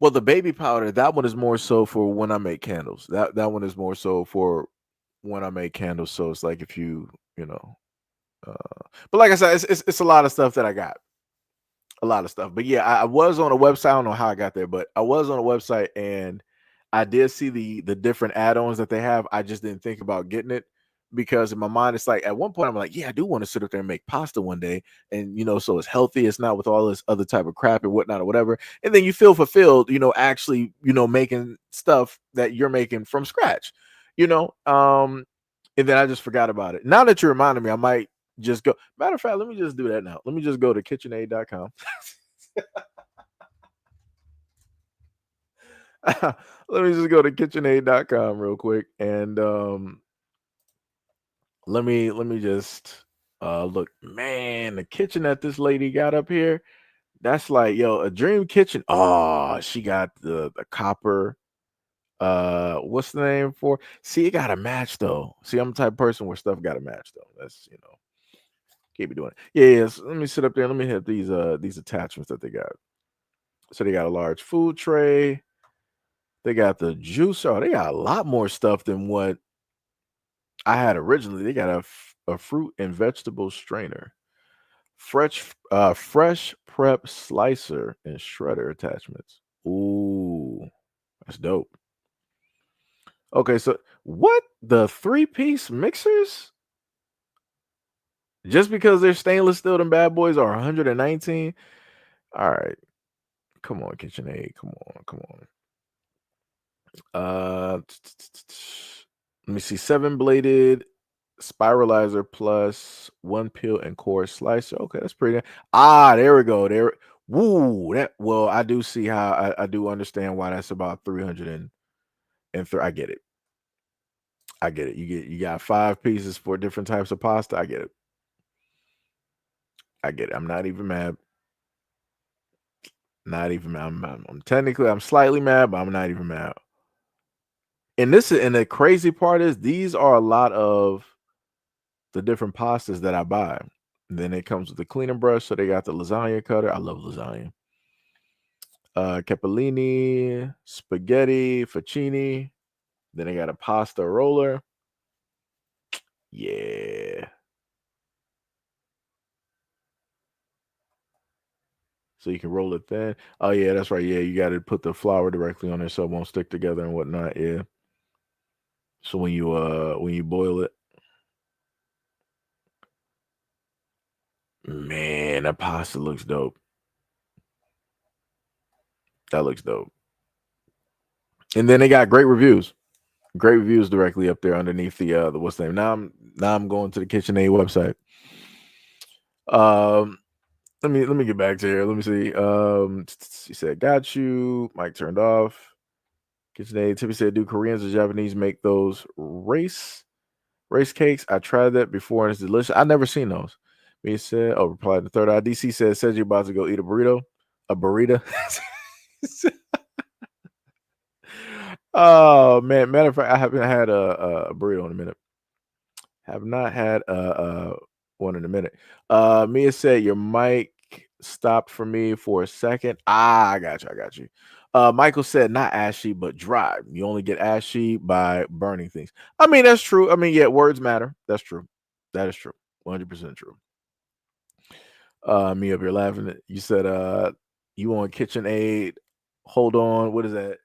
well, the baby powder, that one is more so for when I make candles. That one is more so for when I make candles. So it's like if but like I said, it's a lot of stuff that I got. A lot of stuff. But yeah, I was on a website. I don't know how I got there, but I was on a website and I did see the different add-ons that they have. I just didn't think about getting it because in my mind, it's like at one point I'm like, yeah, I do want to sit up there and make pasta one day. And so it's healthy. It's not with all this other type of crap and whatnot or whatever. And then you feel fulfilled, actually, making stuff that you're making from scratch, and then I just forgot about it. Now that you reminded me, I might just go. Matter of fact, let me just do that now. Let me just go to kitchenaid.com. Let me just go to kitchenaid.com real quick and let me just look. Man, the kitchen that this lady got up here, That's like, yo, a dream kitchen. Oh, she got the copper. What's the name for? See, it gotta match though. See, I'm the type of person where stuff gotta match though. That's keep it doing it. Yeah. So let me sit up there. Let me hit these attachments that they got. So they got a large food tray. They got the juicer. Oh, they got a lot more stuff than what I had originally. They got a fruit and vegetable strainer, fresh prep slicer and shredder attachments. Ooh, that's dope. Okay, so what, the 3-piece mixers? Just because they're stainless steel, them bad boys are 119. All right, come on, KitchenAid, come on. Let me see, 7-bladed spiralizer plus 1 peel and core slicer. Okay, that's pretty. There we go. There. Woo. Well, I do see how I do understand why that's about 303. I get it. You got 5 pieces for different types of pasta. I get it. I'm not even mad. Not even mad. I'm slightly mad, but I'm not even mad. And the crazy part is these are a lot of the different pastas that I buy. And then it comes with the cleaning brush, so they got the lasagna cutter. I love lasagna. Capellini, spaghetti, fettuccine. Then they got a pasta roller. Yeah. So you can roll it thin. Oh yeah, that's right. Yeah, you got to put the flour directly on there so it won't stick together and whatnot. Yeah. So when you boil it, man, that pasta looks dope. That looks dope. And then they got great reviews. Great reviews directly up there underneath the what's the name. Now I'm going to the KitchenAid website. Let me get back to here. Let me see. He said, "Got you." Mike turned off. KitchenAid. Tippy said, "Do Koreans or Japanese make those race cakes? I tried that before and it's delicious. I never seen those." Me said, "Oh, replied the third eye." DC says you're about to go eat a burrito. A burrito. Oh man, matter of fact, I haven't had a burrito in a minute. Have not had one in a minute. Mia said your mic stopped for me for a second. I got you. Michael said not ashy but dry. You only get ashy by burning things. I mean that's true. I mean, yeah, words matter. That's true. That is true. 100% true. Me up here laughing. You said you on KitchenAid. Hold on. What is that?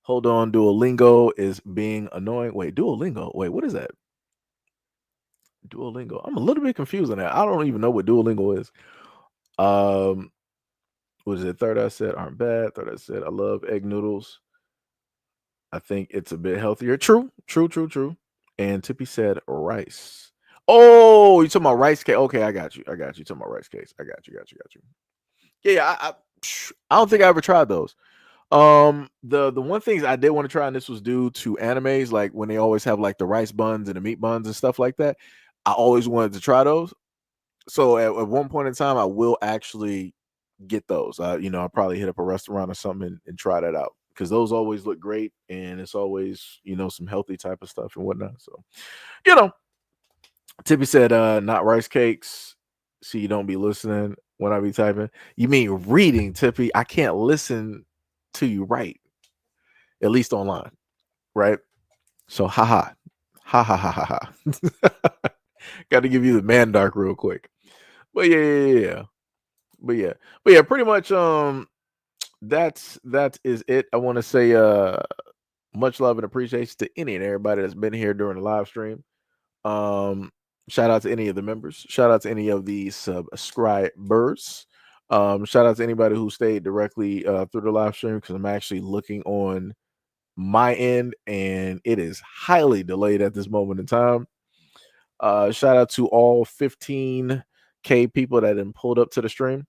Hold on. Duolingo is being annoying. Wait, Duolingo. Wait, what is that? Duolingo. I'm a little bit confused on that. I don't even know what Duolingo is. What is it? Third I said aren't bad. Third I said I love egg noodles. I think it's a bit healthier. True. And Tippy said rice. Oh, you talking about rice cake? Okay, I got you. You talking about rice cakes? I got you. Yeah, I don't think I ever tried those. The one things I did want to try, and this was due to animes, like when they always have like the rice buns and the meat buns and stuff like that. I always wanted to try those. So at one point in time, I will actually get those. I'll probably hit up a restaurant or something and try that out because those always look great and it's always some healthy type of stuff and whatnot. So Tippy said not rice cakes. So you don't be listening when I be typing. You mean reading, Tippy? I can't listen to you write, at least online, right? So ha. Got to give you the man dark real quick. But yeah. But yeah, pretty much that is it. I want to say much love and appreciation to any and everybody that's been here during the live stream. Shout out to any of the members, shout out to any of the subscribers. Shout out to anybody who stayed directly through the live stream because I'm actually looking on my end and it is highly delayed at this moment in time. Shout out to all 15K people that have pulled up to the stream.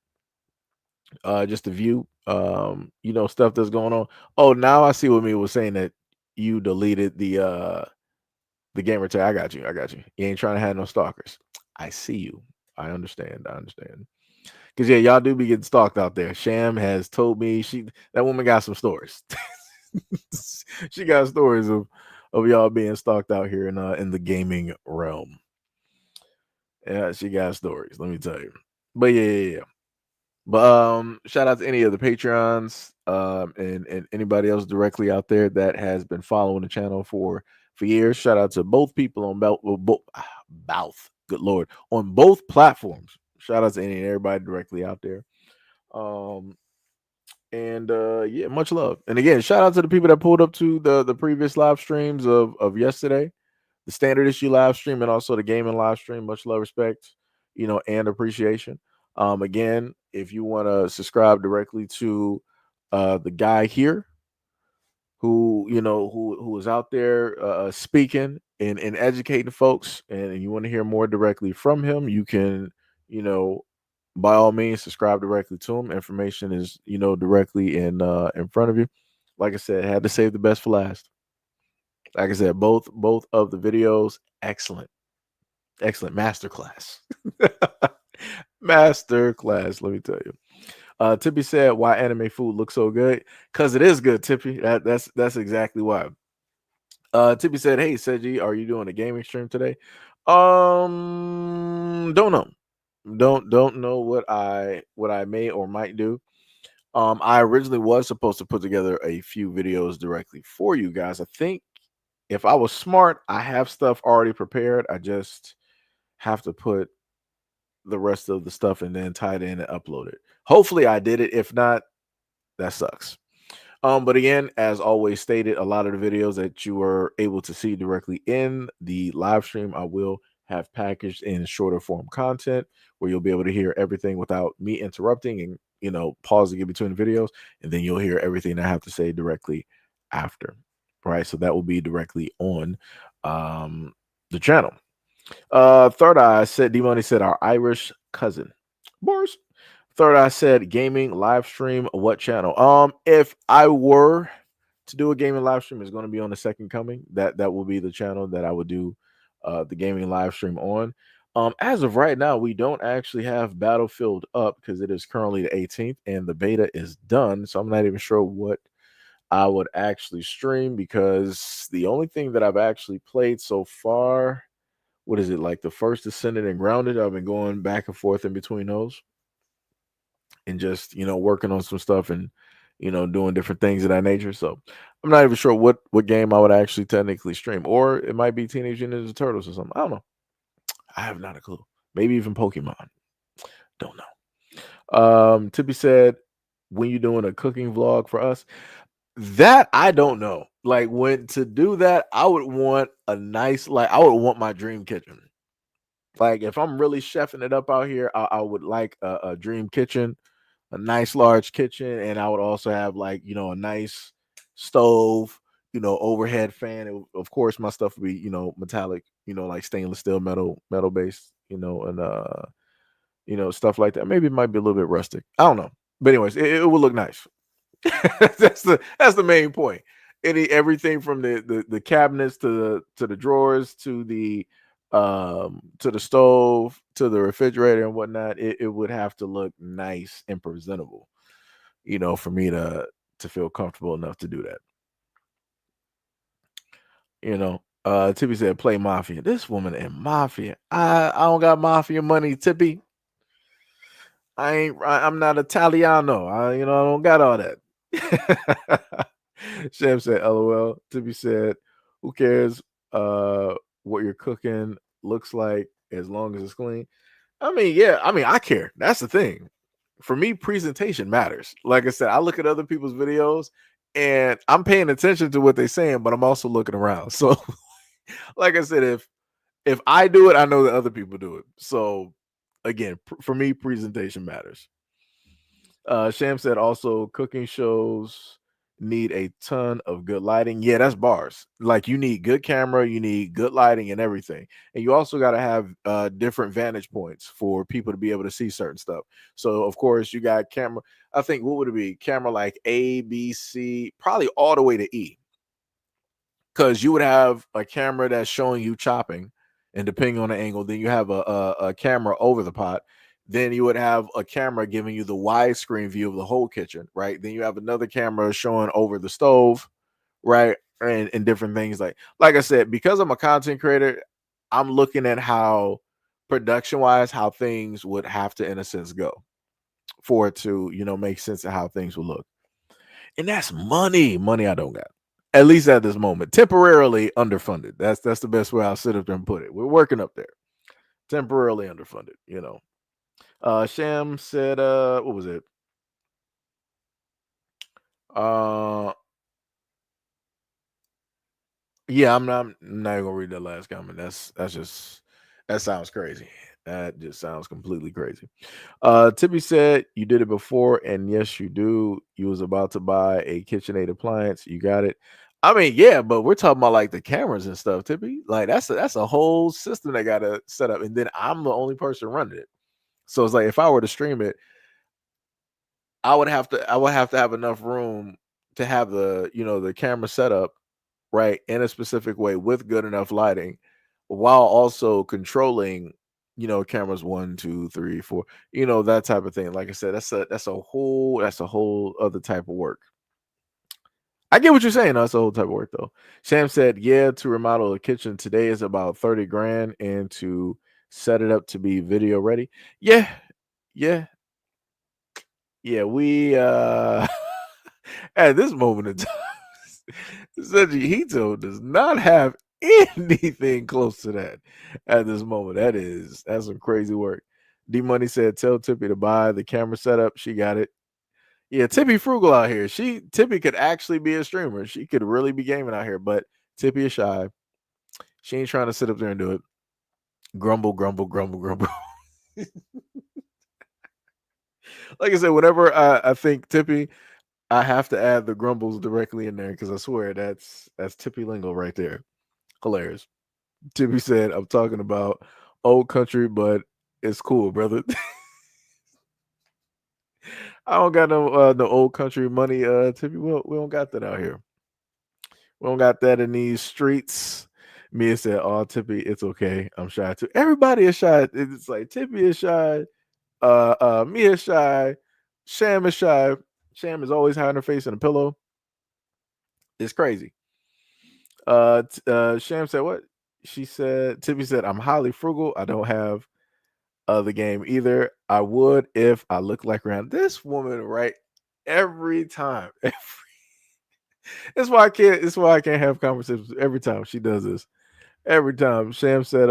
Just to view stuff that's going on. Oh, now I see what me was saying, that you deleted the gamer tag. I got you. You ain't trying to have no stalkers. I see you. I understand. Because yeah, y'all do be getting stalked out there. Sham has told me that woman got some stories. She got stories of y'all being stalked out here in the gaming realm. Yeah, she got stories. Let me tell you. But yeah. But shout out to any of the Patreons and anybody else directly out there that has been following the channel for years. Shout out to both people on both. Good lord, on both platforms. Shout out to any and everybody directly out there. And yeah, much love. And again, shout out to the people that pulled up to the previous live streams of yesterday, the standard issue live stream, and also the gaming live stream. Much love, respect, and appreciation. Again, if you want to subscribe directly to the guy here who who is out there speaking and educating folks, and you want to hear more directly from him, you can by all means subscribe directly to him. Information is directly in front of you. Like I said, had to save the best for last. Like I said, both of the videos, excellent masterclass. Masterclass, let me tell you. Tippy said, why anime food looks so good? Because it is good, Tippy. That's exactly why. Tippy said, hey Seji, are you doing a gaming stream today? Don't know. Don't know what I may or might do. I originally was supposed to put together a few videos directly for you guys. I think if I was smart, I have stuff already prepared. I just have to put the rest of the stuff and then tie it in and upload it. Hopefully I did it. If not, that sucks. But again, as always stated, a lot of the videos that you were able to see directly in the live stream, I will have packaged in shorter form content where you'll be able to hear everything without me interrupting and pausing in between the videos, and then you'll hear everything I have to say directly after. Right, so that will be directly on the channel. Third Eye said, D-Money said, our Irish cousin. Bars. Third Eye said, gaming live stream, what channel? If I were to do a gaming live stream, it's going to be on the Second Coming. That will be the channel that I would do the gaming live stream on. As of right now, we don't actually have Battlefield up because it is currently the 18th and the beta is done. So I'm not even sure what I would actually stream, because the only thing that I've actually played so far, what is it, like the First Ascended and Grounded? I've been going back and forth in between those and just working on some stuff and doing different things of that nature. So I'm not even sure what game I would actually technically stream, or it might be Teenage Mutant Ninja Turtles or something. I don't know. I have not a clue. Maybe even Pokemon. Don't know. Tippy said, when you doing a cooking vlog for us? That I don't know. Like, when to do that, I would want a nice, I would want my dream kitchen. Like, if I'm really chefing it up out here, I would like a dream kitchen, a nice large kitchen, and I would also have a nice stove, overhead fan. Of course, my stuff would be metallic, like stainless steel, metal based, and stuff like that. Maybe it might be a little bit rustic. I don't know, but anyways, it would look nice. that's the main point. Everything from the cabinets to the drawers to the stove to the refrigerator and whatnot, it would have to look nice and presentable, for me to feel comfortable enough to do that. Tippy said, play Mafia. This woman in Mafia. I don't got Mafia money, Tippy. I'm not Italiano. I don't got all that. Sham said, LOL. Tippy said, who cares what you're cooking looks like as long as it's clean? I mean, yeah, I care. That's the thing. For me, presentation matters. Like I said, I look at other people's videos and I'm paying attention to what they're saying, but I'm also looking around. So, like I said, if I do it, I know that other people do it. So, again, for me, presentation matters. Sham said also cooking shows need a ton of good lighting. Yeah, that's bars. Like, you need good camera, you need good lighting and everything. And you also got to have different vantage points for people to be able to see certain stuff. So of course you got camera. I think, what would it be? Camera like A, B, C, probably all the way to E. Because you would have a camera that's showing you chopping, and depending on the angle, then you have a camera over the pot Then you would have a camera giving you the widescreen view of the whole kitchen, right? Then you have another camera showing over the stove, right? And different things like I said, because I'm a content creator, I'm looking at how production wise, how things would have to, in a sense, go for it to, make sense of how things will look. And that's money I don't got, at least at this moment, temporarily underfunded. That's the best way I'll sit up there and put it. We're working up there, temporarily underfunded. Sham said, what was it? Yeah, I'm not gonna read that last comment. That sounds crazy. That just sounds completely crazy. Tippy said you did it before, and yes, you do. You was about to buy a KitchenAid appliance. You got it. I mean, yeah, but we're talking about like the cameras and stuff, Tippy. Like that's a whole system they gotta set up, and then I'm the only person running it. So it's like if I were to stream it, I would have to have enough room to have the camera set up right in a specific way with good enough lighting, while also controlling cameras 1, 2, 3, 4, that type of thing. Like I said, that's a whole other type of work. I get what you're saying. That's a whole type of work though. Sam said, yeah, to remodel a kitchen today is about 30 grand, and to set it up to be video ready. Yeah. We at this moment in time, SEIJIHITO does not have anything close to that at this moment. That's some crazy work. D Money said, tell Tippy to buy the camera setup. She got it. Yeah, Tippy frugal out here. Tippy could actually be a streamer. She could really be gaming out here, but Tippy is shy. She ain't trying to sit up there and do it. Grumble, grumble, grumble, grumble. Like I said, whenever I think Tippy, I have to add the grumbles directly in there because I swear that's Tippy lingo right there. Hilarious. Tippy said, I'm talking about old country, but it's cool, brother. I don't got no old country money, Tippy. We don't got that out here. We don't got that in these streets. Mia said, oh, Tippy, it's okay. I'm shy too. Everybody is shy. It's like Tippy is shy. Mia is shy. Sham is shy. Sham is always hiding her face in a pillow. It's crazy. Sham said what? She said, Tippy said, I'm highly frugal. I don't have the game either. I would if I look like around this woman, right? Every time. That's why I can't have conversations every time she does this. Every time. Sham said,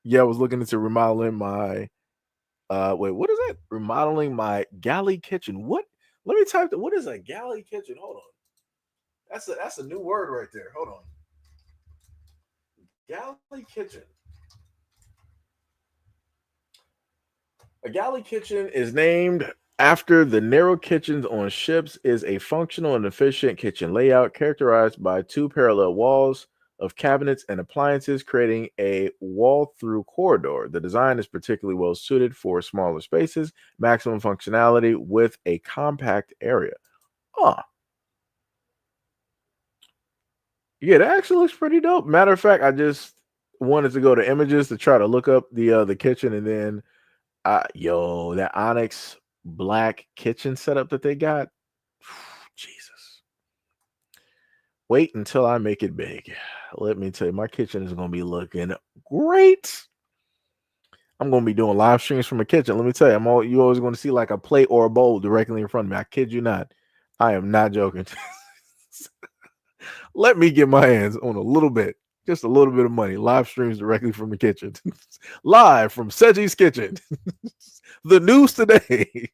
yeah, I was looking into remodeling my wait, what is that? Remodeling my galley kitchen. What? Let me type that. What is a galley kitchen? Hold on. That's a new word right there. Hold on. Galley kitchen. A galley kitchen is named after the narrow kitchens on ships, is a functional and efficient kitchen layout characterized by two parallel walls of cabinets and appliances, creating a wall-through corridor. The design is particularly well suited for smaller spaces, maximum functionality with a compact area. Yeah, that actually looks pretty dope. Matter of fact, I just wanted to go to images to try to look up the kitchen, and then that onyx black kitchen setup that they got. Jesus. Wait until I make it big. Let me tell you, my kitchen is gonna be looking great. I'm gonna be doing live streams from a kitchen. Let me tell you, you always going to see like a plate or a bowl directly in front of me. I kid you not. I am not joking. Let me get my hands on a little bit, just a little bit of money. Live streams directly from the kitchen. Live from SEIJI's kitchen. The news today.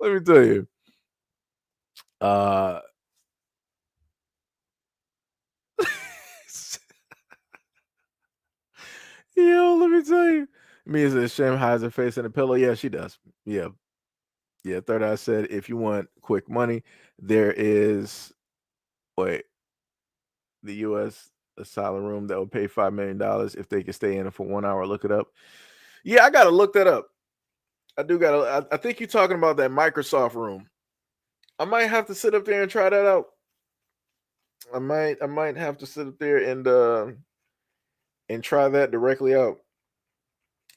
Let me tell you. Let me tell you. Mia says Sham hides her face in a pillow. Yeah, she does. Yeah. Third Eye said, if you want quick money, there is the U.S. asylum room that will pay $5 million if they can stay in it for 1 hour. Look it up. Yeah, I gotta look that up. I think you're talking about that Microsoft room. I might have to sit up there and try that out. I might have to sit up there and try that directly out.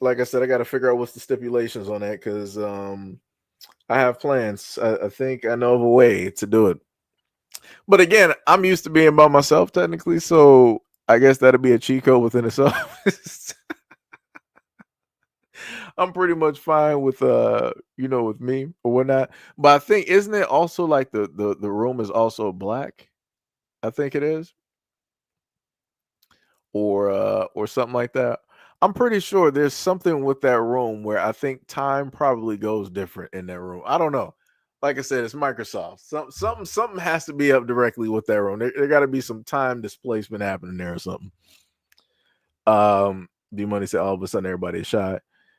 like I said, I got to figure out what's the stipulations on that because I have plans. I think I know of a way to do it. But again, I'm used to being by myself technically, so I guess that'd be a cheat code within itself. I'm pretty much fine with with me or whatnot. But I think isn't it also like the room is also black? I think it is. Or something like that. I'm pretty sure there's something with that room where I think time probably goes different in that room. I don't know. Like I said, it's Microsoft. Something has to be up directly with that room. There got to be some time displacement happening there or something. D Money said all of a sudden everybody is shy.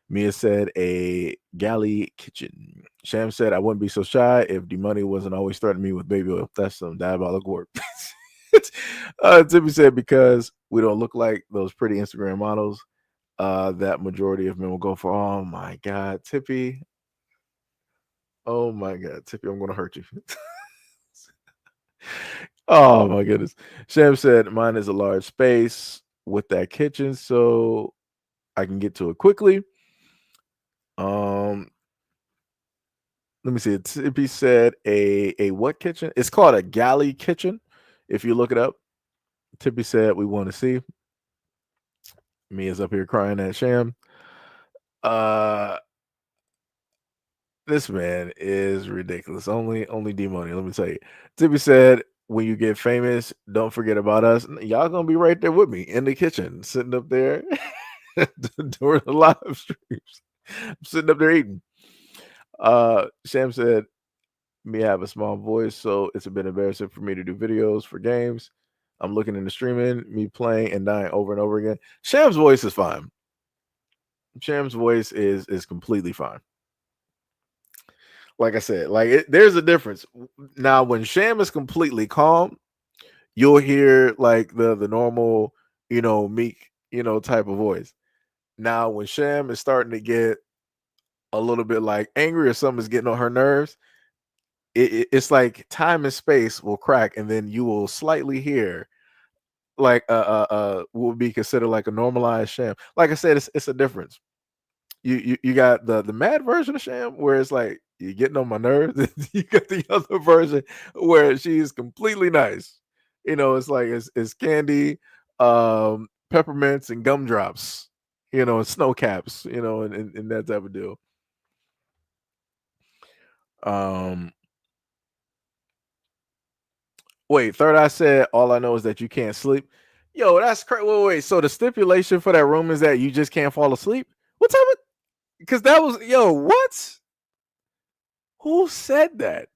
Mia said a galley kitchen. Sham said I wouldn't be so shy if D Money wasn't always threatening me with baby oil. That's some diabolical work. Tippy said because we don't look like those pretty Instagram models that majority of men will go for. Oh my God, Tippy. Oh my God, Tippy, I'm going to hurt you. Oh my goodness. Sham said mine is a large space with that kitchen so I can get to it quickly. Let me see. Tippy said a what kitchen? It's called a galley kitchen. If you look it up, Tippy said we want to see. Mia's up here crying at Sham. This man is ridiculous. Only D Money. Let me tell you. Tippy said, when you get famous, don't forget about us. Y'all gonna be right there with me in the kitchen, sitting up there during the live streams. I'm sitting up there eating. Sham said, me have a small voice, so it's a bit embarrassing for me to do videos for games. I'm looking into streaming, me playing and dying over and over again. Sham's voice is fine. Sham's voice is completely fine. Like I said, there's a difference. Now, when Sham is completely calm, you'll hear like the normal, meek, type of voice. Now, when Sham is starting to get a little bit like angry or something's getting on her nerves, it's like time and space will crack, and then you will slightly hear like will be considered like a normalized Sham. Like I said, it's a difference. You got the mad version of Sham where it's like you're getting on my nerves. You got the other version where she's completely nice. It's like it's candy, peppermints and gumdrops, and snow caps, and that type of deal. Wait, Third Eye said all I know is that you can't sleep. Yo, that's crazy. Wait. So the stipulation for that room is that you just can't fall asleep? What type of because that was what? Who said that?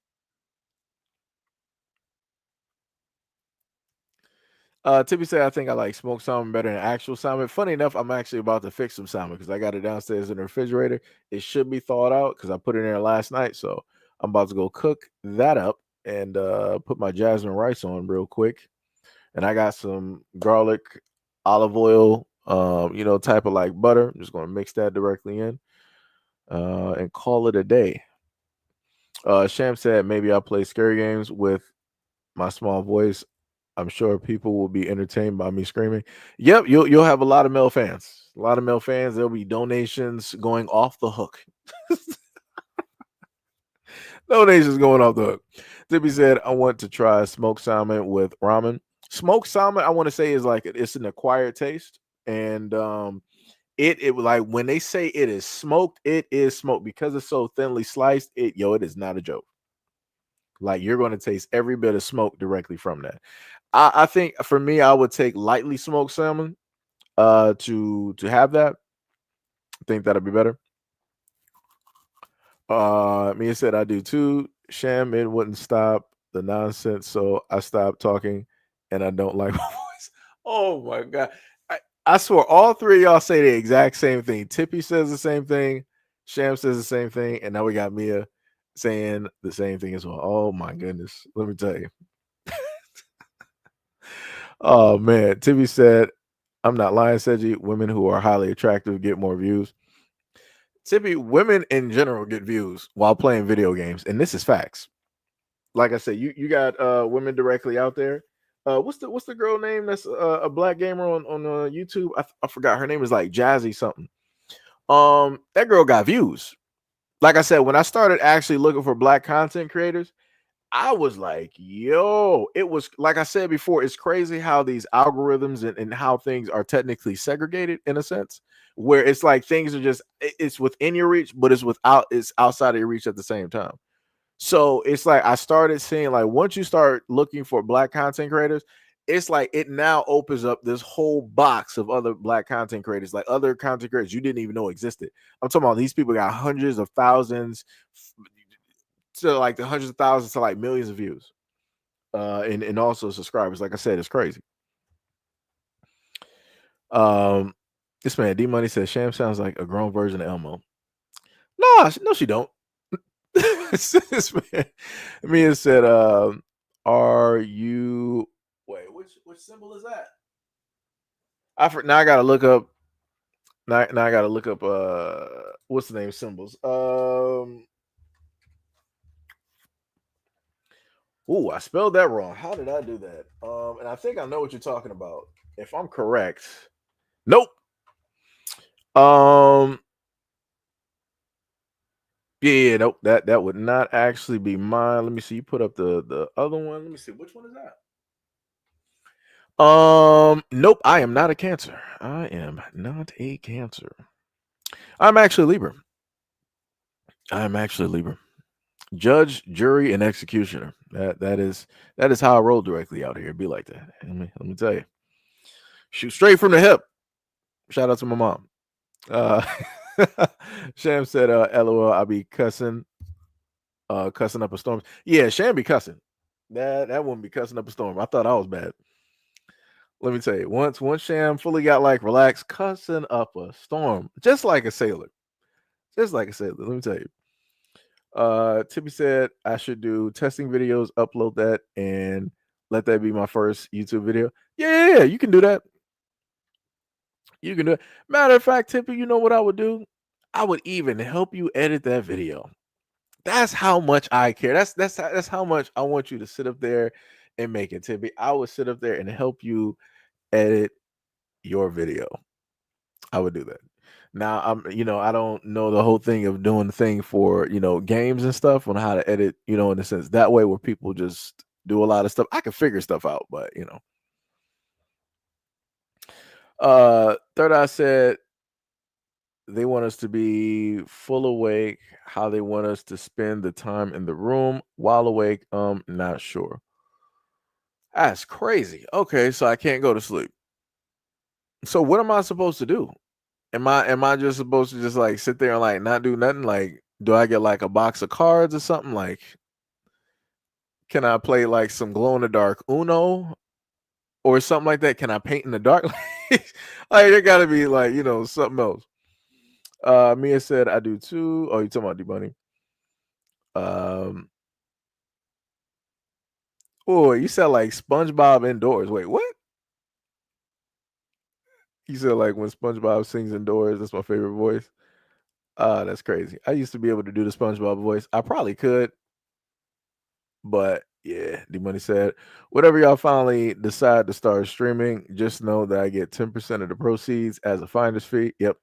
Tippy said, I think I like smoked salmon better than actual salmon. Funny enough, I'm actually about to fix some salmon because I got it downstairs in the refrigerator. It should be thawed out because I put it in there last night. So I'm about to go cook that up and put my jasmine rice on real quick. And I got some garlic, olive oil, type of like butter. I'm just going to mix that directly in and call it a day. Sham said, maybe I'll play scary games with my small voice. I'm sure people will be entertained by me screaming. Yep, you'll have a lot of male fans. A lot of male fans. There'll be donations going off the hook. Donations going off the hook. Tippy said, I want to try smoked salmon with ramen. Smoked salmon, I want to say, is like it's an acquired taste. And it like when they say it is smoked because it's so thinly sliced. It is not a joke. Like you're going to taste every bit of smoke directly from that. I think for me, I would take lightly smoked salmon to have that. I think that'd be better. Mia said I do too. Sham, it wouldn't stop the nonsense, so I stopped talking, and I don't like my voice. Oh my God. I swear all three of y'all say the exact same thing. Tippy says the same thing, Sham says the same thing, and now we got Mia saying the same thing as well. Oh my goodness. Let me tell you. Oh man. Tippy said, I'm not lying, Seji. Women who are highly attractive get more views. Tippy, women in general get views while playing video games, and this is facts. Like I said, you got women directly out there. What's the girl name that's a black gamer on YouTube? I forgot her name is like Jazzy something. That girl got views. Like I said, when I started actually looking for black content creators, I was like, yo, it was like I said before, it's crazy how these algorithms and how things are technically segregated in a sense, where it's like things are just it's within your reach, but it's outside of your reach at the same time. So it's like I started seeing like once you start looking for black content creators, it's like it now opens up this whole box of other black content creators, like other content creators you didn't even know existed. I'm talking about these people got hundreds of thousands to like the hundreds of thousands to like millions of views. And also subscribers. Like I said, it's crazy. This man D Money says Sham sounds like a grown version of Elmo. No, she don't. This man, Mia said, "Are you? Wait, which symbol is that? Now I gotta look up. Now I gotta look up. What's the name? Symbols. I spelled that wrong. How did I do that? And I think I know what you're talking about. If I'm correct, nope. Yeah, nope. That would not actually be mine. Let me see. You put up the other one. Let me see. Which one is that? Nope. I am not a Cancer. I am not a Cancer. I'm actually Libra. I'm actually Libra. Judge, jury, and executioner. That is how I roll directly out here. It'd be like that. Let me tell you. Shoot straight from the hip. Shout out to my mom. Sham said, LOL, I'll be cussing up a storm. Yeah, Sham be cussing. That wouldn't be cussing up a storm. I thought I was bad. Let me tell you, once Sham fully got like relaxed, cussing up a storm, just like a sailor. Just like a sailor. Let me tell you. Tippy said I should do testing videos, upload that, and let that be my first YouTube video. Yeah, you can do that. You can do it. Matter of fact, Tippy, you know what I would do? I would even help you edit that video. That's how much I care. That's how much I want you to sit up there and make it, Tippy. I would sit up there and help you edit your video. I would do that. Now I don't know the whole thing of doing the thing for games and stuff on how to edit, in a sense that way where people just do a lot of stuff. I can figure stuff out, but Third Eye said they want us to be full awake, how they want us to spend the time in the room while awake. Not sure. That's crazy. Okay, so I can't go to sleep. So what am I supposed to do? Am I just supposed to just like sit there and like not do nothing? Like, do I get like a box of cards or something? Like, can I play like some glow in the dark Uno or something like that? Can I paint in the dark? Like, there gotta be like, something else. Mia said I do too. Oh, you talking about Debunking? Oh, you said like SpongeBob indoors. Wait, what? You said like when SpongeBob sings indoors. That's my favorite voice. That's crazy. I used to be able to do the SpongeBob voice. I probably could, but yeah, D Money said, whatever y'all finally decide to start streaming, just know that I get 10% of the proceeds as a finder's fee. Yep.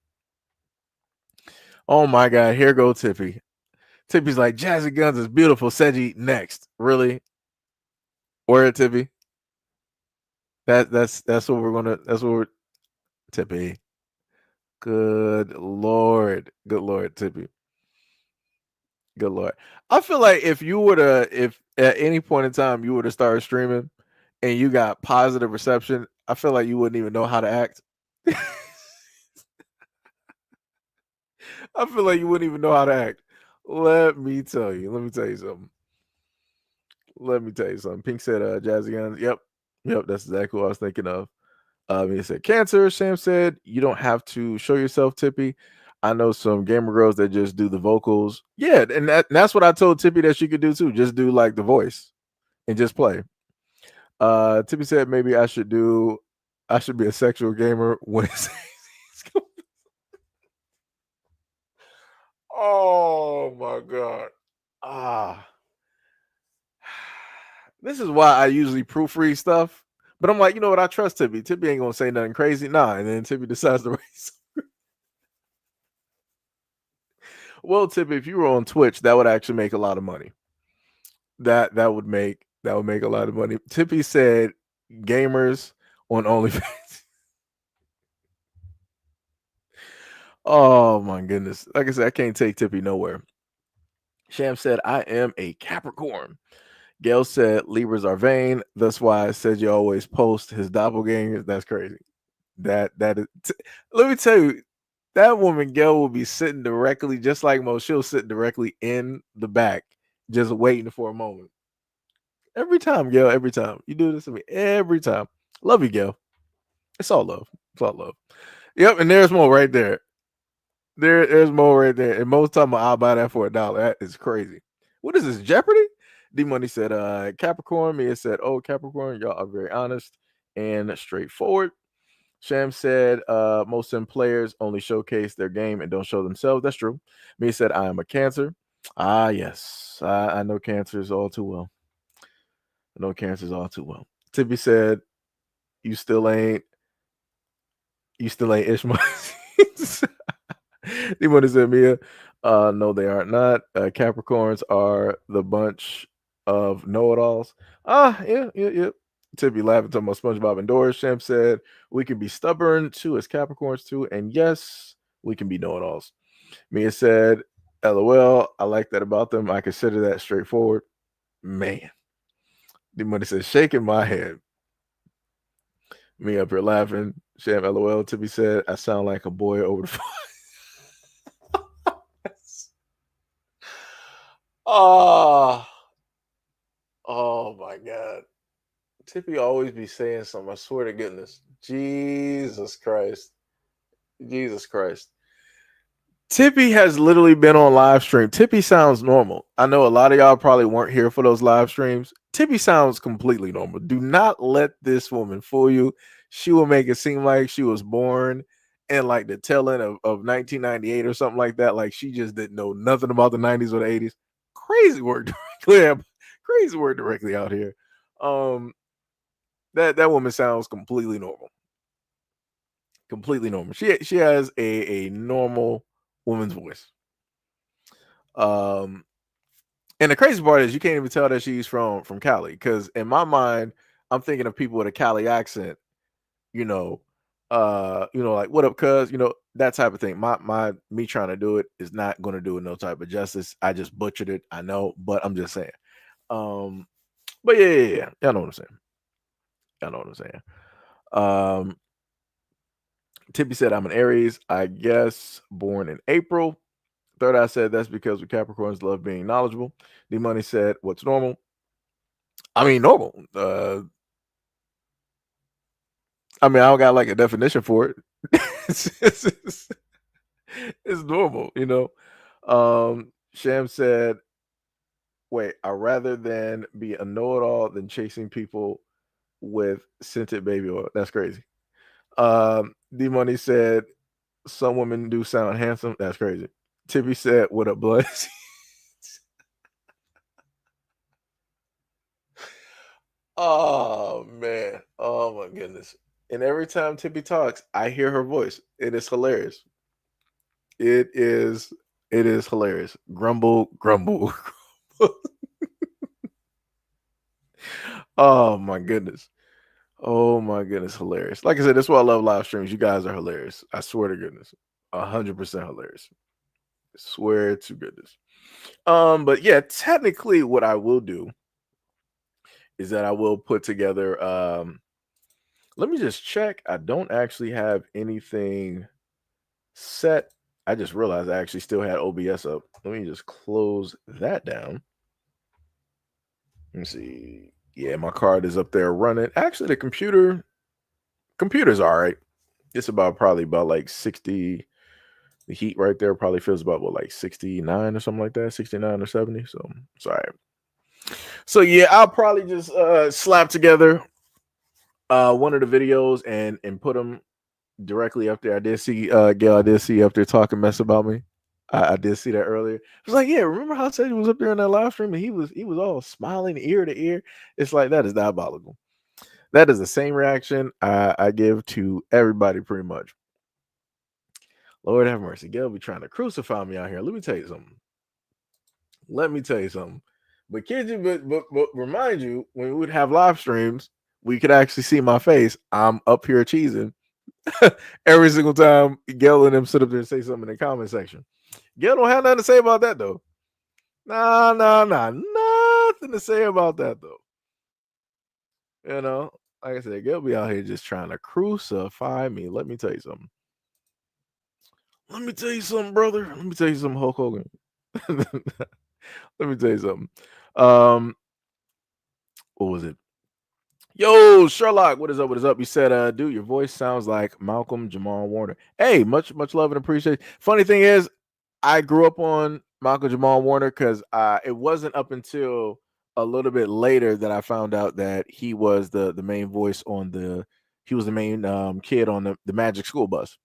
Oh my God, here go Tippy. Tippy's like, Jazzy Guns is beautiful. Seji next. Really? Where Tippy? That's what we're Tippy. Good Lord, Tippy. Good Lord. I feel like if at any point in time you were to start streaming and you got positive reception, I feel like you wouldn't even know how to act. I feel like you wouldn't even know how to act. Let me tell you something. Pink said, Jazzy Guns. Yep, that's exactly what I was thinking of. He said, Cancer. Sam said, you don't have to show yourself, Tippy. I know some gamer girls that just do the vocals. Yeah, and that's what I told Tippy that she could do too. Just do like the voice and just play. Tippy said maybe I should be a sexual gamer when Oh my God. This is why I usually proofread stuff. But I'm like, you know what? I trust Tippy. Tippy ain't gonna say nothing crazy. Nah, and then Tippy decides to raise. Well, Tip, if you were on Twitch, that would actually make a lot of money. That would make a lot of money. Tippy said gamers on OnlyFans. Oh my goodness. Like I said, I can't take Tippy nowhere. Sham said, I am a Capricorn. Gail said Libras are vain. That's why I said you always post his doppelgangers. That's crazy. That is let me tell you, that woman Gail will be sitting directly, just like Mo, she'll sit directly in the back, just waiting for a moment. Every time, Gail, every time. You do this to me every time. Love you, Gail. It's all love. It's all love. Yep, and there's more right there. There's more right there. And most time I'll buy that for $1. That is crazy. What is this? Jeopardy? D Money said, Capricorn. Mia said, oh, Capricorn, y'all are very honest and straightforward. Sham said, most sim players only showcase their game and don't show themselves. That's true. Mia said, I am a Cancer. Ah, yes. I know Cancers all too well. I know Cancers all too well. Tippy said, you still ain't Ishmael. The one said, Mia, no, they are not. Capricorns are the bunch of know-it-alls. Yeah. Tippy laughing talking about SpongeBob and Doris. Sham said, we can be stubborn too as Capricorns too. And yes, we can be know-it-alls. Mia said, LOL, I like that about them. I consider that straightforward. Man. The money says, shaking my head. Me up here laughing. Sham, LOL. Tippy said, I sound like a boy over the phone. Oh my God. Tippy always be saying something. I swear to goodness. Jesus Christ. Tippy has literally been on live stream. Tippy sounds normal. I know a lot of y'all probably weren't here for those live streams. Tippy sounds completely normal. Do not let this woman fool you. She will make it seem like she was born in like the tail end of 1998 or something like that. Like she just didn't know nothing about the 90s or the 80s. Crazy word directly. Crazy word directly out here. That woman sounds completely normal. Completely normal. She has a normal woman's voice. And the crazy part is you can't even tell that she's from Cali, because in my mind, I'm thinking of people with a Cali accent, like what up, cuz, that type of thing. Me trying to do it is not going to do it no type of justice. I just butchered it, I know, but I'm just saying. But yeah. Y'all know what I'm saying. Tippy said, I'm an Aries, I guess, born in April. Third Eye said, that's because we Capricorns love being knowledgeable. D Money said, what's normal? I mean, normal. I don't got like a definition for it. It's normal, Sham said, wait, I'd rather than be a know-it-all than chasing people with scented baby oil. That's crazy. D Money said, some women do sound handsome. That's crazy. Tippy said, what up, blood? Oh man. Oh my goodness. And every time Tippy talks, I hear her voice. It is hilarious. It is hilarious. Grumble, grumble. Oh my goodness. Oh my goodness, hilarious. Like I said, that's why I love live streams. You guys are hilarious. I swear to goodness. 100% hilarious. I swear to goodness. But yeah, technically what I will do is that I will put together let me just check. I don't actually have anything set. I just realized I actually still had OBS up. Let me just close that down. Let me see. Yeah, my card is up there running. Actually, the computer's all right. It's probably about like 60. The heat right there probably feels about like 69 or something like that, 69 or 70. So it's all right. So yeah, I'll probably just slap together one of the videos and put them directly up there. I did see Gail, I did see up there talking mess about me. I did see that earlier. I was like, yeah, remember how I said he was up there in that live stream and he was all smiling ear to ear? It's like, that is diabolical. That is the same reaction I give to everybody pretty much. Lord have mercy. Gail be trying to crucify me out here. Let me tell you something. But kids, but remind you, when we would have live streams, we could actually see my face. I'm up here cheesing every single time Gail and them sit up there and say something in the comment section. Gail don't have nothing to say about that though. Nah, nothing to say about that though. You know, like I said, Gail be out here just trying to crucify me. Let me tell you something. Let me tell you something, brother. Let me tell you something, Hulk Hogan. Let me tell you something. What was it? Yo, Sherlock, what is up? What is up? You said, dude, your voice sounds like Malcolm Jamal Warner. Hey, much love and appreciation. Funny thing is, I grew up on Malcolm Jamal Warner because it wasn't up until a little bit later that I found out that he was the main voice on he was the main kid on the Magic School Bus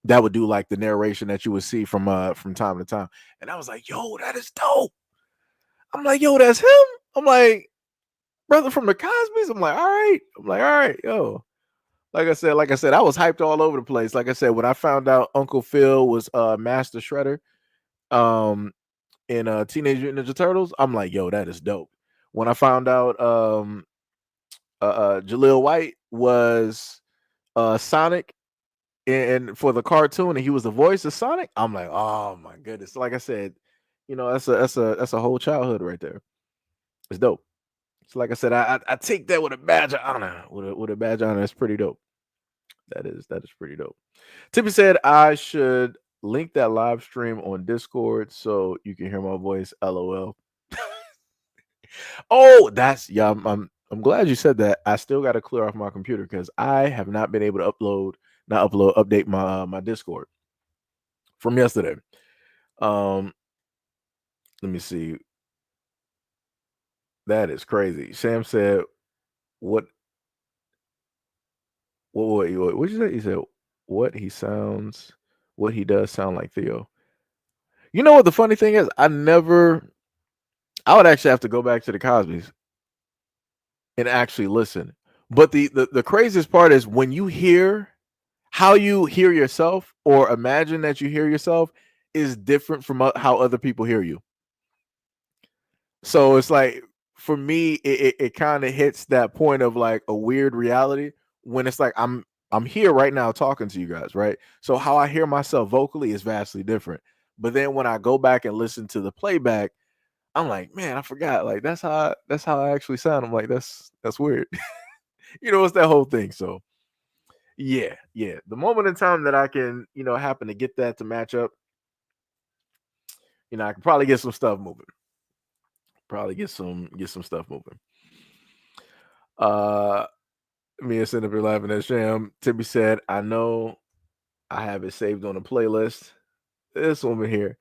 that would do like the narration that you would see from time to time. And I was like, yo, that is dope. I'm like, yo, that's him. I'm like, brother from the Cosbys. I'm like, all right, yo. Like I said, I was hyped all over the place. Like I said, when I found out Uncle Phil was Master Shredder in Teenage Mutant Ninja Turtles, I'm like, yo, that is dope. When I found out Jaleel White was Sonic and for the cartoon and he was the voice of Sonic, I'm like, oh my goodness. Like I said, you know, that's a whole childhood right there. It's dope. So like I said, I take that with a badge of honor. With a badge of honor, that's pretty dope. That is pretty dope. Tippy said I should link that live stream on Discord so you can hear my voice. LOL. Oh, I'm glad you said that. I still got to clear off my computer because I have not been able to update my Discord from yesterday. Let me see. That is crazy. Sam said, "What you say?" He said, "What he does sound like Theo." You know what the funny thing is? I would actually have to go back to the Cosbys and actually listen. But the craziest part is when you hear how you hear yourself or imagine that you hear yourself is different from how other people hear you. So it's like for me, it kind of hits that point of like a weird reality when it's like I'm here right now talking to you guys, right? So how I hear myself vocally is vastly different. But then when I go back and listen to the playback, I'm like, man, I forgot. Like that's how I actually sound. I'm like, that's weird. You know, it's that whole thing. So yeah. The moment in time that I can, happen to get that to match up, I can probably get some stuff moving. Probably get some stuff moving. Me and Cindy be laughing at Sham. Tibby said, I know I have it saved on a playlist. This woman here.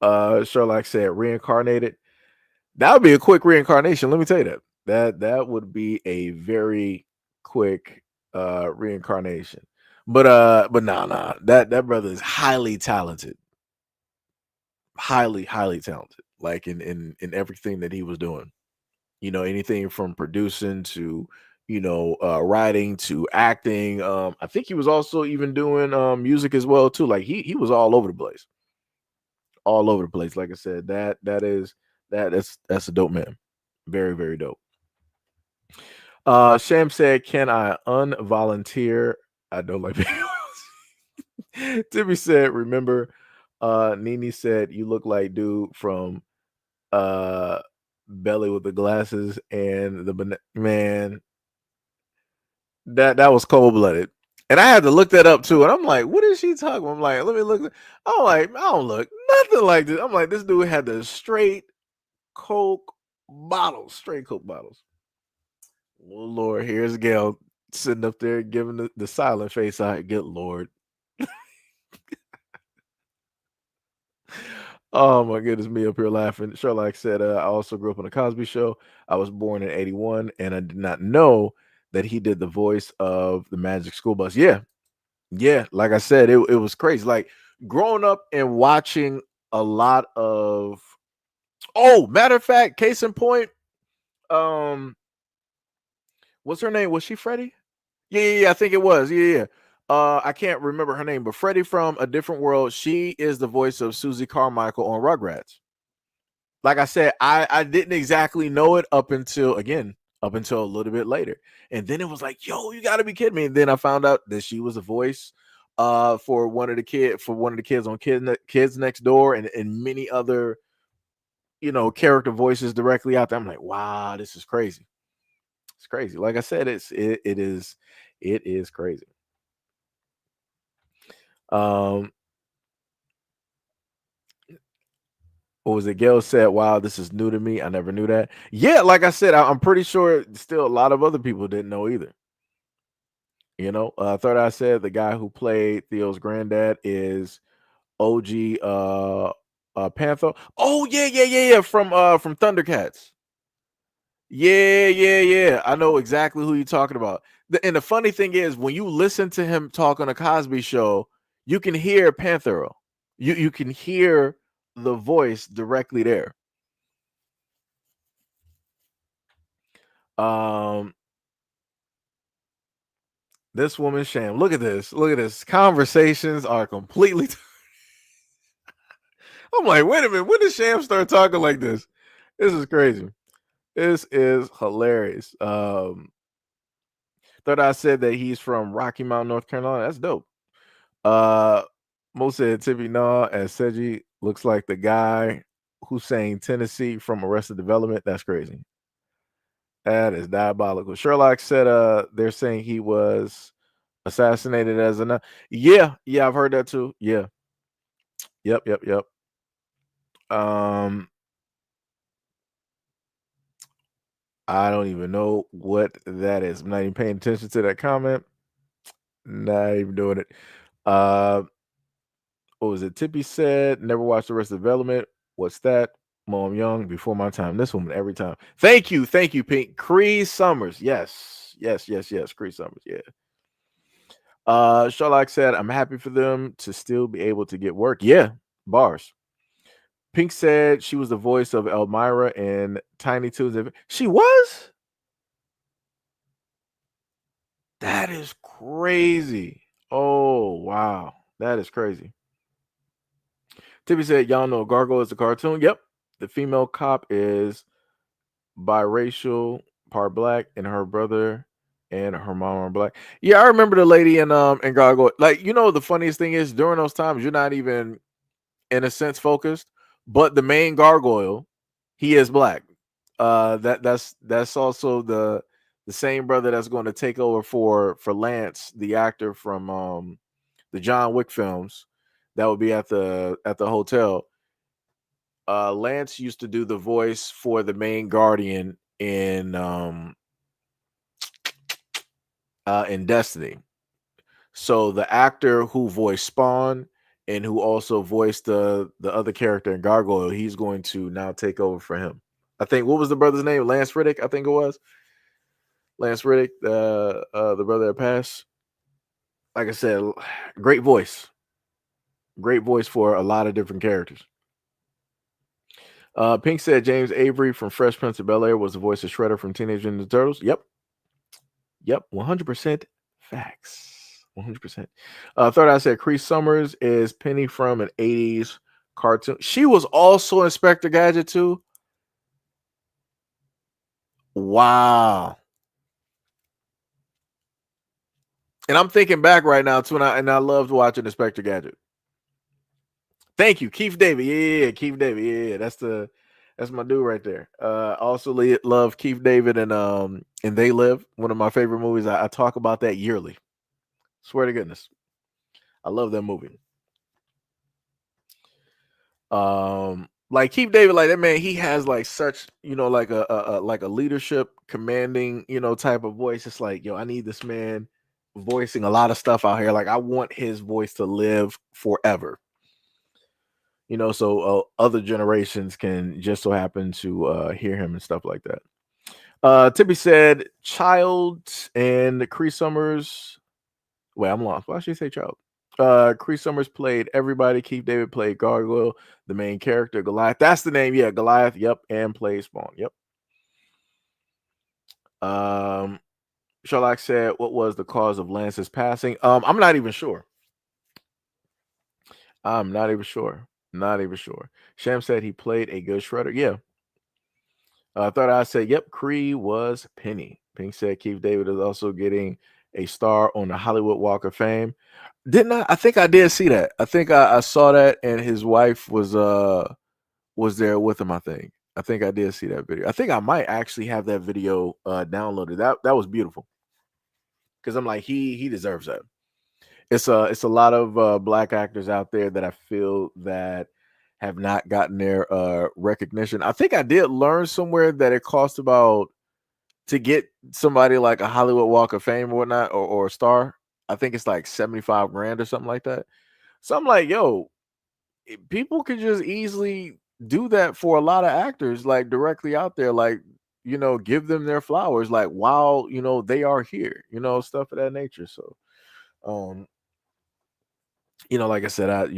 Sherlock said reincarnated. That would be a quick reincarnation. Let me tell you that would be a very quick reincarnation. But nah. That brother is highly talented. Highly talented. Like in everything that he was doing. Anything from producing to writing to acting. I think he was also even doing music as well too. Like he was all over the place. All over the place. Like I said, that's a dope man. Very, very dope. Sham said, can I unvolunteer? I don't like videos. Timmy said, remember, Nene said, you look like dude from Belly with the glasses and the man. That was cold blooded. And I had to look that up too. And I'm like, what is she talking about? I'm like, let me look. I'm like, I don't look nothing like this. I'm like, this dude had the straight Coke bottles. Oh, Lord, here's Gail sitting up there giving the silent face. I get Lord. Oh my goodness, me up here laughing. Sherlock said, I also grew up on the Cosby Show. I was born in 81 and I did not know that he did the voice of the Magic School Bus. Yeah. Like I said, it was crazy. Like growing up and watching a lot of, matter of fact, case in point, what's her name? Was she Freddie? Yeah, I think it was. Yeah. I can't remember her name, but Freddie from A Different World. She is the voice of Susie Carmichael on Rugrats. Like I said, I didn't exactly know it up until a little bit later, and then it was like, yo, you got to be kidding me. And then I found out that she was a voice for one of the kids on Kids Next Door, and many other character voices directly out there. I'm like, wow, this is crazy. It's crazy. Like I said, it is crazy. What was it? Gail said, wow, this is new to me. I never knew that. Yeah, like I said, I'm pretty sure still a lot of other people didn't know either. Third Eye said the guy who played Theo's granddad is OG Panther. Oh, yeah. From Thundercats. Yeah. I know exactly who you're talking about. And the funny thing is, when you listen to him talk on a Cosby Show, you can hear Panthero. You can hear the voice directly there. This woman sham. Look at this. Conversations are completely. I'm like, wait a minute. When did Sham start talking like this? This is crazy. This is hilarious. Third Eye said that he's from Rocky Mount, North Carolina. That's dope. Mo said Tippy Nah and Seji looks like the guy who's saying Tennessee from Arrested Development. That's crazy. That is diabolical. Sherlock said they're saying he was assassinated as a yeah, I've heard that too. Yeah. Yep. I don't even know what that is. I'm not even paying attention to that comment. Not even doing it. What was it? Tippy said, never watched Arrested Development. What's that? Mom Young, before my time. This woman every time. Thank you, Pink. Cree Summers. Yes. Cree Summers. Yeah. Sherlock said, I'm happy for them to still be able to get work. Yeah, bars. Pink said she was the voice of Elmira in Tiny Toons. She was? That is crazy. Oh, wow. That is crazy. Tippy said, y'all know Gargoyle is a cartoon. Yep. The female cop is biracial, part black, and her brother and her mom are black. Yeah, I remember the lady in Gargoyle. Like, the funniest thing is during those times, you're not even in a sense focused, but the main gargoyle, he is black. That's also the same brother that's going to take over for Lance, the actor from the John Wick films that would be at the hotel. Lance used to do the voice for the main guardian in Destiny. So the actor who voiced Spawn and who also voiced the other character in Gargoyle, he's going to now take over for him. I think, what was the brother's name? Lance Riddick, I think it was. Lance Riddick, the brother that passed. Like I said, great voice. Great voice for a lot of different characters. Pink said James Avery from Fresh Prince of Bel-Air was the voice of Shredder from Teenage Mutant Ninja Turtles. Yep, 100% facts. 100%. Third Eye said Cree Summers is Penny from an 80s cartoon. She was also Inspector Gadget too. Wow. And I'm thinking back right now too, and I loved watching Inspector Gadget. Thank you, Keith David. Yeah, Keith David. Yeah, that's my dude right there. Also love Keith David and They Live, one of my favorite movies. I talk about that yearly. Swear to goodness. I love that movie. Like Keith David, like that man, he has like such, like a leadership commanding, type of voice. It's like, yo, I need this man voicing a lot of stuff out here. Like I want his voice to live forever. So other generations can just so happen to hear him and stuff like that. Tippy said Child and Cree Summers. Wait, I'm lost. Why should you say Child? Cree Summers played everybody. Keith David played Gargoyle, the main character, Goliath. That's the name, yeah, Goliath. Yep, and played Spawn. Yep. Sherlock said, "What was the cause of Lance's passing?" I'm not even sure. I'm not even sure. Not even sure. Sham said he played a good shredder. Yeah. Third Eye said, "Yep, Cree was Penny." Pink said Keith David is also getting a star on the Hollywood Walk of Fame. Didn't I? I think I did see that. I think I saw that, and his wife was there with him. I think I did see that video. I think I might actually have that video downloaded. That was beautiful because I'm like he deserves that. It's a lot of black actors out there that I feel that have not gotten their recognition. I think I did learn somewhere that it cost about to get somebody like a Hollywood Walk of Fame or whatnot or a star. I think it's like 75 grand or something like that. So I'm like, yo, people could just easily do that for a lot of actors, like directly out there, like, give them their flowers, like while they are here, stuff of that nature. So um like I said,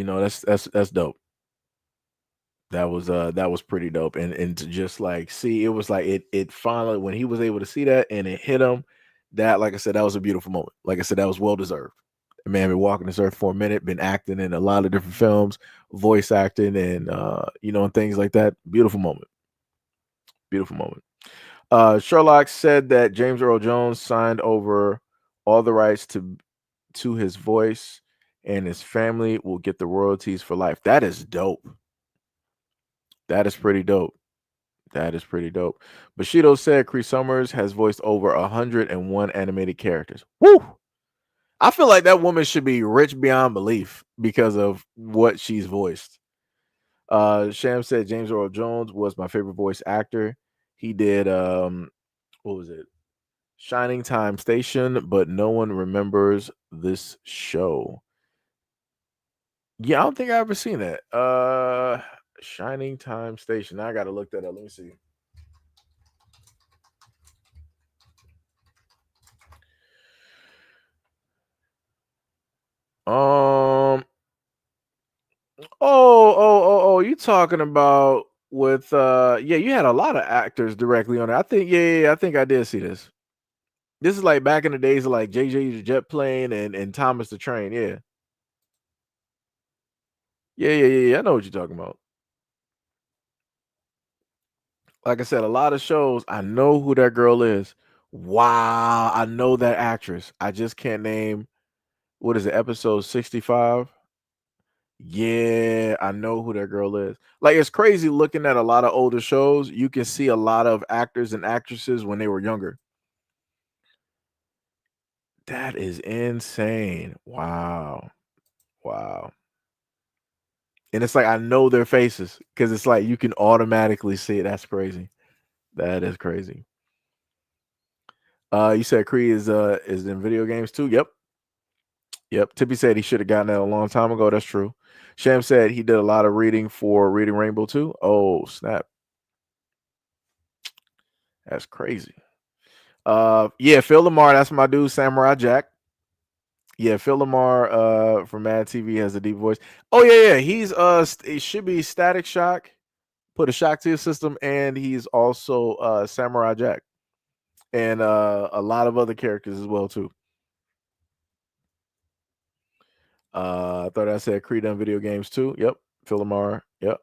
that's dope. That was pretty dope. And to just like see, it was like it finally, when he was able to see that and it hit him, that, like I said, that was a beautiful moment. Like I said, that was well deserved. The man been walking this earth for a minute, been acting in a lot of different films, voice acting, and and things like that. Beautiful moment. Beautiful moment. Sherlock said that James Earl Jones signed over all the rights to his voice, and his family will get the royalties for life. That is dope. That is pretty dope. That is pretty dope. Bushido said Cree Summers has voiced over 101 animated characters. Woo! I feel like that woman should be rich beyond belief because of what she's voiced. Sham said James Earl Jones was my favorite voice actor. He did what was it? Shining Time Station, but no one remembers this show. Yeah, I don't think I ever seen that. Shining Time Station. I gotta look that up. Let me see. You talking about with yeah, you had a lot of actors directly on it. I think I think I did see this. This is like back in the days of like JJ the Jet Plane and Thomas the Train. Yeah. Yeah. I know what you're talking about. Like I said, a lot of shows, I know who that girl is. Wow, I know that actress. I just can't name, what is it, episode 65? Yeah, I know who that girl is. Like, it's crazy looking at a lot of older shows. You can see a lot of actors and actresses when they were younger. That is insane. Wow. Wow. And it's like I know their faces because it's like you can automatically see it. That's crazy. That is crazy. You said Cree is in video games too. Yep. Tippy said he should have gotten that a long time ago. That's true. Sham said he did a lot of reading for Reading Rainbow too. Oh, snap. That's crazy. Yeah, Phil Lamar, that's my dude, Samurai Jack. Yeah, Phil Lamar from Mad TV has a deep voice. Oh yeah. He's it should be Static Shock. Put a shock to your system, and he's also Samurai Jack. And a lot of other characters as well too. I thought I said Creed on video games too. Yep. Phil Lamar. Yep.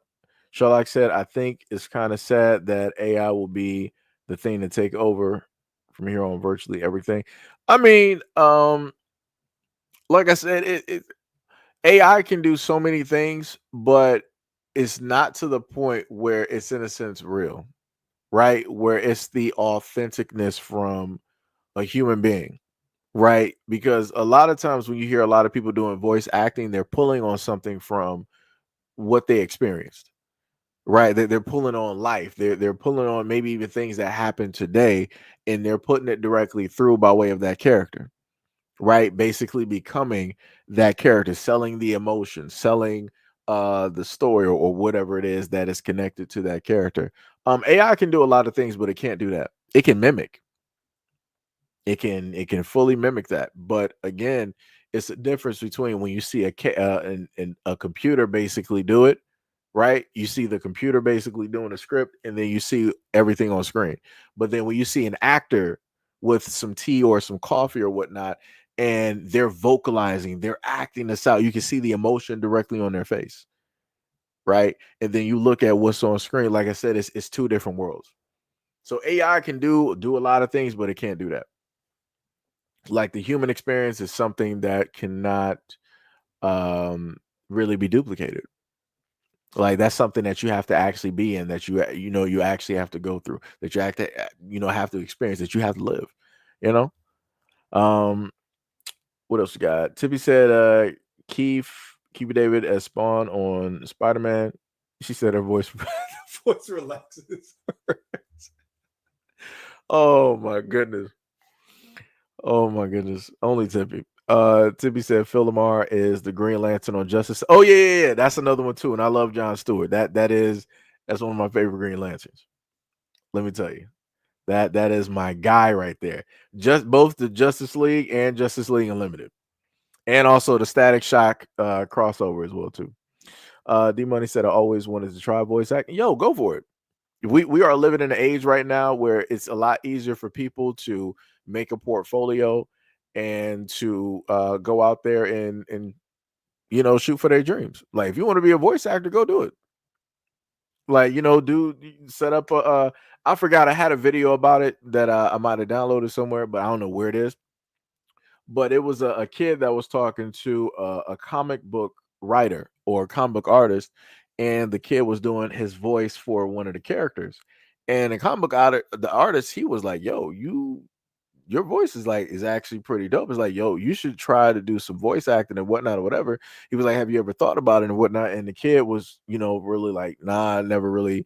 Sherlock said, I think it's kind of sad that AI will be the thing to take over from here on virtually everything. I mean, like I said, AI can do so many things, but it's not to the point where it's in a sense real, right? Where it's the authenticness from a human being. Right, because a lot of times when you hear a lot of people doing voice acting, they're pulling on something from what they experienced. Right, they're pulling on life. They're pulling on maybe even things that happened today, and they're putting it directly through by way of that character. Right, basically becoming that character, selling the emotion, selling the story or whatever it is that is connected to that character. AI can do a lot of things, but it can't do that. It can mimic. It can fully mimic that, but again, it's a difference between when you see a computer basically do it, right? You see the computer basically doing a script, and then you see everything on screen. But then when you see an actor with some tea or some coffee or whatnot, and they're vocalizing, they're acting this out. You can see the emotion directly on their face, right? And then you look at what's on screen. Like I said, it's two different worlds. So AI can do a lot of things, but it can't do that. Like the human experience is something that cannot really be duplicated. Like that's something that you have to actually be in, that you actually have to go through, that you have to have to experience, that you have to live. You know. What else you got? Tippy said, Keith David as Spawn on Spider-Man. She said her voice voice relaxes. Oh my goodness. Oh my goodness. Only Tippy. Tippy said Phil Lamar is the Green Lantern on Justice. Oh yeah. That's another one too. And I love John Stewart. That's one of my favorite Green Lanterns. Let me tell you. That is my guy right there. Just both the Justice League and Justice League Unlimited. And also the Static Shock crossover as well too. D Money said I always wanted to try voice acting. Yo, go for it. We are living in an age right now where it's a lot easier for people to make a portfolio and to go out there and shoot for their dreams. Like if you want to be a voice actor, go do it. Like set up a. I forgot I had a video about it that I might have downloaded somewhere, but I don't know where it is. But it was a kid that was talking to a comic book writer or comic book artist, and the kid was doing his voice for one of the characters. And the comic book the artist, he was like, "Yo, your voice is actually pretty dope." It's like, "Yo, you should try to do some voice acting and whatnot or whatever." He was like, "Have you ever thought about it and whatnot?" And the kid was, really like, "Nah, I never really,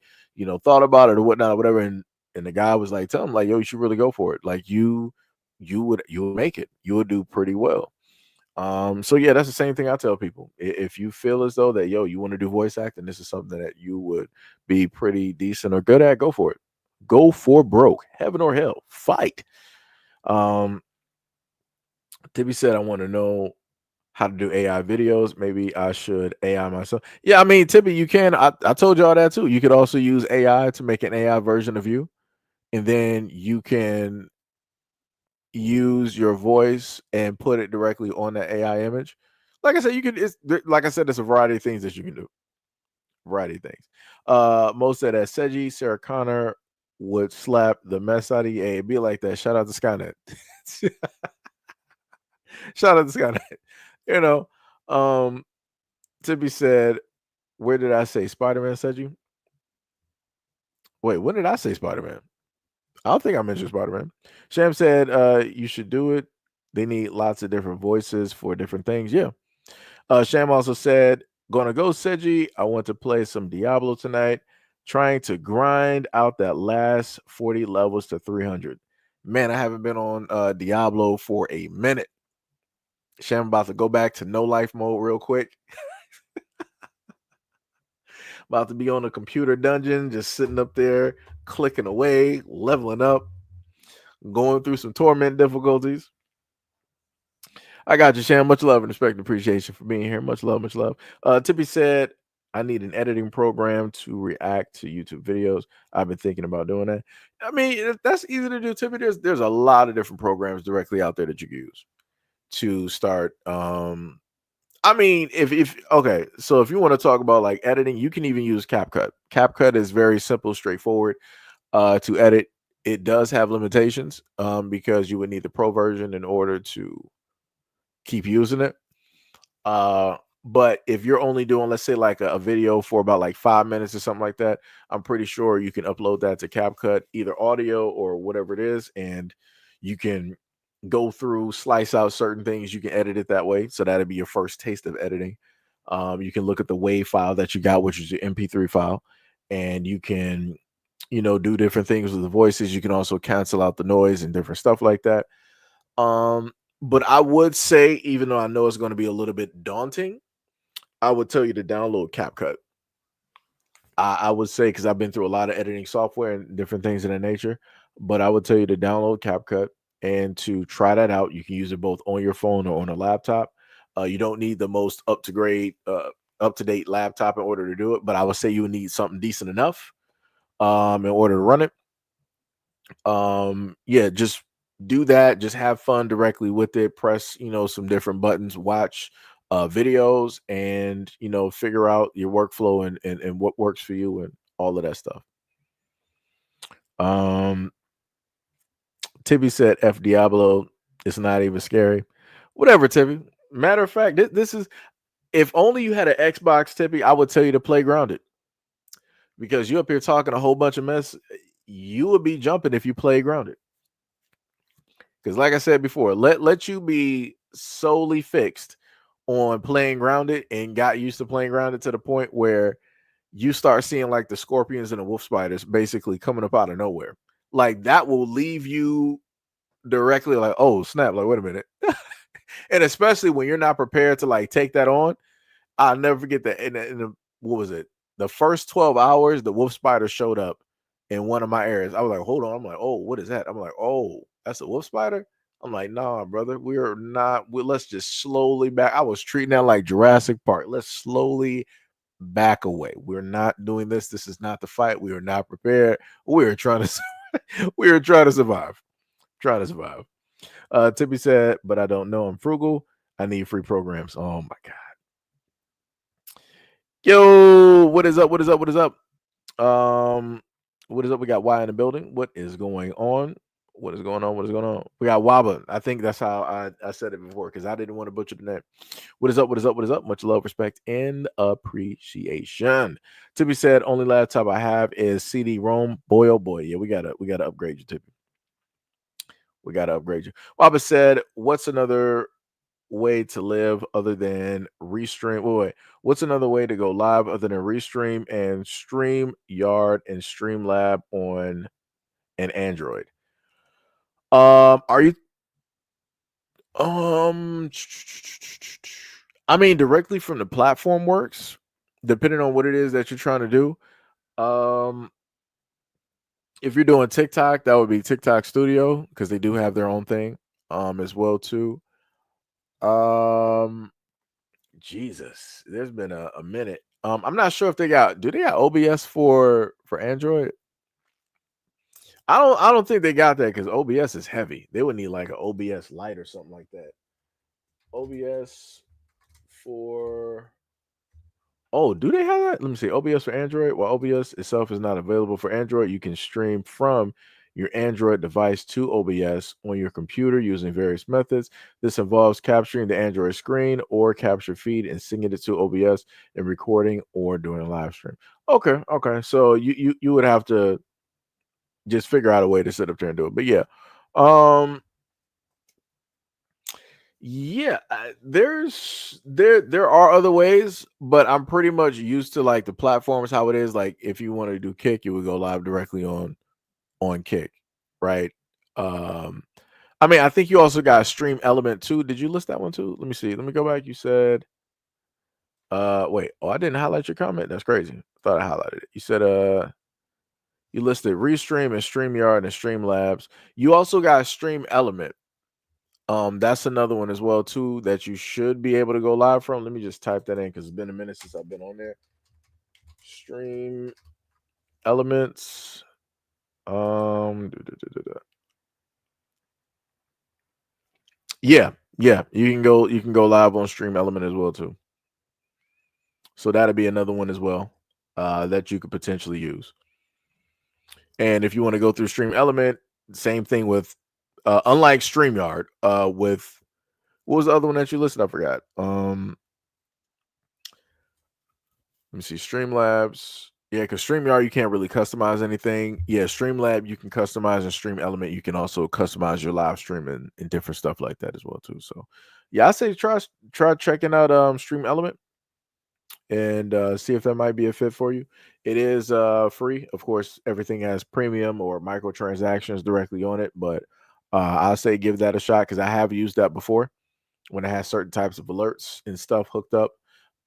thought about it or whatnot or whatever." And the guy was like, "Tell him like, yo, you should really go for it. Like you would make it. You would do pretty well." So yeah, that's the same thing I tell people. If you feel as though that you want to do voice acting, this is something that you would be pretty decent or good at, go for it. Go for broke, heaven or hell, fight. Tibby said, I want to know how to do AI videos. Maybe I should AI myself. Yeah, I mean, Tibby, you can. I told y'all that too. You could also use AI to make an AI version of you, and then you can use your voice and put it directly on the AI image. Like I said, you can. Like I said, there's a variety of things that you can do. Variety of things. Most said that Seji Sarah Connor would slap the mess out of you. It'd be like that. Shout out to Skynet. Shout out to Skynet. Tibby said, where did I say Spider-Man, Seji? Wait, when did I say Spider-Man? I don't think I mentioned Spider-Man. Sham said, you should do it. They need lots of different voices for different things. Yeah. Sham also said, gonna go, Seji. I want to play some Diablo tonight. Trying to grind out that last 40 levels to 300. Man, I haven't been on Diablo for a minute. Sham about to go back to no life mode real quick. About to be on a computer dungeon, just sitting up there, clicking away, leveling up, going through some torment difficulties. I got you, Sham. Much love and respect and appreciation for being here. Much love, much love. Tippy said, I need an editing program to react to YouTube videos. I've been thinking about doing that. I mean, that's easy to do, Tippy. There's a lot of different programs directly out there that you can use to start. I mean, if okay, so if you want to talk about like editing, you can even use CapCut. CapCut is very simple, straightforward to edit. It does have limitations because you would need the pro version in order to keep using it. But if you're only doing, let's say, like a video for about like 5 minutes or something like that, I'm pretty sure you can upload that to CapCut, either audio or whatever it is, and you can go through, slice out certain things. You can edit it that way. So that'd be your first taste of editing. You can look at the WAV file that you got, which is your MP3 file, and you can, do different things with the voices. You can also cancel out the noise and different stuff like that. But I would say, even though I know it's going to be a little bit daunting, I would tell you to download CapCut. I would say, because I've been through a lot of editing software and different things of that nature, but I would tell you to download CapCut and to try that out. You can use it both on your phone or on a laptop. You don't need the most up-to-date laptop in order to do it, but I would say you would need something decent enough in order to run it. Yeah, just do that. Just have fun directly with it. Press, some different buttons, watch videos, and figure out your workflow and what works for you and all of that stuff. Tibby said F Diablo, it's not even scary. Whatever, Tibby. Matter of fact, this is, if only you had an Xbox, Tibby, I would tell you to play Grounded. Because you up here talking a whole bunch of mess, you would be jumping if you play Grounded. Because like I said before, let you be solely fixed on playing Grounded and got used to playing Grounded to the point where you start seeing like the scorpions and the wolf spiders basically coming up out of nowhere. Like that will leave you directly like, oh snap, like wait a minute. And especially when you're not prepared to like take that on. I'll never forget that in the what was it? The first 12 hours, the wolf spider showed up in one of my areas. I was like, hold on. I'm like, oh, what is that? I'm like, oh, that's a wolf spider. I'm like, nah, brother, let's just slowly back. I was treating that like Jurassic Park. Let's slowly back away. We're not doing this. This is not the fight. We are not prepared. We are trying to survive. Trying to survive. Tippy said, but I don't know. I'm frugal. I need free programs. Oh my God. Yo, what is up? What is up? What is up? What is up? We got Y in the building. What is going on? What is going on? What is going on? We got Waba. I think that's how I said it before because I didn't want to butcher the name. What is up? What is up? What is up? Much love, respect, and appreciation. Tippy said, only laptop I have is CD-ROM. Boy, oh boy. Yeah, we gotta upgrade you, Tippy. We gotta upgrade you. Waba said, what's another way to live other than restream? Wait, what's another way to go live other than restream and StreamYard and Streamlab on an Android? Are you I mean, directly from the platform works, depending on what it is that you're trying to do. If you're doing TikTok, that would be TikTok Studio because they do have their own thing as well too. Jesus, there's been a minute. I'm not sure if do they got OBS for Android? I don't think they got that because OBS is heavy. They would need like an OBS Lite or something like that. OBS for do they have that? Let me see. OBS for Android. While OBS itself is not available for Android, you can stream from your Android device to OBS on your computer using various methods. This involves capturing the Android screen or capture feed and sending it to OBS and recording or doing a live stream. Okay. So you would have to just figure out a way to sit up there and do it. But yeah. Yeah, there are other ways, but I'm pretty much used to like the platforms how it is. Like if you want to do Kick, you would go live directly on Kick, right? I mean, I think you also got Stream Element too. Did you list that one too? Let me see. Let me go back. You said, wait. Oh, I didn't highlight your comment. That's crazy. I thought I highlighted it. You said, you listed Restream and StreamYard and Streamlabs. You also got Stream Element. That's another one as well too that you should be able to go live from. Let me just type that in because it's been a minute since I've been on there. Stream Elements. Yeah, you can go live on Stream Element as well too. So that'll be another one as well that you could potentially use. And if you want to go through Stream Element, same thing with unlike StreamYard, with what was the other one that you listed? I forgot. Let me see. Streamlabs. Yeah, because StreamYard, you can't really customize anything. Yeah, Streamlab, you can customize, and Stream Element, you can also customize your live stream and different stuff like that as well too. So yeah, I say try checking out Stream Element and see if that might be a fit for you. It is free. Of course, everything has premium or microtransactions directly on it, but I'll say give that a shot because I have used that before when I had certain types of alerts and stuff hooked up.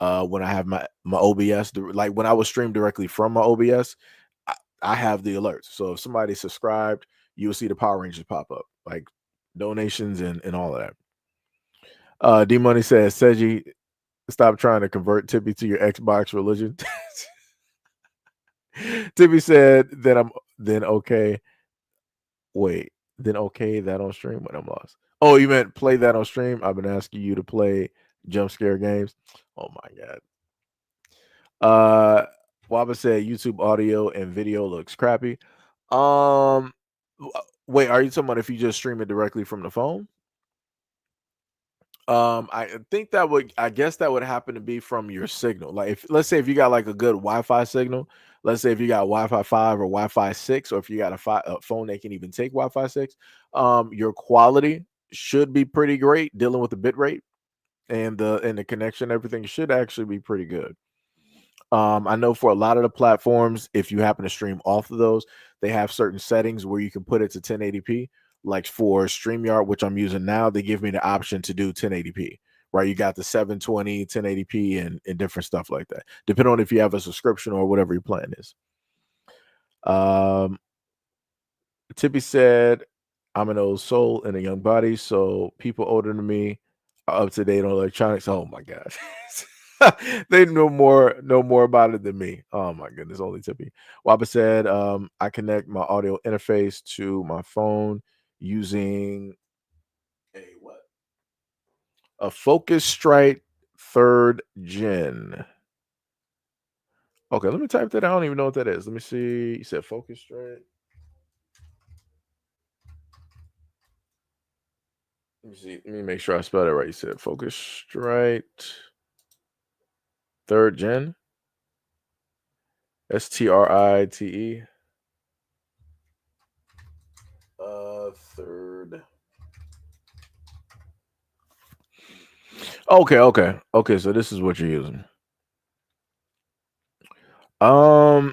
When I have my OBS, like when I was streamed directly from my OBS, I have the alerts. So if somebody subscribed, you will see the Power Rangers pop up, like donations and all of that. D Money says, Seji, stop trying to convert Tippy to your Xbox religion. Tippy said that then okay. Wait, Then okay that on stream, but I'm lost. Oh, you meant play that on stream? I've been asking you to play jump scare games. Oh my god. Waba said YouTube audio and video looks crappy. Wait, are you talking about if you just stream it directly from the phone? I think I guess that would happen to be from your signal. Like, if let's say if you got like a good Wi-Fi signal, let's say if you got Wi-Fi 5 or Wi-Fi 6, or if you got a phone that can even take Wi-Fi 6, your quality should be pretty great. Dealing with the bit rate and the connection, everything should actually be pretty good. I know for a lot of the platforms, if you happen to stream off of those, they have certain settings where you can put it to 1080p. Like for StreamYard, which I'm using now, they give me the option to do 1080p, right? You got the 720, 1080p, and different stuff like that, depending on if you have a subscription or whatever your plan is. Tippy said, I'm an old soul in a young body, so people older than me are up to date on electronics. Oh my gosh. They know more about it than me. Oh my goodness, only Tippy. Waba said, I connect my audio interface to my phone using a Focus Strike 3rd Gen. Okay, let me type that. I don't even know what that is. Let me see. You said Focus Strike. Let me see. Let me make sure I spelled it right. You said Focus Strike 3rd Gen. STRITE. Third. Okay. So this is what you're using. Yeah,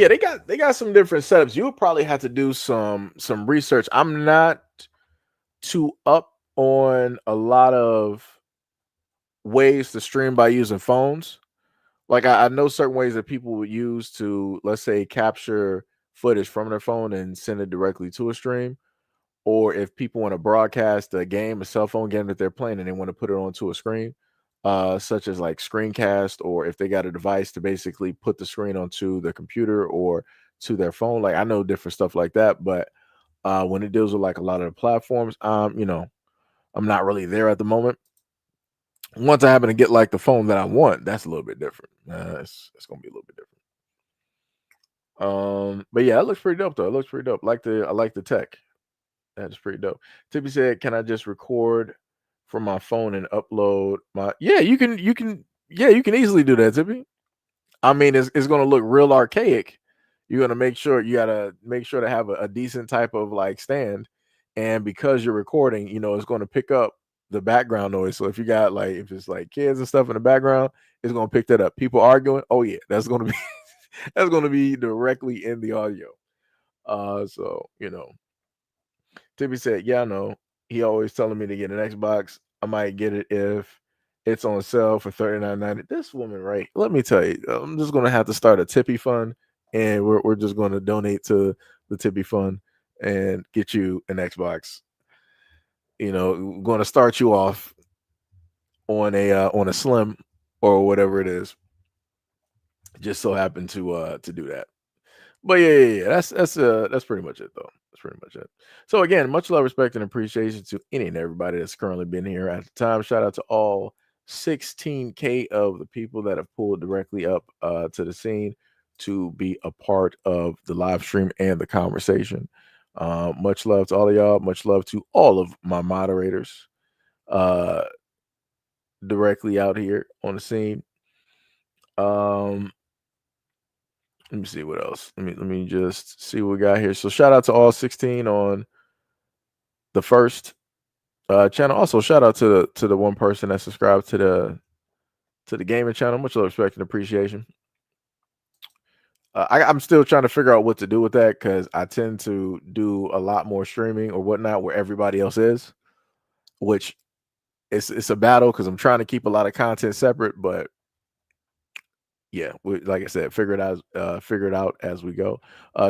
they got some different setups. You would probably have to do some research. I'm not too up on a lot of ways to stream by using phones. Like I know certain ways that people would use to, let's say, capture footage from their phone and send it directly to a stream. Or if people want to broadcast a game, a cell phone game that they're playing, and they want to put it onto a screen, such as like screencast, or if they got a device to basically put the screen onto their computer or to their phone. Like I know different stuff like that, but when it deals with like a lot of the platforms, I'm not really there at the moment. Once I happen to get like the phone that I want, that's a little bit different. It's gonna be a little bit different. But yeah, it looks pretty dope though. It looks pretty dope. I like the tech. That's pretty dope. Tippy said, "Can I just record from my phone and upload my?" Yeah, you can. Yeah, you can easily do that, Tippy. I mean, it's going to look real archaic. You gotta make sure to have a decent type of like stand, and because you're recording, it's going to pick up the background noise. So if you got like if it's like kids and stuff in the background, it's going to pick that up. People arguing. Oh yeah, that's going to be that's going to be directly in the audio. So Tippy said, "Yeah, I know. He always telling me to get an Xbox. I might get it if it's on sale for $39.90." This woman, right? Let me tell you, I'm just gonna have to start a Tippy fund, and we're just gonna donate to the Tippy fund and get you an Xbox. We're gonna start you off on a slim or whatever it is. Just so happen to do that. But yeah. That's pretty much it though. That's pretty much it. So again, much love, respect, and appreciation to any and everybody that's currently been here at the time. Shout out to all 16K of the people that have pulled directly up to the scene to be a part of the live stream and the conversation. Much love to all of y'all. Much love to all of my moderators directly out here on the scene. Let me see what else. Let me just see what we got here. So shout out to all 16 on the first channel. Also shout out to the one person that subscribed to the gaming channel. Much love, respect, and appreciation. I'm still trying to figure out what to do with that because I tend to do a lot more streaming or whatnot where everybody else is, which it's a battle because I'm trying to keep a lot of content separate, but yeah, like I said, figure it out as we go.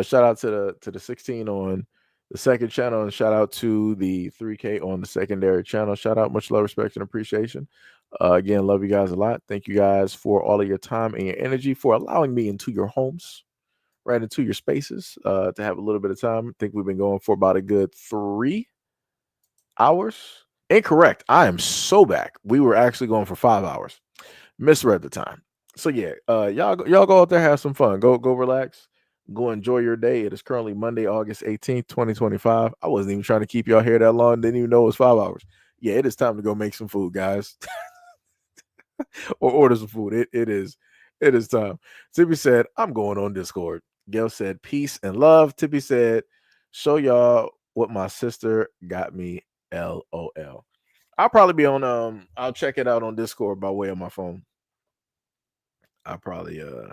Shout out to the 16 on the second channel, and shout out to the 3K on the secondary channel. Shout out, much love, respect, and appreciation. Again, love you guys a lot. Thank you guys for all of your time and your energy, for allowing me into your homes, right into your spaces to have a little bit of time. I think we've been going for about a good 3 hours. Incorrect. I am so back. We were actually going for 5 hours. Misread the time. So yeah, y'all go out there, have some fun. Go relax. Go enjoy your day. It is currently Monday, August 18th, 2025. I wasn't even trying to keep y'all here that long. Didn't even know it was 5 hours. Yeah, it is time to go make some food, guys. Or order some food. It is time. Tippy said, I'm going on Discord. Gail said, peace and love. Tippy said, show y'all what my sister got me. LOL. I'll probably be on I'll check it out on Discord by way of my phone. I'll probably do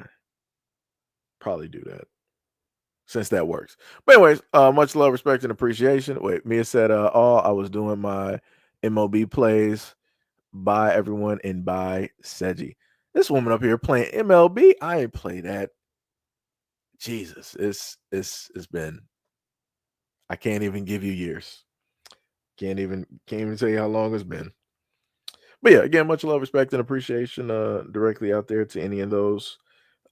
that since that works. But anyways, much love, respect, and appreciation. Wait, Mia said I was doing my MLB plays. Bye everyone and bye Seji. This woman up here playing MLB. I ain't play that. Jesus, it's been. I can't even give you years. Can't even tell you how long it's been. But yeah, again, much love, respect, and appreciation directly out there to any of those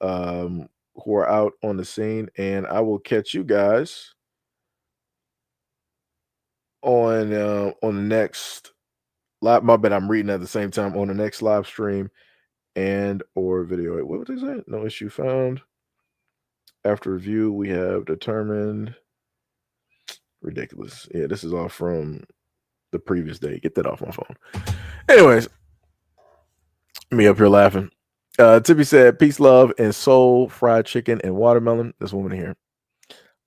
who are out on the scene. And I will catch you guys on the next live. My bad, I'm reading at the same time on the next live stream and or video. Wait, what was that? No issue found. After review, we have determined. Ridiculous. Yeah, this is all from the previous day. Get that off my phone. Anyways, me up here laughing. Tippy said, peace, love, and soul, fried chicken, and watermelon. This woman here.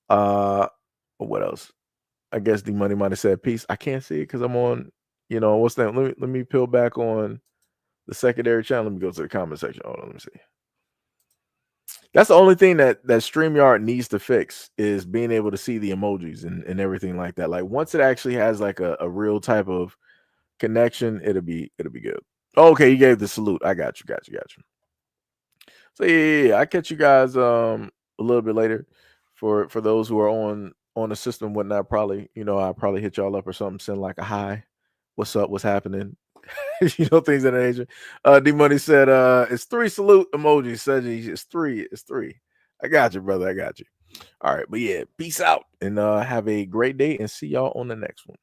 What else? I guess D Money might have said peace. I can't see it because I'm on, what's that? Let me peel back on the secondary channel. Let me go to the comment section. Hold on, let me see. That's the only thing that StreamYard needs to fix is being able to see the emojis and everything like that. Like once it actually has like a real type of connection, it'll be good. Okay, you gave the salute. I got you. So yeah, I catch you guys a little bit later. For those who are on the system, whatnot, probably I'll probably hit y'all up or something, send like a hi, what's up, what's happening, things of that nature. D Money said it's 3 salute emojis. Said it's 3. I got you, brother. I got you. All right, but yeah, peace out and have a great day and see y'all on the next one.